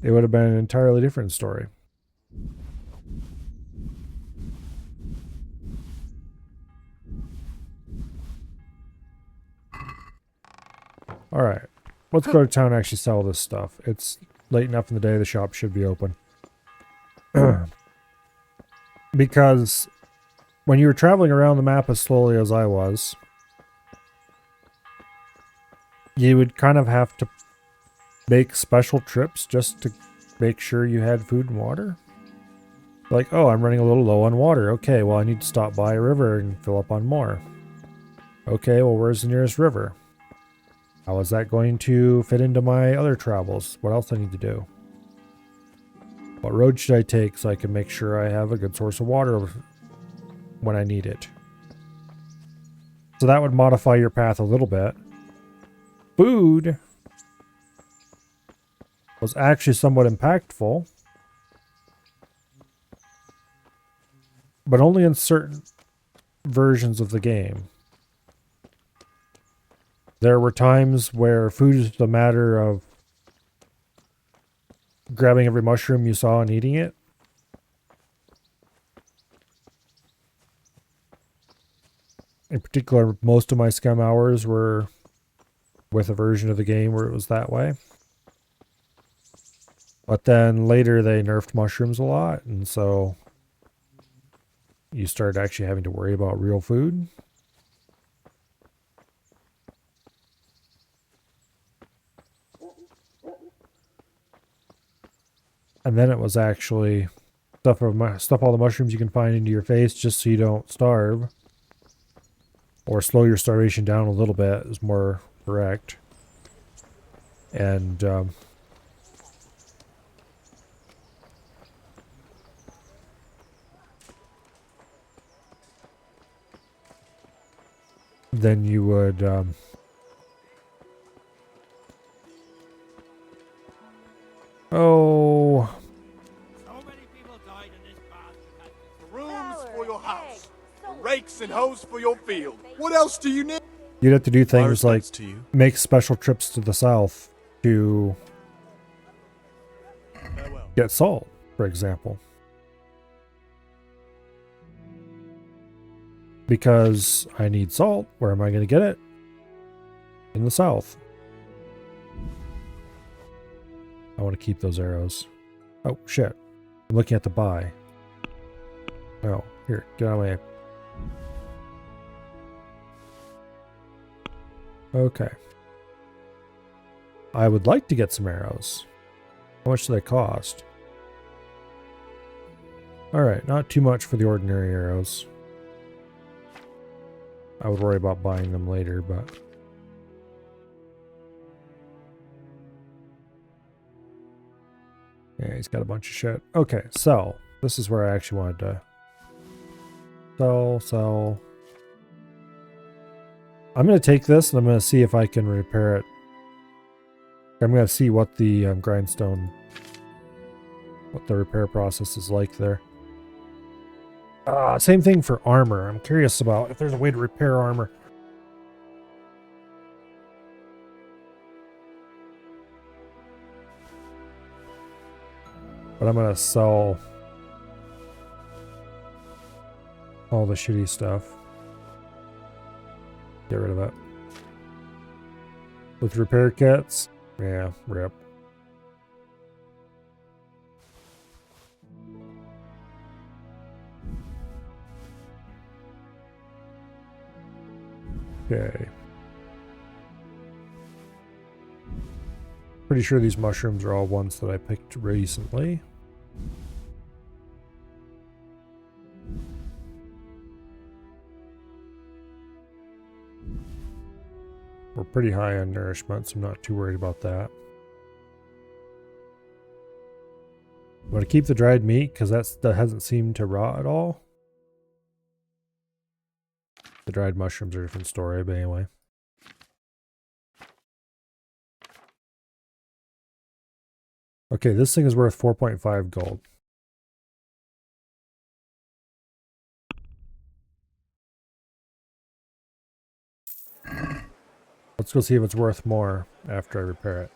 it would have been an entirely different story. All right, let's go to town and actually sell this stuff. It's late enough in the day, the shop should be open. Because when you were traveling around the map as slowly as I was, you would kind of have to make special trips just to make sure you had food and water. Like, oh, I'm running a little low on water. Okay, well, I need to stop by a river and fill up on more. Okay, well, where's the nearest river? How is that going to fit into my other travels? What else I need to do? What road should I take so I can make sure I have a good source of water when I need it? So that would modify your path a little bit. Food was actually somewhat impactful, but only in certain versions of the game. There were times where food is a matter of grabbing every mushroom you saw and eating it. In particular, most of my Scum hours were with a version of the game where it was that way. But then later they nerfed mushrooms a lot, and so you started actually having to worry about real food. And then it was actually stuff all the mushrooms you can find into your face just so you don't starve. Or slow your starvation down a little bit is more correct. And then you would oh, Brooms for your house, rakes and hoes for your field. What else do you need? you'd have to do things like make special trips to the south to get salt, for example. Because I need salt. Where am I going to get it? In the south. I want to keep those arrows. Oh, shit. I'm looking at the buy. Oh, here. Get out of my way. Okay. I would like to get some arrows. How much do they cost? Alright, not too much for the ordinary arrows. I would worry about buying them later, but... Yeah, he's got a bunch of shit. Okay, so this is where I actually wanted to sell. I'm going to take this and I'm going to see if I can repair it. I'm going to see what the grindstone, what the repair process is like there. Same thing for armor. I'm curious about if there's a way to repair armor. But I'm going to sell all the shitty stuff. Get rid of it. With repair kits? Yeah, rip. Okay. Pretty sure these mushrooms are all ones that I picked recently. We're pretty high on nourishment, so I'm not too worried about that. I'm going to keep the dried meat because that hasn't seemed to rot at all. The dried mushrooms are a different story, but anyway. Okay, this thing is worth 4.5 gold. Let's go see if it's worth more after I repair it.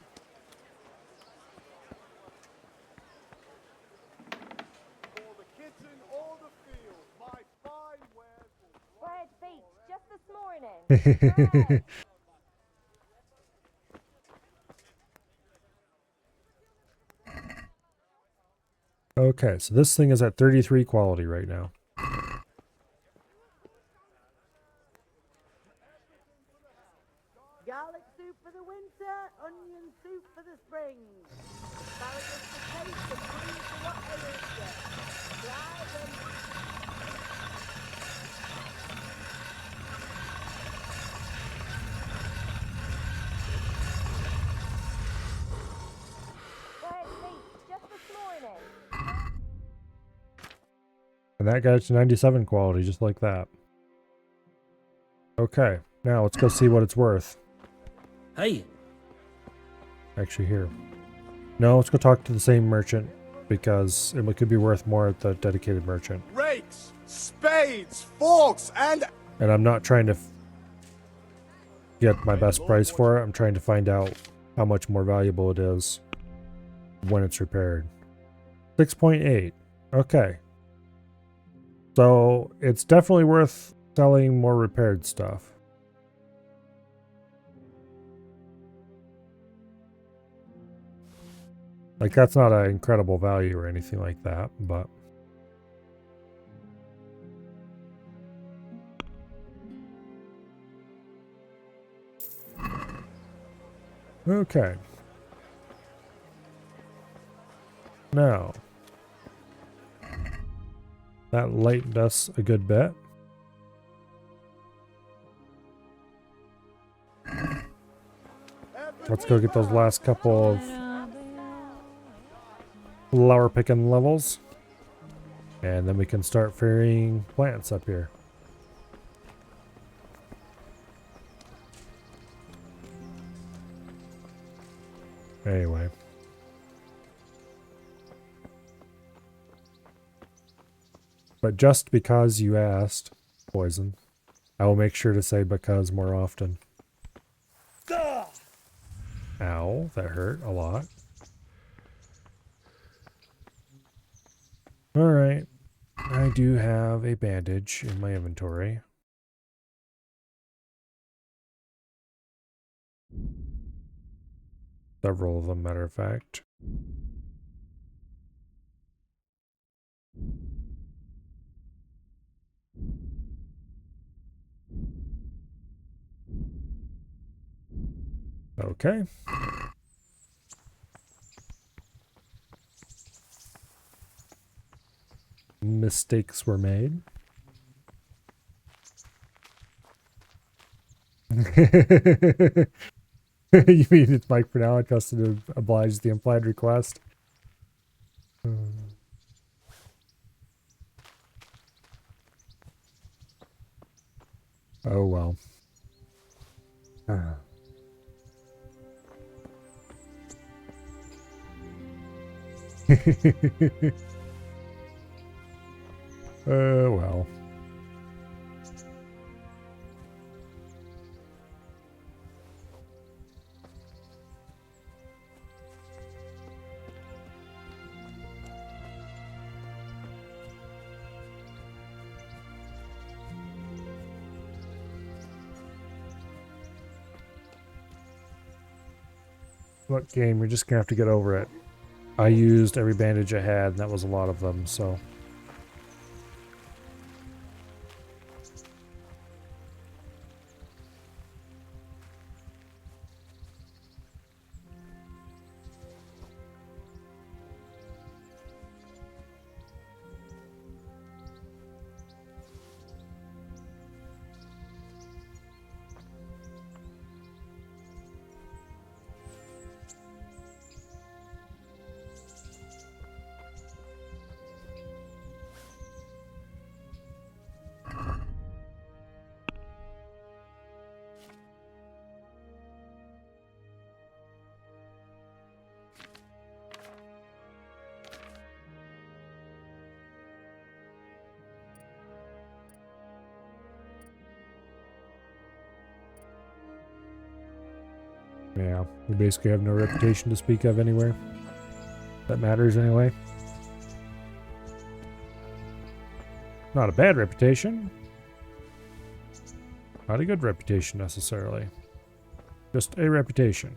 Bread baked just this morning. Okay, so this thing is at 33 quality right now. Garlic soup for the winter, onion soup for the spring. Asparagus for taste and prunes for what ails you. Try them. Bread baked just this morning. And that got to 97 quality, just like that. Okay, now let's go see what it's worth. Hey! Actually, here. No, let's go talk to the same merchant, because it could be worth more at the dedicated merchant. Rakes, spades, forks, and... And I'm not trying to get my best price for it. I'm trying to find out how much more valuable it is when it's repaired. 6.8. Okay. So it's definitely worth selling more repaired stuff. Like, that's not an incredible value or anything like that, but... Okay. Now, that lightened us a good bit. Let's go get those last couple of flower picking levels. And then we can start ferrying plants up here. Anyway. But just because you asked, Poison, I will make sure to say because more often. Ow, that hurt a lot. Alright. I do have a bandage in my inventory. Several of them, matter of fact. Okay. Mistakes were made. You mean it's Mike for now? I trusted to oblige the implied request. Oh well. Well. Look, game, you're just gonna have to get over it. I used every bandage I had, and that was a lot of them, so. Yeah, we basically have no reputation to speak of anywhere. That matters anyway. Not a bad reputation. Not a good reputation necessarily. Just a reputation.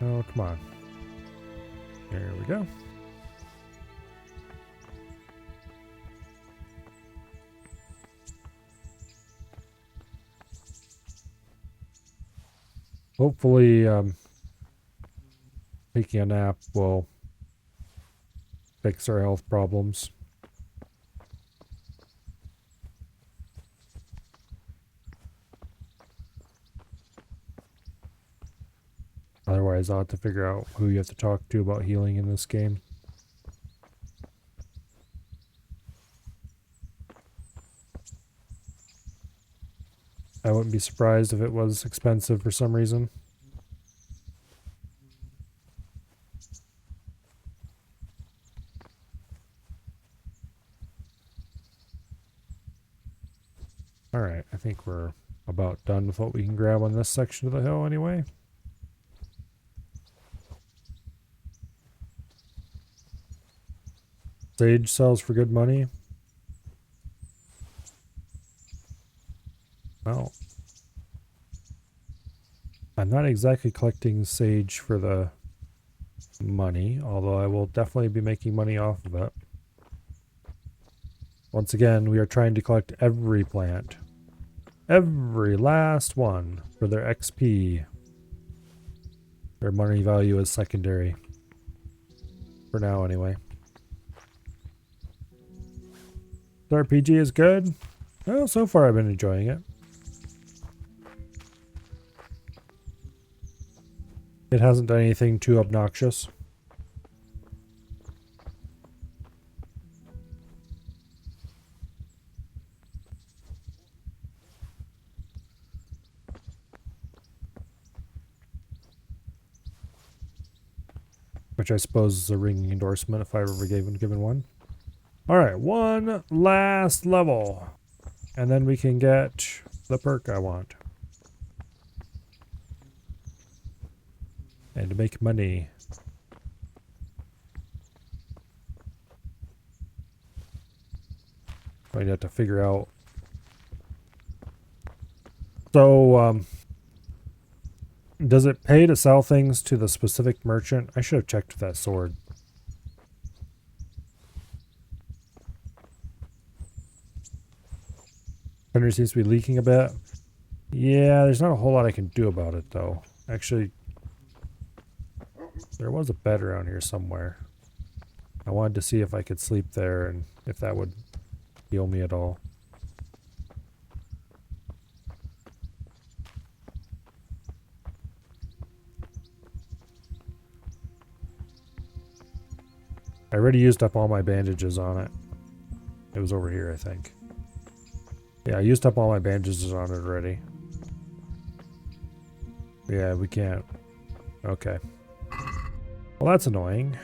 Oh, come on. There we go. Hopefully, taking a nap will fix our health problems. Otherwise, I'll have to figure out who you have to talk to about healing in this game. I wouldn't be surprised if it was expensive for some reason. Alright, I think we're about done with what we can grab on this section of the hill anyway. Sage sells for good money. Well, I'm not exactly collecting sage for the money, although I will definitely be making money off of it. Once again, we are trying to collect every plant. Every last one for their XP. Their money value is secondary. For now, anyway. The RPG is good. Well, so far I've been enjoying it. It hasn't done anything too obnoxious. Which I suppose is a ringing endorsement if I ever given one. Alright, one last level. And then we can get the perk I want. And to make money. I'd have to figure out. So, does it pay to sell things to the specific merchant? I should have checked that sword. Thunder seems to be leaking a bit. Yeah, there's not a whole lot I can do about it, though. Actually, there was a bed around here somewhere. I I wanted to see if I could sleep there and if that would heal me at all. I already used up all my bandages on it. It was over here, I think. Yeah, I used up all my bandages on it already. Yeah, we can't. Okay. Well, that's annoying.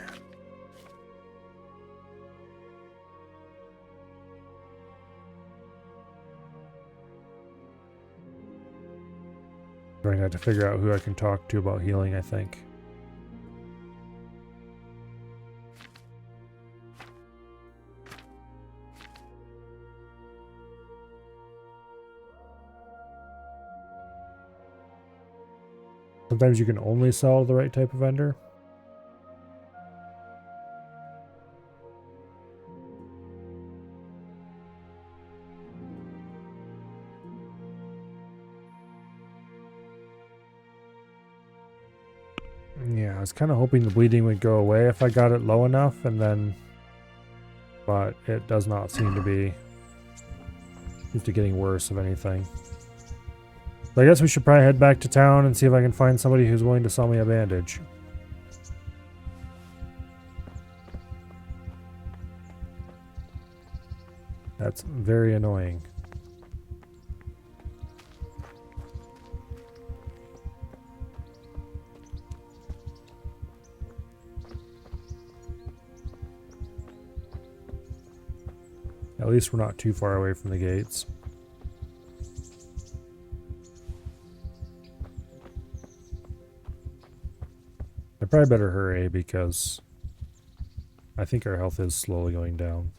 I'm going to have to figure out who I can talk to about healing, I think. Sometimes you can only sell the right type of vendor. Yeah, I was kind of hoping the bleeding would go away if I got it low enough, and then... But it does not seem to be... Seems to be getting worse, if anything. So I guess we should probably head back to town and see if I can find somebody who's willing to sell me a bandage. That's very annoying. At least we're not too far away from the gates. I probably better hurry because I think our health is slowly going down.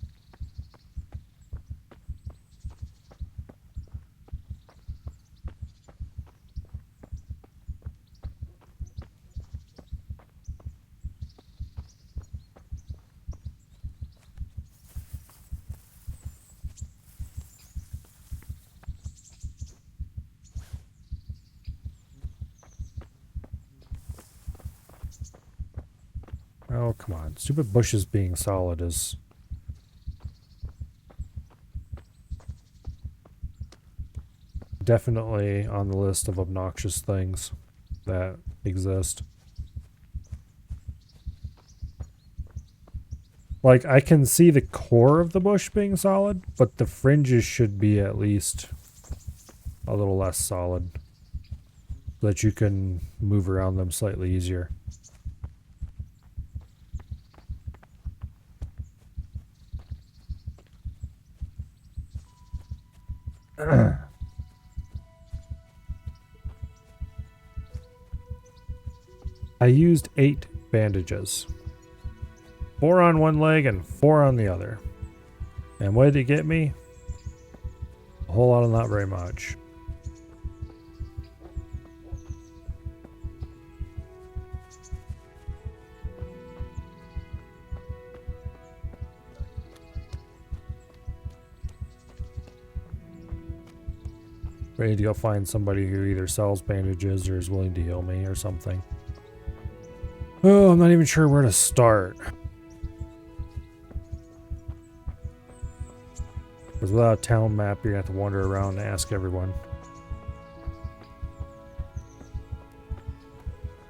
Oh, come on. Stupid bushes being solid is... definitely on the list of obnoxious things that exist. Like, I can see the core of the bush being solid, but the fringes should be at least a little less solid so that you can move around them slightly easier. I used 8 bandages. 4 on one leg and 4 on the other. And what did it get me? A whole lot of not very much. Ready to go find somebody who either sells bandages or is willing to heal me or something. Oh, I'm not even sure where to start. Because without a town map, you're going to have to wander around and ask everyone.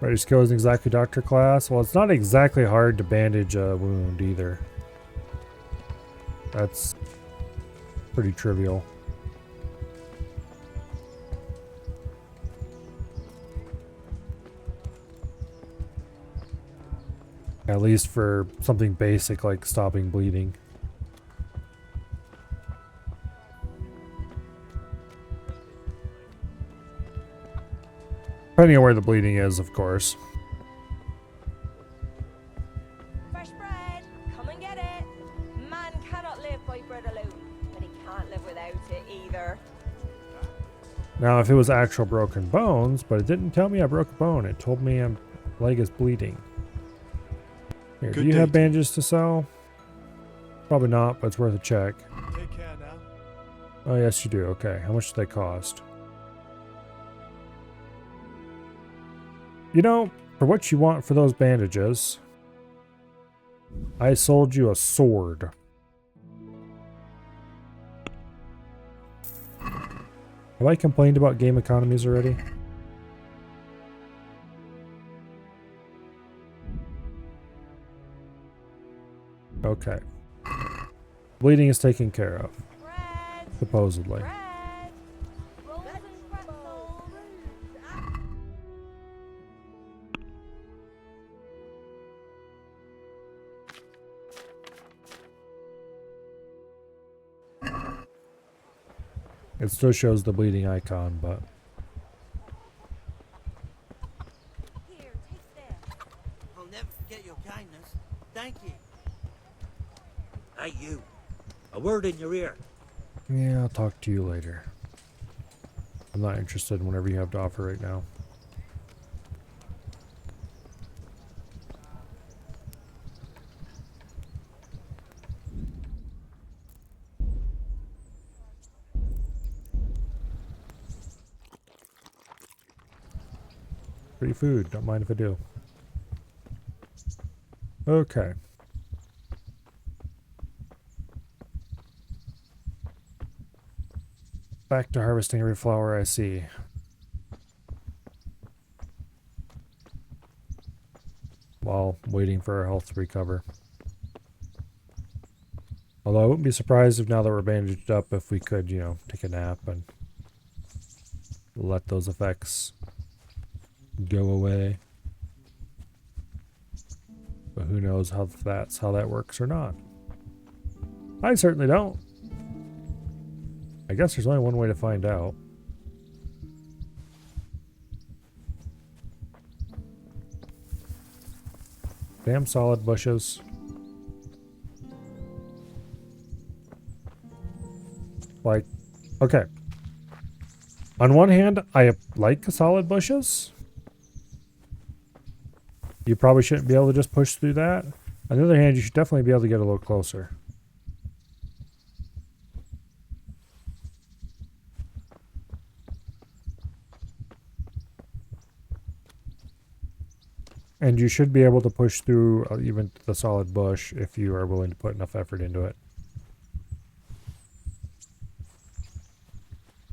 Ready to go as an exactly doctor class? Well, it's not exactly hard to bandage a wound either. That's pretty trivial. At least for something basic like stopping bleeding. Depending on where the bleeding is, of course. Fresh bread, come and get it. Man cannot live by bread alone, but he can't live without it either. Now, if it was actual broken bones, but it didn't tell me I broke a bone. It told me my leg is bleeding. Here, do you have bandages to sell? Probably not, but it's worth a check. Take care now. Oh, yes, you do. Okay. How much do they cost? You know, for what you want for those bandages, I sold you a sword. Have I complained about game economies already? Okay. Bleeding is taken care of. Supposedly. It still shows the bleeding icon, but... I'll never forget your kindness. Thank you. Hey, you. A word in your ear. Yeah, I'll talk to you later. I'm not interested in whatever you have to offer right now. Free food, don't mind if I do. Okay. Back to harvesting every flower I see. While waiting for our health to recover. Although I wouldn't be surprised if now that we're bandaged up, if we could, you know, take a nap and let those effects go away. But who knows how that works or not. I certainly don't. I guess there's only one way to find out. Damn solid bushes. Like, okay. On one hand, I like solid bushes. You probably shouldn't be able to just push through that. On the other hand, you should definitely be able to get a little closer. And you should be able to push through even the solid bush if you are willing to put enough effort into it.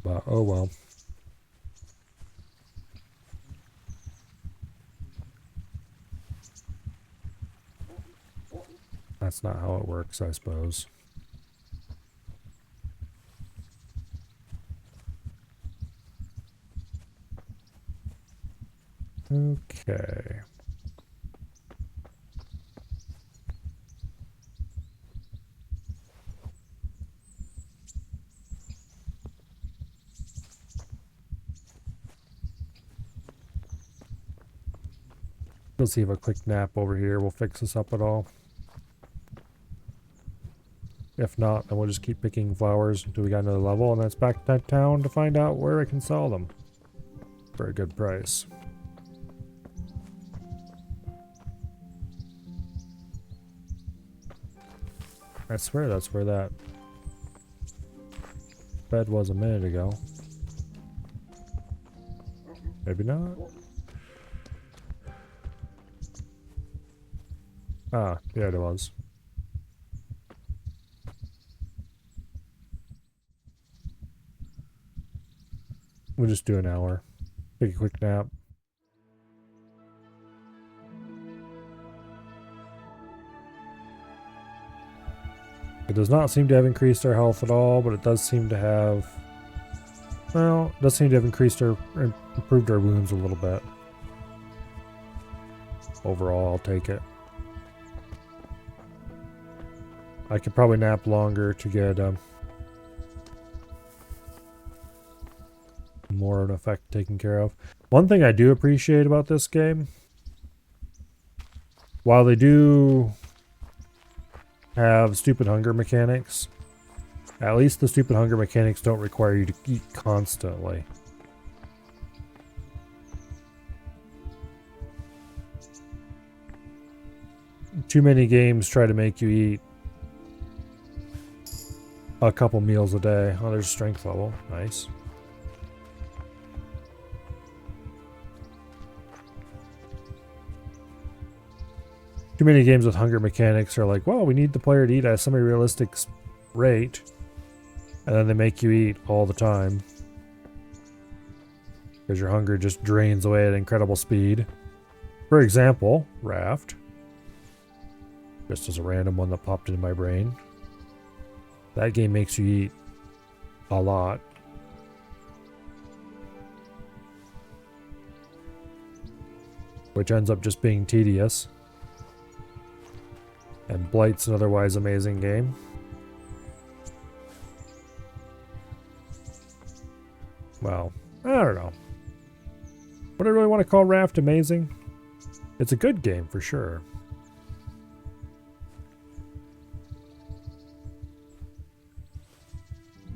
But, oh well. That's not how it works, I suppose. Okay. We'll see if a quick nap over here will fix us up at all. If not, then we'll just keep picking flowers until we got another level, and that's back to town to find out where I can sell them for a good price. I swear that's where that bed was a minute ago. Maybe not. Ah, yeah, it was. We'll just do an hour. Take a quick nap. It does not seem to have increased our health at all, but it does seem to have... Well, it does seem to have increased our... improved our wounds a little bit. Overall, I'll take it. I could probably nap longer to get more of an effect taken care of. One thing I do appreciate about this game, while they do have stupid hunger mechanics, at least the stupid hunger mechanics don't require you to eat constantly. Too many games try to make you eat a couple meals a day. Oh, there's strength level. Nice. Too many games with hunger mechanics are like, well, we need the player to eat at a semi-realistic rate. And then they make you eat all the time. Because your hunger just drains away at incredible speed. For example, Raft. Just as a random one that popped into my brain. That game makes you eat a lot. Which ends up just being tedious. And Blight's an otherwise amazing game. Well, I don't know. Would I really want to call Raft amazing? It's a good game for sure.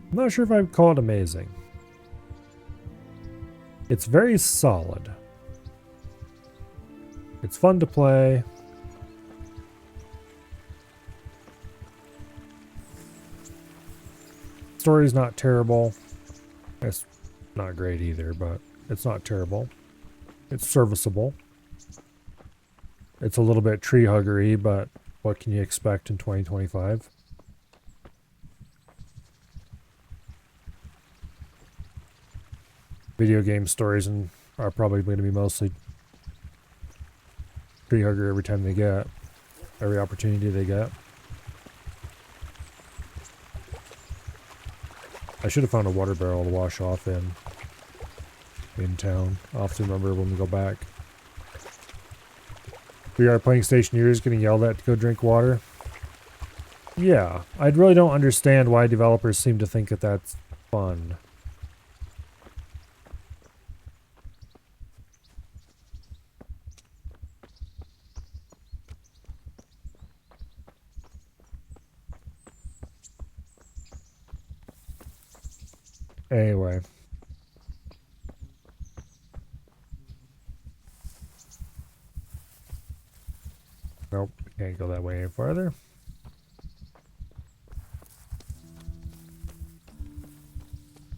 I'm not sure if I'd call it amazing. It's very solid. It's fun to play. Story's not terrible. It's not great either, but it's not terrible. It's serviceable. It's a little bit tree huggery, but what can you expect in 2025? Video game stories are probably going to be mostly tree hugger every time they get, every opportunity they get. I should have found a water barrel to wash off in town. I'll have to remember when we go back. We are playing Stationeers getting yelled at to go drink water. Yeah, I really don't understand why developers seem to think that that's fun. Anyway. Nope, can't go that way any farther.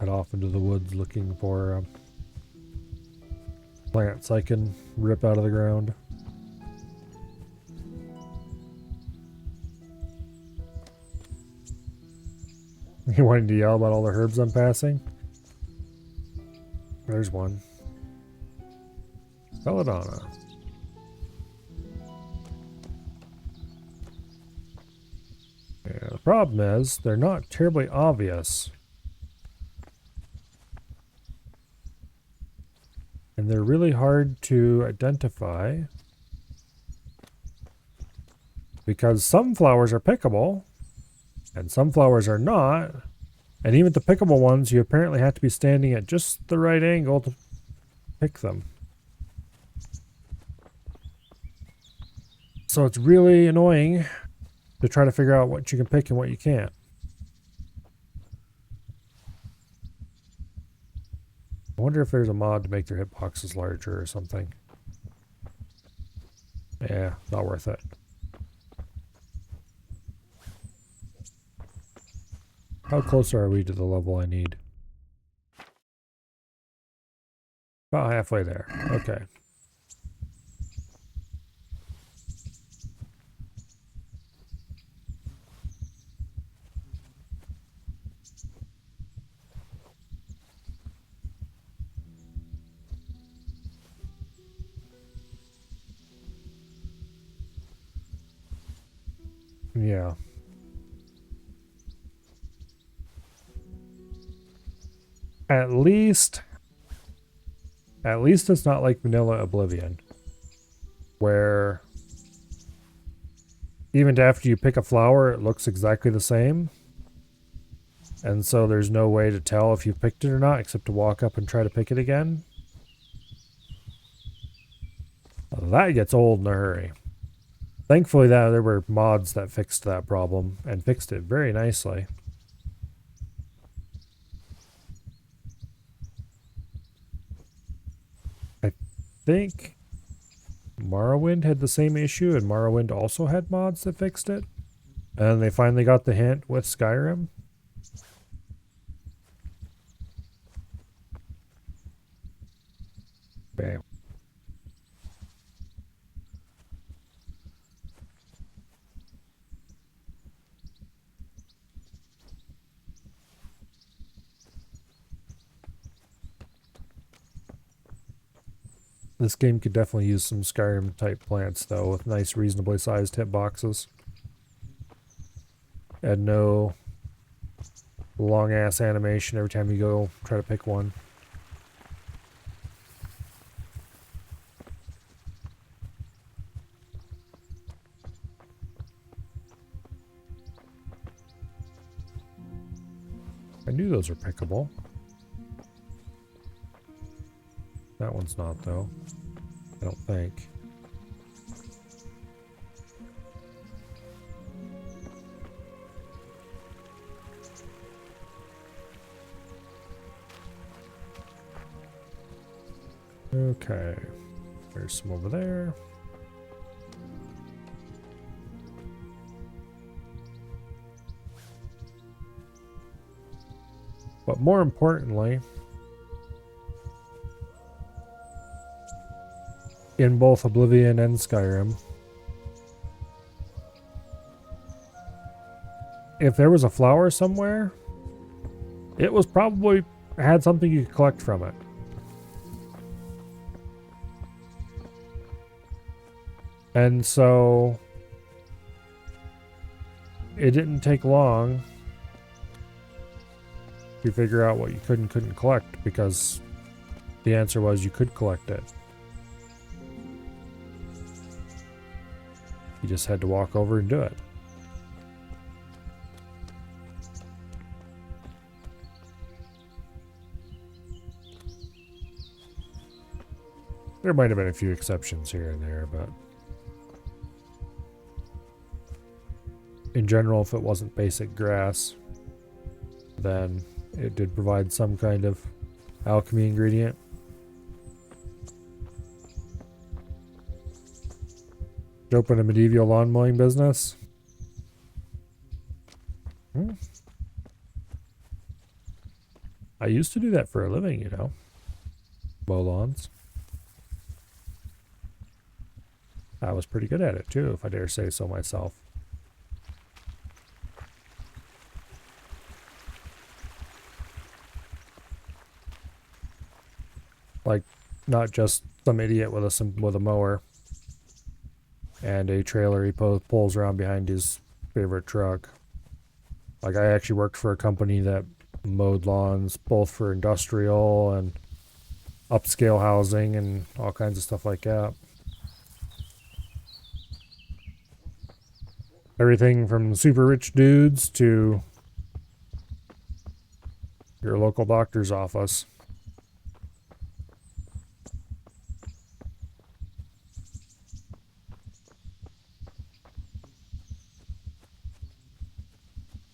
Head off into the woods looking for plants I can rip out of the ground. You wanting to yell about all the herbs I'm passing? There's one. Belladonna. Yeah, the problem is, they're not terribly obvious. And they're really hard to identify. Because some flowers are pickable, and some flowers are not. And even the pickable ones, you apparently have to be standing at just the right angle to pick them. So it's really annoying to try to figure out what you can pick and what you can't. I wonder if there's a mod to make their hitboxes larger or something. Yeah, not worth it. How close are we to the level I need? About halfway there. Okay. Yeah. At least it's not like Vanilla Oblivion, where even after you pick a flower, it looks exactly the same. And so there's no way to tell if you picked it or not, except to walk up and try to pick it again. That gets old in a hurry. Thankfully, there were mods that fixed that problem, and fixed it very nicely. I think Morrowind had the same issue, and Morrowind also had mods that fixed it. And they finally got the hint with Skyrim. Bam. This game could definitely use some Skyrim type plants though, with nice reasonably sized hitboxes. And no long ass animation every time you go try to pick one. I knew those were pickable. That one's not though. I don't think. Okay, there's some over there. But more importantly, in both Oblivion and Skyrim, if there was a flower somewhere, it was probably had something you could collect from it. And so it didn't take long to figure out what you could and couldn't collect, because the answer was you could collect it. You just had to walk over and do it. There might have been a few exceptions here and there, but in general, if it wasn't basic grass, then it did provide some kind of alchemy ingredient. Open a medieval lawn mowing business. I used to do that for a living, you know. Mow lawns. I was pretty good at it too, if I dare say so myself. Like, not just some idiot with a mower and a trailer he pulls around behind his favorite truck. Like, I actually worked for a company that mowed lawns both for industrial and upscale housing and all kinds of stuff like that. Everything from super rich dudes to your local doctor's office.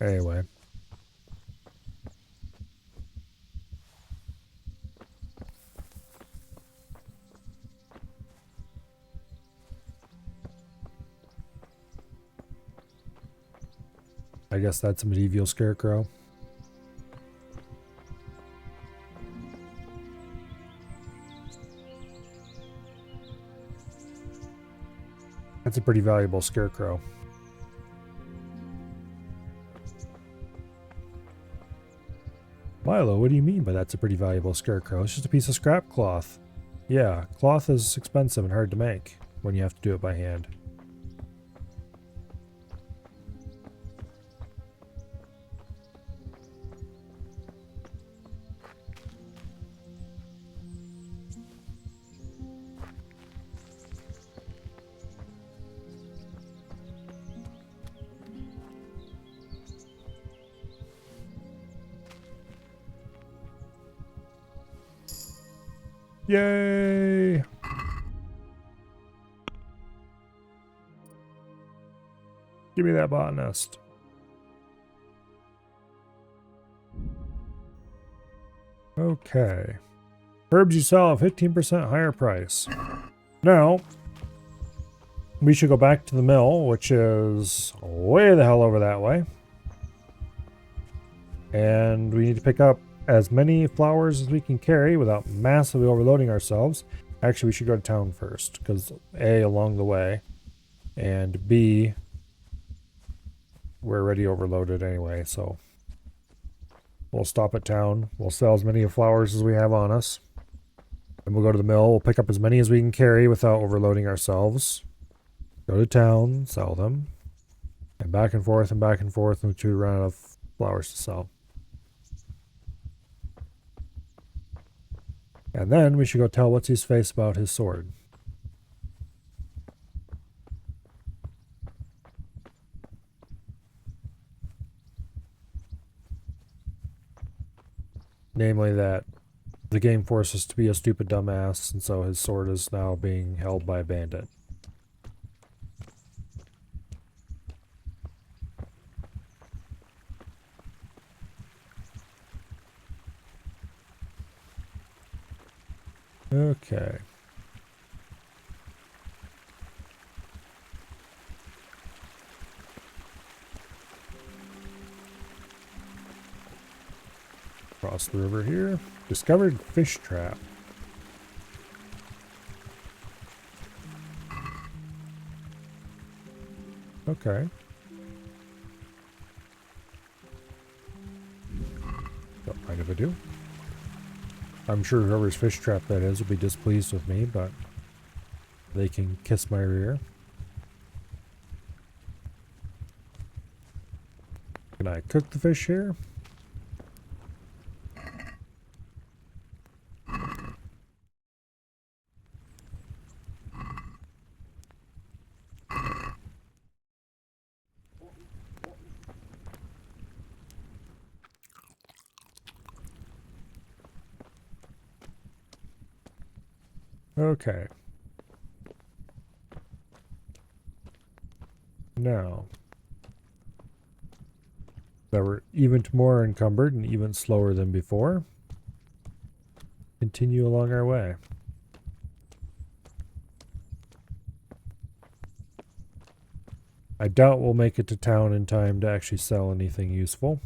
Anyway. I guess that's a medieval scarecrow. That's a pretty valuable scarecrow. Milo, what do you mean by that's a pretty valuable scarecrow? It's just a piece of scrap cloth. Yeah, cloth is expensive and hard to make when you have to do it by hand. Yay! Give me that botanist. Okay. Herbs you sell at 15% higher price. Now, we should go back to the mill, which is way the hell over that way. And we need to pick up as many flowers as we can carry without massively overloading ourselves. Actually, we should go to town first, because A, along the way, and B, we're already overloaded anyway, so we'll stop at town. We'll sell as many flowers as we have on us. Then we'll go to the mill. We'll pick up as many as we can carry without overloading ourselves. Go to town, sell them. And back and forth until we run out of flowers to sell. And then we should go tell What's-His-Face about his sword. Namely that the game forced us to be a stupid dumbass, and so his sword is now being held by a bandit. Okay. Cross the river here. Discovered fish trap. Okay. Don't mind if I do. I'm sure whoever's fish trap that is will be displeased with me, but they can kiss my rear. Can I cook the fish here? Okay. Now, that we're even more encumbered and even slower than before, continue along our way. I doubt we'll make it to town in time to actually sell anything useful.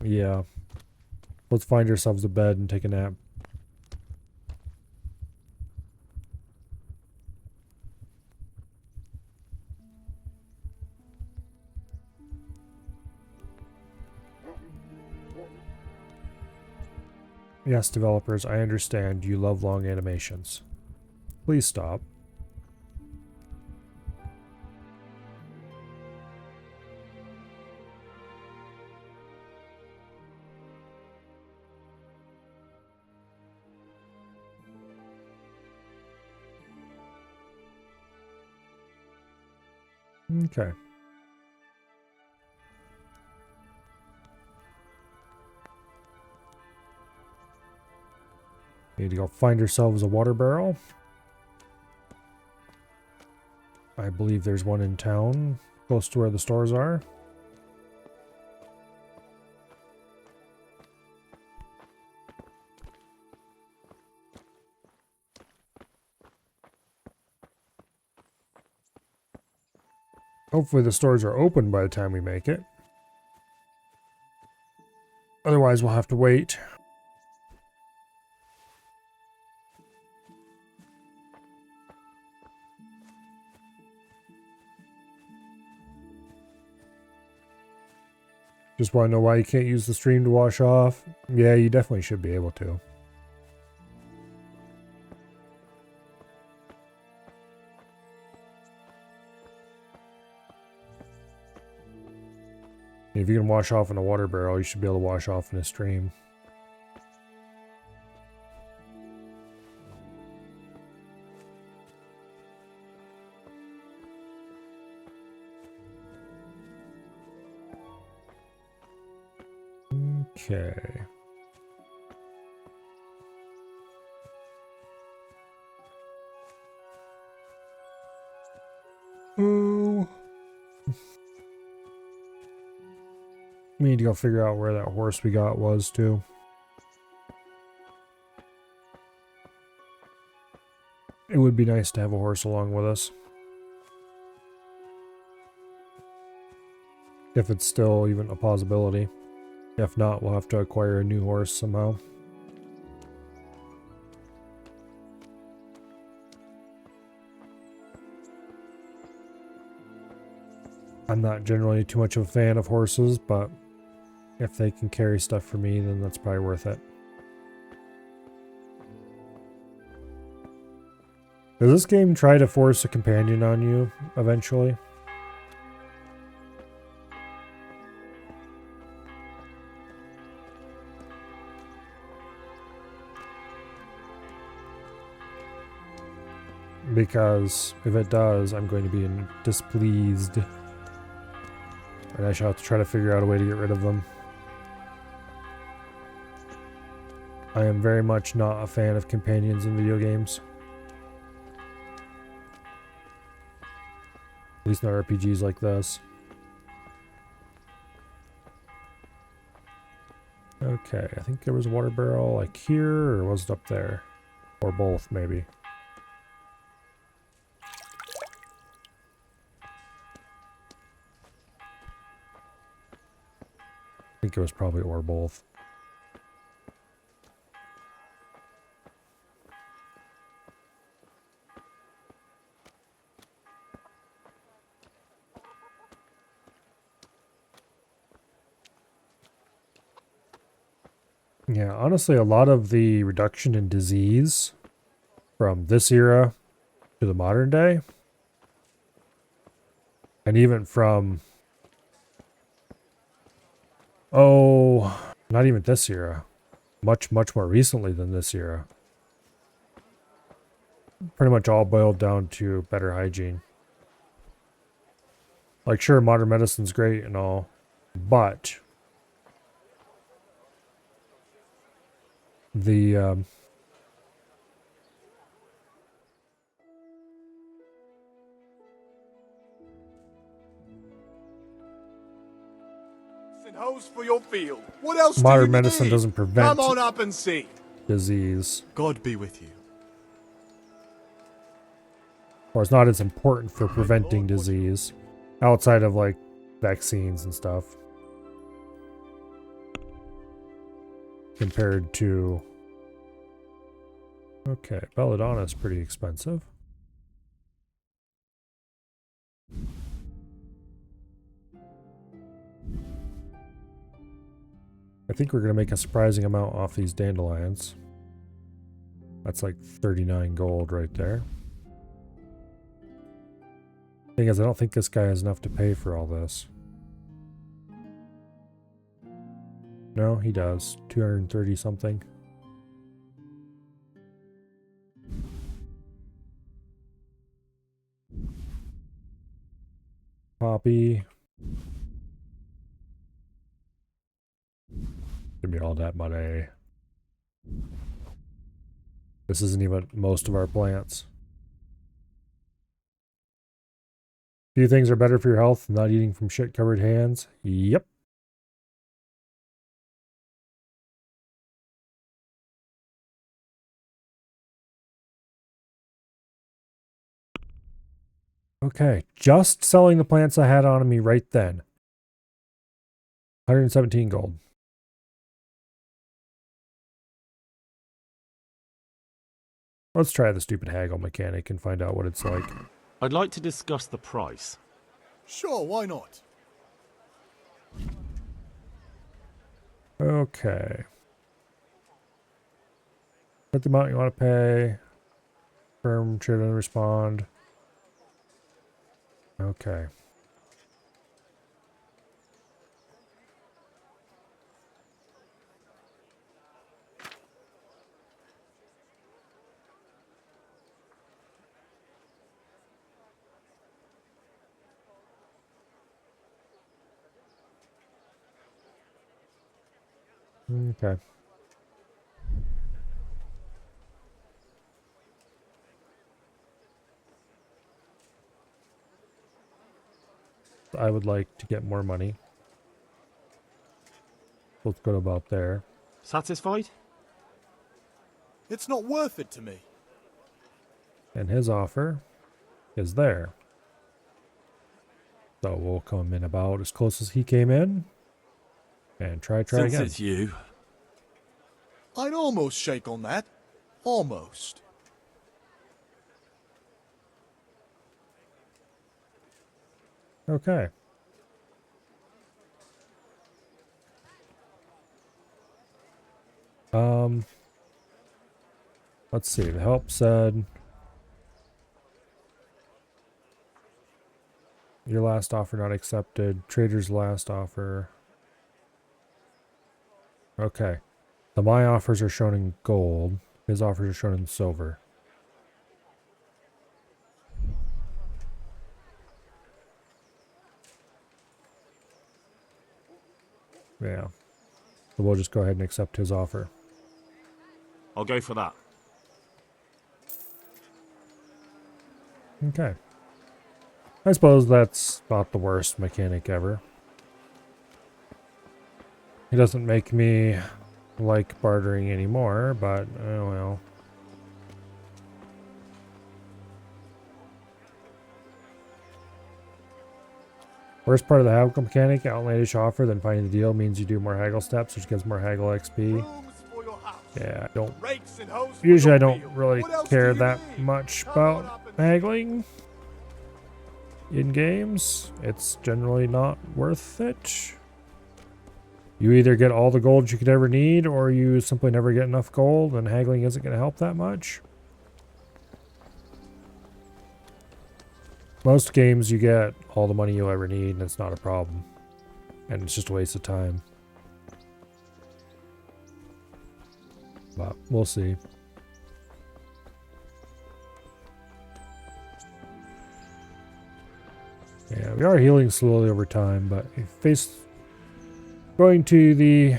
Yeah. Let's find ourselves a bed and take a nap. Yes, developers, I understand you love long animations. Please stop. Okay. Need to go find ourselves a water barrel. I believe there's one in town, close to where the stores are. Hopefully the stores are open by the time we make it. Otherwise we'll have to wait. Just want to know why you can't use the stream to wash off? Yeah, you definitely should be able to. If you can wash off in a water barrel, you should be able to wash off in a stream. Okay. Oh. We need to go figure out where that horse we got was, too. It would be nice to have a horse along with us. If it's still even a possibility. If not, we'll have to acquire a new horse somehow. I'm not generally too much of a fan of horses, but If they can carry stuff for me, then that's probably worth it. Does this game try to force a companion on you eventually? Because if it does, I'm going to be displeased. And I shall have to try to figure out a way to get rid of them. I am very much not a fan of companions in video games. At least not RPGs like this. Okay, I think there was a water barrel like here, or was it up there? Or both, maybe. I think it was probably or both. Yeah, honestly, a lot of the reduction in disease from this era to the modern day, and even from, not even this era, much more recently than this era, pretty much all boiled down to better hygiene. Like, sure, modern medicine's great and all, but the Hose for your field. What else modern do you medicine need? doesn't prevent Come on up and see. disease. God be with you. Or it's not as important for preventing disease outside of like vaccines and stuff compared to, okay, belladonna is pretty expensive. I think we're going to make a surprising amount off these dandelions. That's like 39 gold right there. Thing is, I don't think this guy has enough to pay for all this. No, he does. 230 something. Poppy. Give me all that money. This isn't even most of our plants. Few things are better for your health than not eating from shit-covered hands. Yep. Okay, just selling the plants I had on me right then. 117 gold. Let's try the stupid haggle mechanic and find out what it's like. I'd like to discuss the price. Sure, why not? Okay. Put the amount you want to pay. Firm shouldn't respond. Okay. Okay. I would like to get more money. Let's go to about there. Satisfied? It's not worth it to me. And his offer is there. So we'll come in about as close as he came in. And try Since again. it's you. I'd almost shake on that. Almost. Okay. Let's see. The help said your last offer not accepted. Trader's last offer. Okay. So my offers are shown in gold. His offers are shown in silver. Yeah. So we'll just go ahead and accept his offer. I'll go for that. Okay. I suppose that's not the worst mechanic ever. He doesn't make me like bartering anymore, but oh well. Worst part of the haggle mechanic, outlandish offer, then finding the deal means you do more haggle steps, which gives more haggle XP. Yeah, I don't. Usually I don't really care that much about haggling in games. It's generally not worth it. You either get all the gold you could ever need, or you simply never get enough gold, and haggling isn't going to help that much. Most games you get all the money you'll ever need, and it's not a problem. And it's just a waste of time. But we'll see. Yeah, we are healing slowly over time, but going to the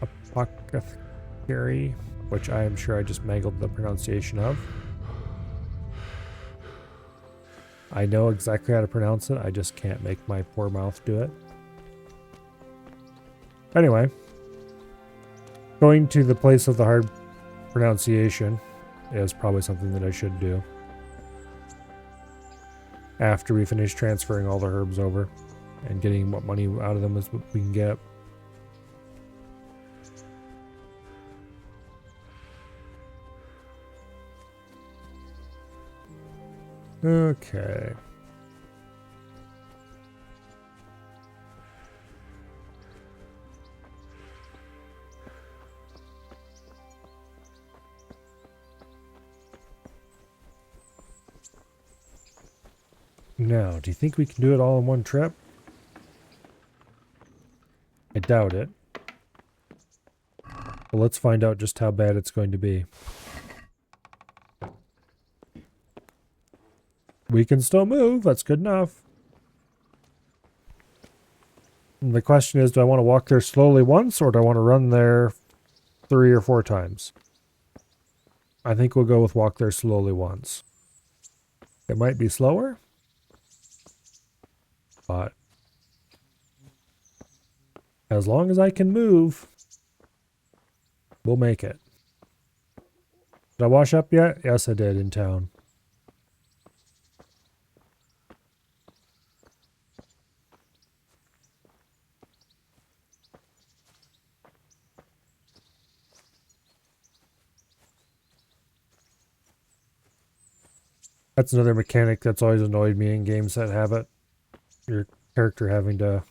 apothecary, which I am sure I just mangled the pronunciation of. I know exactly how to pronounce it, I just can't make my poor mouth do it. Anyway, going to the place of the hard pronunciation is probably something that I should do after we finish transferring all the herbs over and getting what money out of them is what we can get. Okay. Now, do you think we can do it all in one trip? I doubt it. Well, let's find out just how bad it's going to be. We can still move. That's good enough. And the question is, do I want to walk there slowly once, or do I want to run there 3 or 4 times? I think we'll go with walk there slowly once. It might be slower, but as long as I can move, we'll make it. Did I wash up yet? Yes, I did in town. That's another mechanic that's always annoyed me in games that have it. Your character having to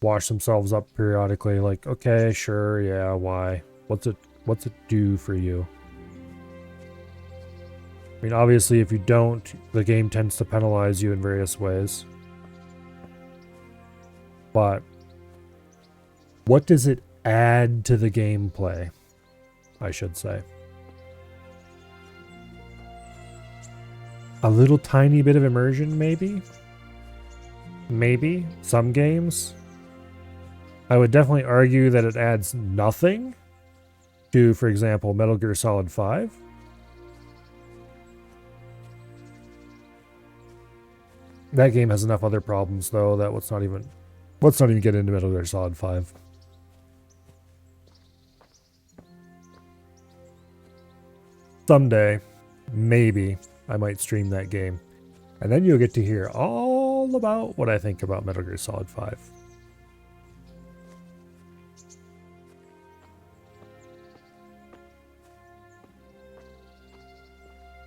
wash themselves up periodically. Like, okay, sure, yeah, why? What's it do for you? I mean, obviously, if you don't, the game tends to penalize you in various ways. But what does it add to the gameplay? I should say. A little tiny bit of immersion, maybe? Maybe. Some games. I would definitely argue that it adds nothing to, for example, Metal Gear Solid 5. That game has enough other problems, though, that let's not even get into Metal Gear Solid 5. Someday, maybe, I might stream that game. And then you'll get to hear all about what I think about Metal Gear Solid 5.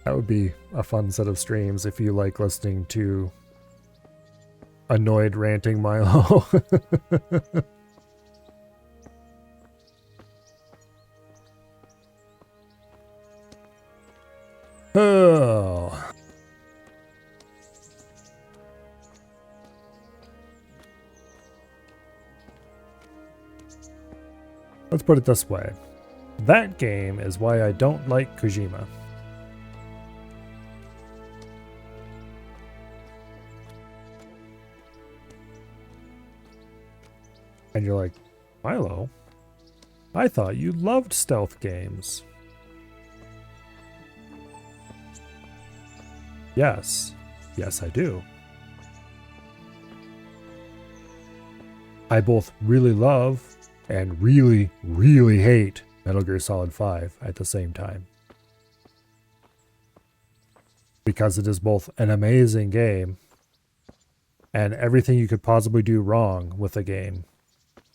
That would be a fun set of streams if you like listening to annoyed ranting Milo. Let's put it this way. That game is why I don't like Kojima. And you're like, Milo, I thought you loved stealth games. Yes. Yes, I do. I both really love and really, really hate Metal Gear Solid 5 at the same time. Because it is both an amazing game and everything you could possibly do wrong with a game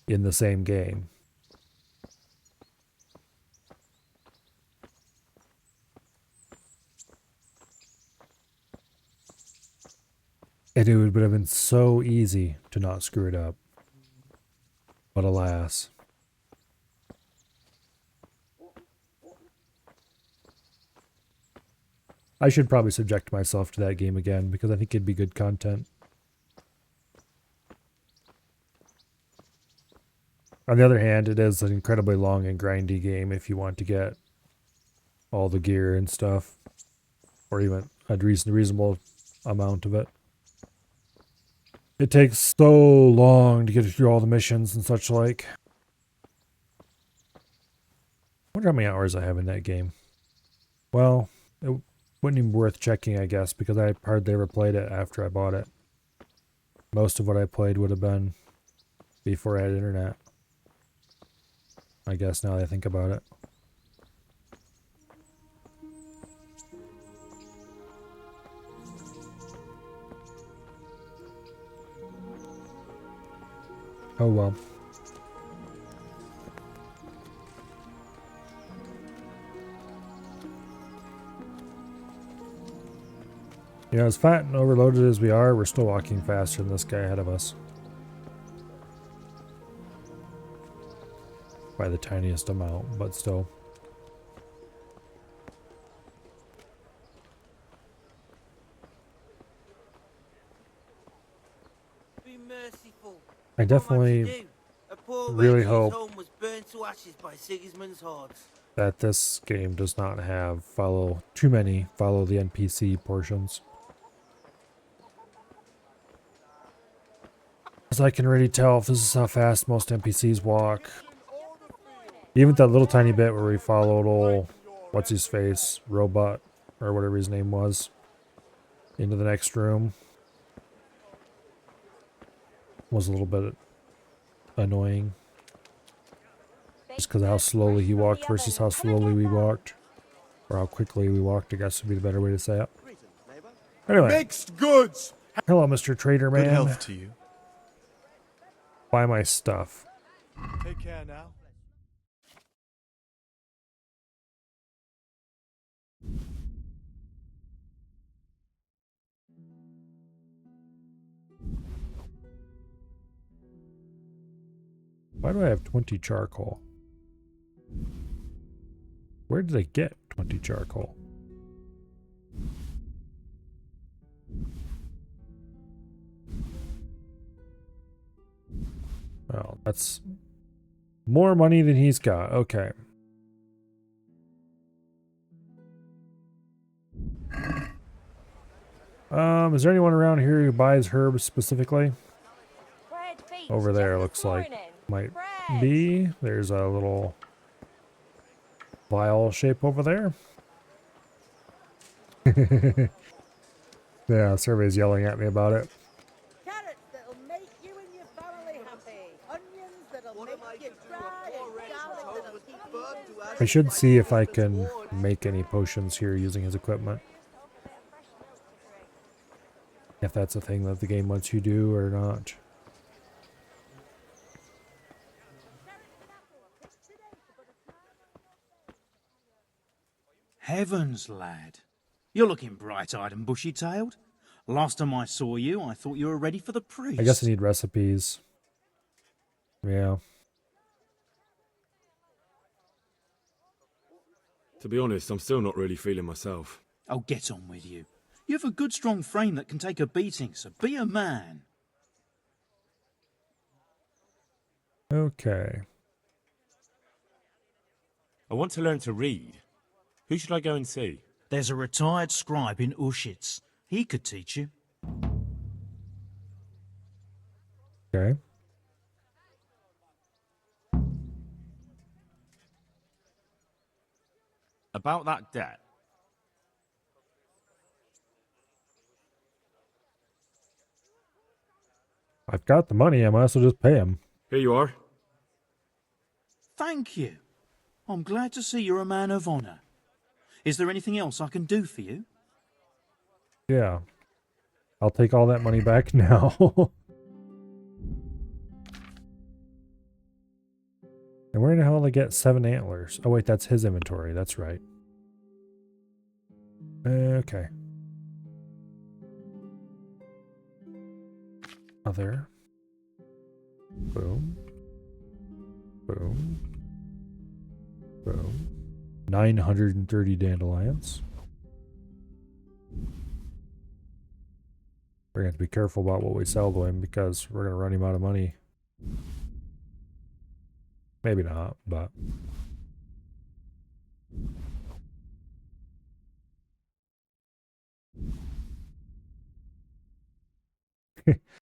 in the same game. And it would have been so easy to not screw it up. But alas. I should probably subject myself to that game again because I think it'd be good content. On the other hand, it is an incredibly long and grindy game if you want to get all the gear and stuff. Or even a reasonable amount of it. It takes so long to get through all the missions and such like. I wonder how many hours I have in that game. Well, it wouldn't even be worth checking, I guess, because I hardly ever played it after I bought it. Most of what I played would have been before I had internet. I guess now that I think about it. Oh well. You know, as fat and overloaded as we are, we're still walking faster than this guy ahead of us. By the tiniest amount, but still. Be merciful. I definitely really hope home was burned to ashes by Sigismund's hordes. that this game does not have too many follow the NPC portions. As I can already tell, if this is how fast most NPCs walk. Even that little tiny bit where we followed old, what's-his-face, Robot, or whatever his name was, into the next room, was a little bit annoying. Just because of how slowly he walked versus how slowly we walked. Or how quickly we walked, I guess would be the better way to say it. Anyway. Mixed goods! Hello, Mr. Trader Man. Good health to you. Buy my stuff. Take care now. Why do I have 20 charcoal? Where did I get 20 charcoal? Well, that's more money than he's got. Okay. Is there anyone around here who buys herbs specifically? Over there, looks like. Might be. There's a little vial shape over there. Yeah, survey's yelling at me about it. Carrots that'll make you and your family happy. Onions that'll make you cry. And garlic that'll keep you I should see if I can make any potions here using his equipment. If that's a thing that the game lets you do or not. Heavens, lad. You're looking bright-eyed and bushy-tailed. Last time I saw you, I thought you were ready for the priest. I guess I need recipes. Yeah. To be honest, I'm still not really feeling myself. Oh, get on with you. You have a good, strong frame that can take a beating, so be a man. Okay. I want to learn to read. Who should I go and see? There's a retired scribe in Ushitz. He could teach you. Okay. About that debt. I've got the money. I might as well just pay him. Here you are. Thank you. I'm glad to see you're a man of honour. Is there anything else I can do for you? Yeah. I'll take all that money back now. And where in the hell did I get 7 antlers? Oh wait, that's his inventory. That's right. Okay. Other. Boom. Boom. Boom. 930 dandelions. We're going to have to be careful about what we sell to him because we're going to run him out of money. Maybe not, but...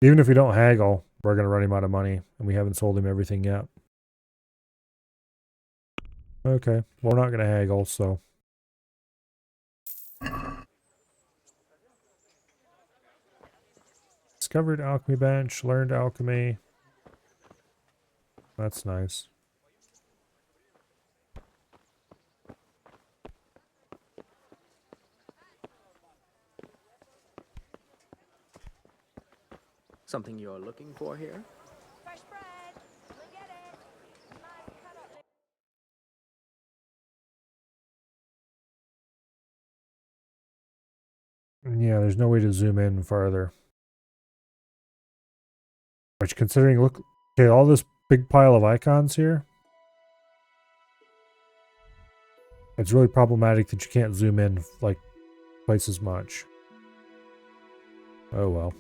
Even if we don't haggle, we're going to run him out of money, and we haven't sold him everything yet. Okay, well, we're not going to haggle, so... Discovered alchemy bench, learned alchemy. That's nice. Something you're looking for here? Fresh bread. We'll get it. Man cannot live. Yeah, there's no way to zoom in farther. Which, considering, look, okay, all this big pile of icons here. It's really problematic that you can't zoom in, like, twice as much. Oh well.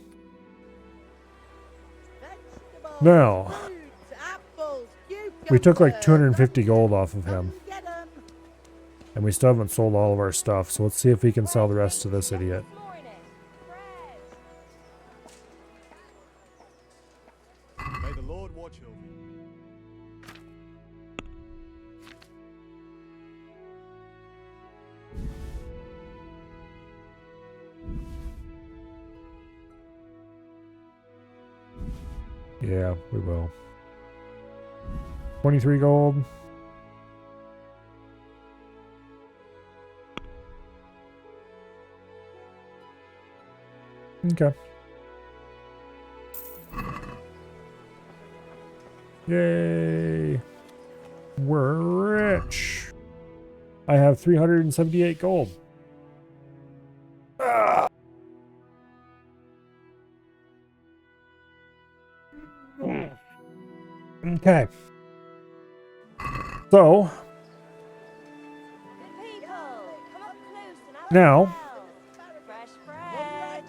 Now, we took like 250 gold off of him. And we still haven't sold all of our stuff, so let's see if we can sell the rest to this idiot. May the Lord watch over you. Yeah, we will. 23 gold. Okay. Yay! We're rich! I have 378 gold. Ah! Okay. So, now, Fresh bread.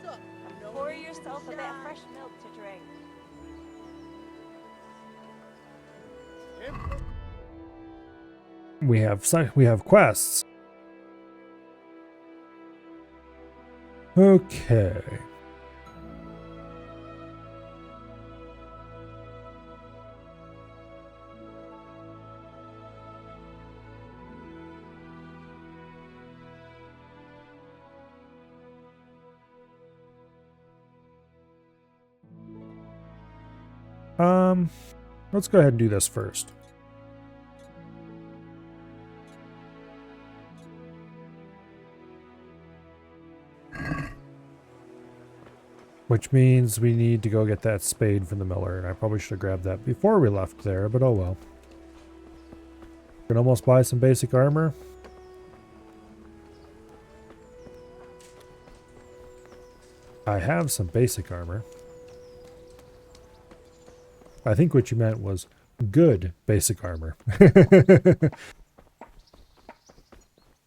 Pour yourself a bit of fresh milk to drink. we have quests. Okay. Let's go ahead and do this first. Which means we need to go get that spade from the miller, and I probably should have grabbed that before we left there, but oh well. Can almost buy some basic armor. I have some basic armor. I think what you meant was good basic armor.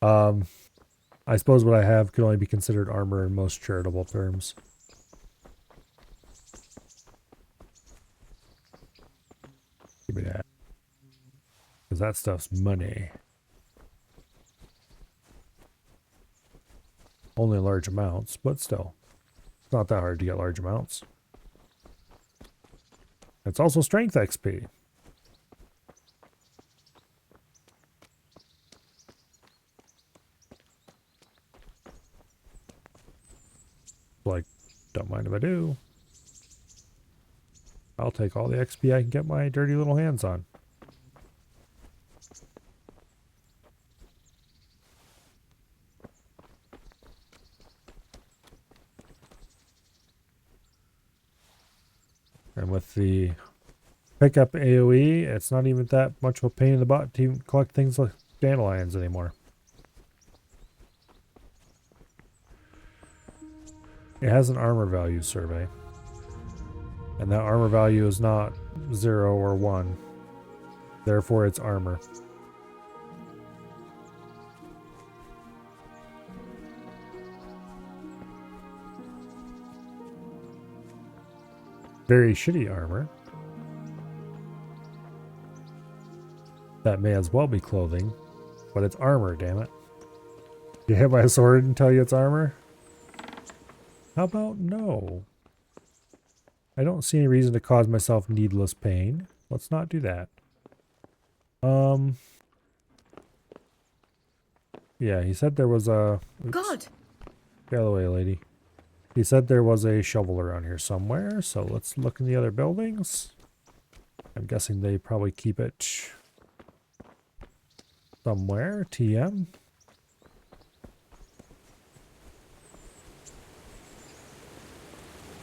I suppose what I have could only be considered armor in most charitable terms. Give me that. Because that stuff's money. Only large amounts, but still. It's not that hard to get large amounts. It's also strength XP. Like, don't mind if I do. I'll take all the XP I can get my dirty little hands on. And with the pickup AoE, it's not even that much of a pain in the butt to even collect things like dandelions anymore. It has an armor value survey. And that armor value is not 0 or 1. Therefore, it's armor. Very shitty armor. That may as well be clothing, but it's armor, damn it. You hit my sword and tell you it's armor? How about no? I don't see any reason to cause myself needless pain. Let's not do that. Yeah, he said there was a... Oops. God! Get out of the way, lady. He said there was a shovel around here somewhere, so let's look in the other buildings. I'm guessing they probably keep it somewhere. TM.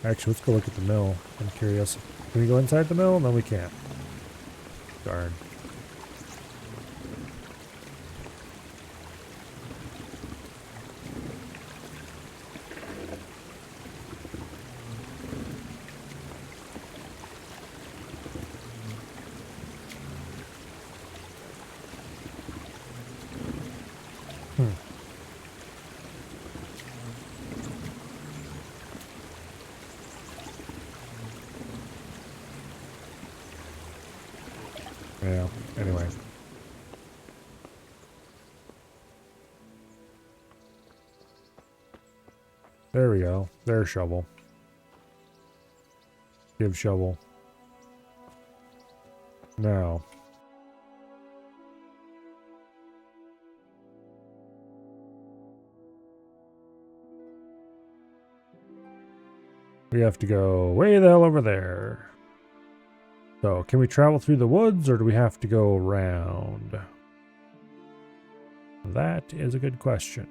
Actually, let's go look at the mill. I'm curious. Can we go inside the mill? No, we can't. Darn. Yeah, anyway. There we go. There's shovel. Give shovel. Now. We have to go way the hell over there. So, can we travel through the woods, or do we have to go around? That is a good question.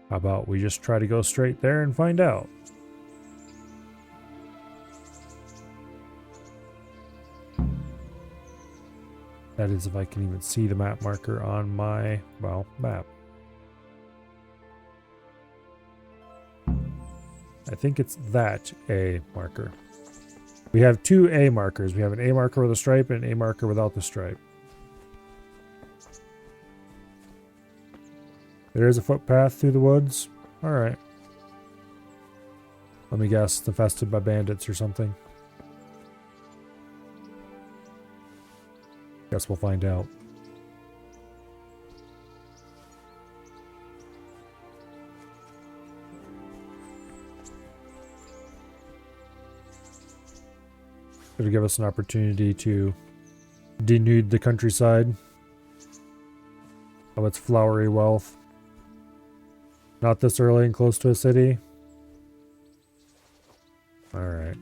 How about we just try to go straight there and find out? That is if I can even see the map marker on my, well, map. I think it's that A marker. We have two A markers. We have an A marker with a stripe and an A marker without the stripe. There's a footpath through the woods. Alright. Let me guess, it's infested by bandits or something. Guess we'll find out. It'll give us an opportunity to denude the countryside of its flowery wealth. Not this early and close to a city. Alright.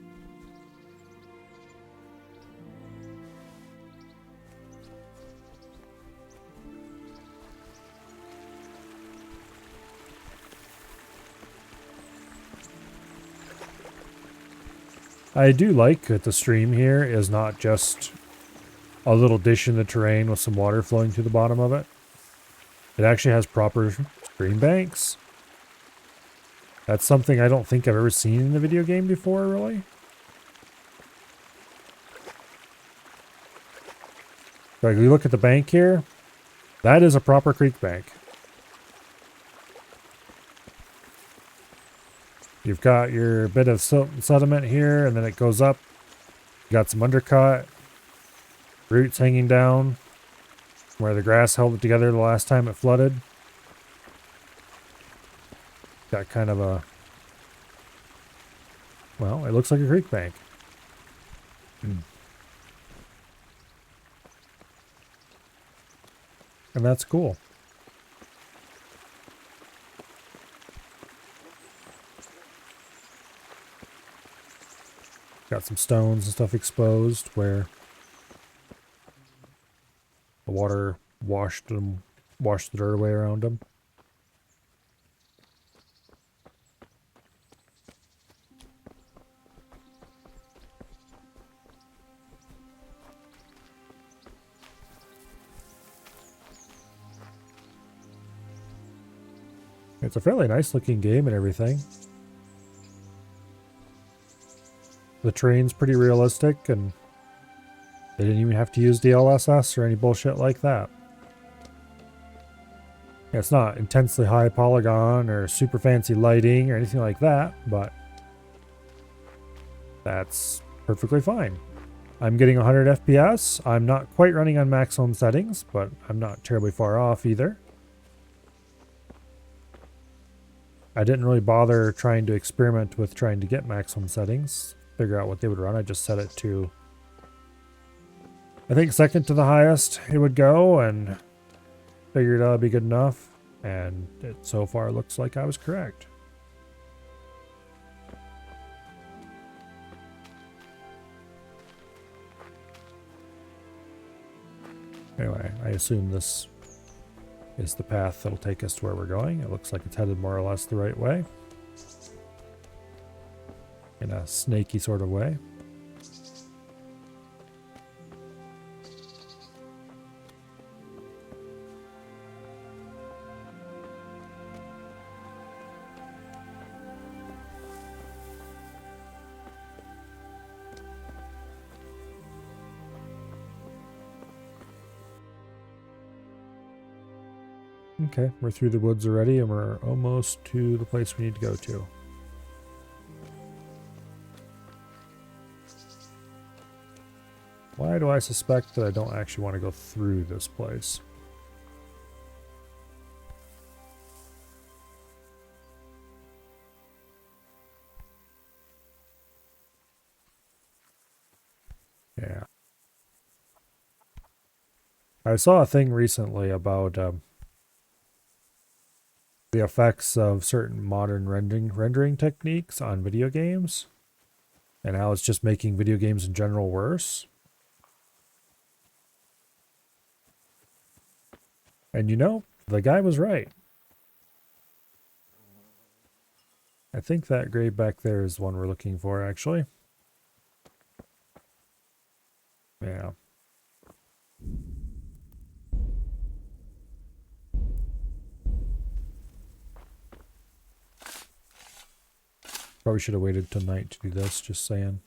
I do like that the stream here is not just a little dish in the terrain with some water flowing through the bottom of it. It actually has proper stream banks. That's something I don't think I've ever seen in a video game before, really. Like, you look at the bank here, that is a proper creek bank. You've got your bit of silt and sediment here, and then it goes up. You got some undercut, roots hanging down, where the grass held it together the last time it flooded. Got kind of a, well, it looks like a creek bank. And that's cool. Got some stones and stuff exposed where the water washed the dirt away around them. It's a fairly nice looking game and everything. The terrain's pretty realistic, and they didn't even have to use DLSS or any bullshit like that. It's not intensely high polygon or super fancy lighting or anything like that, but that's perfectly fine. I'm getting 100 FPS. I'm not quite running on maximum settings, but I'm not terribly far off either. I didn't really bother trying to experiment with trying to get maximum settings, figure out what they would run. I just set it to, I think, second to the highest it would go, and figured that would be good enough. And it so far looks like I was correct. Anyway, I assume this is the path that'll take us to where we're going. It looks like it's headed more or less the right way. In a snaky sort of way. Okay, we're through the woods already, and we're almost to the place we need to go to. Why do I suspect that I don't actually want to go through this place? Yeah. I saw a thing recently about the effects of certain modern rendering techniques on video games, and how it's just making video games in general worse. And you know, the guy was right. I think that grave back there is one we're looking for, actually. Yeah. Probably should have waited till night to do this, just saying.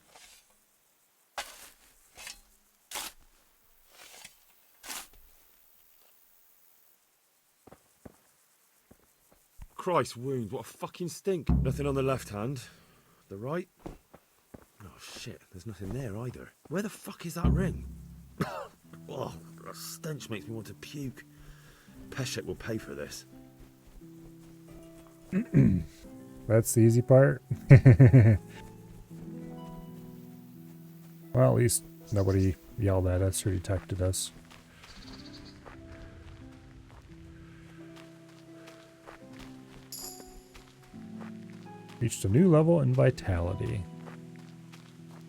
Christ wounds, what a fucking stink. Nothing on the left hand. The right? Oh shit, there's nothing there either. Where the fuck is that ring? Oh, the stench makes me want to puke. Peshek will pay for this. That's the easy part. Well, at least nobody yelled at us or detected us. Reached a new level in vitality.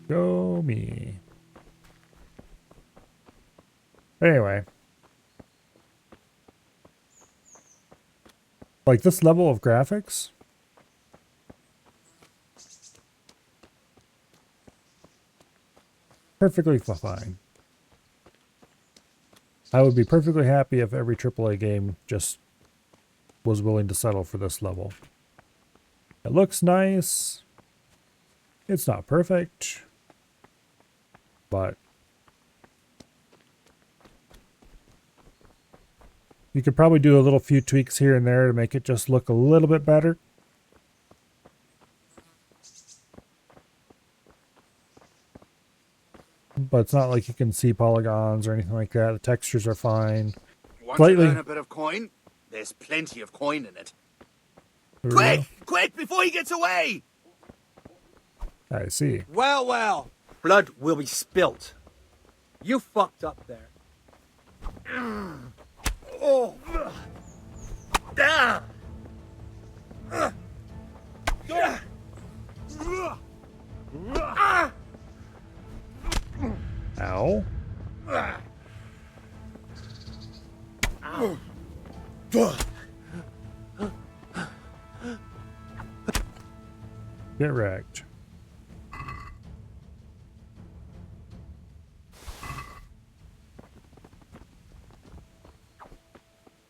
Go me. Anyway. Like this level of graphics. Perfectly fine. I would be perfectly happy if every AAA game just was willing to settle for this level. It looks nice. It's not perfect. But you could probably do a little few tweaks here and there to make it just look a little bit better. But it's not like you can see polygons or anything like that. The textures are fine. Want to learn a bit of coin? There's plenty of coin in it. Quick! Quick, before he gets away! I see. Well, well. Blood will be spilt. You fucked up there. Oh. Ah. Ow. Get wrecked.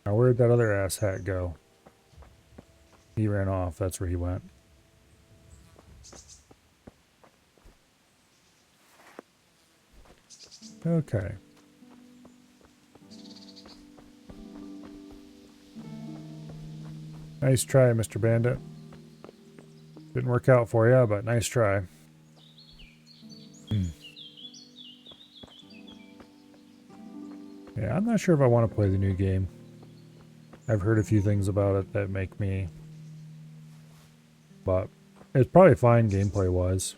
Now where'd that other asshat go? He ran off. That's where he went. Okay. Nice try, Mr. Bandit. Didn't work out for you, but nice try. Yeah, I'm not sure if I want to play the new game. I've heard a few things about it that make me... But it's probably fine gameplay-wise.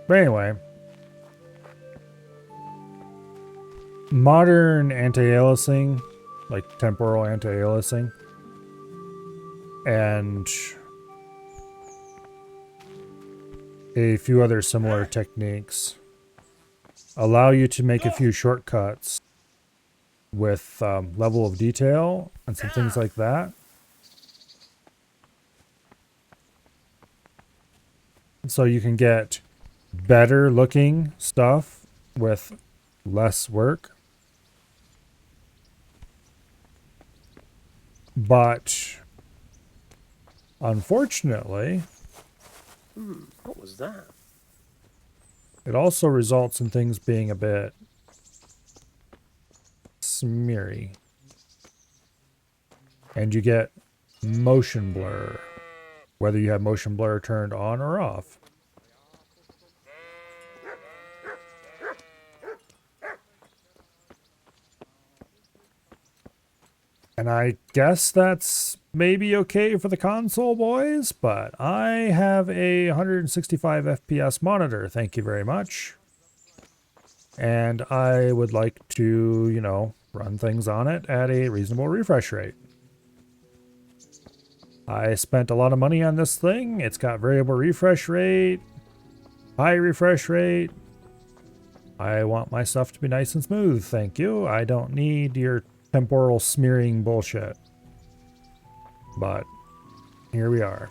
But anyway, modern anti-aliasing, like temporal anti-aliasing, and a few other similar techniques allow you to make a few shortcuts with level of detail and some things like that. So you can get better looking stuff with less work. But unfortunately, What was that? it also results in things being a bit smeary. And you get motion blur, whether you have motion blur turned on or off. And I guess that's maybe okay for the console boys, but I have a 165 FPS monitor, thank you very much. And I would like to, you know, run things on it at a reasonable refresh rate. I spent a lot of money on this thing. It's got variable refresh rate, high refresh rate. I want my stuff to be nice and smooth, thank you. I don't need your temporal smearing bullshit. But here we are.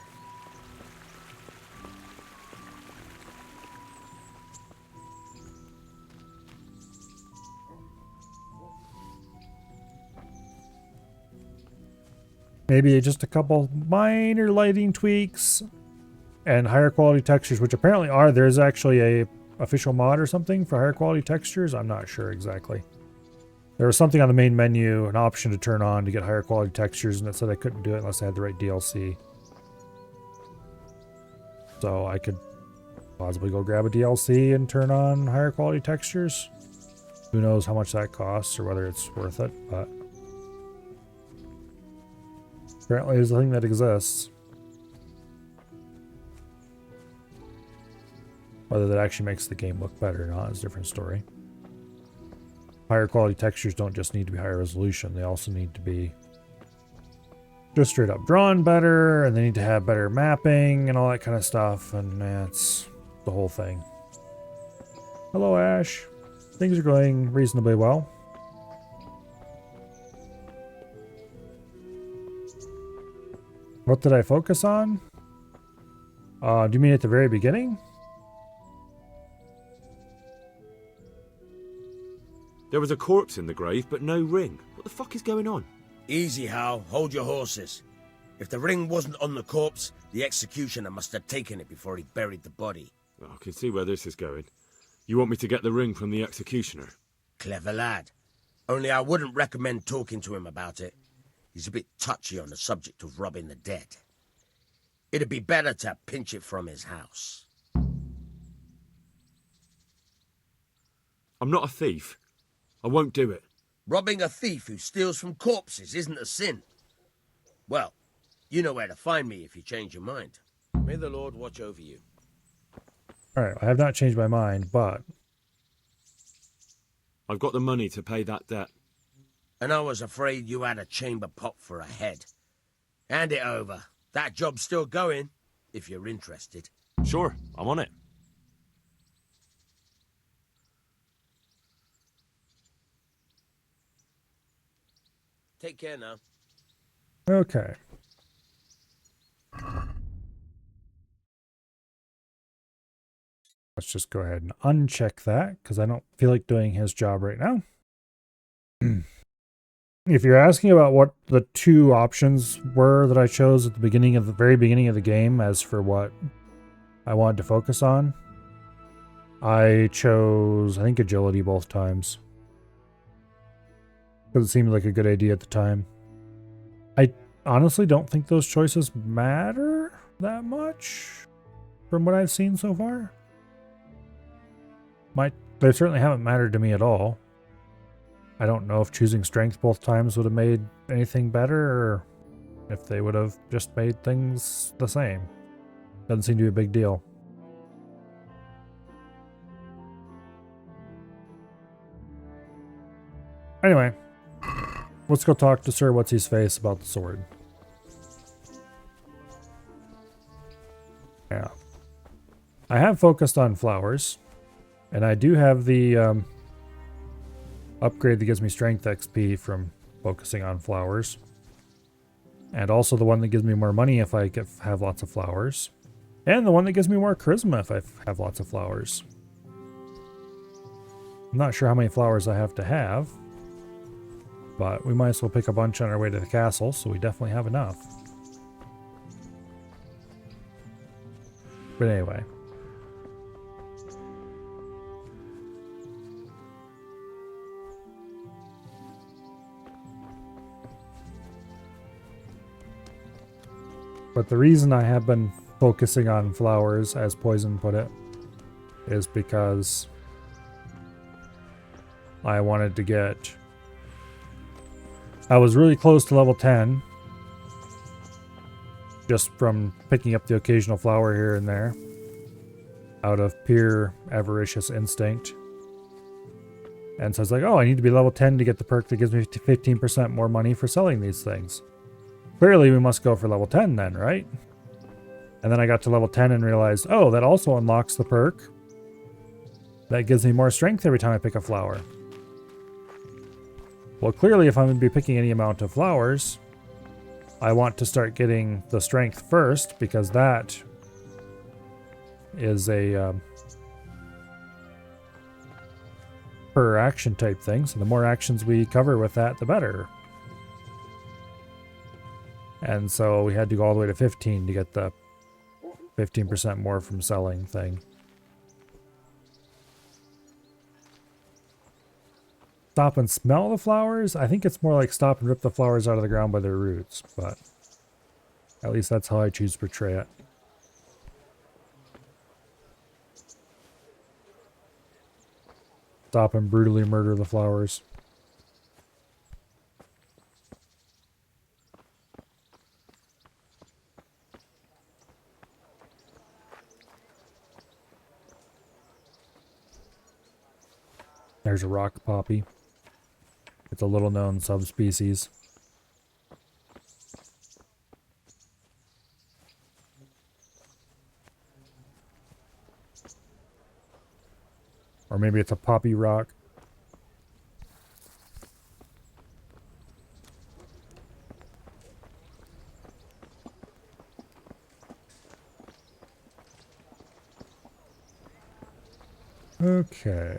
Maybe just a couple minor lighting tweaks and higher quality textures, which apparently are. There's actually a official mod or something for higher quality textures. I'm not sure exactly. There was something on the main menu, an option to turn on to get higher quality textures, and it said I couldn't do it unless I had the right DLC. So I could possibly go grab a DLC and turn on higher quality textures. Who knows how much that costs or whether it's worth it, but apparently there's a thing that exists. Whether that actually makes the game look better or not is a different story. Higher quality textures don't just need to be higher resolution, they also need to be just straight up drawn better, and they need to have better mapping and all that kind of stuff, and it's the whole thing. Hello, Ash. Things are going reasonably well. What did I focus on? Do you mean at the very beginning? There was a corpse in the grave, but no ring. What the fuck is going on? Easy, Hal. Hold your horses. If the ring wasn't on the corpse, the executioner must have taken it before he buried the body. I can see where this is going. You want me to get the ring from the executioner? Clever lad. Only I wouldn't recommend talking to him about it. He's a bit touchy on the subject of robbing the dead. It'd be better to pinch it from his house. I'm not a thief. I won't do it. Robbing a thief who steals from corpses isn't a sin. Well, you know where to find me if you change your mind. May the Lord watch over you. Alright, I have not changed my mind, but... I've got the money to pay that debt. And I was afraid you had a chamber pot for a head. Hand it over. That job's still going, if you're interested. Sure, I'm on it. Take care now. Okay. Let's just go ahead and uncheck that, because I don't feel like doing his job right now. If you're asking about what the two options were that I chose at the very beginning of the game as for what I wanted to focus on, I chose, I think, agility both times. Because it seemed like a good idea at the time. I honestly don't think those choices matter that much from what I've seen so far. They certainly haven't mattered to me at all. I don't know if choosing strength both times would have made anything better, or if they would have just made things the same. Doesn't seem to be a big deal. Anyway, let's go talk to Sir What's-His-Face about the sword. Yeah. I have focused on flowers, and I do have the upgrade that gives me strength XP from focusing on flowers. And also the one that gives me more money if I have lots of flowers. And the one that gives me more charisma if I have lots of flowers. I'm not sure how many flowers I have to have. But we might as well pick a bunch on our way to the castle, so we definitely have enough. But anyway. But the reason I have been focusing on flowers, as Poison put it, is because I wanted to get... I was really close to level 10, just from picking up the occasional flower here and there, out of pure avaricious instinct. And so I was like, oh, I need to be level 10 to get the perk that gives me 15% more money for selling these things. Clearly we must go for level 10 then, right? And then I got to level 10 and realized, oh, that also unlocks the perk that gives me more strength every time I pick a flower. Well, clearly if I'm going to be picking any amount of flowers, I want to start getting the strength first, because that is a per action type thing. So the more actions we cover with that, the better. And so we had to go all the way to 15 to get the 15% more from selling thing. Stop and smell the flowers? I think it's more like stop and rip the flowers out of the ground by their roots, but at least that's how I choose to portray it. Stop and brutally murder the flowers. There's a rock poppy. It's a little known subspecies. Or maybe it's a poppy rock. Okay.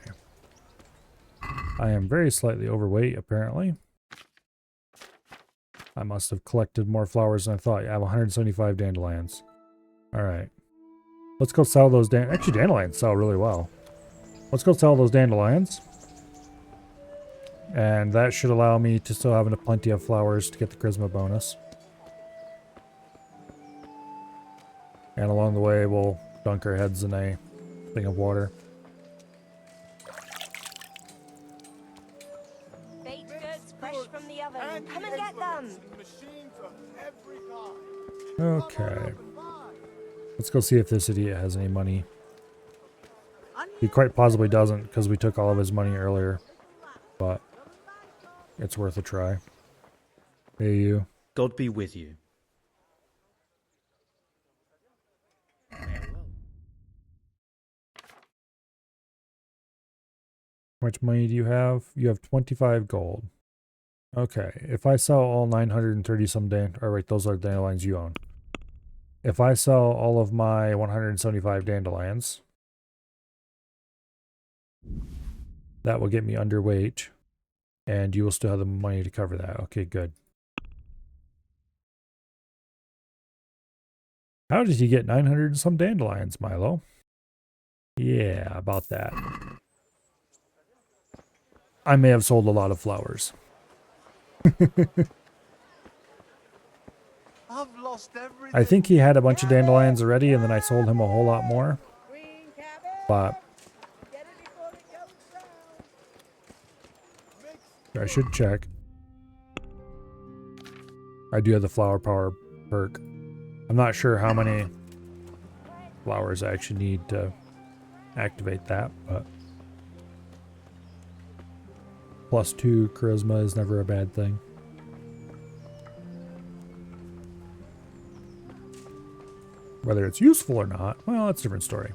I am very slightly overweight, apparently. I must have collected more flowers than I thought. I have 175 dandelions. Alright. Let's go sell those actually, dandelions sell really well. Let's go sell those dandelions. And that should allow me to still have plenty of flowers to get the charisma bonus. And along the way, we'll dunk our heads in a thing of water. from the oven. Come and get them. Machines of every kind. Okay. Let's go see if this idiot has any money. He quite possibly doesn't because we took all of his money earlier. But it's worth a try. Hey, you. God be with you. How much money do you have? You have 25 gold. Okay, if I sell all 930 some wait, those are dandelions you own. If I sell all of my 175 dandelions, that will get me underweight, and you will still have the money to cover that. Okay, good. How did you get 900 some dandelions, Milo? Yeah, about that. I may have sold a lot of flowers. I've lost everything. I think he had a bunch of dandelions already, and then I sold him a whole lot more. But I should check. I do have the flower power perk. I'm not sure how many flowers I actually need to activate that, but +2 charisma is never a bad thing. Whether it's useful or not, well, that's a different story.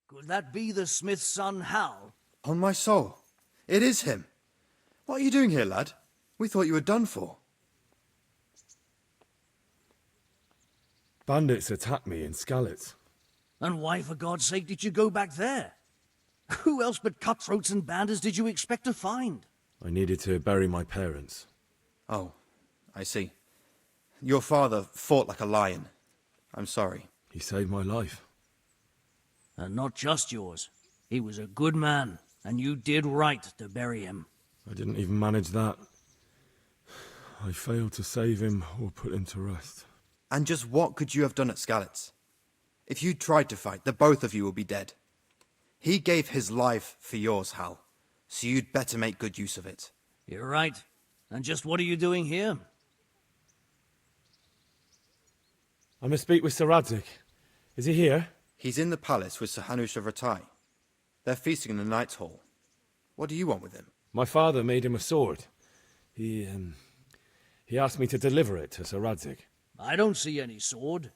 Could that be the smith's son, Hal? On my soul, it is him. What are you doing here, lad? We thought you were done for. Bandits attacked me in Skalitz. And why, for God's sake, did you go back there? Who else but cutthroats and bandits did you expect to find? I needed to bury my parents. Oh, I see. Your father fought like a lion. I'm sorry. He saved my life. And not just yours. He was a good man, and you did right to bury him. I didn't even manage that. I failed to save him or put him to rest. And just what could you have done at Skalitz? If you tried to fight, the both of you will be dead. He gave his life for yours, Hal, so you'd better make good use of it. You're right. And just what are you doing here? I must speak with Sir Radzig. Is he here? He's in the palace with Sir Hanush of Rattay. They're feasting in the Knight's Hall. What do you want with him? My father made him a sword. He asked me to deliver it to Sir Radzig. I don't see any sword.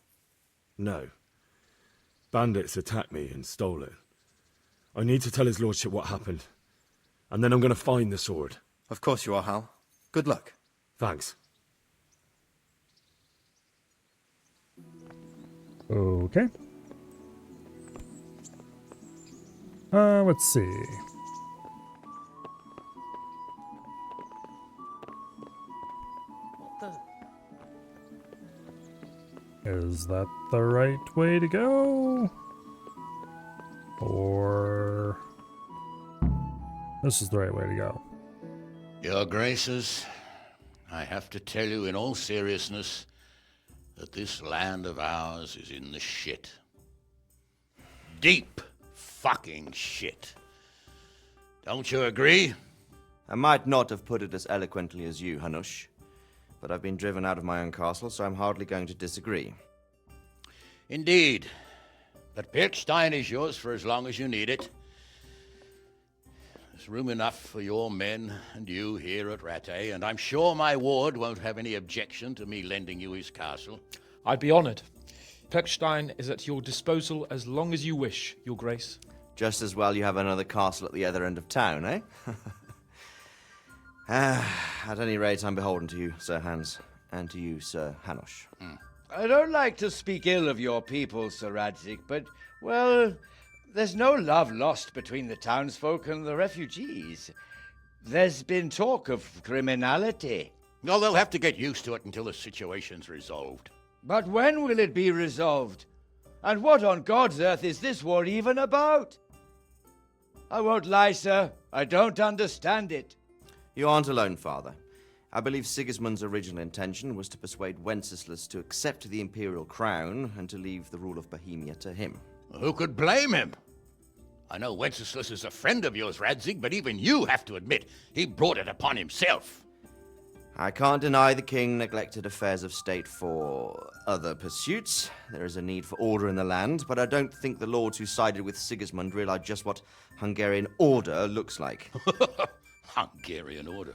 No. Bandits attacked me and stole it. I need to tell his lordship what happened. And then I'm going to find the sword. Of course you are, Hal. Good luck. Thanks. Okay. Let's see. Is that the right way to go? Or this is the right way to go? Your Graces, I have to tell you in all seriousness that this land of ours is in the shit. Deep fucking shit. Don't you agree? I might not have put it as eloquently as you, Hanush, but I've been driven out of my own castle, so I'm hardly going to disagree. Indeed. But Pirkstein is yours for as long as you need it. There's room enough for your men and you here at Rattay, and I'm sure my ward won't have any objection to me lending you his castle. I'd be honored. Pirkstein is at your disposal as long as you wish, Your Grace. Just as well you have another castle at the other end of town, eh? At any rate, I'm beholden to you, Sir Hans, and to you, Sir Hanush. I don't like to speak ill of your people, Sir Radzig, but, well, there's no love lost between the townsfolk and the refugees. There's been talk of criminality. Well, they'll have to get used to it until the situation's resolved. But when will it be resolved? And what on God's earth is this war even about? I won't lie, sir. I don't understand it. You aren't alone, Father. I believe Sigismund's original intention was to persuade Wenceslas to accept the imperial crown and to leave the rule of Bohemia to him. Who could blame him? I know Wenceslas is a friend of yours, Radzig, but even you have to admit he brought it upon himself. I can't deny the king neglected affairs of state for other pursuits. There is a need for order in the land, but I don't think the lords who sided with Sigismund realized just what Hungarian order looks like. Hungarian order?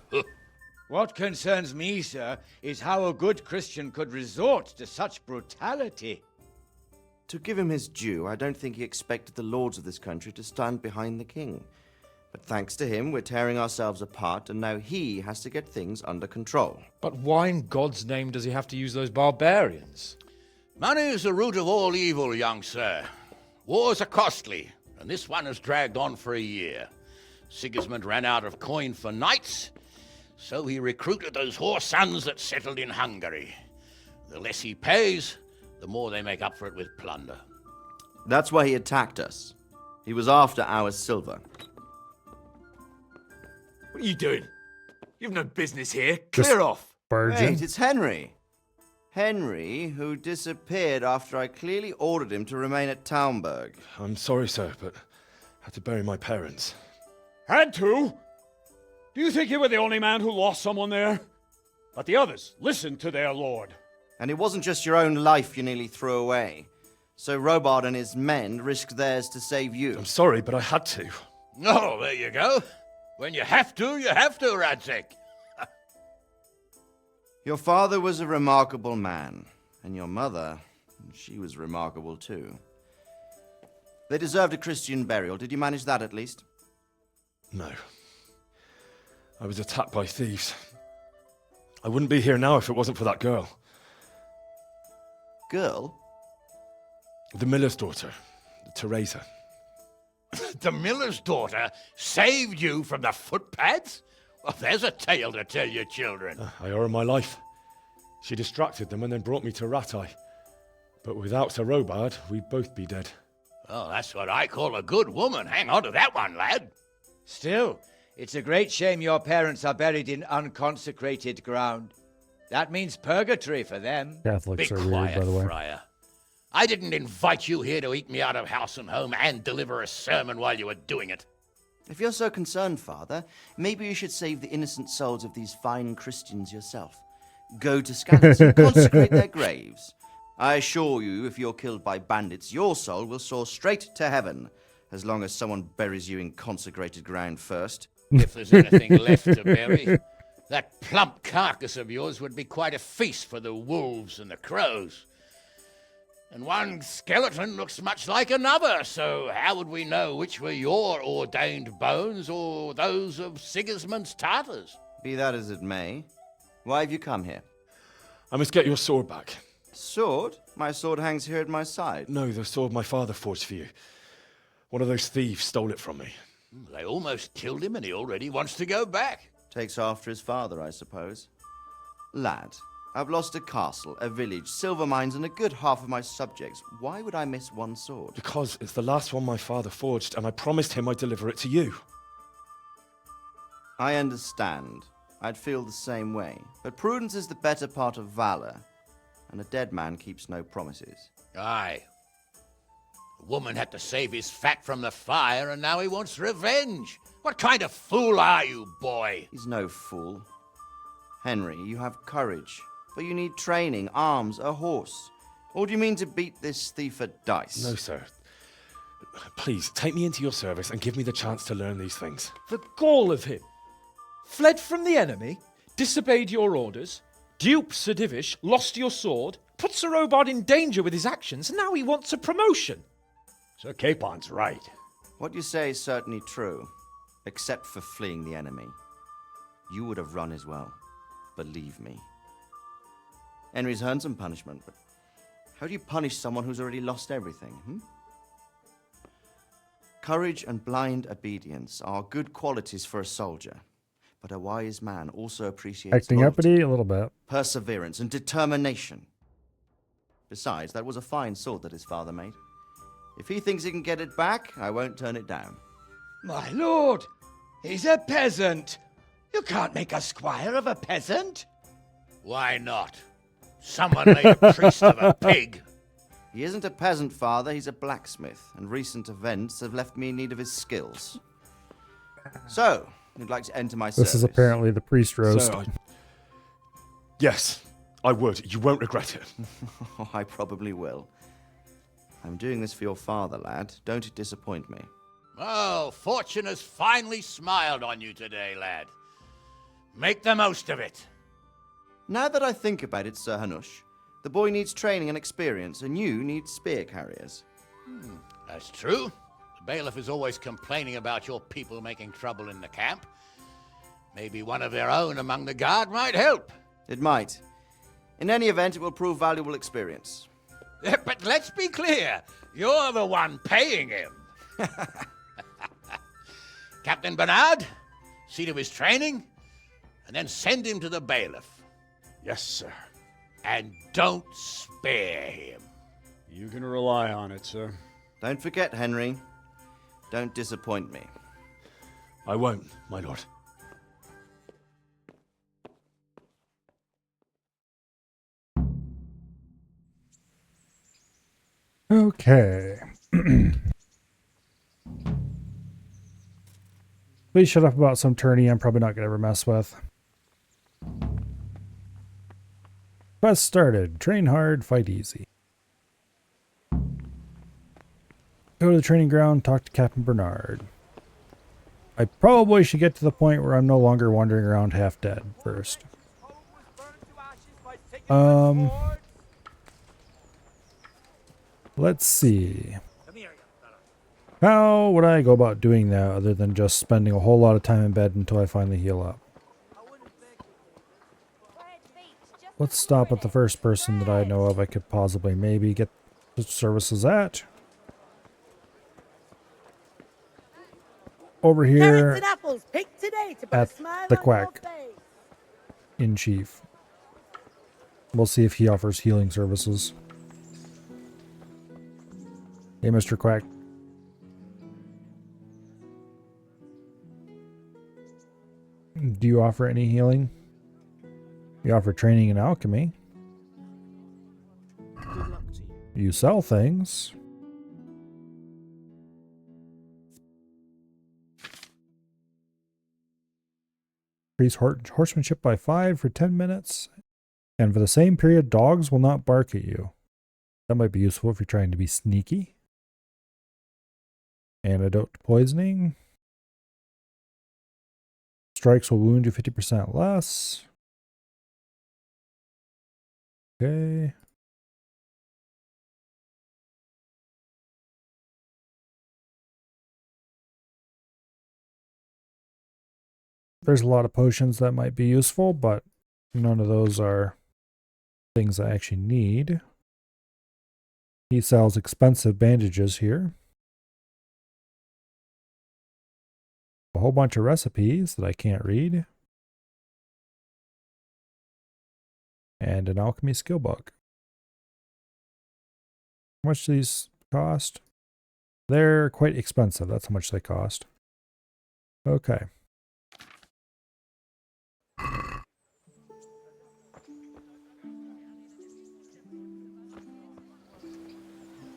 What concerns me, sir, is how a good Christian could resort to such brutality. To give him his due, I don't think he expected the lords of this country to stand behind the king. But thanks to him, we're tearing ourselves apart, and now he has to get things under control. But why in God's name does he have to use those barbarians? Money is the root of all evil, young sir. Wars are costly, and this one has dragged on for a year. Sigismund ran out of coin for knights, so he recruited those whore sons that settled in Hungary. The less he pays, the more they make up for it with plunder. That's why he attacked us. He was after our silver. What are you doing? You've no business here. Clear off. Wait, it's Henry. Henry, who disappeared after I clearly ordered him to remain at Taumberg. I'm sorry, sir, but I had to bury my parents. Had to? Do you think you were the only man who lost someone there? But the others listened to their lord. And it wasn't just your own life you nearly threw away. So Robard and his men risked theirs to save you. I'm sorry, but I had to. Oh, there you go. When you have to, Radzig. Your father was a remarkable man, and your mother, she was remarkable too. They deserved a Christian burial. Did you manage that at least? No. I was attacked by thieves. I wouldn't be here now if it wasn't for that girl. Girl? The miller's daughter, Teresa. The miller's daughter saved you from the footpads? Well, there's a tale to tell your children. I owe her my life. She distracted them and then brought me to Rattay. But without Sir Robard, we'd both be dead. Oh, that's what I call a good woman. Hang on to that one, lad. Still, it's a great shame your parents are buried in unconsecrated ground. That means purgatory for them. Catholics Be are quiet, weird, by the way. Friar. I didn't invite you here to eat me out of house and home and deliver a sermon while you were doing it. If you're so concerned, Father, maybe you should save the innocent souls of these fine Christians yourself. Go to Scandals and consecrate their graves. I assure you, if you're killed by bandits, your soul will soar straight to heaven, as long as someone buries you in consecrated ground first. If there's anything left to bury, that plump carcass of yours would be quite a feast for the wolves and the crows. And one skeleton looks much like another, so how would we know which were your ordained bones or those of Sigismund's Tartars? Be that as it may, why have you come here? I must get your sword back. Sword? My sword hangs here at my side. No, the sword my father forged for you. One of those thieves stole it from me. They almost killed him and he already wants to go back. Takes after his father, I suppose. Lad, I've lost a castle, a village, silver mines, and a good half of my subjects. Why would I miss one sword? Because it's the last one my father forged, and I promised him I'd deliver it to you. I understand. I'd feel the same way. But prudence is the better part of valor, and a dead man keeps no promises. Aye. The woman had to save his fat from the fire, and now he wants revenge. What kind of fool are you, boy? He's no fool. Henry, you have courage, but you need training, arms, a horse. Or do you mean to beat this thief at dice? No, sir. Please, take me into your service and give me the chance to learn these things. The gall of him. Fled from the enemy, disobeyed your orders, duped Sir Divish, lost your sword, put Sir Robard in danger with his actions, and now he wants a promotion. Sir Capon's right. What you say is certainly true, except for fleeing the enemy. You would have run as well, believe me. Henry's earned some punishment, but how do you punish someone who's already lost everything, Courage and blind obedience are good qualities for a soldier, but a wise man also appreciates Acting loyalty, uppity a little bit. perseverance, and determination. Besides, that was a fine sword that his father made. If he thinks he can get it back, I won't turn it down. My lord, he's a peasant. You can't make a squire of a peasant. Why not? Someone made a priest of a pig. He isn't a peasant, Father. He's a blacksmith, and recent events have left me in need of his skills. So, you'd like to enter my service? This is apparently the priest roast. Yes, I would. You won't regret it. Oh, I probably will. I'm doing this for your father, lad. Don't disappoint me. Oh, fortune has finally smiled on you today, lad. Make the most of it. Now that I think about it, Sir Hanush, the boy needs training and experience, and you need spear carriers. That's true. The bailiff is always complaining about your people making trouble in the camp. Maybe one of their own among the guard might help. It might. In any event, it will prove valuable experience. But let's be clear, you're the one paying him. Captain Bernard, see to his training, and then send him to the bailiff. Yes, sir. And don't spare him. You can rely on it, sir. Don't forget, Henry. Don't disappoint me. I won't, my lord. Okay. Please shut up about some tourney I'm probably not going to ever mess with. Quest started. Train hard, fight easy. Go to the training ground, talk to Captain Bernard. I probably should get to the point where I'm no longer wandering around half dead first. Let's see. How would I go about doing that other than just spending a whole lot of time in bed until I finally heal up? Let's stop at the first person that I know of I could possibly maybe get the services at. Over here Carrots and apples picked today to put a at smile the on quack your face. in chief. We'll see if he offers healing services. Hey, Mr. Quack. Do you offer any healing? You offer training in alchemy. Good luck to you. You sell things. Increase horsemanship by 5 for 10 minutes. And for the same period, dogs will not bark at you. That might be useful if you're trying to be sneaky. Antidote to poisoning. Strikes will wound you 50% less. Okay. There's a lot of potions that might be useful, but none of those are things I actually need. He sells expensive bandages here. A whole bunch of recipes that I can't read. And an alchemy skill book. How much do these cost? They're quite expensive. That's how much they cost. Okay.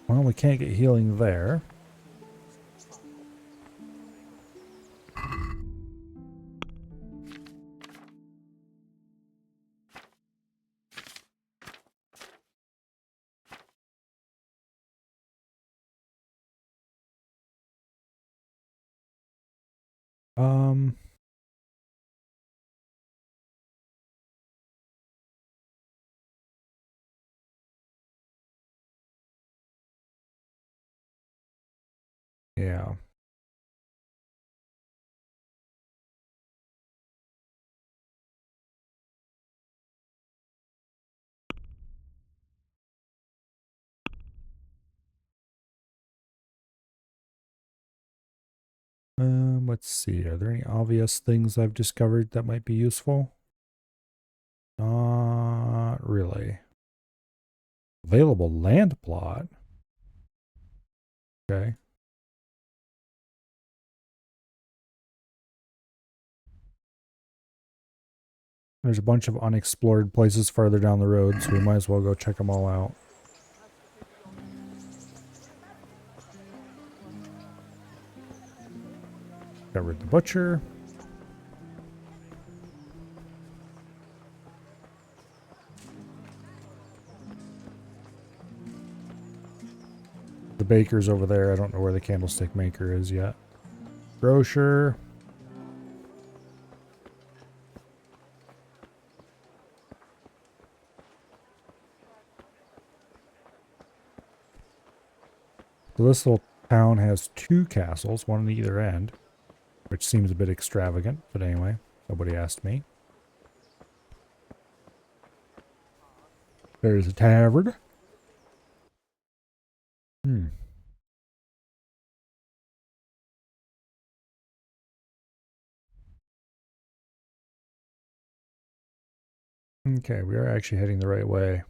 Well, we can't get healing there. Yeah. Let's see. Are there any obvious things I've discovered that might be useful? Not really. Available land plot. Okay. There's a bunch of unexplored places farther down the road, so we might as well go check them all out. Covered the butcher. The baker's over there. I don't know where the candlestick maker is yet. Grocer. So this little town has 2 castles, one on either end, which seems a bit extravagant, but anyway, nobody asked me. There's a tavern. Okay, we are actually heading the right way.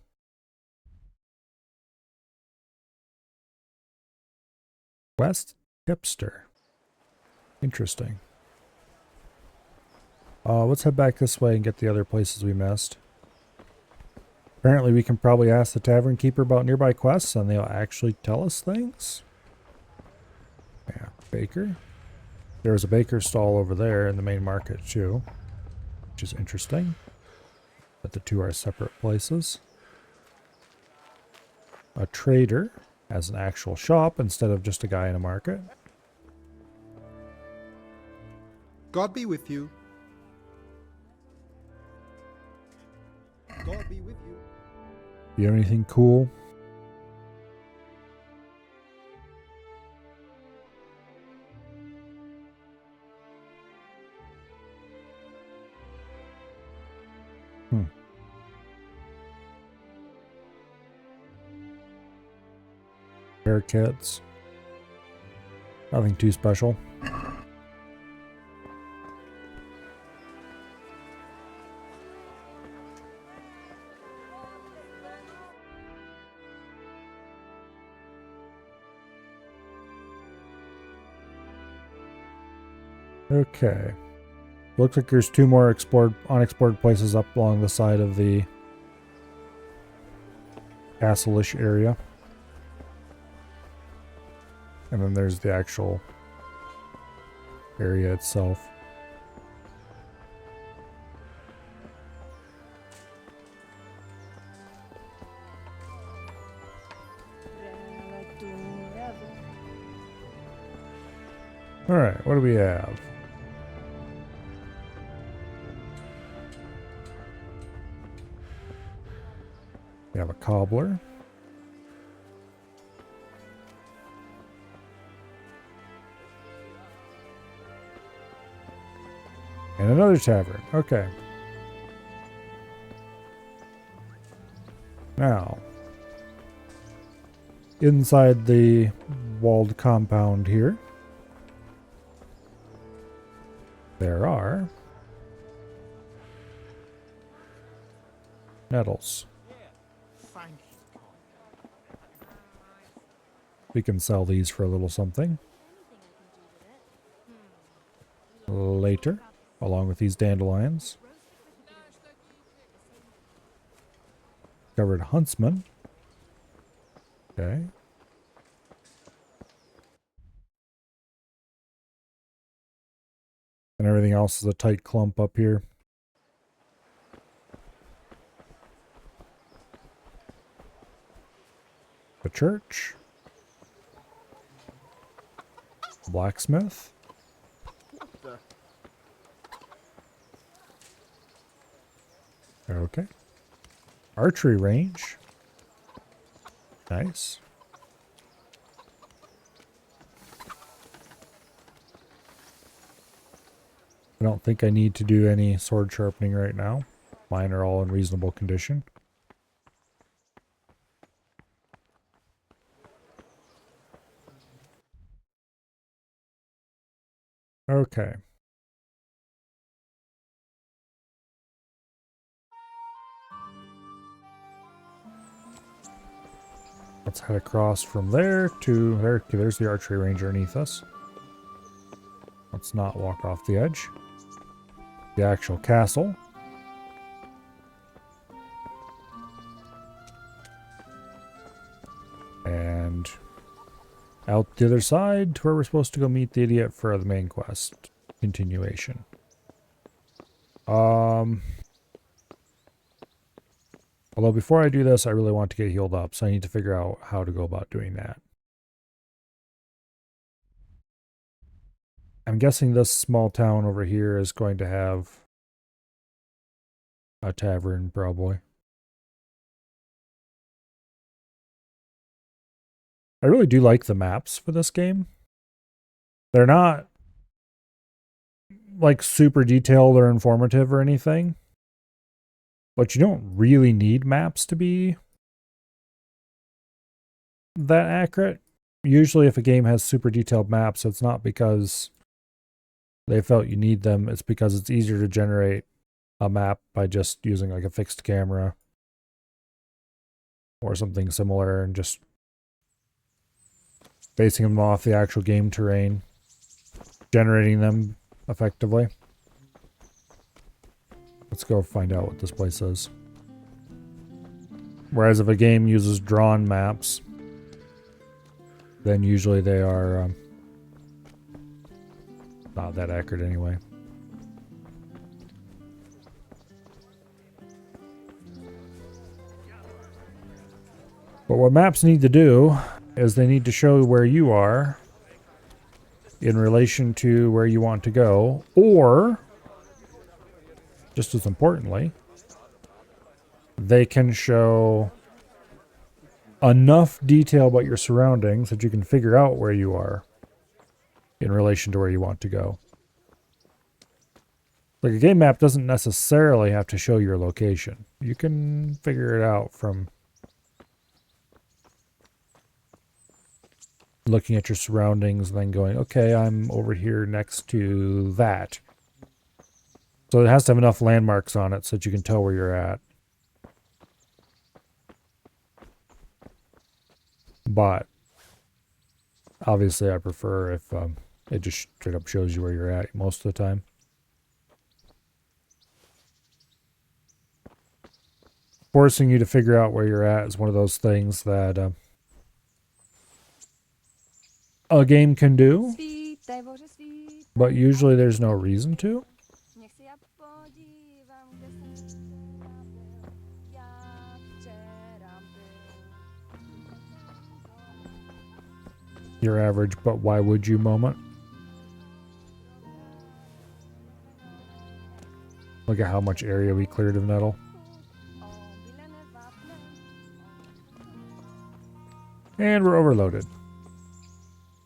West Hipster. Interesting. Let's head back this way and get the other places we missed. Apparently we can probably ask the tavern keeper about nearby quests and they'll actually tell us things. Yeah, baker. There's a baker stall over there in the main market too, which is interesting. But the two are separate places. A trader has an actual shop instead of just a guy in a market. God be with you. God be with you. Do you have anything cool? Hair kits. Nothing too special. Okay. Looks like there's 2 more unexplored places up along the side of the castle-ish area. And then there's the actual area itself. Alright, what do we have? We have a cobbler. And another tavern. Okay. Now, inside the walled compound here, there are nettles. We can sell these for a little something later, along with these dandelions. Discovered huntsman. Okay. And everything else is a tight clump up here. A church. Blacksmith. Okay. Archery range. Nice. I don't think I need to do any sword sharpening right now. Mine are all in reasonable condition. Okay. Let's head across from there to there. Okay, there's the archery range underneath us. Let's not walk off the edge. The actual castle. And out the other side to where we're supposed to go meet the idiot for the main quest continuation. Although before I do this, I really want to get healed up, so I need to figure out how to go about doing that. I'm guessing this small town over here is going to have a tavern, probably. I really do like the maps for this game. They're not like super detailed or informative or anything, but you don't really need maps to be that accurate. Usually if a game has super detailed maps, it's not because they felt you need them, it's because it's easier to generate a map by just using like a fixed camera or something similar and just basing them off the actual game terrain, generating them effectively. Let's go find out what this place is. Whereas if a game uses drawn maps, then usually they are not that accurate anyway. But what maps need to do is they need to show where you are in relation to where you want to go, or, just as importantly, they can show enough detail about your surroundings that you can figure out where you are in relation to where you want to go. Like a game map doesn't necessarily have to show your location. You can figure it out from looking at your surroundings and then going, okay, I'm over here next to that. So it has to have enough landmarks on it so that you can tell where you're at. But obviously I prefer if it just straight up shows you where you're at most of the time. Forcing you to figure out where you're at is one of those things that a game can do, but usually there's no reason to. Your average, but why would you moment? Look at how much area we cleared of Nettle. And we're overloaded.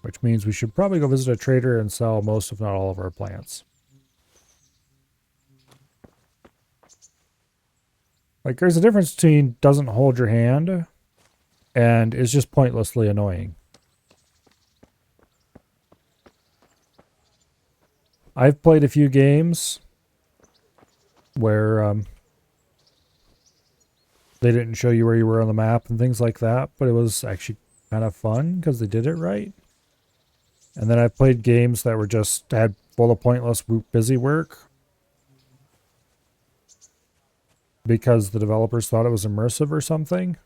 Which means we should probably go visit a trader and sell most, if not all, of our plants. Like, there's a difference between doesn't hold your hand and is just pointlessly annoying. I've played a few games where they didn't show you where you were on the map and things like that, but it was actually kind of fun because they did it right. And then I've played games that were just had full of pointless busy work because the developers thought it was immersive or something.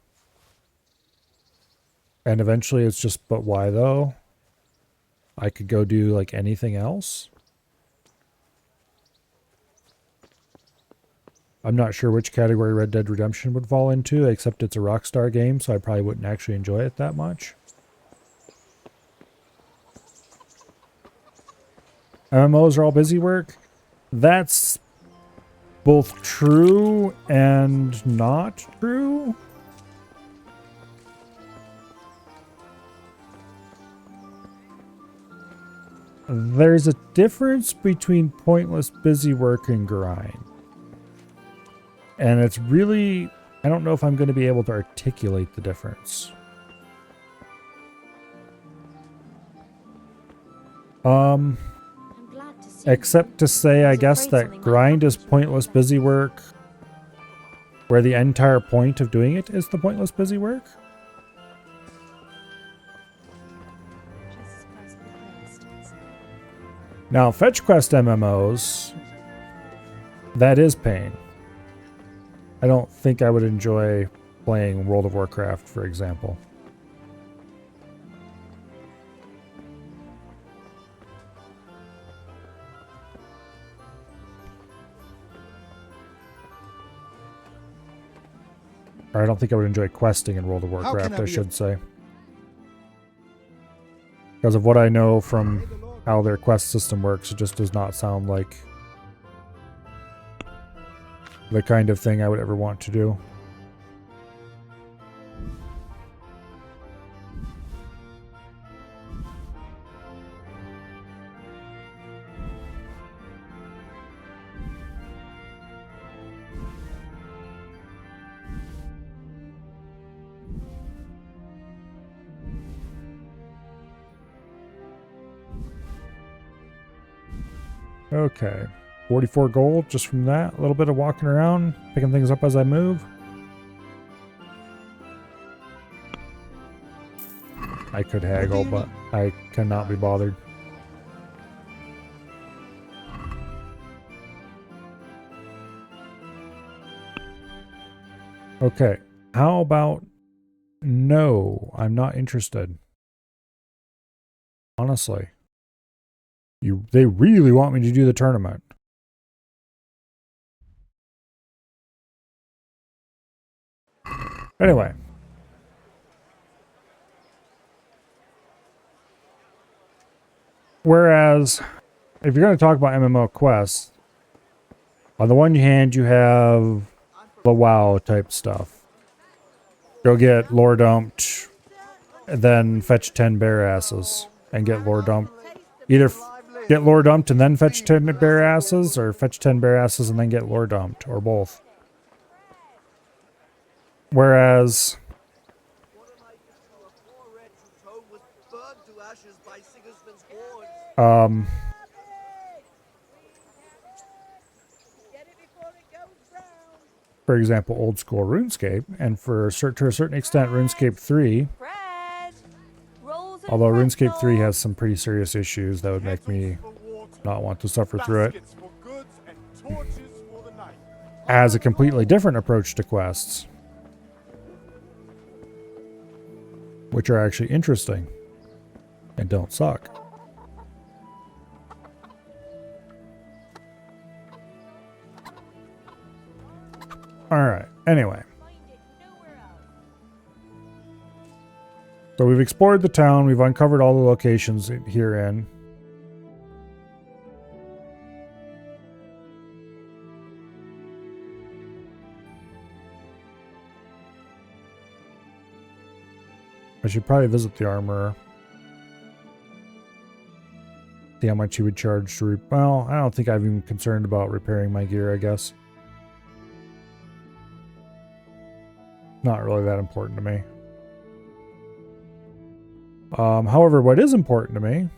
And eventually it's just, but why though? I could go do like anything else. I'm not sure which category Red Dead Redemption would fall into, except it's a Rockstar game, so I probably wouldn't actually enjoy it that much. MMOs are all busy work. That's both true and not true. There's a difference between pointless busy work and grind. And it's really, I don't know if I'm going to be able to articulate the difference. Except to say, I guess that grind is pointless busy work, where the entire point of doing it is the pointless busy work. Now, fetch quest MMOs, that is pain. I don't think I would enjoy playing World of Warcraft, for example. Or I don't think I would enjoy questing in World of can Warcraft, I I be should say. Because of what I know from how their quest system works, it just does not sound like the kind of thing I would ever want to do. Okay, 44 gold just from that. A little bit of walking around, picking things up as I move. I could haggle, but I cannot be bothered. Okay, how about no? I'm not interested. Honestly. They really want me to do the tournament. Anyway. Whereas, if you're going to talk about MMO quests, on the one hand, you have the WoW type stuff. Go get lore dumped, and then fetch 10 bear asses, and get lore dumped. Either get lore dumped and then fetch 10 bear asses, or fetch 10 bear asses and then get lore dumped, or both. Whereas, for example, old school RuneScape, and to a certain extent RuneScape 3, although RuneScape 3 has some pretty serious issues that would make me not want to suffer through it, has a completely different approach to quests, which are actually interesting and don't suck. Alright, anyway. So we've explored the town, we've uncovered all the locations herein. I should probably visit the armorer. See how much he would charge to well, I don't think I'm even concerned about repairing my gear, I guess. Not really that important to me. However, what is important to me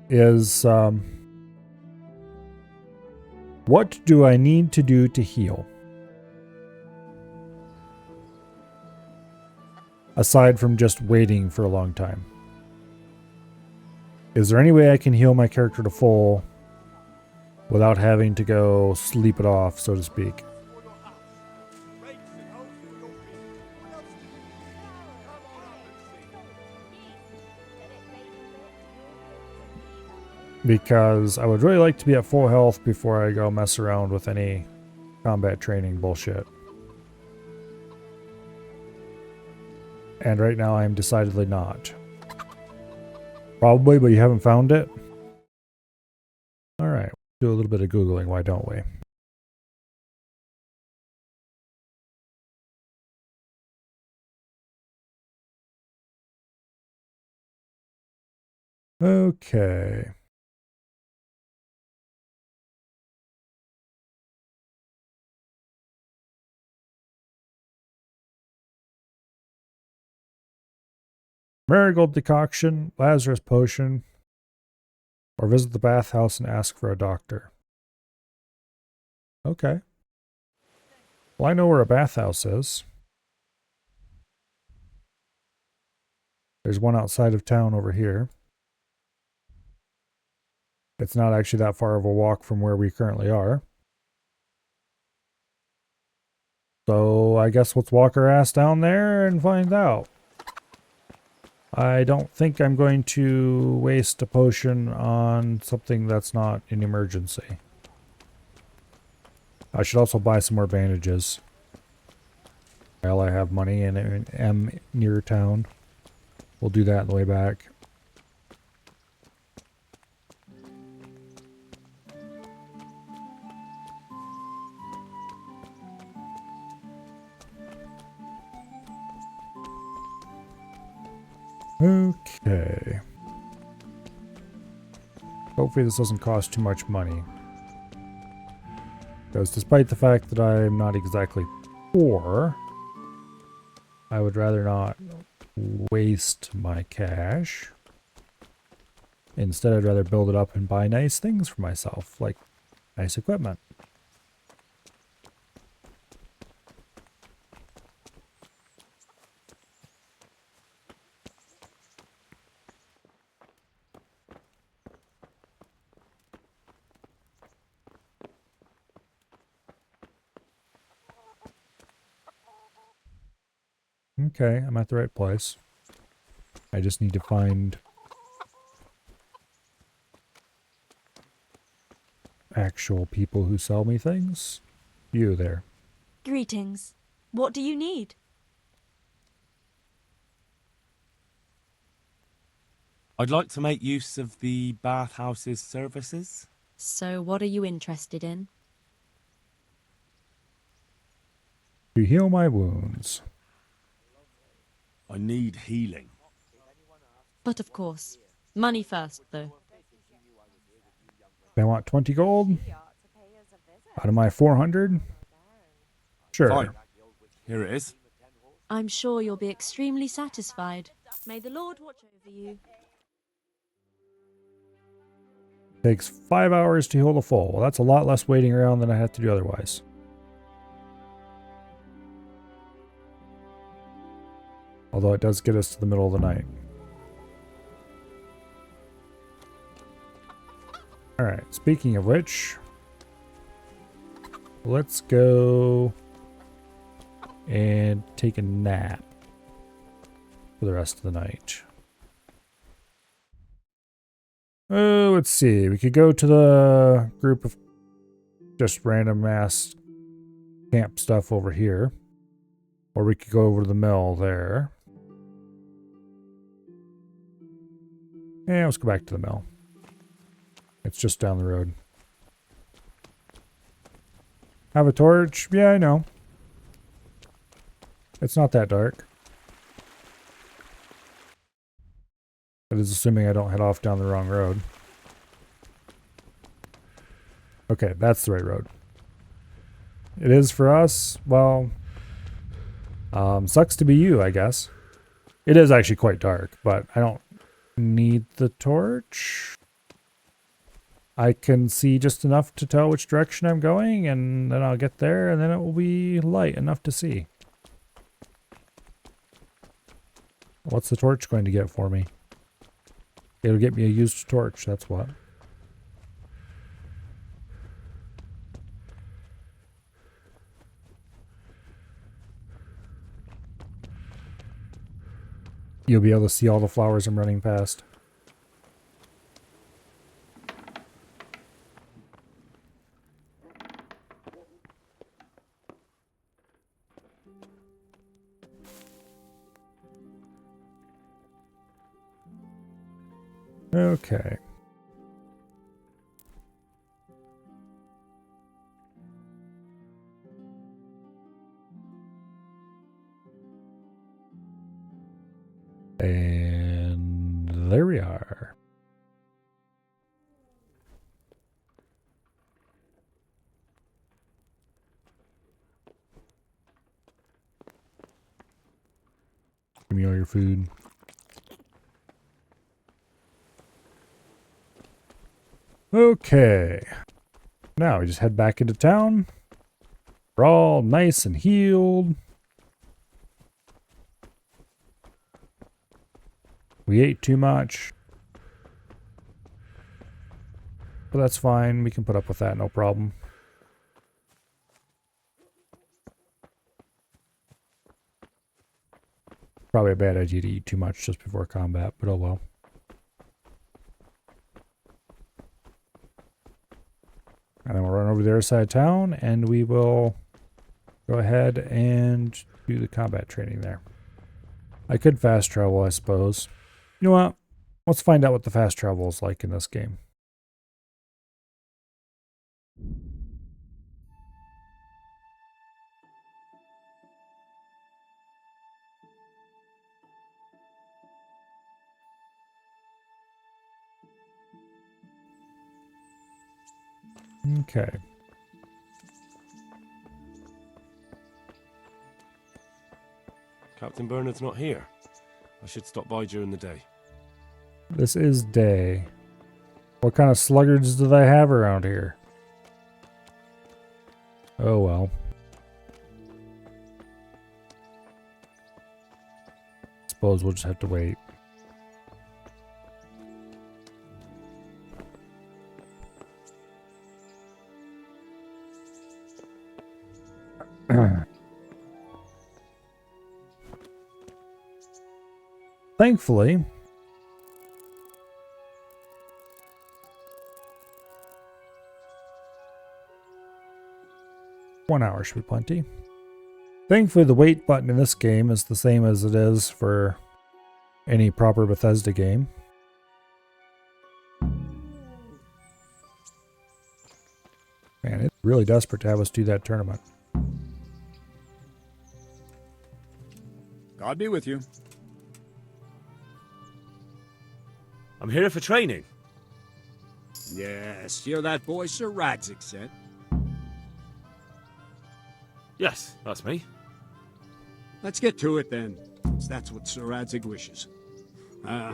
is what do I need to do to heal? Aside from just waiting for a long time. Is there any way I can heal my character to full without having to go sleep it off, so to speak? Because I would really like to be at full health before I go mess around with any combat training bullshit. And right now I am decidedly not. Probably, but you haven't found it? Alright, do a little bit of Googling, why don't we? Okay. Marigold decoction, Lazarus potion, or visit the bathhouse and ask for a doctor. Okay. Well, I know where a bathhouse is. There's one outside of town over here. It's not actually that far of a walk from where we currently are. So I guess let's walk our ass down there and find out. I don't think I'm going to waste a potion on something that's not an emergency. I should also buy some more bandages. While I have money and am near town. We'll do that on the way back. Okay. Hopefully this doesn't cost too much money. Because despite the fact that I'm not exactly poor, I would rather not waste my cash. Instead, I'd rather build it up and buy nice things for myself, like nice equipment. Okay, I'm at the right place. I just need to find actual people who sell me things. You there. Greetings. What do you need? I'd like to make use of the bathhouse's services. So what are you interested in? To heal my wounds. I need healing. But of course. Money first, though. I want 20 gold out of my 400. Sure. Fine. Here it is. I'm sure you'll be extremely satisfied. May the Lord watch over you. Takes 5 hours to heal the full. Well, that's a lot less waiting around than I have to do otherwise. Although it does get us to the middle of the night. Alright, speaking of which, let's go and take a nap for the rest of the night. Let's see. We could go to the group of just random ass camp stuff over here. Or we could go over to the mill there. And let's go back to the mill. It's just down the road. Have a torch? Yeah, I know. It's not that dark. That is assuming I don't head off down the wrong road. Okay, that's the right road. It is for us. Well, sucks to be you, I guess. It is actually quite dark, but I don't need the torch. I can see just enough to tell which direction I'm going, and then I'll get there, and then it will be light enough to see. What's the torch going to get for me? It'll get me a used torch, that's what. You'll be able to see all the flowers I'm running past. Okay. And there we are. Give me all your food. Okay. Now we just head back into town. We're all nice and healed. We ate too much. But that's fine. We can put up with that, no problem. Probably a bad idea to eat too much just before combat, but oh well. And then we'll run over over the other side of town, and we will go ahead and do the combat training there. I could fast travel, I suppose. You know what? Let's find out what the fast travel is like in this game. Okay. Captain Bernard's not here. I should stop by during the day. This is day. What kind of sluggards do they have around here? Oh well. Suppose we'll just have to wait. Thankfully, one hour should be plenty. Thankfully, the wait button in this game is the same as it is for any proper Bethesda game. Man, it's really desperate to have us do that tournament. God be with you. I'm here for training. Yes, you're that boy Sir Radzig said. Yes, that's me. Let's get to it then, since that's what Sir Radzig wishes. And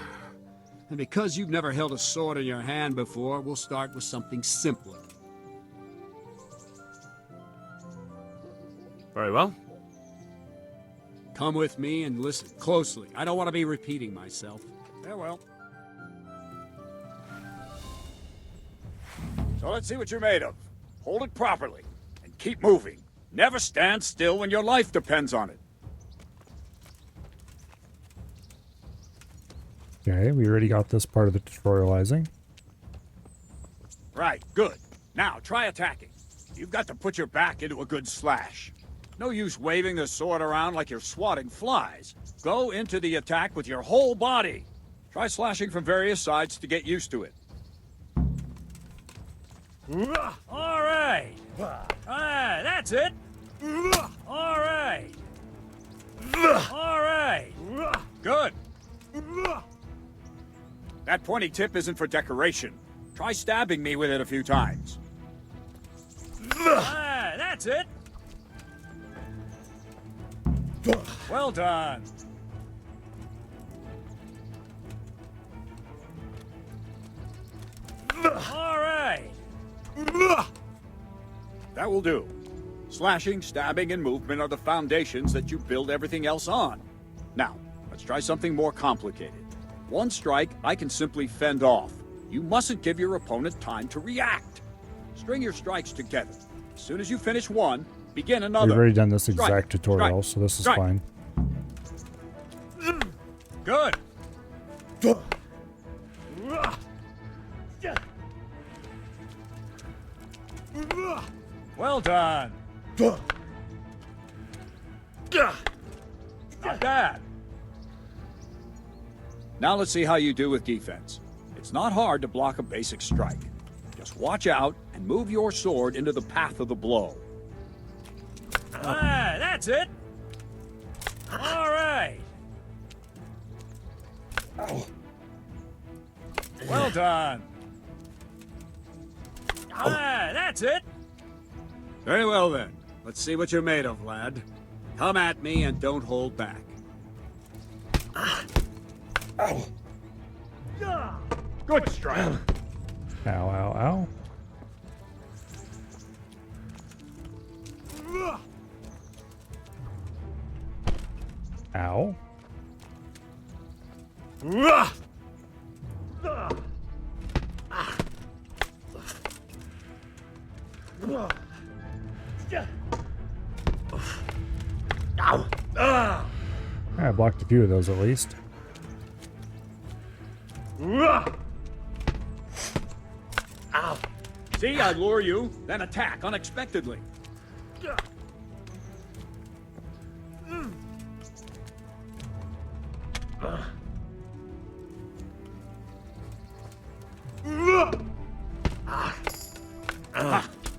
because you've never held a sword in your hand before, we'll start with something simpler. Very well. Come with me and listen closely. I don't want to be repeating myself. Farewell. So let's see what you're made of. Hold it properly, and keep moving. Never stand still when your life depends on it. Okay, we already got this part of the tutorializing. Right, good. Now, try attacking. You've got to put your back into a good slash. No use waving the sword around like you're swatting flies. Go into the attack with your whole body. Try slashing from various sides to get used to it. All right. That's it. All right. All right. Good. That pointy tip isn't for decoration. Try stabbing me with it a few times. That's it. Well done. All right. That will do. Slashing, stabbing, and movement are the foundations that you build everything else on. Now, let's try something more complicated. One strike I can simply fend off. You mustn't give your opponent time to react. String your strikes together. As soon as you finish one, begin another. We've already done this exact Strike, tutorial, strike, so this is strike. fine. Good. Well done. Not bad. Now let's see how you do with defense. It's not hard to block a basic strike. Just watch out and move your sword into the path of the blow. That's it. All right. Well done. That's it. Very well then. Let's see what you're made of, lad. Come at me and don't hold back. Good strike. Ow, ow, ow. Ow. I blocked a few of those at least. See, I lure you, then attack unexpectedly.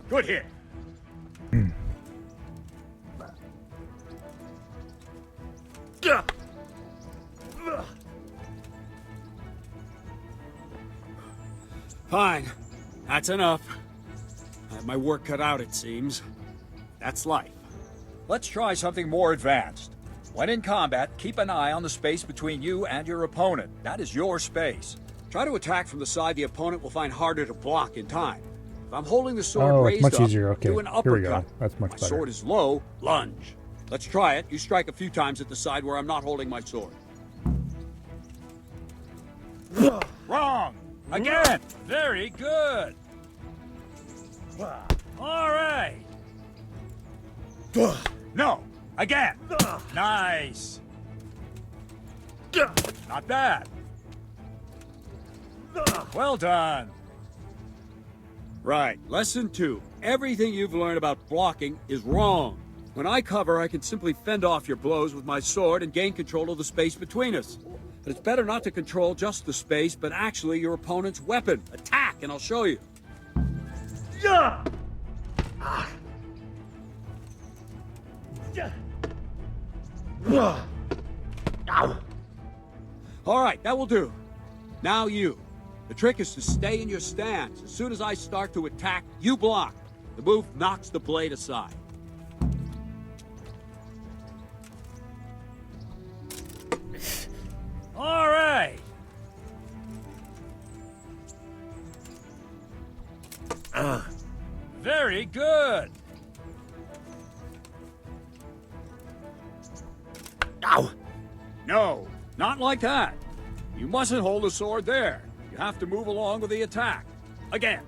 Good hit. Fine. That's enough. I have my work cut out, it seems. That's life. Let's try something more advanced. When in combat, keep an eye on the space between you and your opponent. That is your space. Try to attack from the side the opponent will find harder to block in time. If I'm holding the sword raised much up, easier. Okay, do an here we go. uppercut. That's much My better. sword is low, lunge. Let's try it. You strike a few times at the side where I'm not holding my sword. Wrong! Again! Very good! All right! No! Again! Nice! Not bad! Well done! Right, lesson 2. Everything you've learned about blocking is wrong. When I cover, I can simply fend off your blows with my sword and gain control of the space between us. But it's better not to control just the space, but actually your opponent's weapon. Attack, and I'll show you. Yeah! All right, that will do. Now you. The trick is to stay in your stance. As soon as I start to attack, you block. The move knocks the blade aside. All right. Very good. Ow. No, not like that. You mustn't hold the sword there. You have to move along with the attack. Again.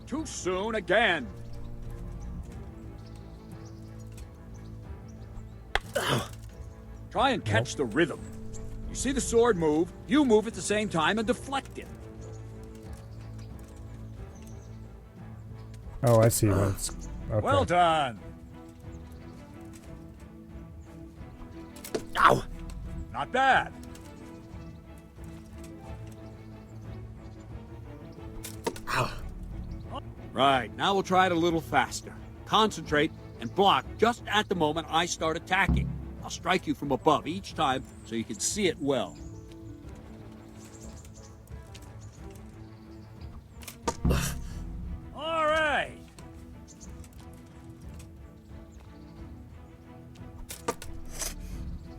Too soon again. Try and catch the rhythm. You see the sword move, you move at the same time and deflect it. Oh, I see. That's okay. Well done. Ow! Not bad. Ow. Right, now we'll try it a little faster. Concentrate and block just at the moment I start attacking. I'll strike you from above each time so you can see it well. All right.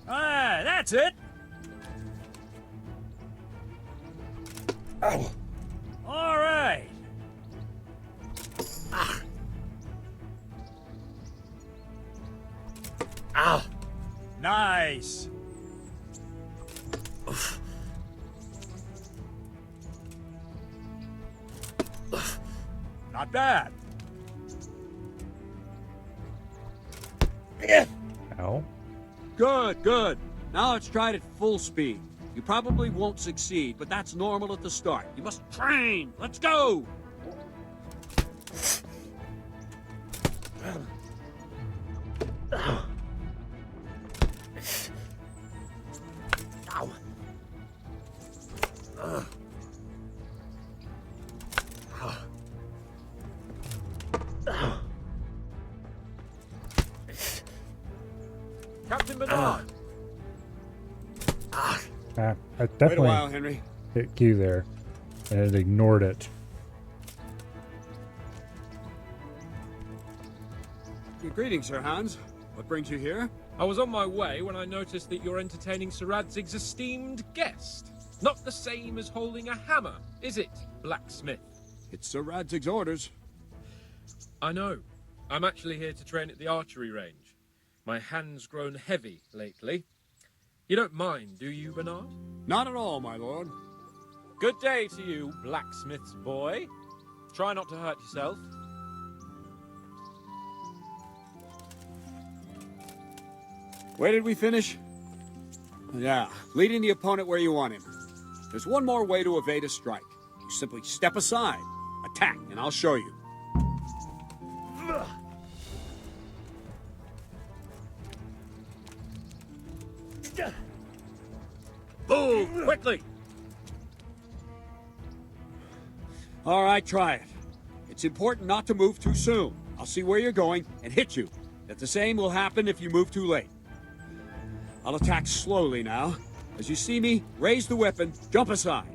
Ah, that's it. Ow. All right. Ah. Ow. Nice. Not bad. Ow. Good, good. Now let's try it at full speed. You probably won't succeed, but that's normal at the start. You must train. Let's go. Ow. Captain Bernard! I Wait a definitely while, Henry. hit Q there, and it ignored it. Greetings, Sir Hans. What brings you here? I was on my way when I noticed that you're entertaining Sir Radzig's esteemed guest. Not the same as holding a hammer, is it, blacksmith? It's Sir Radzig's orders. I know. I'm actually here to train at the archery range. My hand's grown heavy lately. You don't mind, do you, Bernard? Not at all, my lord. Good day to you, blacksmith's boy. Try not to hurt yourself. Where did we finish? Yeah, leading the opponent where you want him. There's one more way to evade a strike. You simply step aside, attack, and I'll show you. Move, quickly! All right, try it. It's important not to move too soon. I'll see where you're going and hit you. That the same will happen if you move too late. I'll attack slowly now. As you see me, raise the weapon, jump aside.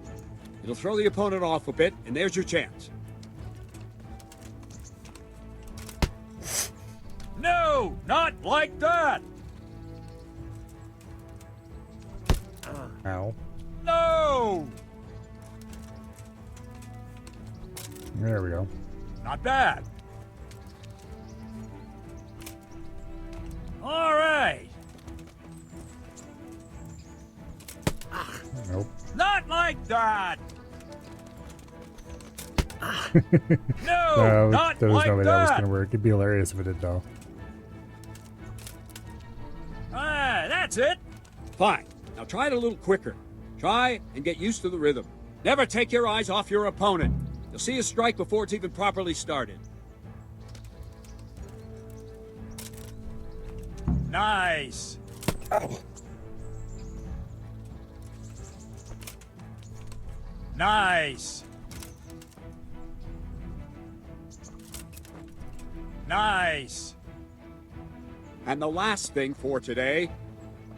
It'll throw the opponent off a bit, and there's your chance. No, not like that! Ow. No! There we go. Not bad. All right. Nope. Not like that. No, not there was like no way that was that. going to work. It'd be hilarious if it did, though. Ah, that's it. Fine. Now try it a little quicker. Try and get used to the rhythm. Never take your eyes off your opponent. You'll see a strike before it's even properly started. Nice. Oh. Nice. Nice. And the last thing for today,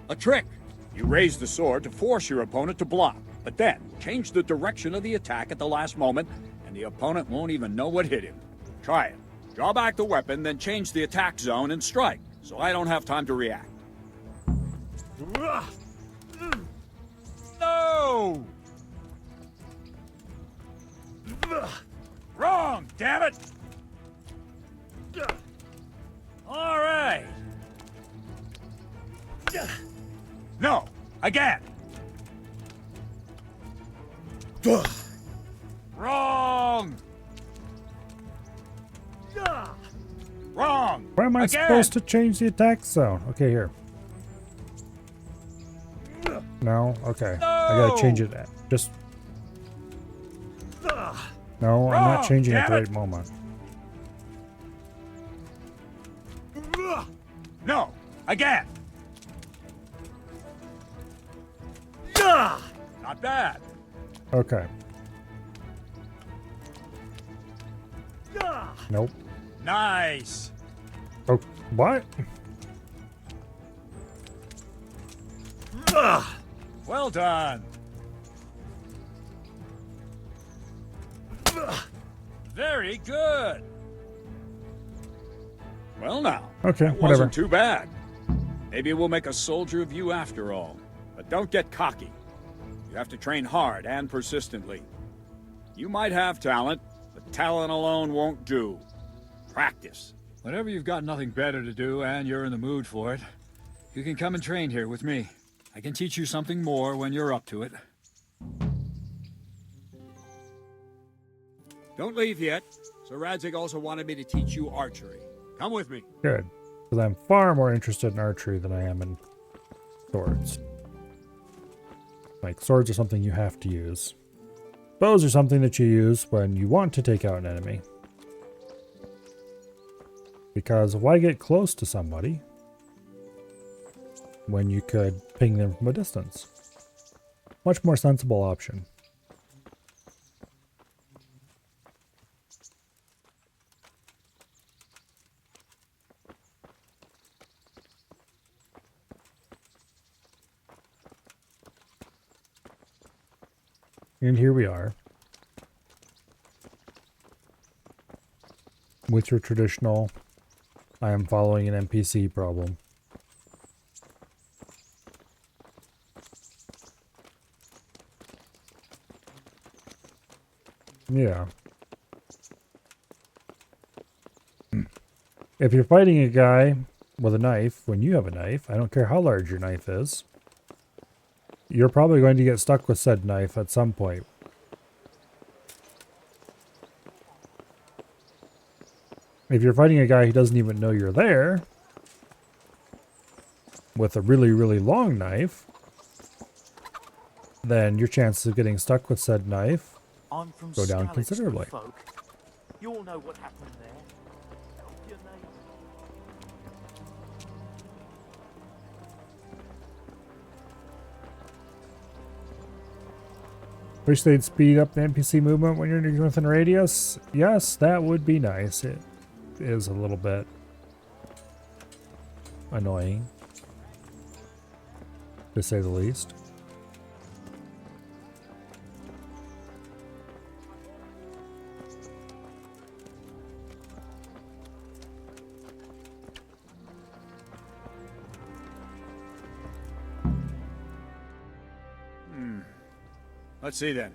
a trick. You raise the sword to force your opponent to block, but then change the direction of the attack at the last moment, and the opponent won't even know what hit him. Try it. Draw back the weapon, then change the attack zone and strike, so I don't have time to react. No! Wrong, damn it! All right. No, again. Wrong. Wrong. Where am I again. supposed to change the attack zone? Okay, here. No? Okay. No. I gotta change it. Just... No, I'm not changing it at the right moment. No, again. Not bad. Okay. Nope. Nice. Oh, what? Well done. Very good. Well now. Okay, that whatever. wasn't too bad. Maybe we'll make a soldier of you after all. But don't get cocky. You have to train hard and persistently. You might have talent, but talent alone won't do. Practice. Whenever you've got nothing better to do and you're in the mood for it, you can come and train here with me. I can teach you something more when you're up to it. Don't leave yet. Sir Radzig also wanted me to teach you archery. Come with me. Good. Because I'm far more interested in archery than I am in swords. Like, swords are something you have to use. Bows are something that you use when you want to take out an enemy. Because why get close to somebody when you could ping them from a distance? Much more sensible option. And here we are. With your traditional, I am following an NPC problem. Yeah. If you're fighting a guy with a knife, when you have a knife, I don't care how large your knife is, you're probably going to get stuck with said knife at some point. If you're fighting a guy who doesn't even know you're there, with a really, really long knife, then your chances of getting stuck with said knife I'm from go down Skalitz, considerably. folk. You all know what happened there. Help your neighbour. Wish they'd speed up the NPC movement when you're within radius. Yes, that would be nice. It is a little bit annoying, to say the least. Let's see then.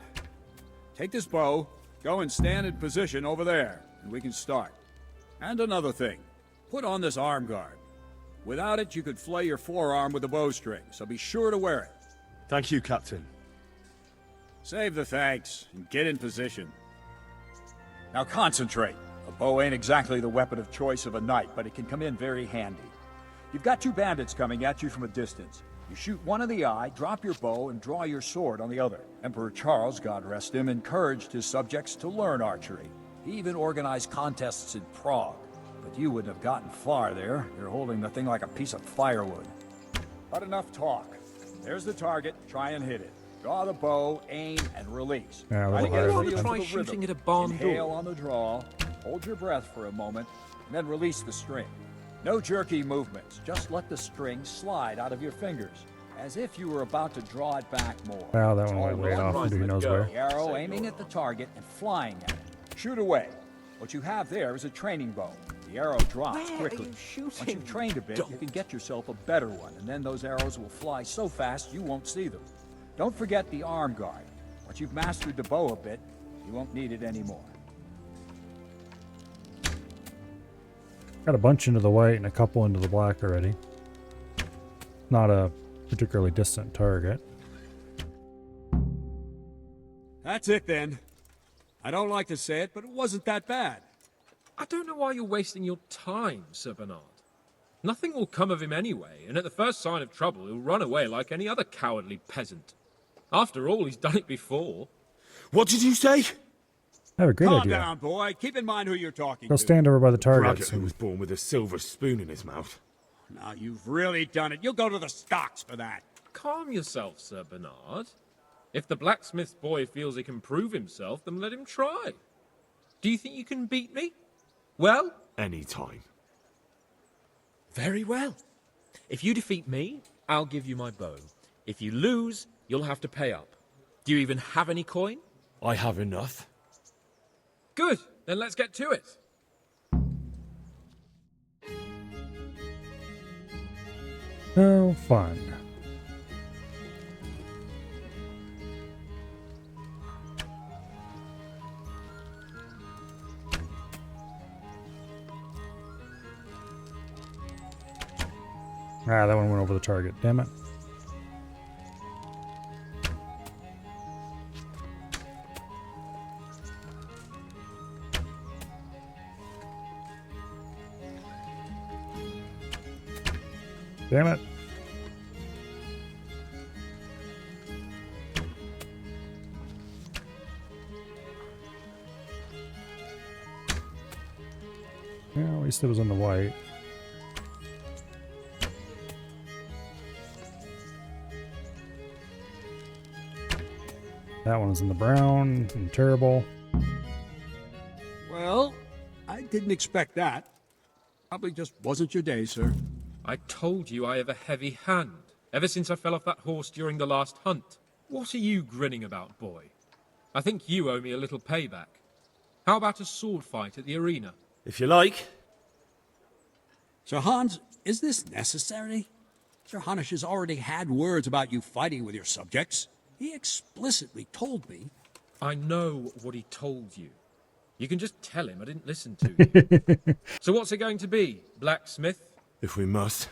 Take this bow, go and stand in position over there, and we can start. And another thing, put on this arm guard. Without it, you could flay your forearm with a bowstring, so be sure to wear it. Thank you, Captain. Save the thanks, and get in position. Now concentrate. A bow ain't exactly the weapon of choice of a knight, but it can come in very handy. You've got two bandits coming at you from a distance. You shoot one in the eye, drop your bow, and draw your sword on the other. Emperor Charles, God rest him, encouraged his subjects to learn archery. He even organized contests in Prague. But you wouldn't have gotten far there. You're holding the thing like a piece of firewood. But enough talk. There's the target. Try and hit it. Draw the bow, aim, and release. Yeah, Try to get a feel for try the shooting rhythm. at a barn Inhale door. on the draw. Hold your breath for a moment, and then release the string. No jerky movements. Just let the string slide out of your fingers, as if you were about to draw it back more. Wow, that one went All way one off run, into who let knows go. where. The arrow aiming at the target and flying at it. Shoot away. What you have there is a training bow. The arrow drops quickly. Once you've trained a bit, you can get yourself a better one, and then those arrows will fly so fast you won't see them. Don't forget the arm guard. Once you've mastered the bow a bit, you won't need it anymore. Got a bunch into the white and a couple into the black already. Not a particularly distant target. That's it then. I don't like to say it, but it wasn't that bad. I don't know why you're wasting your time, Sir Bernard. Nothing will come of him anyway, and at the first sign of trouble, he'll run away like any other cowardly peasant. After all, he's done it before. What did you say? I have a great Calm idea. down, boy. Keep in mind who you're talking Go to. stand over by the Braggart targets. who was born with a silver spoon in his mouth. Now, you've really done it. You'll go to the stocks for that. Calm yourself, Sir Bernard. If the blacksmith boy feels he can prove himself, then let him try. Do you think you can beat me? Well? Any time. Very well. If you defeat me, I'll give you my bow. If you lose, you'll have to pay up. Do you even have any coin? I have enough. Good, then let's get to it. Oh, fun. Ah, that one went over the target. Damn it. Damn it. Yeah, at least it was on the white. That one was in the brown and terrible. Well, I didn't expect that. Probably just wasn't your day, sir. I told you I have a heavy hand, ever since I fell off that horse during the last hunt. What are you grinning about, boy? I think you owe me a little payback. How about a sword fight at the arena? If you like. Sir Hans, is this necessary? Sir Hanush has already had words about you fighting with your subjects. He explicitly told me. I know what he told you. You can just tell him I didn't listen to you. So what's it going to be, blacksmith? If we must.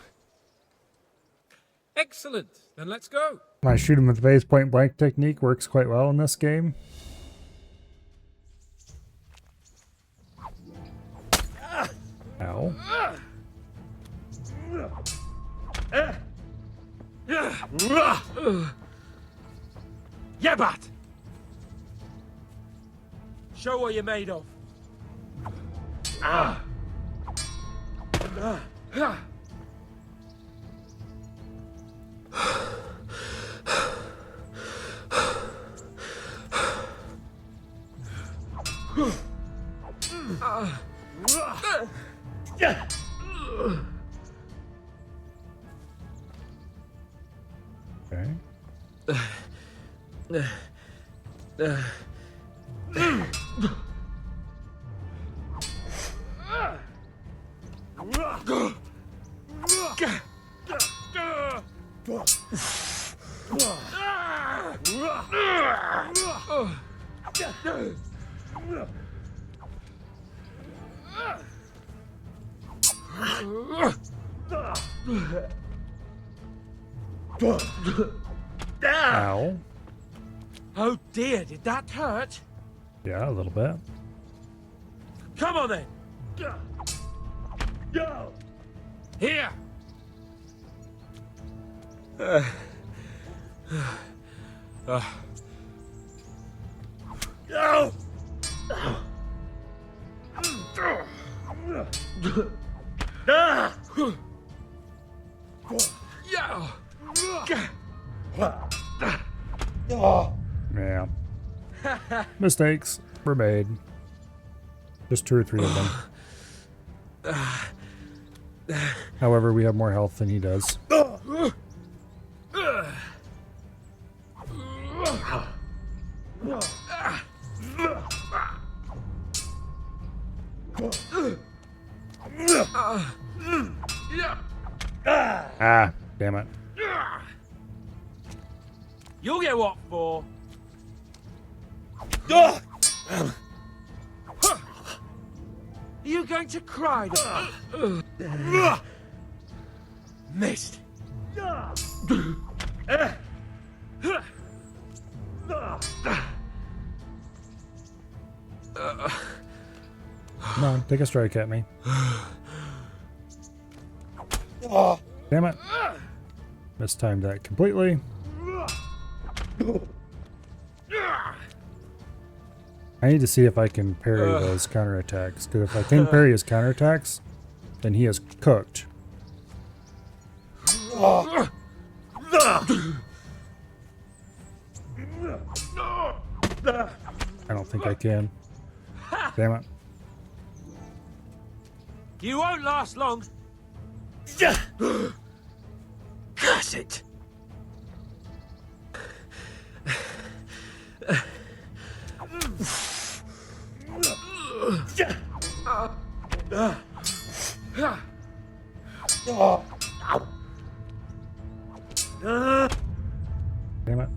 Excellent. Then let's go. My shoot him with the base point blank technique works quite well in this game. Ow. Gabat! Show what you're made of. Ah! Ow. Oh dear, did that hurt? Yeah, a little bit. Come on then! Go! Here! Go! Yeah. Mistakes were made. Just 2 or 3 of them. However, we have more health than he does. Ah, damn it. You'll get what for? Are you going to cry? Missed. Come on, take a strike at me. Damn it. Mistimed that completely. I need to see if I can parry those counterattacks. Because if I can parry his counterattacks, then he is cooked. I don't think I can. Damn it. You won't last long. Curse it. Damn it.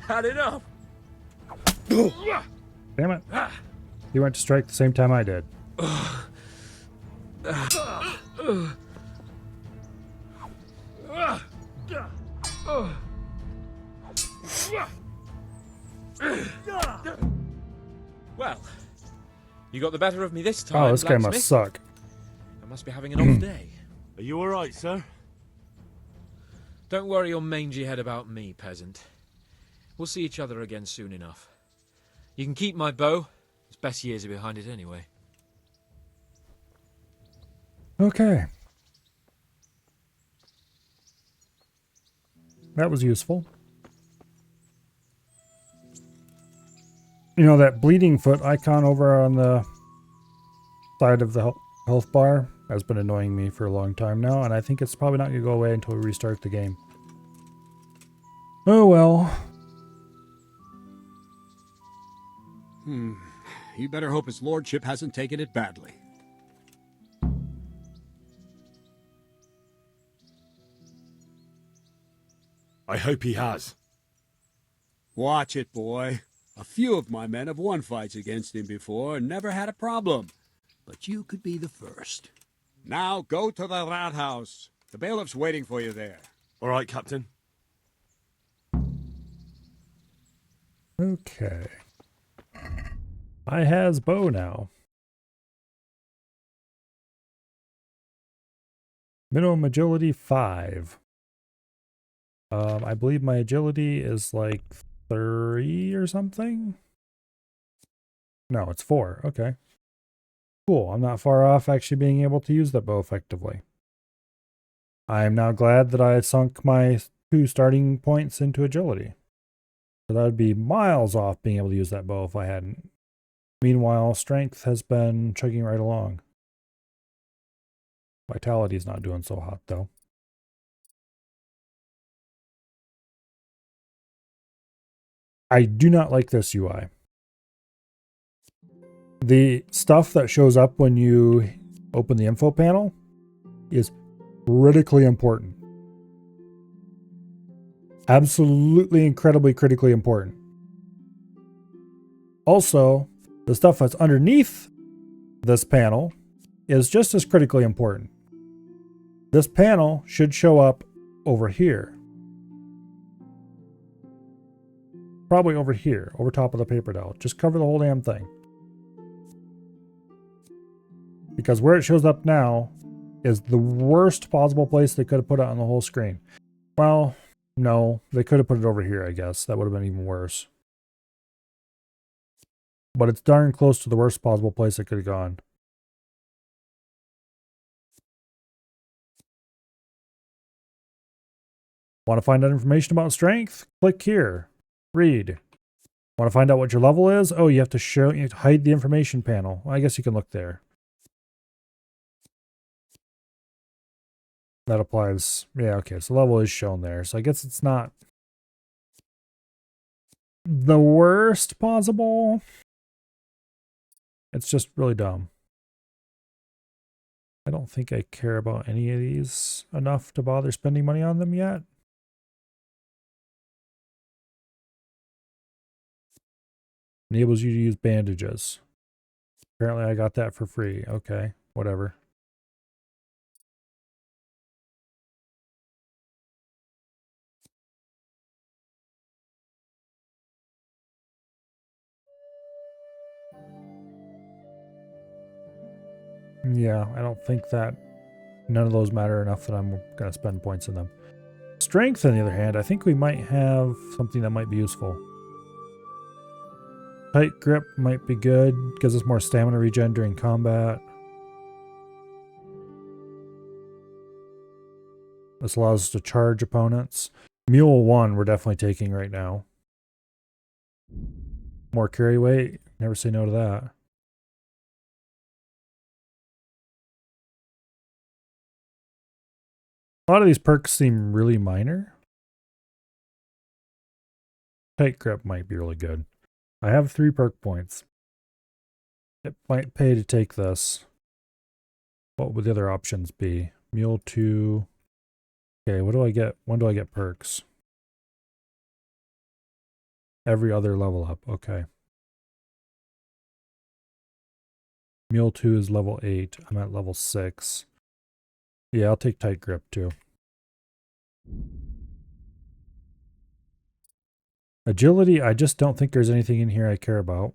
Had enough. Damn it. He went to strike the same time I did. Well, you got the better of me this time. Oh, this guy must blacksmith. suck. I must be having an off day. Are you alright, sir? Don't worry your mangy head about me, peasant. We'll see each other again soon enough. You can keep my bow. Its best years are behind it anyway. Okay. That was useful. You know, that bleeding foot icon over on the side of the health bar has been annoying me for a long time now, and I think it's probably not going to go away until we restart the game. Oh well. You better hope his lordship hasn't taken it badly. I hope he has. Watch it, boy. A few of my men have won fights against him before and never had a problem. But you could be the first. Now go to the rat house. The bailiff's waiting for you there. All right, Captain. Okay. I has bow now. Minimum agility 5. I believe my agility is like 3 or something. No, it's 4. Okay. Cool. I'm not far off actually being able to use that bow effectively. I am now glad that I sunk my 2 starting points into agility. So that would be miles off being able to use that bow if I hadn't. Meanwhile, strength has been chugging right along. Vitality's not doing so hot though. I do not like this UI. The stuff that shows up when you open the info panel is critically important. Absolutely incredibly critically important. Also, the stuff that's underneath this panel is just as critically important. This panel should show up over here. Probably over here, over top of the paper doll. Just cover the whole damn thing. Because where it shows up now is the worst possible place they could have put it on the whole screen. Well, no, they could have put it over here, I guess. That would have been even worse. But it's darn close to the worst possible place it could have gone. Want to find out information about strength? Click here. Read. Want to find out what your level is? Oh, you have to hide the information panel. Well, I guess you can look there. That applies. Yeah, okay. So level is shown there. So I guess it's not the worst possible. It's just really dumb. I don't think I care about any of these enough to bother spending money on them yet. Enables you to use bandages. Apparently I got that for free. Okay, whatever. Yeah, I don't think that none of those matter enough that I'm going to spend points in them. Strength, on the other hand, I think we might have something that might be useful. Tight grip might be good. Gives us more stamina regen during combat. This allows us to charge opponents. Mule 1 we're definitely taking right now. More carry weight. Never say no to that. A lot of these perks seem really minor. Tight grip might be really good. I have 3 perk points. It might pay to take this. What would the other options be? Mule 2. Okay, what do I get? When do I get perks? Every other level up. Okay. Mule 2 is level 8. I'm at level 6. Yeah, I'll take tight grip too. Agility, I just don't think there's anything in here I care about.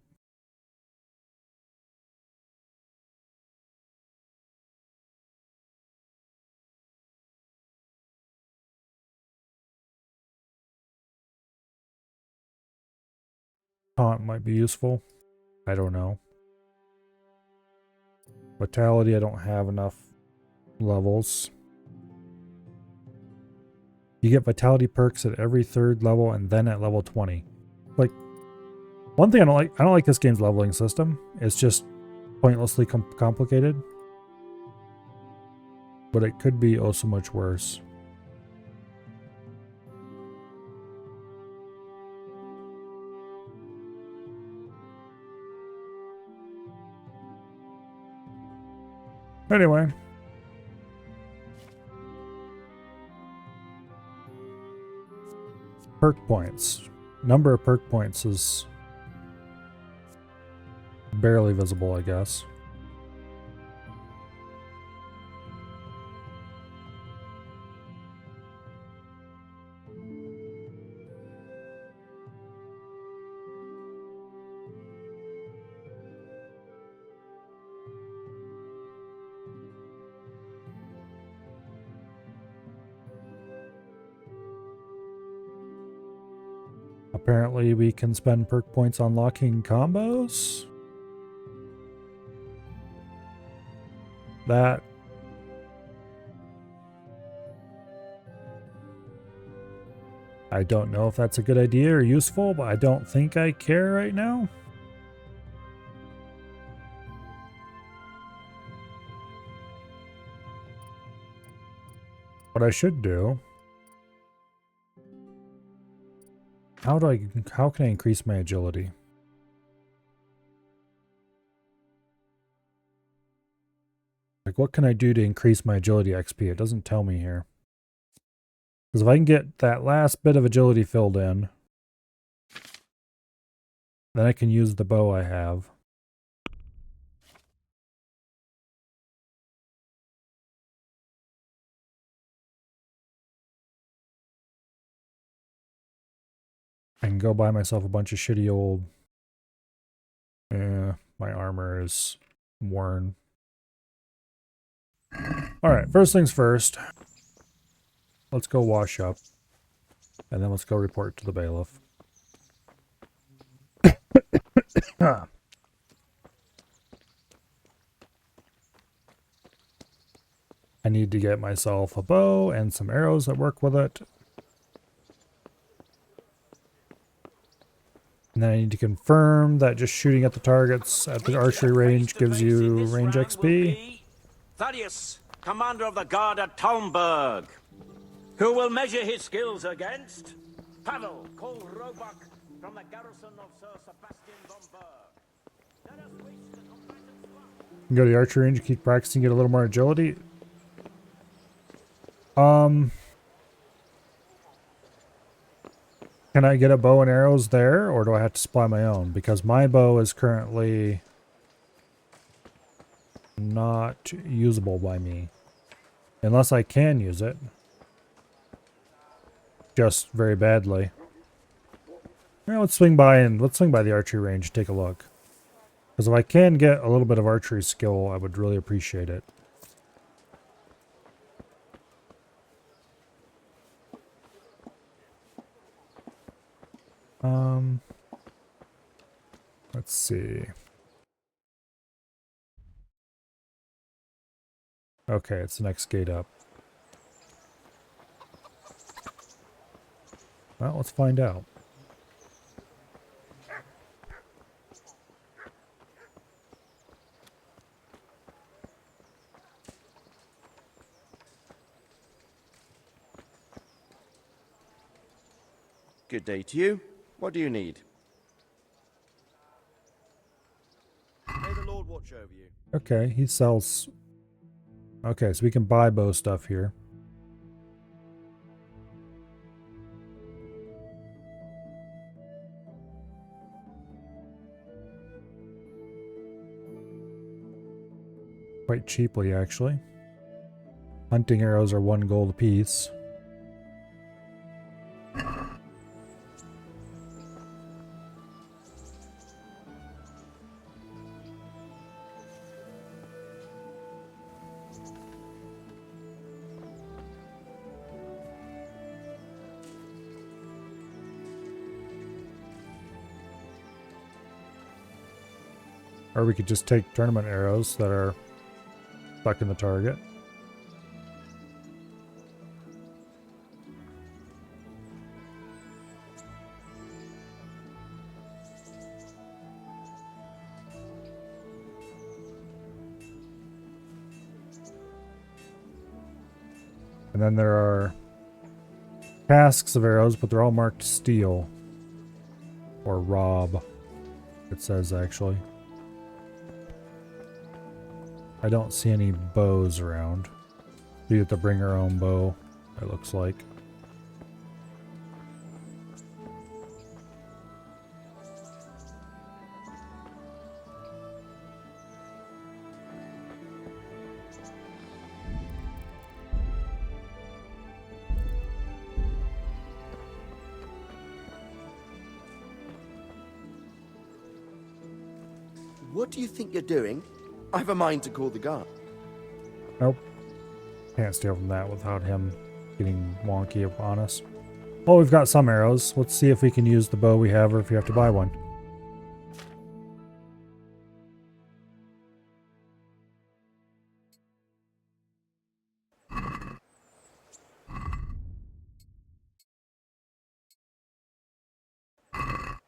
Taunt might be useful. I don't know. Vitality, I don't have enough levels. You get vitality perks at every 3rd level and then at level 20. Like, one thing I don't like this game's leveling system. It's just pointlessly complicated. But it could be oh so much worse. Anyway. Perk points. Number of perk points is barely visible, I guess. Apparently we can spend perk points on locking combos. That I don't know if that's a good idea or useful, but I don't think I care right now. What I should do... How can I increase my agility? Like, what can I do to increase my agility XP? It doesn't tell me here. Because if I can get that last bit of agility filled in, then I can use the bow I have. I can go buy myself a bunch of shitty old... my armor is worn. Alright, first things first. Let's go wash up. And then let's go report to the bailiff. I need to get myself a bow and some arrows that work with it. And then I need to confirm that just shooting at the targets at the archery range gives you range XP. Thaddeus, commander of the guard at Talmberg. Who will measure his skills against? Pavel, call Roebuck from the garrison of Sir Sebastian von Berg. You can go to the archery range and keep practicing, get a little more agility. Can I get a bow and arrows there, or do I have to supply my own? Because my bow is currently not usable by me. Unless I can use it. Just very badly. Well, let's swing by the archery range and take a look. Because if I can get a little bit of archery skill, I would really appreciate it. Let's see. Okay, it's the next gate up. Well, let's find out. Good day to you. What do you need? May the Lord watch over you. Okay, he sells... Okay, so we can buy bow stuff here. Quite cheaply, actually. Hunting arrows are 1 gold apiece. Or we could just take tournament arrows that are stuck in the target. And then there are casks of arrows, but they're all marked steel. Or rob, it says actually. I don't see any bows around. We have to bring our own bow, it looks like. What do you think you're doing? I've a mind to call the guard. Nope. Can't steal from that without him getting wonky on us. Well, we've got some arrows. Let's see if we can use the bow we have or if you have to buy one.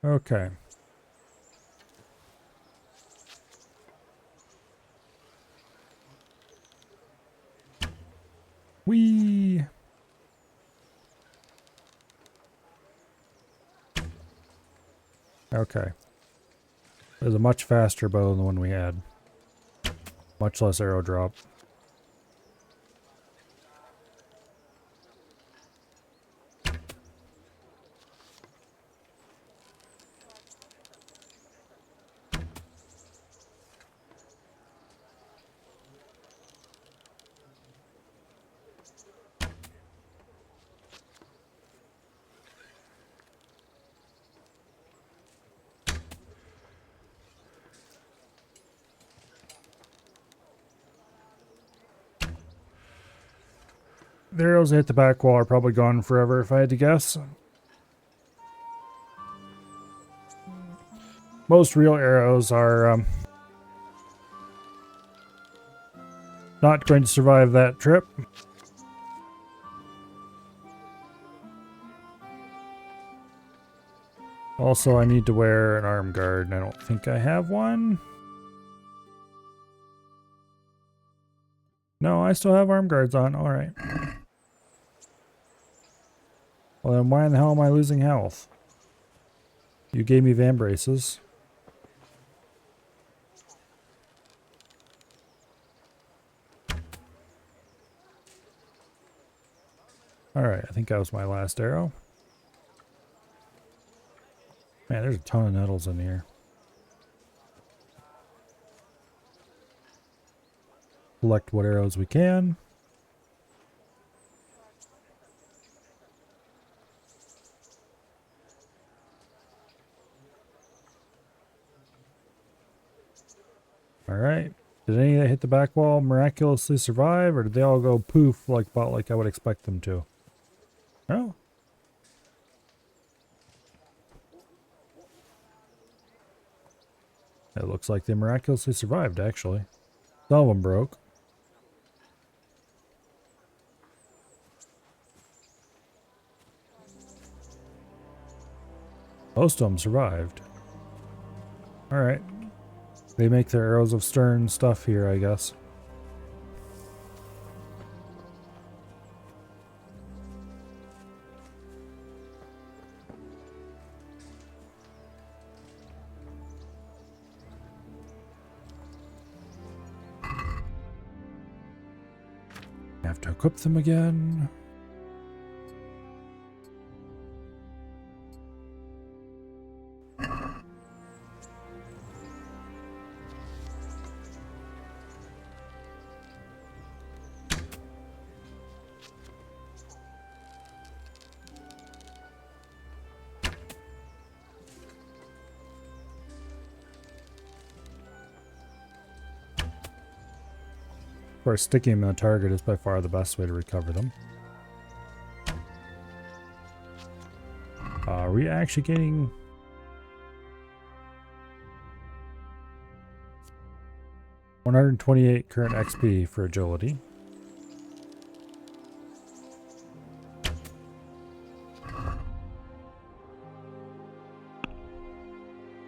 Okay. Whee! Okay. There's a much faster bow than the one we had. Much less arrow drop. The arrows that hit the back wall are probably gone forever if I had to guess. Most real arrows are not going to survive that trip. Also, I need to wear an arm guard, and I don't think I have one. No, I still have arm guards on. Alright. Well, then why in the hell am I losing health? You gave me van braces. Alright, I think that was my last arrow. Man, there's a ton of nettles in here. Collect what arrows we can. Alright. Did any that hit the back wall miraculously survive, or did they all go poof like I would expect them to? No. It looks like they miraculously survived, actually. Some of them broke. Most of them survived. Alright. They make their arrows of stern stuff here, I guess. Have to equip them again. Of course, sticking them in the target is by far the best way to recover them. Are we actually getting... $128 current XP for agility.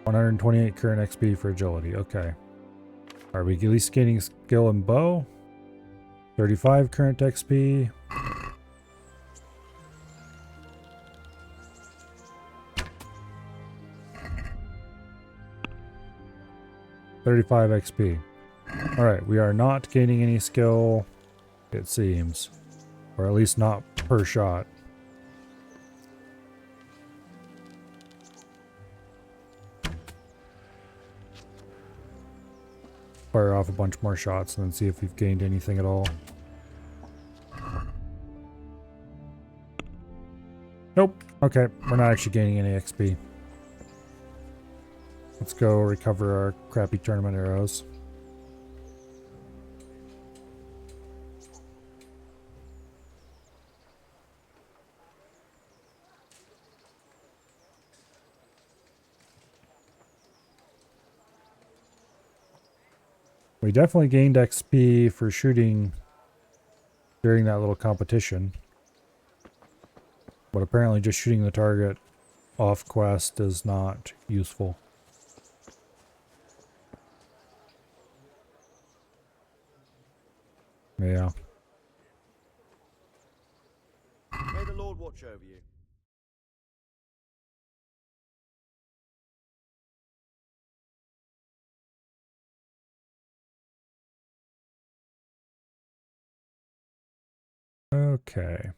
$128 current XP for agility. Okay. Are we at least gaining skill and bow? 35 current XP. $35 XP. Alright, we are not gaining any skill, it seems. Or at least not per shot. Fire off a bunch more shots and then see if we've gained anything at all. Nope. Okay, we're not actually gaining any XP. Let's go recover our crappy tournament arrows. We definitely gained XP for shooting during that little competition. But apparently just shooting the target off quest is not useful. Yeah. May the Lord watch over you. Okay.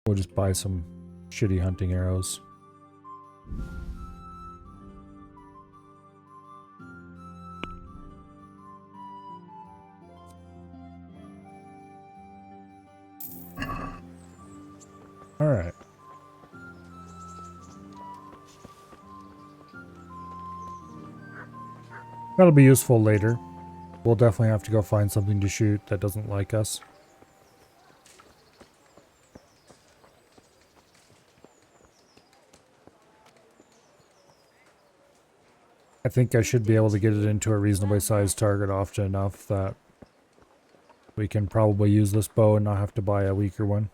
We'll just buy some shitty hunting arrows. Alright. That'll be useful later. We'll definitely have to go find something to shoot that doesn't like us. I think I should be able to get it into a reasonably sized target often enough that we can probably use this bow and not have to buy a weaker one.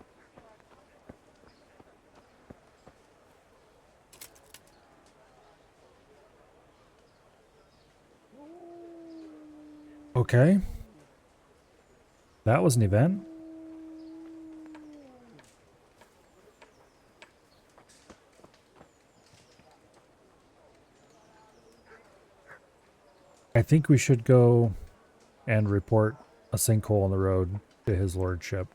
Okay. That was an event. I think we should go and report a sinkhole on the road to his lordship.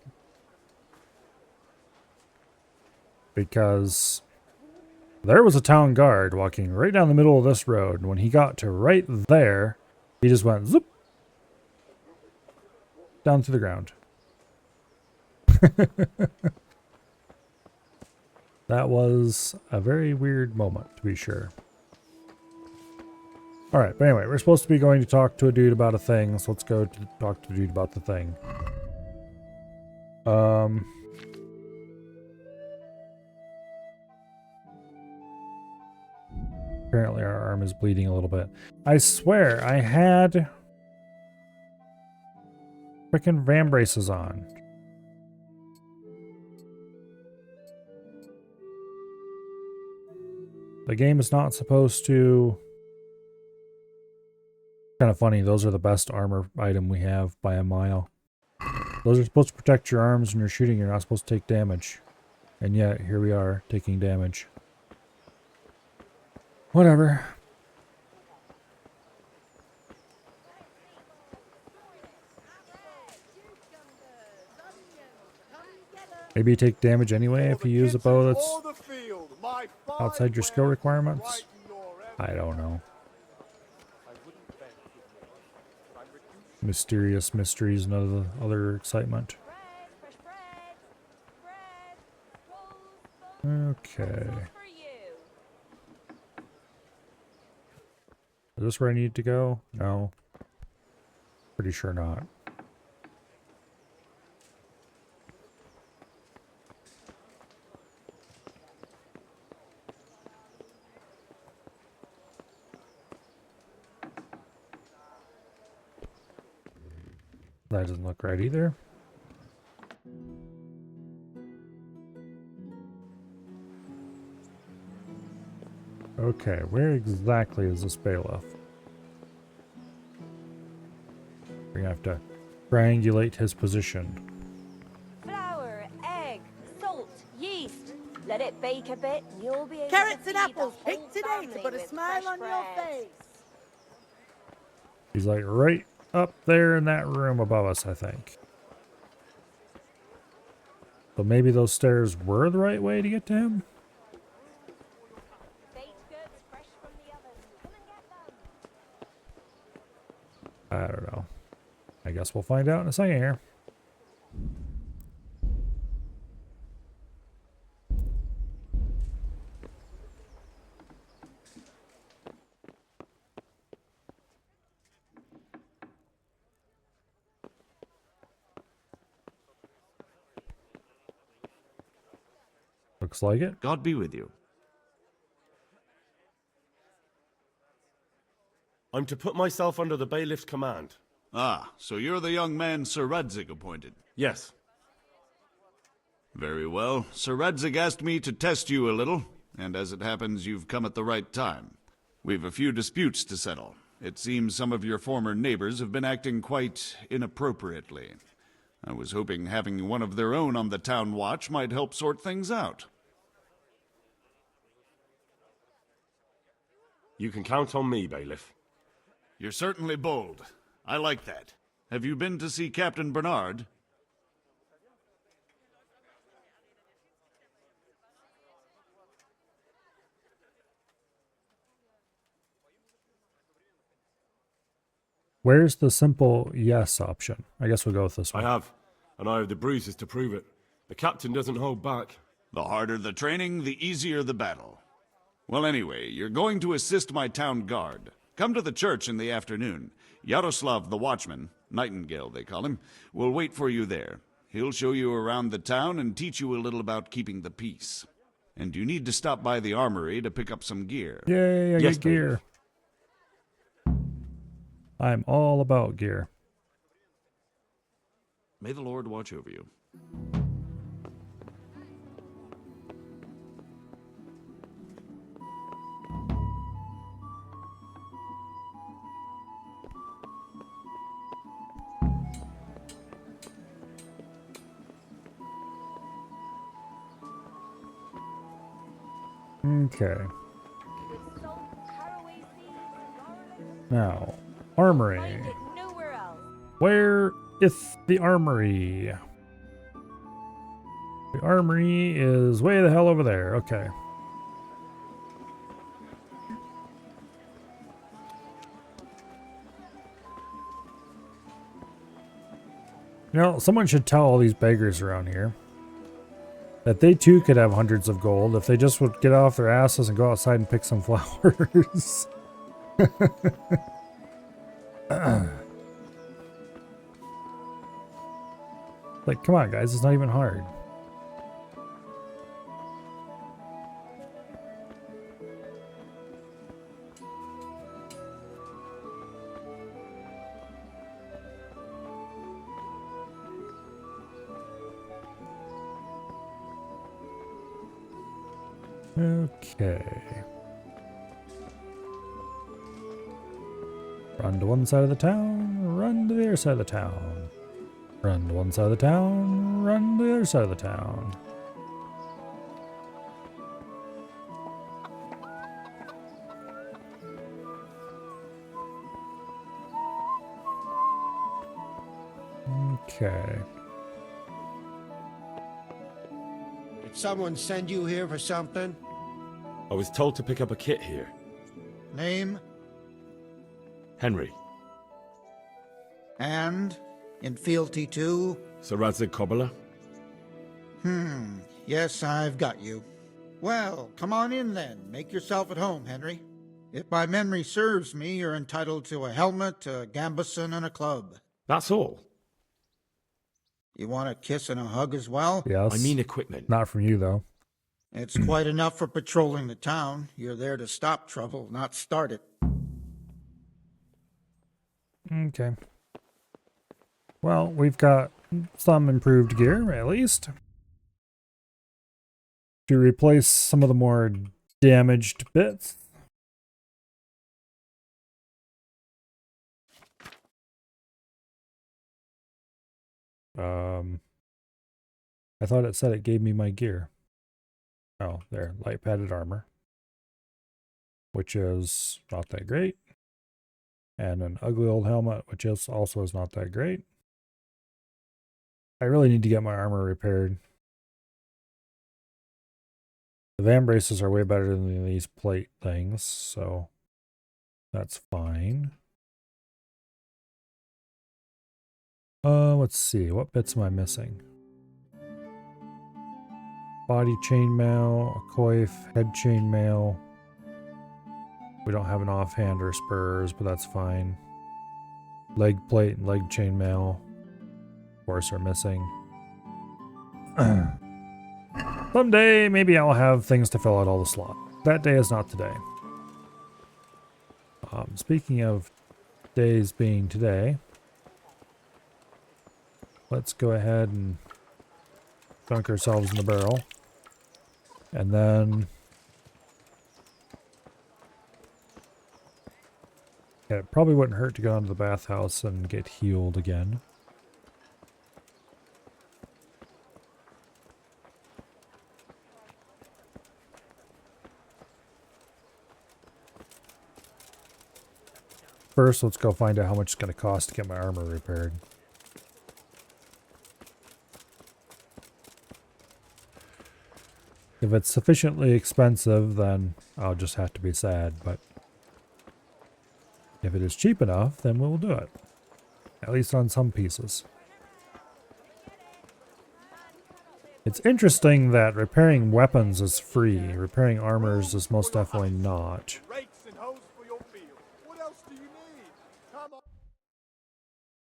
Because there was a town guard walking right down the middle of this road. And when he got to right there, he just went zoop down to the ground. That was a very weird moment, to be sure. Alright, but anyway, we're supposed to be going to talk to a dude about a thing, so let's go to talk to the dude about the thing. Apparently our arm is bleeding a little bit. I swear, I had frickin' van braces on. The game is not supposed to... Kind of funny, those are the best armor item we have by a mile. Those are supposed to protect your arms when you're shooting, you're not supposed to take damage. And yet, here we are, taking damage. Whatever. Maybe you take damage anyway if you use a bow that's outside your skill requirements? I don't know. Mysterious mysteries and other excitement. Okay. Is this where I need to go? No. Pretty sure not. That doesn't look right either. Okay, where exactly is this bailiff? We're gonna have to triangulate his position. Flour, egg, salt, yeast. Let it bake a bit, and you'll be able Carrots to and feed apples the whole picked today to family put a with smile fresh on your bread. face. He's like right up there in that room above us, I think. So maybe those stairs were the right way to get to him? I don't know. I guess we'll find out in a second here. Looks like it. God be with you. I'm to put myself under the bailiff's command. Ah, so you're the young man Sir Radzig appointed? Yes. Very well. Sir Radzig asked me to test you a little, and as it happens, you've come at the right time. We've a few disputes to settle. It seems some of your former neighbors have been acting quite inappropriately. I was hoping having one of their own on the town watch might help sort things out. You can count on me, bailiff. You're certainly bold. I like that. Have you been to see Captain Bernard? Where's the simple yes option? I guess we'll go with this one. I have, and I have the bruises to prove it. The captain doesn't hold back. The harder the training, the easier the battle. Well, anyway, you're going to assist my town guard. Come to the church in the afternoon. Yaroslav the watchman, Nightingale they call him, will wait for you there. He'll show you around the town and teach you a little about keeping the peace. And you need to stop by the armory to pick up some gear. Yay, I get gear. I'm all about gear. May the Lord watch over you. Okay. Now, armory. Where is the armory? The armory is way the hell over there. Okay. You know, someone should tell all these beggars around here that they too could have hundreds of gold if they just would get off their asses and go outside and pick some flowers. Like, come on, guys, it's not even hard. Okay. Run to one side of the town, run to the other side of the town. Run to one side of the town, run to the other side of the town. Okay. Did someone send you here for something? I was told to pick up a kit here. Name? Henry. And? In fealty to? Sir Radzig Cobbler. Yes, I've got you. Well, come on in then. Make yourself at home, Henry. If my memory serves me, you're entitled to a helmet, a gambeson, and a club. That's all. You want a kiss and a hug as well? Yes. I mean equipment. Not from you, though. It's quite enough for patrolling the town. You're there to stop trouble, not start it. Okay. Well, we've got some improved gear, at least. To replace some of the more damaged bits. I thought it said it gave me my gear. Oh, there, light padded armor, which is not that great. And an ugly old helmet, which also is not that great. I really need to get my armor repaired. The van braces are way better than these plate things, so that's fine. Let's see, what bits am I missing? Body chainmail, a coif, head chainmail. We don't have an offhand or spurs, but that's fine. Leg plate and leg chainmail, of course, are missing. Someday, maybe I'll have things to fill out all the slots. That day is not today. Speaking of days being today, let's go ahead and dunk ourselves in the barrel. And then... yeah, it probably wouldn't hurt to go into the bathhouse and get healed again. First, let's go find out how much it's going to cost to get my armor repaired. If it's sufficiently expensive, then I'll just have to be sad, but if it is cheap enough, then we'll do it. At least on some pieces. It's interesting that repairing weapons is free. Repairing armors is most definitely not.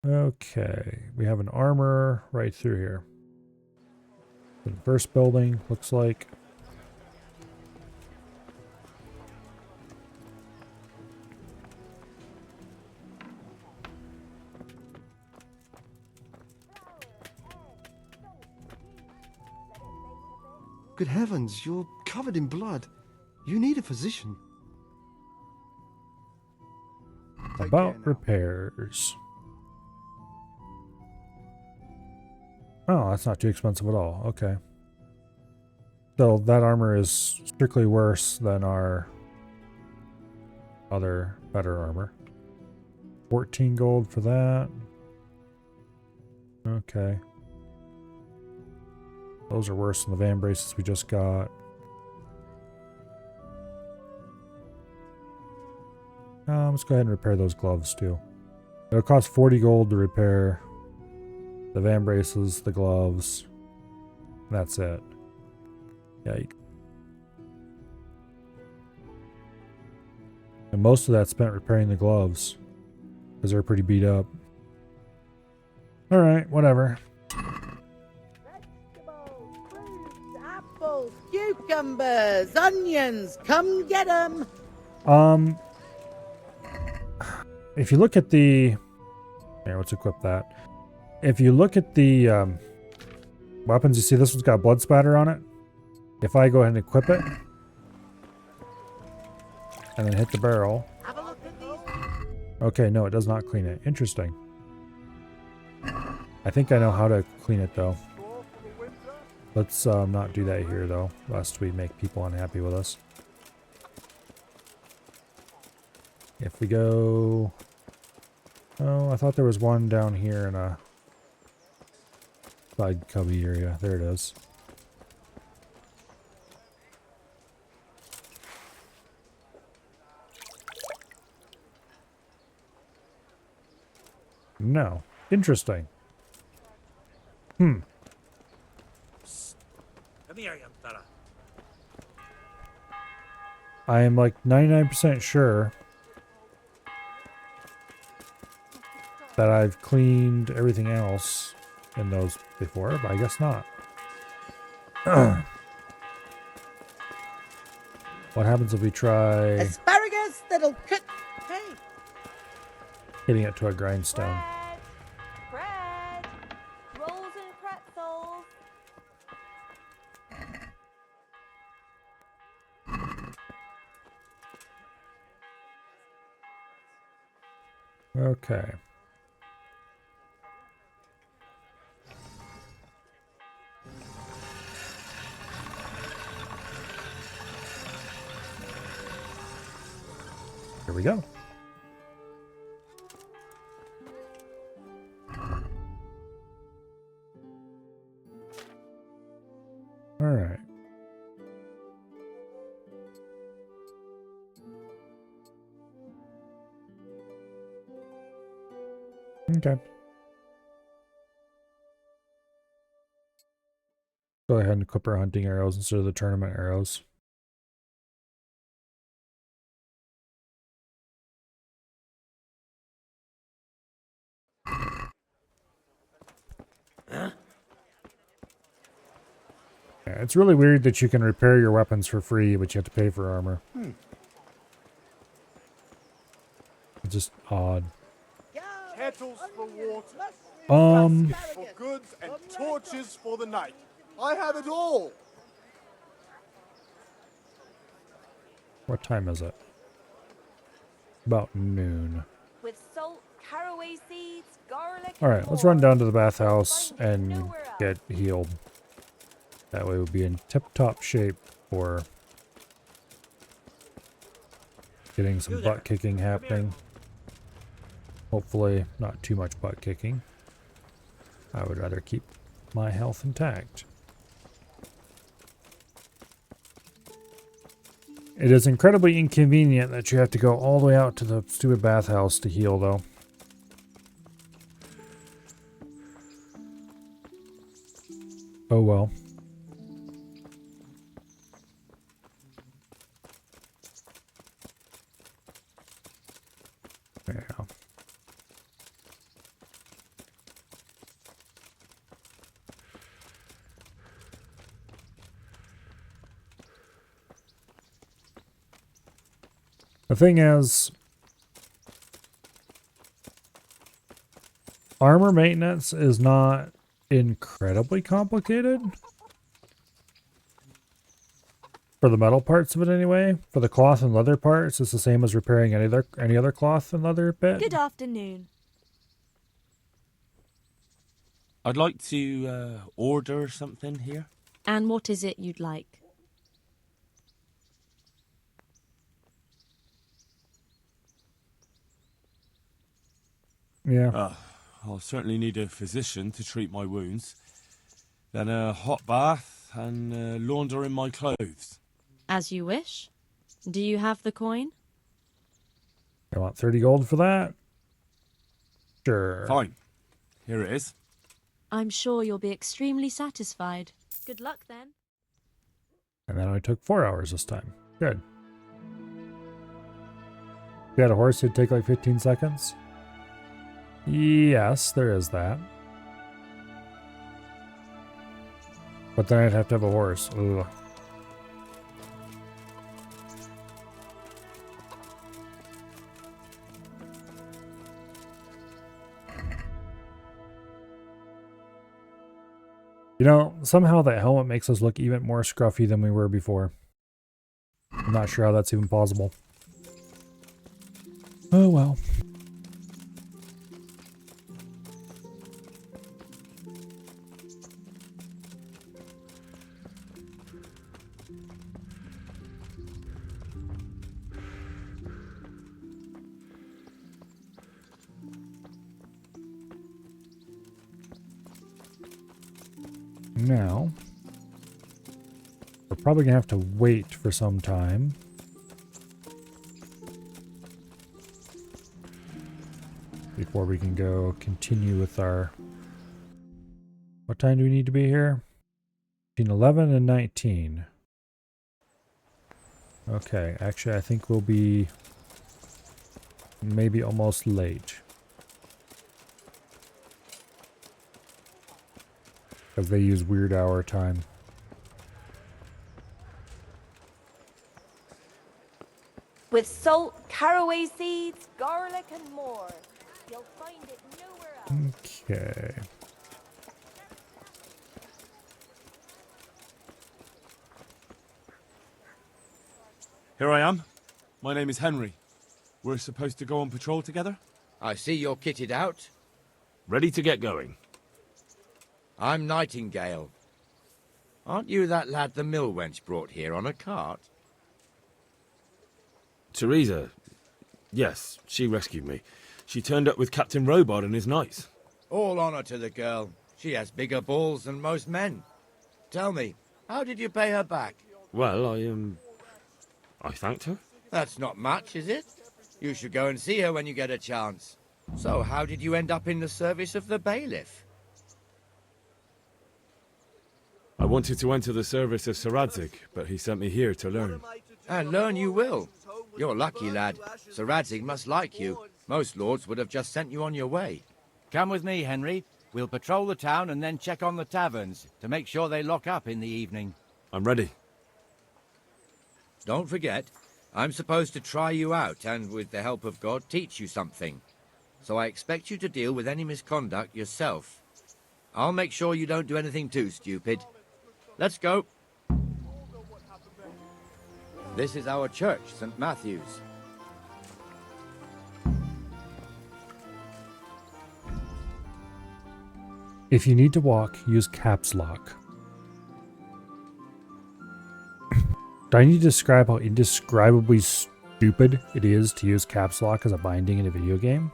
Okay, we have an armor right through here. The first building looks like. Good heavens, you're covered in blood. You need a physician. About repairs. Oh, that's not too expensive at all. Okay. So that armor is strictly worse than our other better armor. 14 gold for that. Okay. Those are worse than the van braces we just got. Let's go ahead and repair those gloves too. It'll cost 40 gold to repair the van braces, the gloves. That's it. Yikes. And most of that spent repairing the gloves, because they're pretty beat up. Alright, whatever. Apples, cucumbers, onions, come get 'em. If you look at the... here, let's equip that. If you look at the weapons, you see this one's got blood spatter on it. If I go ahead and equip it, and then hit the barrel. Okay, no, it does not clean it. Interesting. I think I know how to clean it, though. Let's not do that here, though, lest we make people unhappy with us. If we go... oh, I thought there was one down here in a side cubby area. There it is. No. Interesting. Come here, young fella. I am like 99% sure that I've cleaned everything else in those before, but I guess not. What happens if we try Asparagus that'll cook. Hey. hitting it to a grindstone? Bread, rolls and pretzels. Okay. Here we go. All right. Okay. Go ahead and equip our hunting arrows instead of the tournament arrows. Huh? Yeah, it's really weird that you can repair your weapons for free, but you have to pay for armor. It's just odd. Kettles for water, Um, for goods, and torches for the night. I have it all. what time is it? About noon. With salt, caraway seeds, garlic. All right, let's run down to the bathhouse and get healed. That way we'll be in tip-top shape for getting some butt kicking happening. Hopefully not too much butt kicking. I would rather keep my health intact. It is incredibly inconvenient that you have to go all the way out to the stupid bathhouse to heal, though. Oh well. Yeah. The thing is, armor maintenance is not incredibly complicated. For the metal parts of it anyway. For the cloth and leather parts, it's the same as repairing any other cloth and leather bit. Good afternoon. I'd like to order something here. And what is it you'd like? Yeah. I'll certainly need a physician to treat my wounds. Then a hot bath and laundering my clothes. As you wish. Do you have the coin? I want 30 gold for that? Sure. Fine. Here it is. I'm sure you'll be extremely satisfied. Good luck then. And then I took 4 hours this time. Good. If you had a horse, it'd take like 15 seconds. Yes, there is that. But then I'd have to have a horse. Ugh. You know, somehow that helmet makes us look even more scruffy than we were before. I'm not sure how that's even possible. Oh well. Now, we're probably gonna have to wait for some time. Before we can go continue with our... What time do we need to be here? Between 11 and 19. Okay, actually I think we'll be maybe almost late. Because they use weird hour time. With salt, caraway seeds, garlic, and more. You'll find it nowhere else. Okay. Here I am. My name is Henry. We're supposed to go on patrol together? I see you're kitted out. Ready to get going. I'm Nightingale. Aren't you that lad the mill wench brought here on a cart? Teresa, Yes, she rescued me. She turned up with Captain Robot and his knights. All honor to the girl. She has bigger balls than most men. Tell me, how did you pay her back? Well, I thanked her. That's not much, is it? You should go and see her when you get a chance. So, how did you end up in the service of the bailiff? I wanted to enter the service of Sir Radzig, but he sent me here to learn. And learn you will. You're lucky, lad. Sir Radzig must like you. Most lords would have just sent you on your way. Come with me, Henry. We'll patrol the town and then check on the taverns to make sure they lock up in the evening. I'm ready. Don't forget, I'm supposed to try you out and, with the help of God, teach you something. So I expect you to deal with any misconduct yourself. I'll make sure you don't do anything too stupid. Let's go. This is our church, St. Matthew's. If you need to walk, use caps lock. Do I need to describe how indescribably stupid it is to use caps lock as a binding in a video game?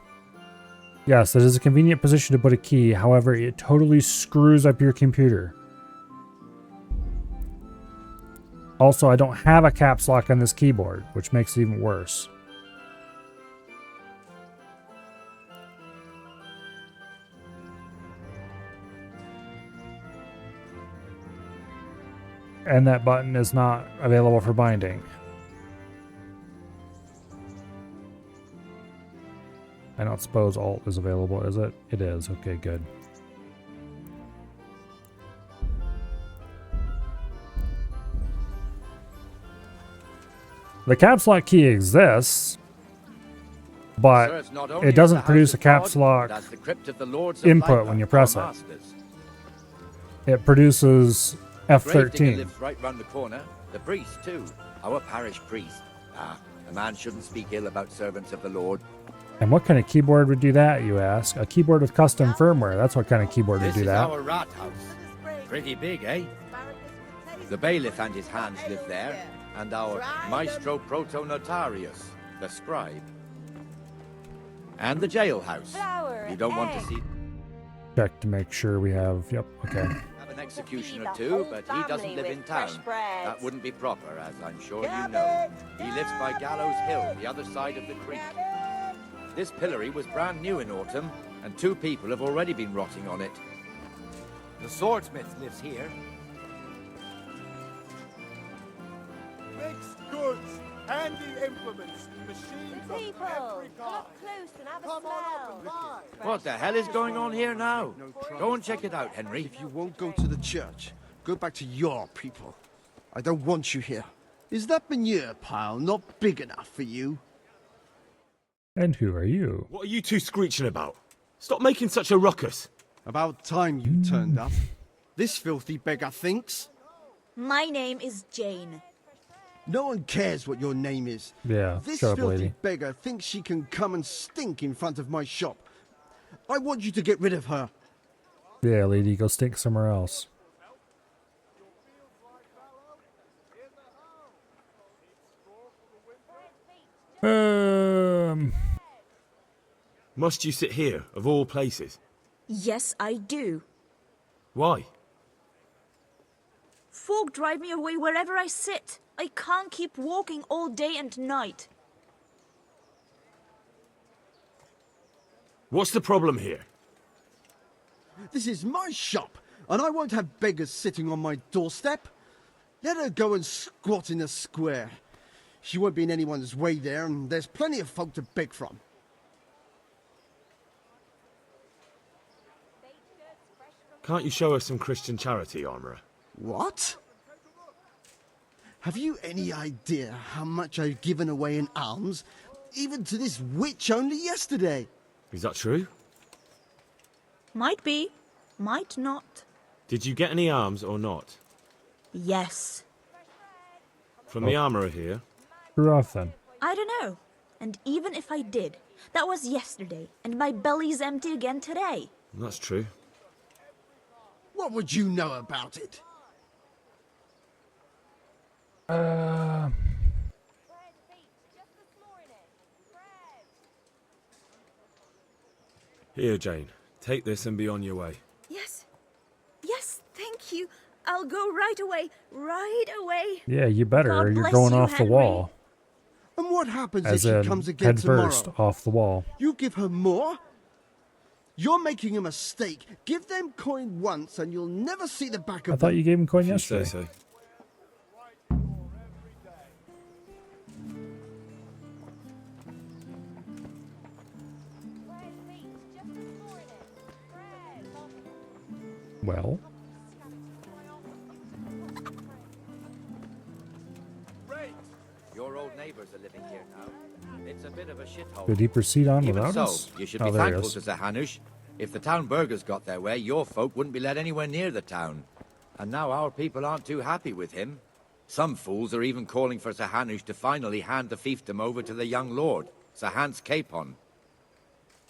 Yes, that is a convenient position to put a key, however, it totally screws up your computer. Also, I don't have a caps lock on this keyboard, which makes it even worse. And that button is not available for binding. I don't suppose Alt is available, is it? It is. Okay, good. The caps lock key exists, but it doesn't produce a caps lock input when you press it. It produces Gravedigger F13. lives right round the corner. The priest, too. Our parish priest. Ah, a man shouldn't speak ill about servants of the Lord. And what kind of keyboard would do that, you ask? A keyboard with custom firmware. That's what kind of keyboard would This do is that. our rat house. Pretty big, eh? The bailiff and his hands live there, and our maestro proto-notarius, the scribe. And the jailhouse. You don't want to see... Check to make sure we have... Yep, okay. Have an executioner too, but he doesn't live in town. That wouldn't be proper, as I'm sure you know. He lives by Gallows Hill, the other side of the creek. This pillory was brand new in autumn, and 2 people have already been rotting on it. The swordsmith lives here. Makes goods, handy implements, machines of every kind. Close and have a smell. What the hell is going on here now? Go and check it out, Henry. If you won't go to the church, go back to your people. I don't want you here. Is that manure pile not big enough for you? And who are you? What are you two screeching about? Stop making such a ruckus. About time you turned up. This filthy beggar thinks. My name is Jane. No one cares what your name is. Yeah, This shut up, filthy lady. beggar thinks she can come and stink in front of my shop. I want you to get rid of her. Yeah, lady, go stink somewhere else. Must you sit here, of all places? Yes, I do. Why? Folk drive me away wherever I sit. I can't keep walking all day and night. What's the problem here? This is my shop, and I won't have beggars sitting on my doorstep. Let her go and squat in a square. She won't be in anyone's way there, and there's plenty of folk to beg from. Can't you show us some Christian charity, Armourer? What? Have you any idea how much I've given away in alms, even to this witch only yesterday? Is that true? Might be, might not. Did you get any alms or not? Yes. From the Armourer here? Screw off then. I don't know. And even if I did, that was yesterday, and my belly's empty again today. That's true. What would you know about it? Here, Jane. Take this and be on your way. Yes. Yes, thank you. I'll go right away. Right away. Yeah, you better, God or you're bless going you, off the Henry. wall. And what happens As if she in, comes again head tomorrow? first, off the wall. You give her more? You're making a mistake. Give them coin once and you'll never see the back of I them. thought you gave him coin If you yesterday. say so. Well, Your old neighbors are living here now. It's a bit of a shithole. did he proceed on Even without so, us? you should Oh, be there he thankful is. to Sir Hanush. If the town burghers got their way, your folk wouldn't be let anywhere near the town. And now our people aren't too happy with him. Some fools are even calling for Sir Hanush to finally hand the fiefdom over to the young lord, Sir Hans Capon.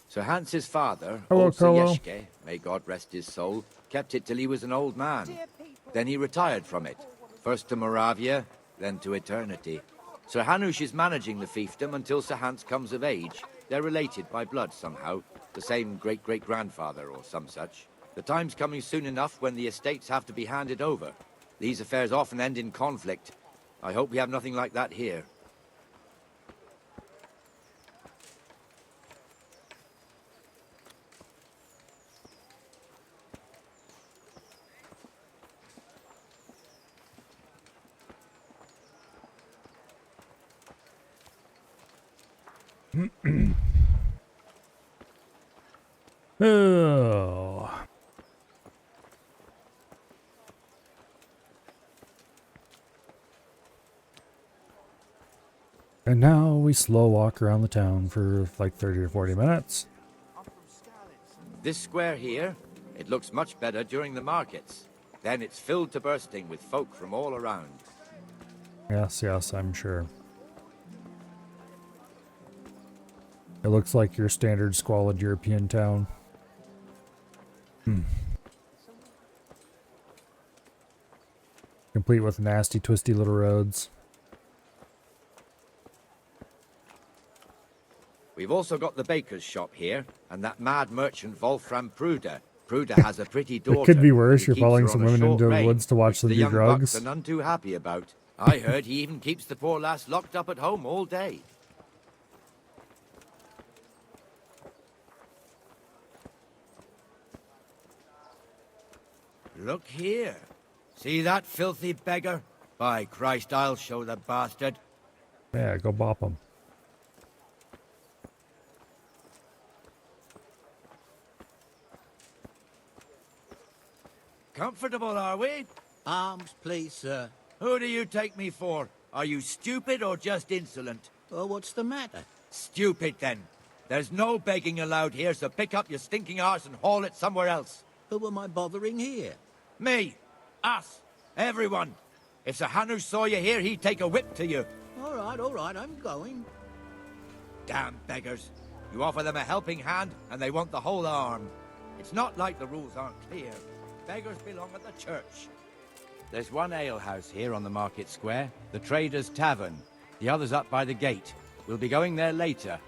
Sir Hans's father, Hello, old Sir Carlo. Yeshke, may God rest his soul, kept it till he was an old man. Then he retired from it, first to Moravia, then to eternity. Sir Hanush is managing the fiefdom until Sir Hans comes of age. They're related by blood somehow, the same great-great-grandfather or some such. The time's coming soon enough when the estates have to be handed over. These affairs often end in conflict. I hope we have nothing like that here. Oh. And now we slow walk around the town for like 30 or 40 minutes. This square here, it looks much better during the markets. Then it's filled to bursting with folk from all around. Yes, yes, I'm sure. It looks like your standard squalid European town. Complete with nasty, twisty little roads. We've also got the baker's shop here, and that mad merchant Wolfram Pruder. Pruder has a pretty daughter. It could be worse. who You're keeps following her some on a women short into the rein, woods to watch which them the do young drugs. bucks are none too happy about. I heard he even keeps the poor lass locked up at home all day. Look here. See that filthy beggar? By Christ, I'll show the bastard. Yeah, go bop them. Comfortable, are we? Arms, please, sir. Who do you take me for? Are you stupid or just insolent? Oh, what's the matter? Stupid, then. There's no begging allowed here, so pick up your stinking arse and haul it somewhere else. Who am I bothering here? Me. Us. Everyone. If Sir Hanush saw you here, he'd take a whip to you. All right, I'm going. Damn beggars. You offer them a helping hand, and they want the whole arm. It's not like the rules aren't clear. Beggars belong at the church. There's one alehouse here on the market square, the Trader's Tavern. The other's up by the gate. We'll be going there later.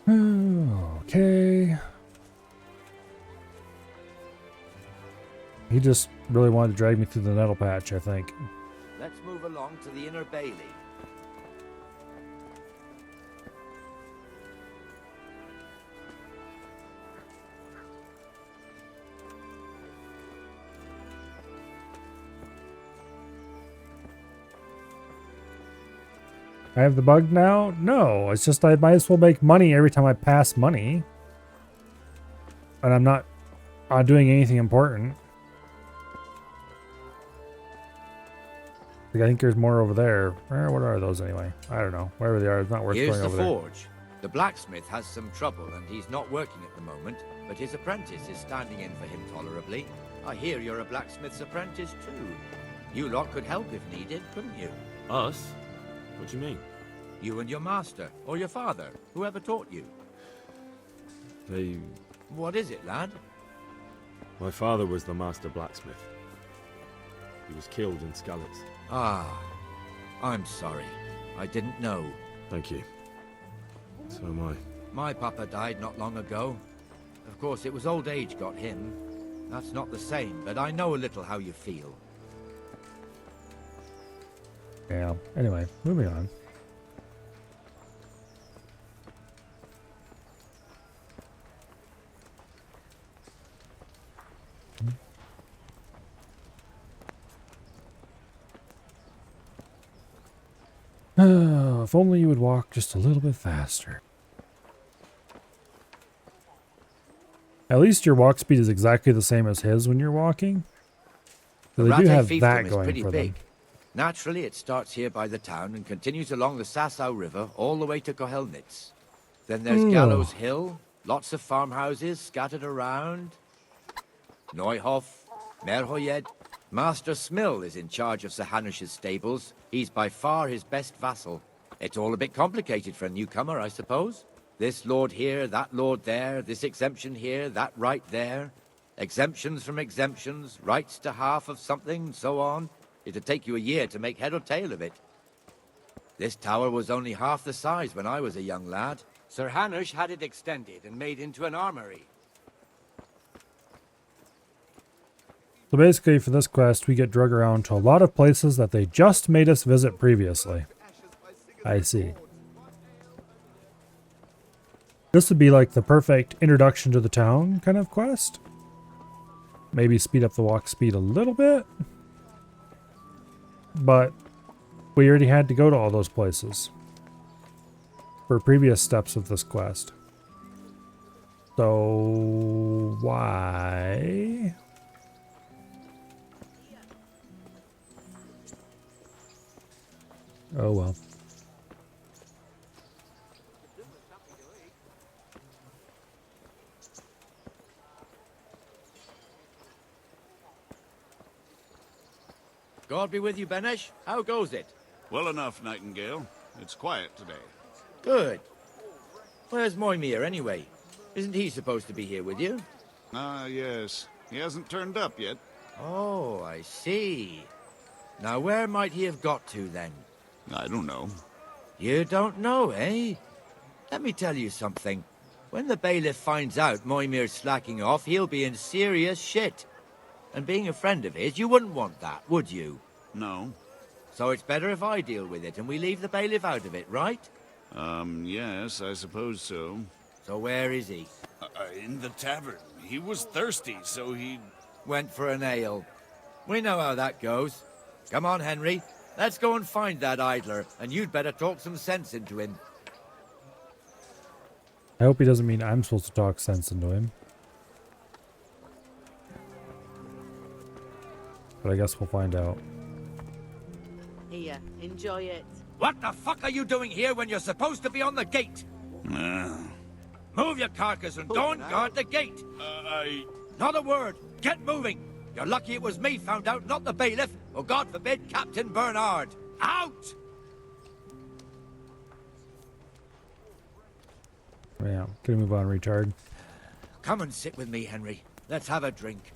Okay. He just really wanted to drag me through the nettle patch, I think. Let's move along to the Inner Bailey. I have the bug now? No, it's just I might as well make money every time I pass money. And I'm not doing anything important. Like, I think there's more over there. What are those anyway? I don't know. Wherever they are, it's not worth Here's going the over there. forge. The blacksmith has some trouble and he's not working at the moment, but his apprentice is standing in for him tolerably. I hear you're a blacksmith's apprentice too. You lot could help if needed, couldn't you? Us? What do you mean? You and your master, or your father, whoever taught you. They... What is it, lad? My father was the master blacksmith. He was killed in Skalitz. Ah, I'm sorry. I didn't know. Thank you. So am I. My papa died not long ago. Of course, it was old age got him. That's not the same, but I know a little how you feel. Yeah. Anyway, moving on. If only you would walk just a little bit faster. At least your walk speed is exactly the same as his when you're walking. So they do have that going for them. Naturally, it starts here by the town and continues along the Sasau River all the way to Kohelnitz. Then there's Gallows Hill, lots of farmhouses scattered around. Neuhof, Merhoyed. Master Smill is in charge of Sir Hanush's stables. He's by far his best vassal. It's all a bit complicated for a newcomer, I suppose. This lord here, that lord there, this exemption here, that right there. Exemptions from exemptions, rights to half of something, so on. It'd take you a year to make head or tail of it. This tower was only half the size when I was a young lad. Sir Hanush had it extended and made into an armory. So basically for this quest, we get drug around to a lot of places that they just made us visit previously. I see. This would be like the perfect introduction to the town kind of quest. Maybe speed up the walk speed a little bit. But we already had to go to all those places for previous steps of this quest. So why? Oh well. God be with you, Benesh. How goes it? Well enough, Nightingale. It's quiet today. Good. Where's Moimir, anyway? Isn't he supposed to be here with you? Ah, yes. He hasn't turned up yet. Oh, I see. Now, where might he have got to, then? I don't know. You don't know, eh? Let me tell you something. When the bailiff finds out Moimir's slacking off, he'll be in serious shit. And being a friend of his, you wouldn't want that, would you? No. So it's better if I deal with it and we leave the bailiff out of it, right? Yes, I suppose so. So where is he? In the tavern. He was thirsty, so he... Went for an ale. We know how that goes. Come on, Henry. Let's go and find that idler, and you'd better talk some sense into him. I hope he doesn't mean I'm supposed to talk sense into him. But I guess we'll find out. Here, enjoy it. What the fuck are you doing here when you're supposed to be on the gate? Move your carcass and go and guard the gate. Not a word. Get moving. You're lucky it was me found out, not the bailiff, or God forbid, Captain Bernard. Out! Yeah, gonna move on, retard. Come and sit with me, Henry. Let's have a drink.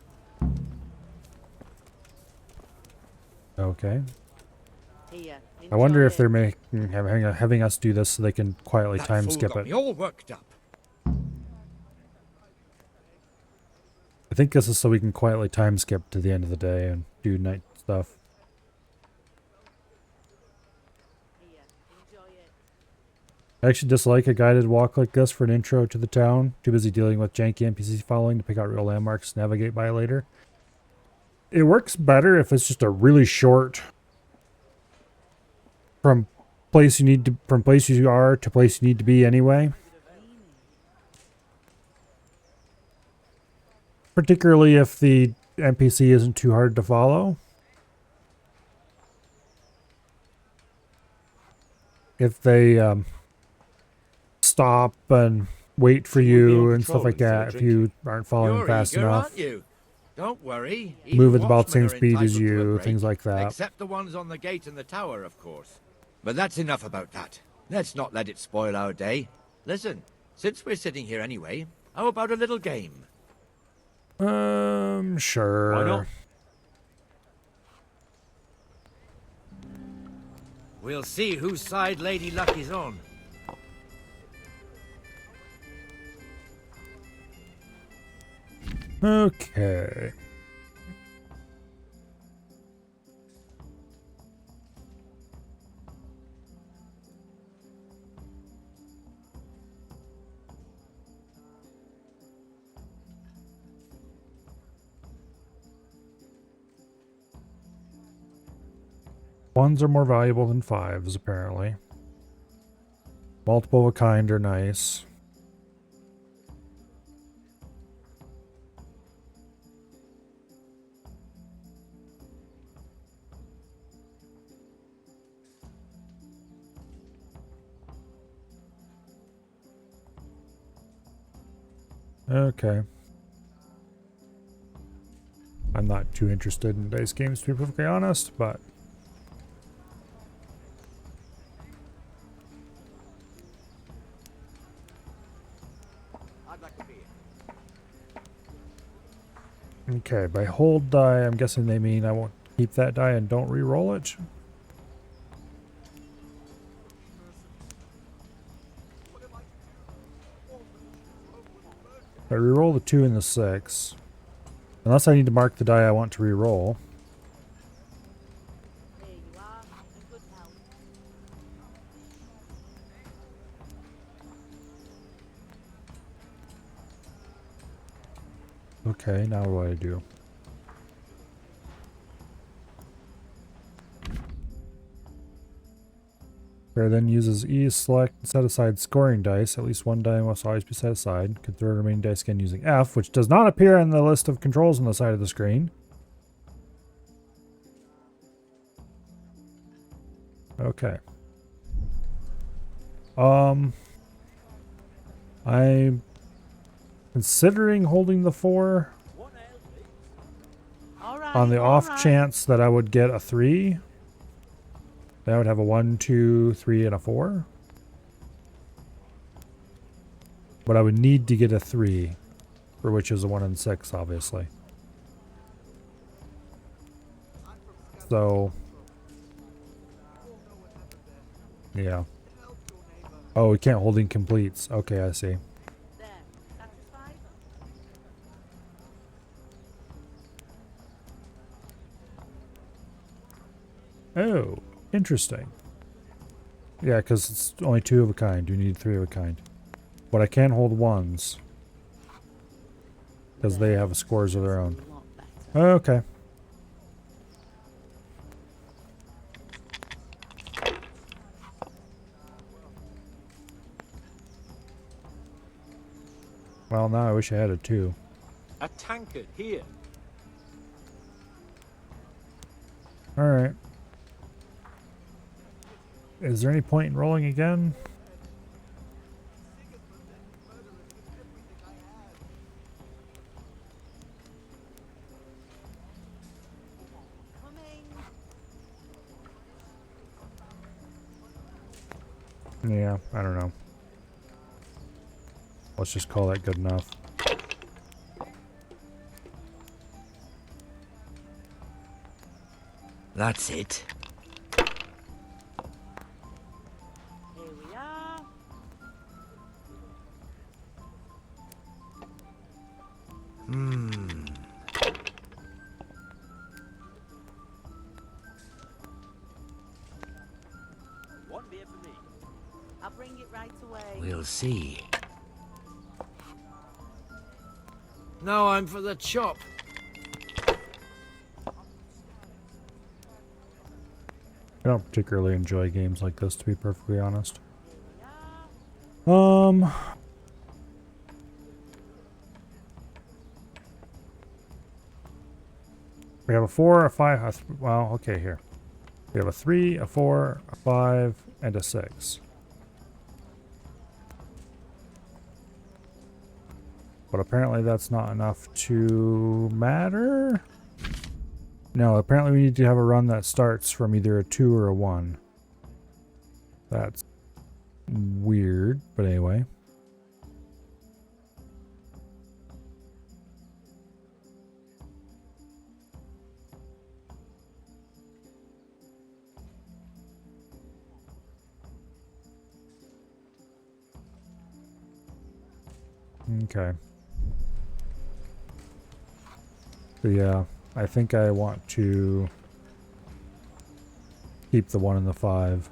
Okay. Here, I wonder if it. they're having us do this so they can quietly That time fool skip got it. me all worked up. I think this is so we can quietly time skip to the end of the day and do night stuff. Here, enjoy it. I actually dislike a guided walk like this for an intro to the town. Too busy dealing with janky NPC following to pick out real landmarks to navigate by later. It works better if it's just a really short from place you are to place you need to be anyway. Particularly if the NPC isn't too hard to follow. If they stop and wait for you and stuff like that, if you aren't following fast enough. Aren't you? Don't worry. Move Even at about the same watchmen are speed as entitled to a you, break, things like that. Except the ones on the gate and the tower, of course. But that's enough about that. Let's not let it spoil our day. Listen, since we're sitting here anyway, how about a little game? Sure. Why not? We'll see whose side Lady Luck is on. Okay. Ones are more valuable than fives, apparently. Multiple of a kind are nice. Okay. I'm not too interested in dice games, to be perfectly honest, but... Okay, by hold die, I'm guessing they mean I won't keep that die and don't re-roll it. I re-roll the 2 and the 6. Unless I need to mark the die I want to re-roll. Okay, now what do I do? Player then uses E select and set aside scoring dice. At least one die must always be set aside. Can throw remaining dice again using F, which does not appear on the list of controls on the side of the screen. Okay. I'm considering holding the 4 on the off chance that I would get a 3. Then I would have a 1, 2, 3, and a 4. But I would need to get a 3, for which is a 1 and 6, obviously. So, yeah. Oh, we can't hold incompletes. Okay, I see. Oh, interesting. Yeah, because it's only 2 of a kind. You need 3 of a kind. But I can hold 1s. Because they have scores of their own. Okay. Well, now I wish I had a 2. A tankard here. Alright. Is there any point in rolling again? Yeah, I don't know. Let's just call that good enough. That's it. Here we are. One beer for me. I'll bring it right away. We'll see. No, I'm for the chop. I don't particularly enjoy games like this, to be perfectly honest. We have a 4, a 5, well, okay, here. We have a 3, a 4, a 5, and a 6. But apparently that's not enough to matter. No, apparently we need to have a run that starts from either a 2 or a 1. That's weird, but anyway. Okay. So yeah, I think I want to keep the 1 and the 5.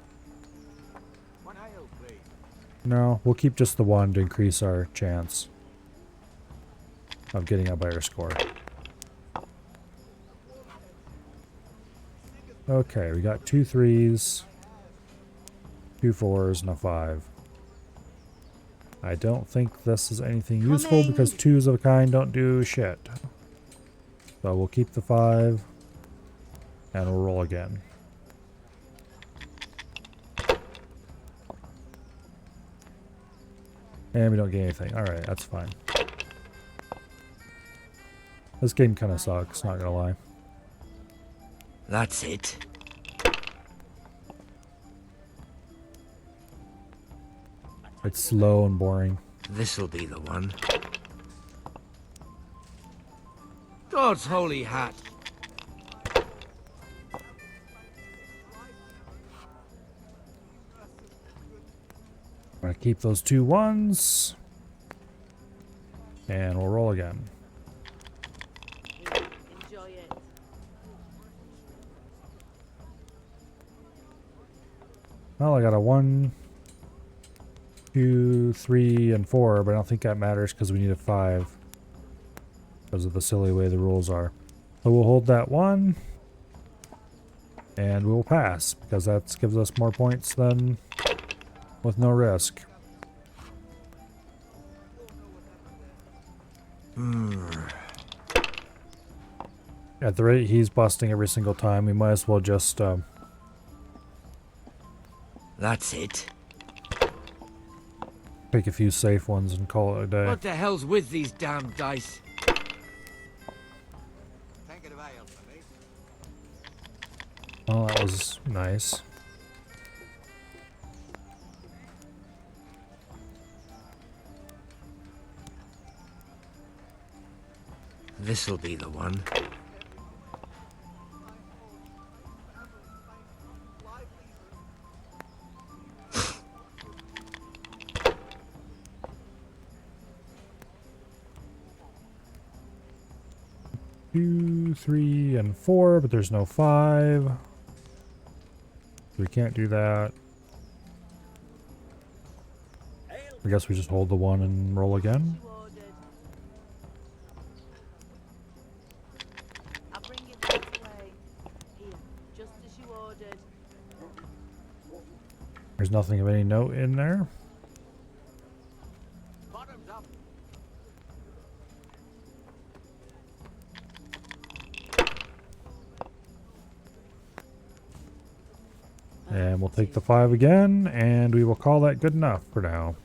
No, we'll keep just the 1 to increase our chance of getting a better score. Okay, we got 2 3s, 2 4s, and a 5. I don't think this is anything useful because 2s of a kind don't do shit. So we'll keep the 5 and we'll roll again. And we don't get anything. Alright, that's fine. This game kind of sucks, not gonna lie. That's it. It's slow and boring. This'll be the one. God's holy hat. I'm gonna keep those 2 1s. And we'll roll again. Enjoy it. Well, I got a 1, 2, 3, and 4, but I don't think that matters because we need a 5. Because of the silly way the rules are. So we'll hold that 1. And we'll pass, because that gives us more points than with no risk. At the rate he's busting every single time, we might as well just... That's it. Take a few safe ones and call it a day. What the hell's with these damn dice? Well, that was nice. This'll be the one. Two, 3, and 4, but there's no 5. We can't do that. I guess we just hold the 1 and roll again. I'll bring it this way. Here, just as you ordered. There's nothing of any note in there. Bottoms up. And we'll take the 5 again, and we will call that good enough for now.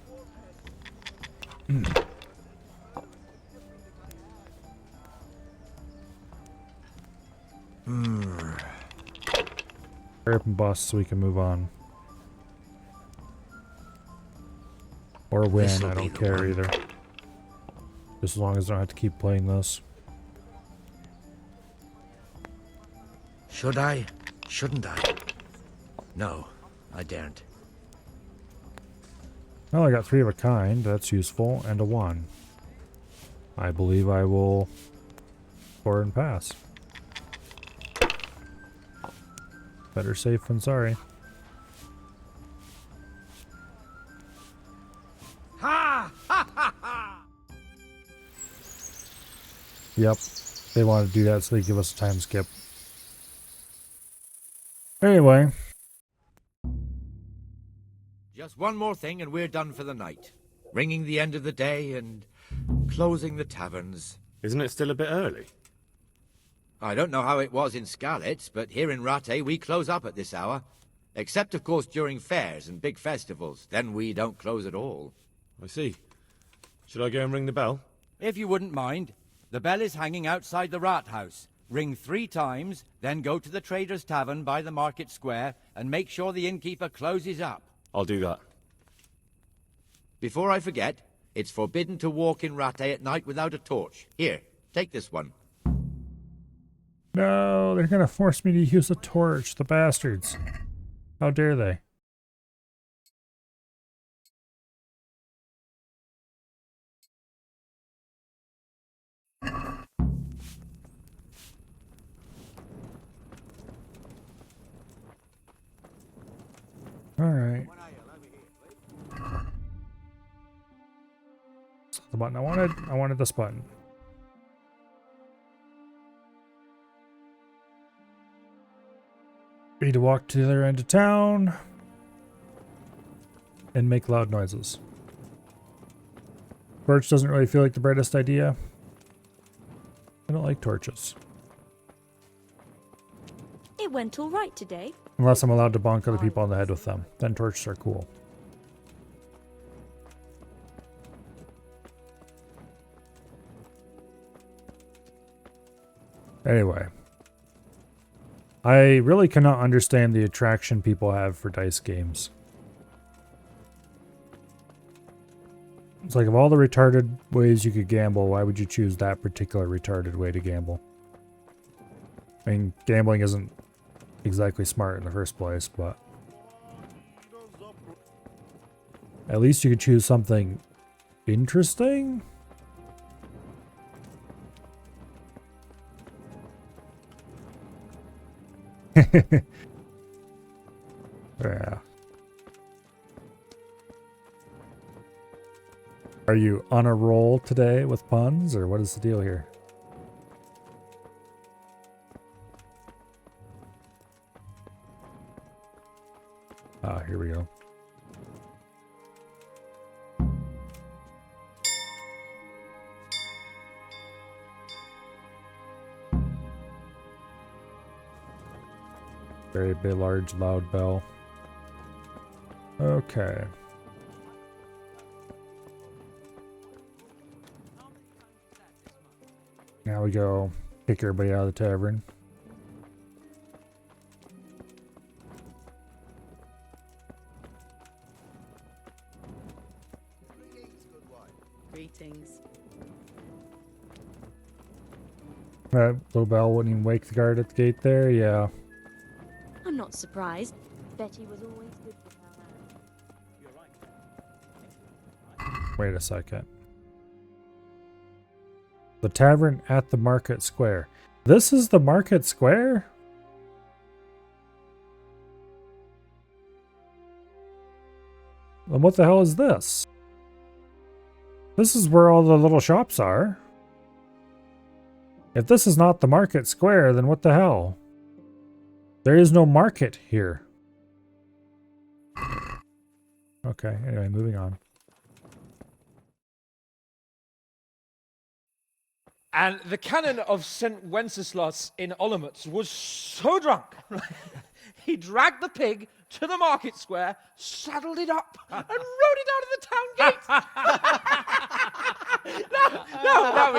Hurry up and bust so we can move on. Or win, This'll I be don't the care one. either. Just as long as I don't have to keep playing this. Should I? Shouldn't I? No, I daren't. Well, I got 3 of a kind, that's useful, and a 1. I believe I will score and pass. Better safe than sorry. Ha! Ha ha ha! Yep, they want to do that so they give us a time skip. Anyway. Just one more thing and we're done for the night. Ringing the end of the day and closing the taverns. Isn't it still a bit early? I don't know how it was in Skalitz, but here in Rattay we close up at this hour. Except, of course, during fairs and big festivals. Then we don't close at all. I see. Should I go and ring the bell? If you wouldn't mind. The bell is hanging outside the rat house. Ring 3 times, then go to the Trader's Tavern by the market square and make sure the innkeeper closes up. I'll do that. Before I forget, it's forbidden to walk in Rattay at night without a torch. Here, take this one. No, they're gonna force me to use a torch, the bastards. How dare they? All right. That's the button I wanted. I wanted this button. Need to walk to the other end of town and make loud noises. Torch doesn't really feel like the brightest idea. I don't like torches. It went all right today. Unless I'm allowed to bonk other people on the head with them. Then torches are cool. Anyway. I really cannot understand the attraction people have for dice games. It's like, of all the retarded ways you could gamble, why would you choose that particular retarded way to gamble? I mean, gambling isn't exactly smart in the first place, but at least you could choose something interesting? Yeah. Are you on a roll today with puns, or what is the deal here? Ah, here we go. Very big, large, loud bell. Okay. Now we go kick everybody out of the tavern. Greetings. That little bell wouldn't even wake the guard at the gate there, yeah. I'm not surprised. Betty was always good with her. Wait a second. The tavern at the market square. This is the market square? Then what the hell is this? This is where all the little shops are. If this is not the market square, then what the hell? There is no market here. Okay, anyway, moving on. And the canon of St. Wenceslas in Olomouc was so drunk, he dragged the pig to the market square, saddled it up, and rode it out of the town gate. No,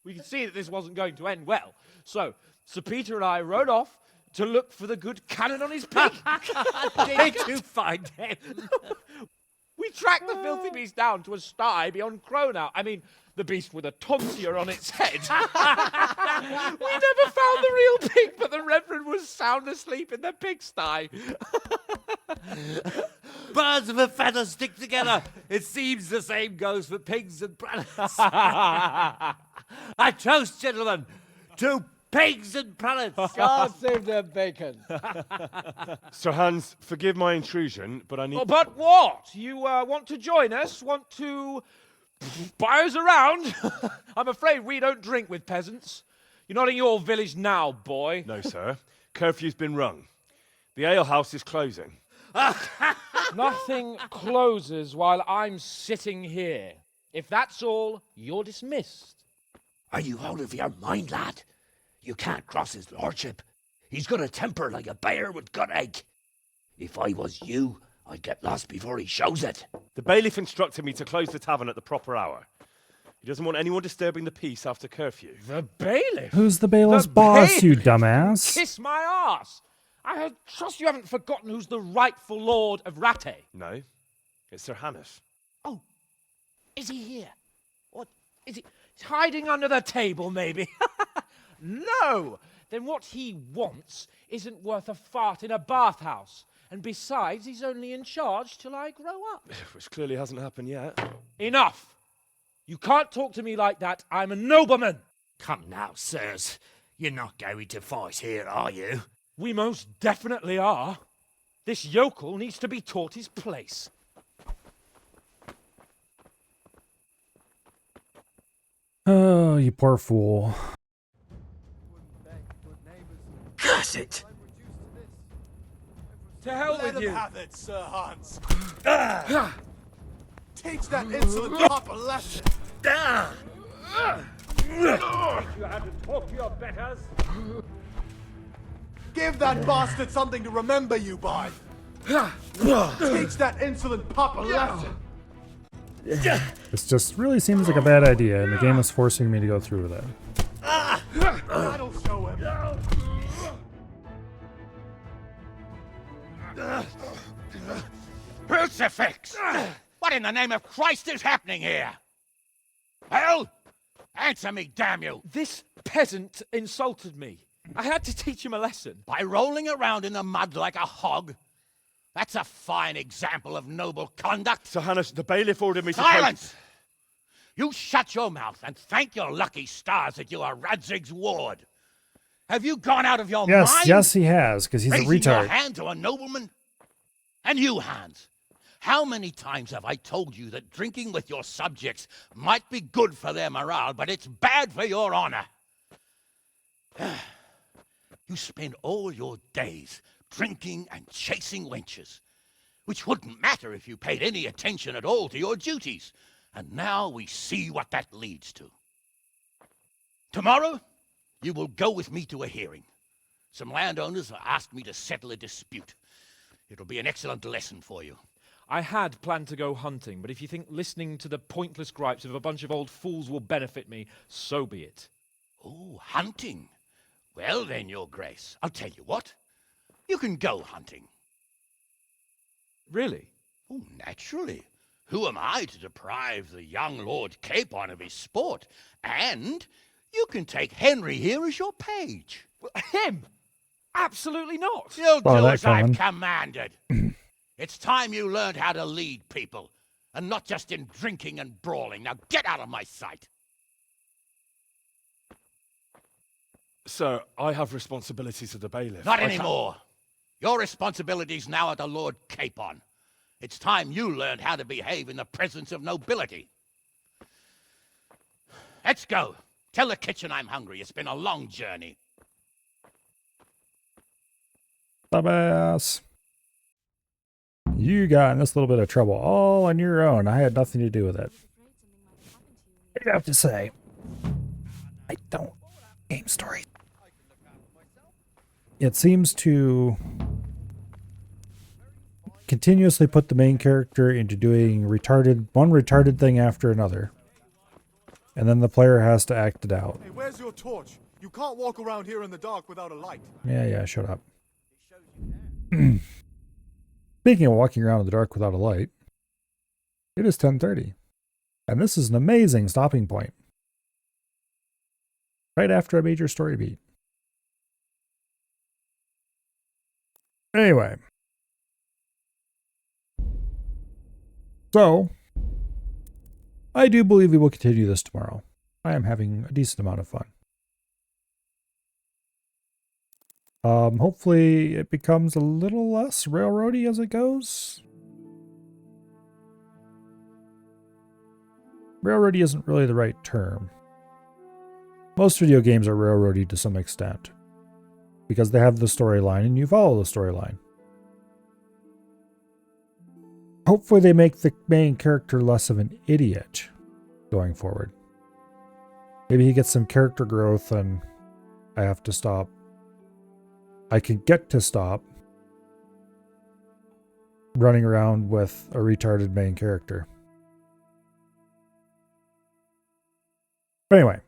we can see that this wasn't going to end well. So, Sir Peter and I rode off to look for the good canon on his pig. Did you find him? We tracked the filthy beast down to a sty beyond Cronau. I mean, the beast with a tonsure on its head. We never found the real pig, but the Reverend was sound asleep in the pigsty. Birds of a feather stick together. It seems the same goes for pigs and prelates. I toast, gentlemen, to pigs and prelates. God save their bacon. Sir Hans, forgive my intrusion, but I need... Oh, but what? You want to join us? Want to buy us around? I'm afraid we don't drink with peasants. You're not in your village now, boy. No, sir. Curfew's been rung. The alehouse is closing. Nothing closes while I'm sitting here. If that's all, you're dismissed. Are you out of your mind, lad? You can't cross his lordship. He's got a temper like a bear with gut ache. If I was you, I'd get lost before he shows it. The bailiff instructed me to close the tavern at the proper hour. He doesn't want anyone disturbing the peace after curfew. The bailiff? Who's the bailiff's boss, you dumbass? Kiss my ass. I trust you haven't forgotten who's the rightful lord of Rattay. No, it's Sir Hannes. Oh, is he here? What, is he hiding under the table, maybe? No! Then what he wants isn't worth a fart in a bathhouse. And besides, he's only in charge till I grow up. Which clearly hasn't happened yet. Enough! You can't talk to me like that. I'm a nobleman. Come now, sirs. You're not going to fight here, are you? We most definitely are. This yokel needs to be taught his place. Oh, you poor fool. Curse it! To hell Let with him you! have it, Sir Hans. Teach that insolent pup a lesson. Teach you how to talk to your betters. Give that bastard something to remember you by. Teach that insolent pup a lesson. This just really seems like a bad idea, and the game is forcing me to go through with it. That'll show him. Crucifix! What in the name of Christ is happening here? Hell? Answer me, damn you! This peasant insulted me. I had to teach him a lesson. By rolling around in the mud like a hog? That's a fine example of noble conduct. Sir Hannes, the bailiff ordered me to... Silence! You shut your mouth and thank your lucky stars that you are Radzig's ward. Have you gone out of your mind? Yes, he has, because he's Raising a retard. your hand to a nobleman? And you, Hans, how many times have I told you that drinking with your subjects might be good for their morale, but it's bad for your honor? You spend all your days drinking and chasing wenches, which wouldn't matter if you paid any attention at all to your duties. And now we see what that leads to. Tomorrow, you will go with me to a hearing. Some landowners have asked me to settle a dispute. It'll be an excellent lesson for you. I had planned to go hunting, but if you think listening to the pointless gripes of a bunch of old fools will benefit me, so be it. Oh, hunting. Well then, Your Grace, I'll tell you what. You can go hunting. Really? Oh, naturally. Who am I to deprive the young Lord Capon of his sport? And you can take Henry here as your page. Him? Absolutely not. You'll Well, do that as I've coming. commanded. It's time you learned how to lead people, and not just in drinking and brawling. Now get out of my sight. Sir, I have responsibilities to the bailiff. Not anymore. Your responsibilities now are the Lord Capon. It's time you learned how to behave in the presence of nobility. Let's go. Tell the kitchen I'm hungry. It's been a long journey. Dumbass. You got in this little bit of trouble all on your own. I had nothing to do with it. I have to say, I don't game story. It seems to continuously put the main character into doing one retarded thing after another. And then the player has to act it out. Hey, where's your torch? You can't walk around here in the dark without a light. Yeah, shut up. Speaking of walking around in the dark without a light, it is 10:30. And this is an amazing stopping point. Right after a major story beat. Anyway. So, I do believe we will continue this tomorrow. I am having a decent amount of fun. Hopefully it becomes a little less railroady as it goes. Railroady isn't really the right term. Most video games are railroady to some extent, because they have the storyline and you follow the storyline. Hopefully they make the main character less of an idiot going forward. Maybe he gets some character growth and I have to stop. I can get to stop running around with a retarded main character. But anyway,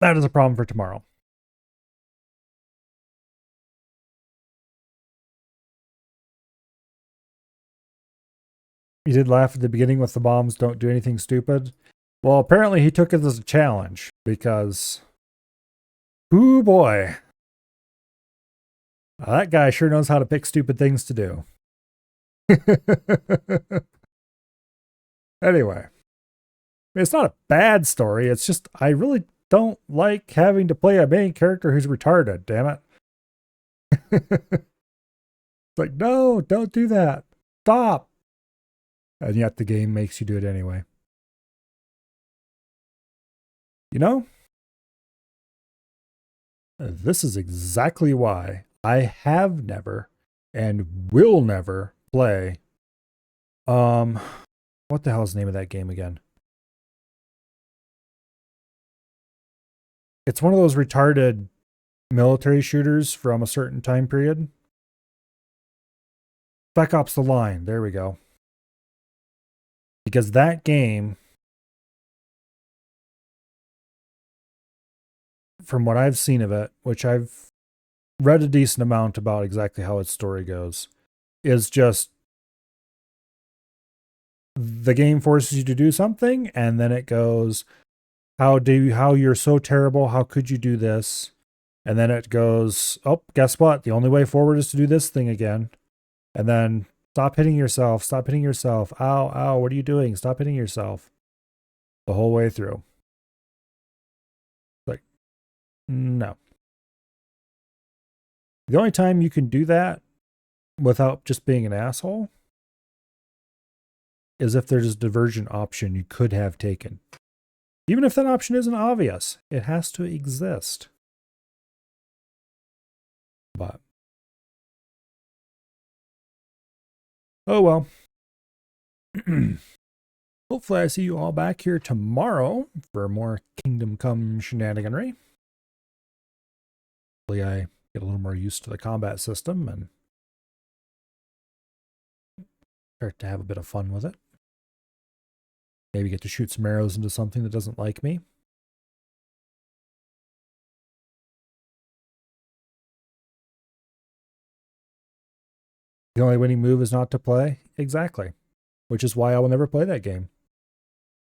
that is a problem for tomorrow. You did laugh at the beginning with the bombs don't do anything stupid. Well, apparently he took it as a challenge because, ooh boy, that guy sure knows how to pick stupid things to do. Anyway, it's not a bad story. It's just I really don't like having to play a main character who's retarded, damn like, no, don't do that. Stop. And yet the game makes you do it anyway. You know, this is exactly why I have never and will never play. What the hell is the name of that game again? It's one of those retarded military shooters from a certain time period. Spec Ops The Line. There we go. Because that game, from what I've seen of it, which I've read a decent amount about exactly how its story goes, is just the game forces you to do something, and then it goes, how you're so terrible, how could you do this? And then it goes, oh, guess what? The only way forward is to do this thing again. And then stop hitting yourself, ow, ow, what are you doing? Stop hitting yourself. The whole way through. Like, no. The only time you can do that without just being an asshole is if there's a divergent option you could have taken. Even if that option isn't obvious, it has to exist. But, oh well. Hopefully I see you all back here tomorrow for more Kingdom Come shenaniganry. Hopefully I get a little more used to the combat system and start to have a bit of fun with it. Maybe get to shoot some arrows into something that doesn't like me. The only winning move is not to play? Exactly. Which is why I will never play that game.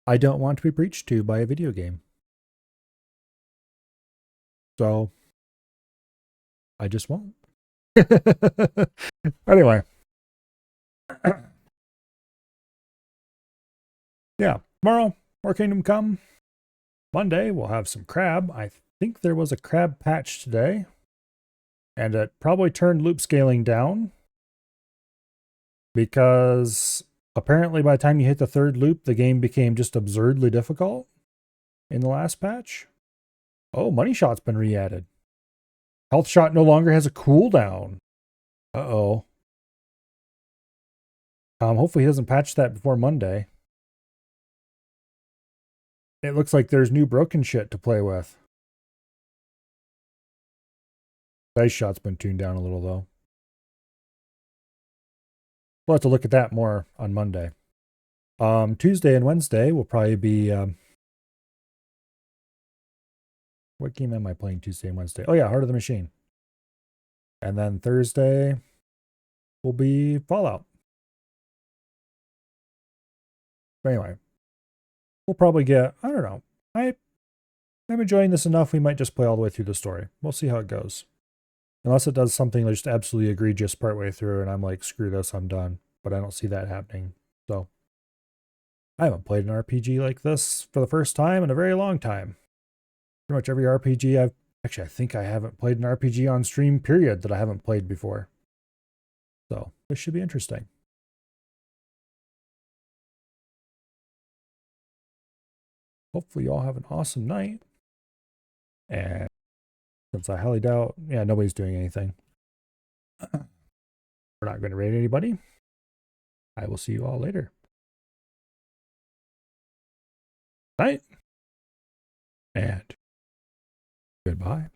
I don't want to be preached to by a video game. So, I just won't. Anyway. Yeah, tomorrow, more Kingdom Come. Monday, we'll have some crab. I think there was a crab patch today. And it probably turned loop scaling down. Because apparently by the time you hit the third loop, the game became just absurdly difficult in the last patch. Oh, Money Shot's been re-added. Health Shot no longer has a cooldown. Uh-oh. Hopefully he doesn't patch that before Monday. It looks like there's new broken shit to play with. Dice Shot's been tuned down a little, though. We'll have to look at that more on Monday. Tuesday and Wednesday will probably be... what game am I playing Tuesday and Wednesday? Oh yeah, Heart of the Machine. And then Thursday will be Fallout. But anyway, we'll probably get... I don't know. I'm enjoying this enough, we might just play all the way through the story. We'll see how it goes. Unless it does something just absolutely egregious partway through and I'm like, screw this, I'm done. But I don't see that happening. So, I haven't played an RPG like this for the first time in a very long time. Pretty much every RPG I've... Actually, I think I haven't played an RPG on stream, period, that I haven't played before. So, this should be interesting. Hopefully you all have an awesome night. And since I highly doubt... Yeah, nobody's doing anything. We're not going to raid anybody. I will see you all later. Night. And goodbye.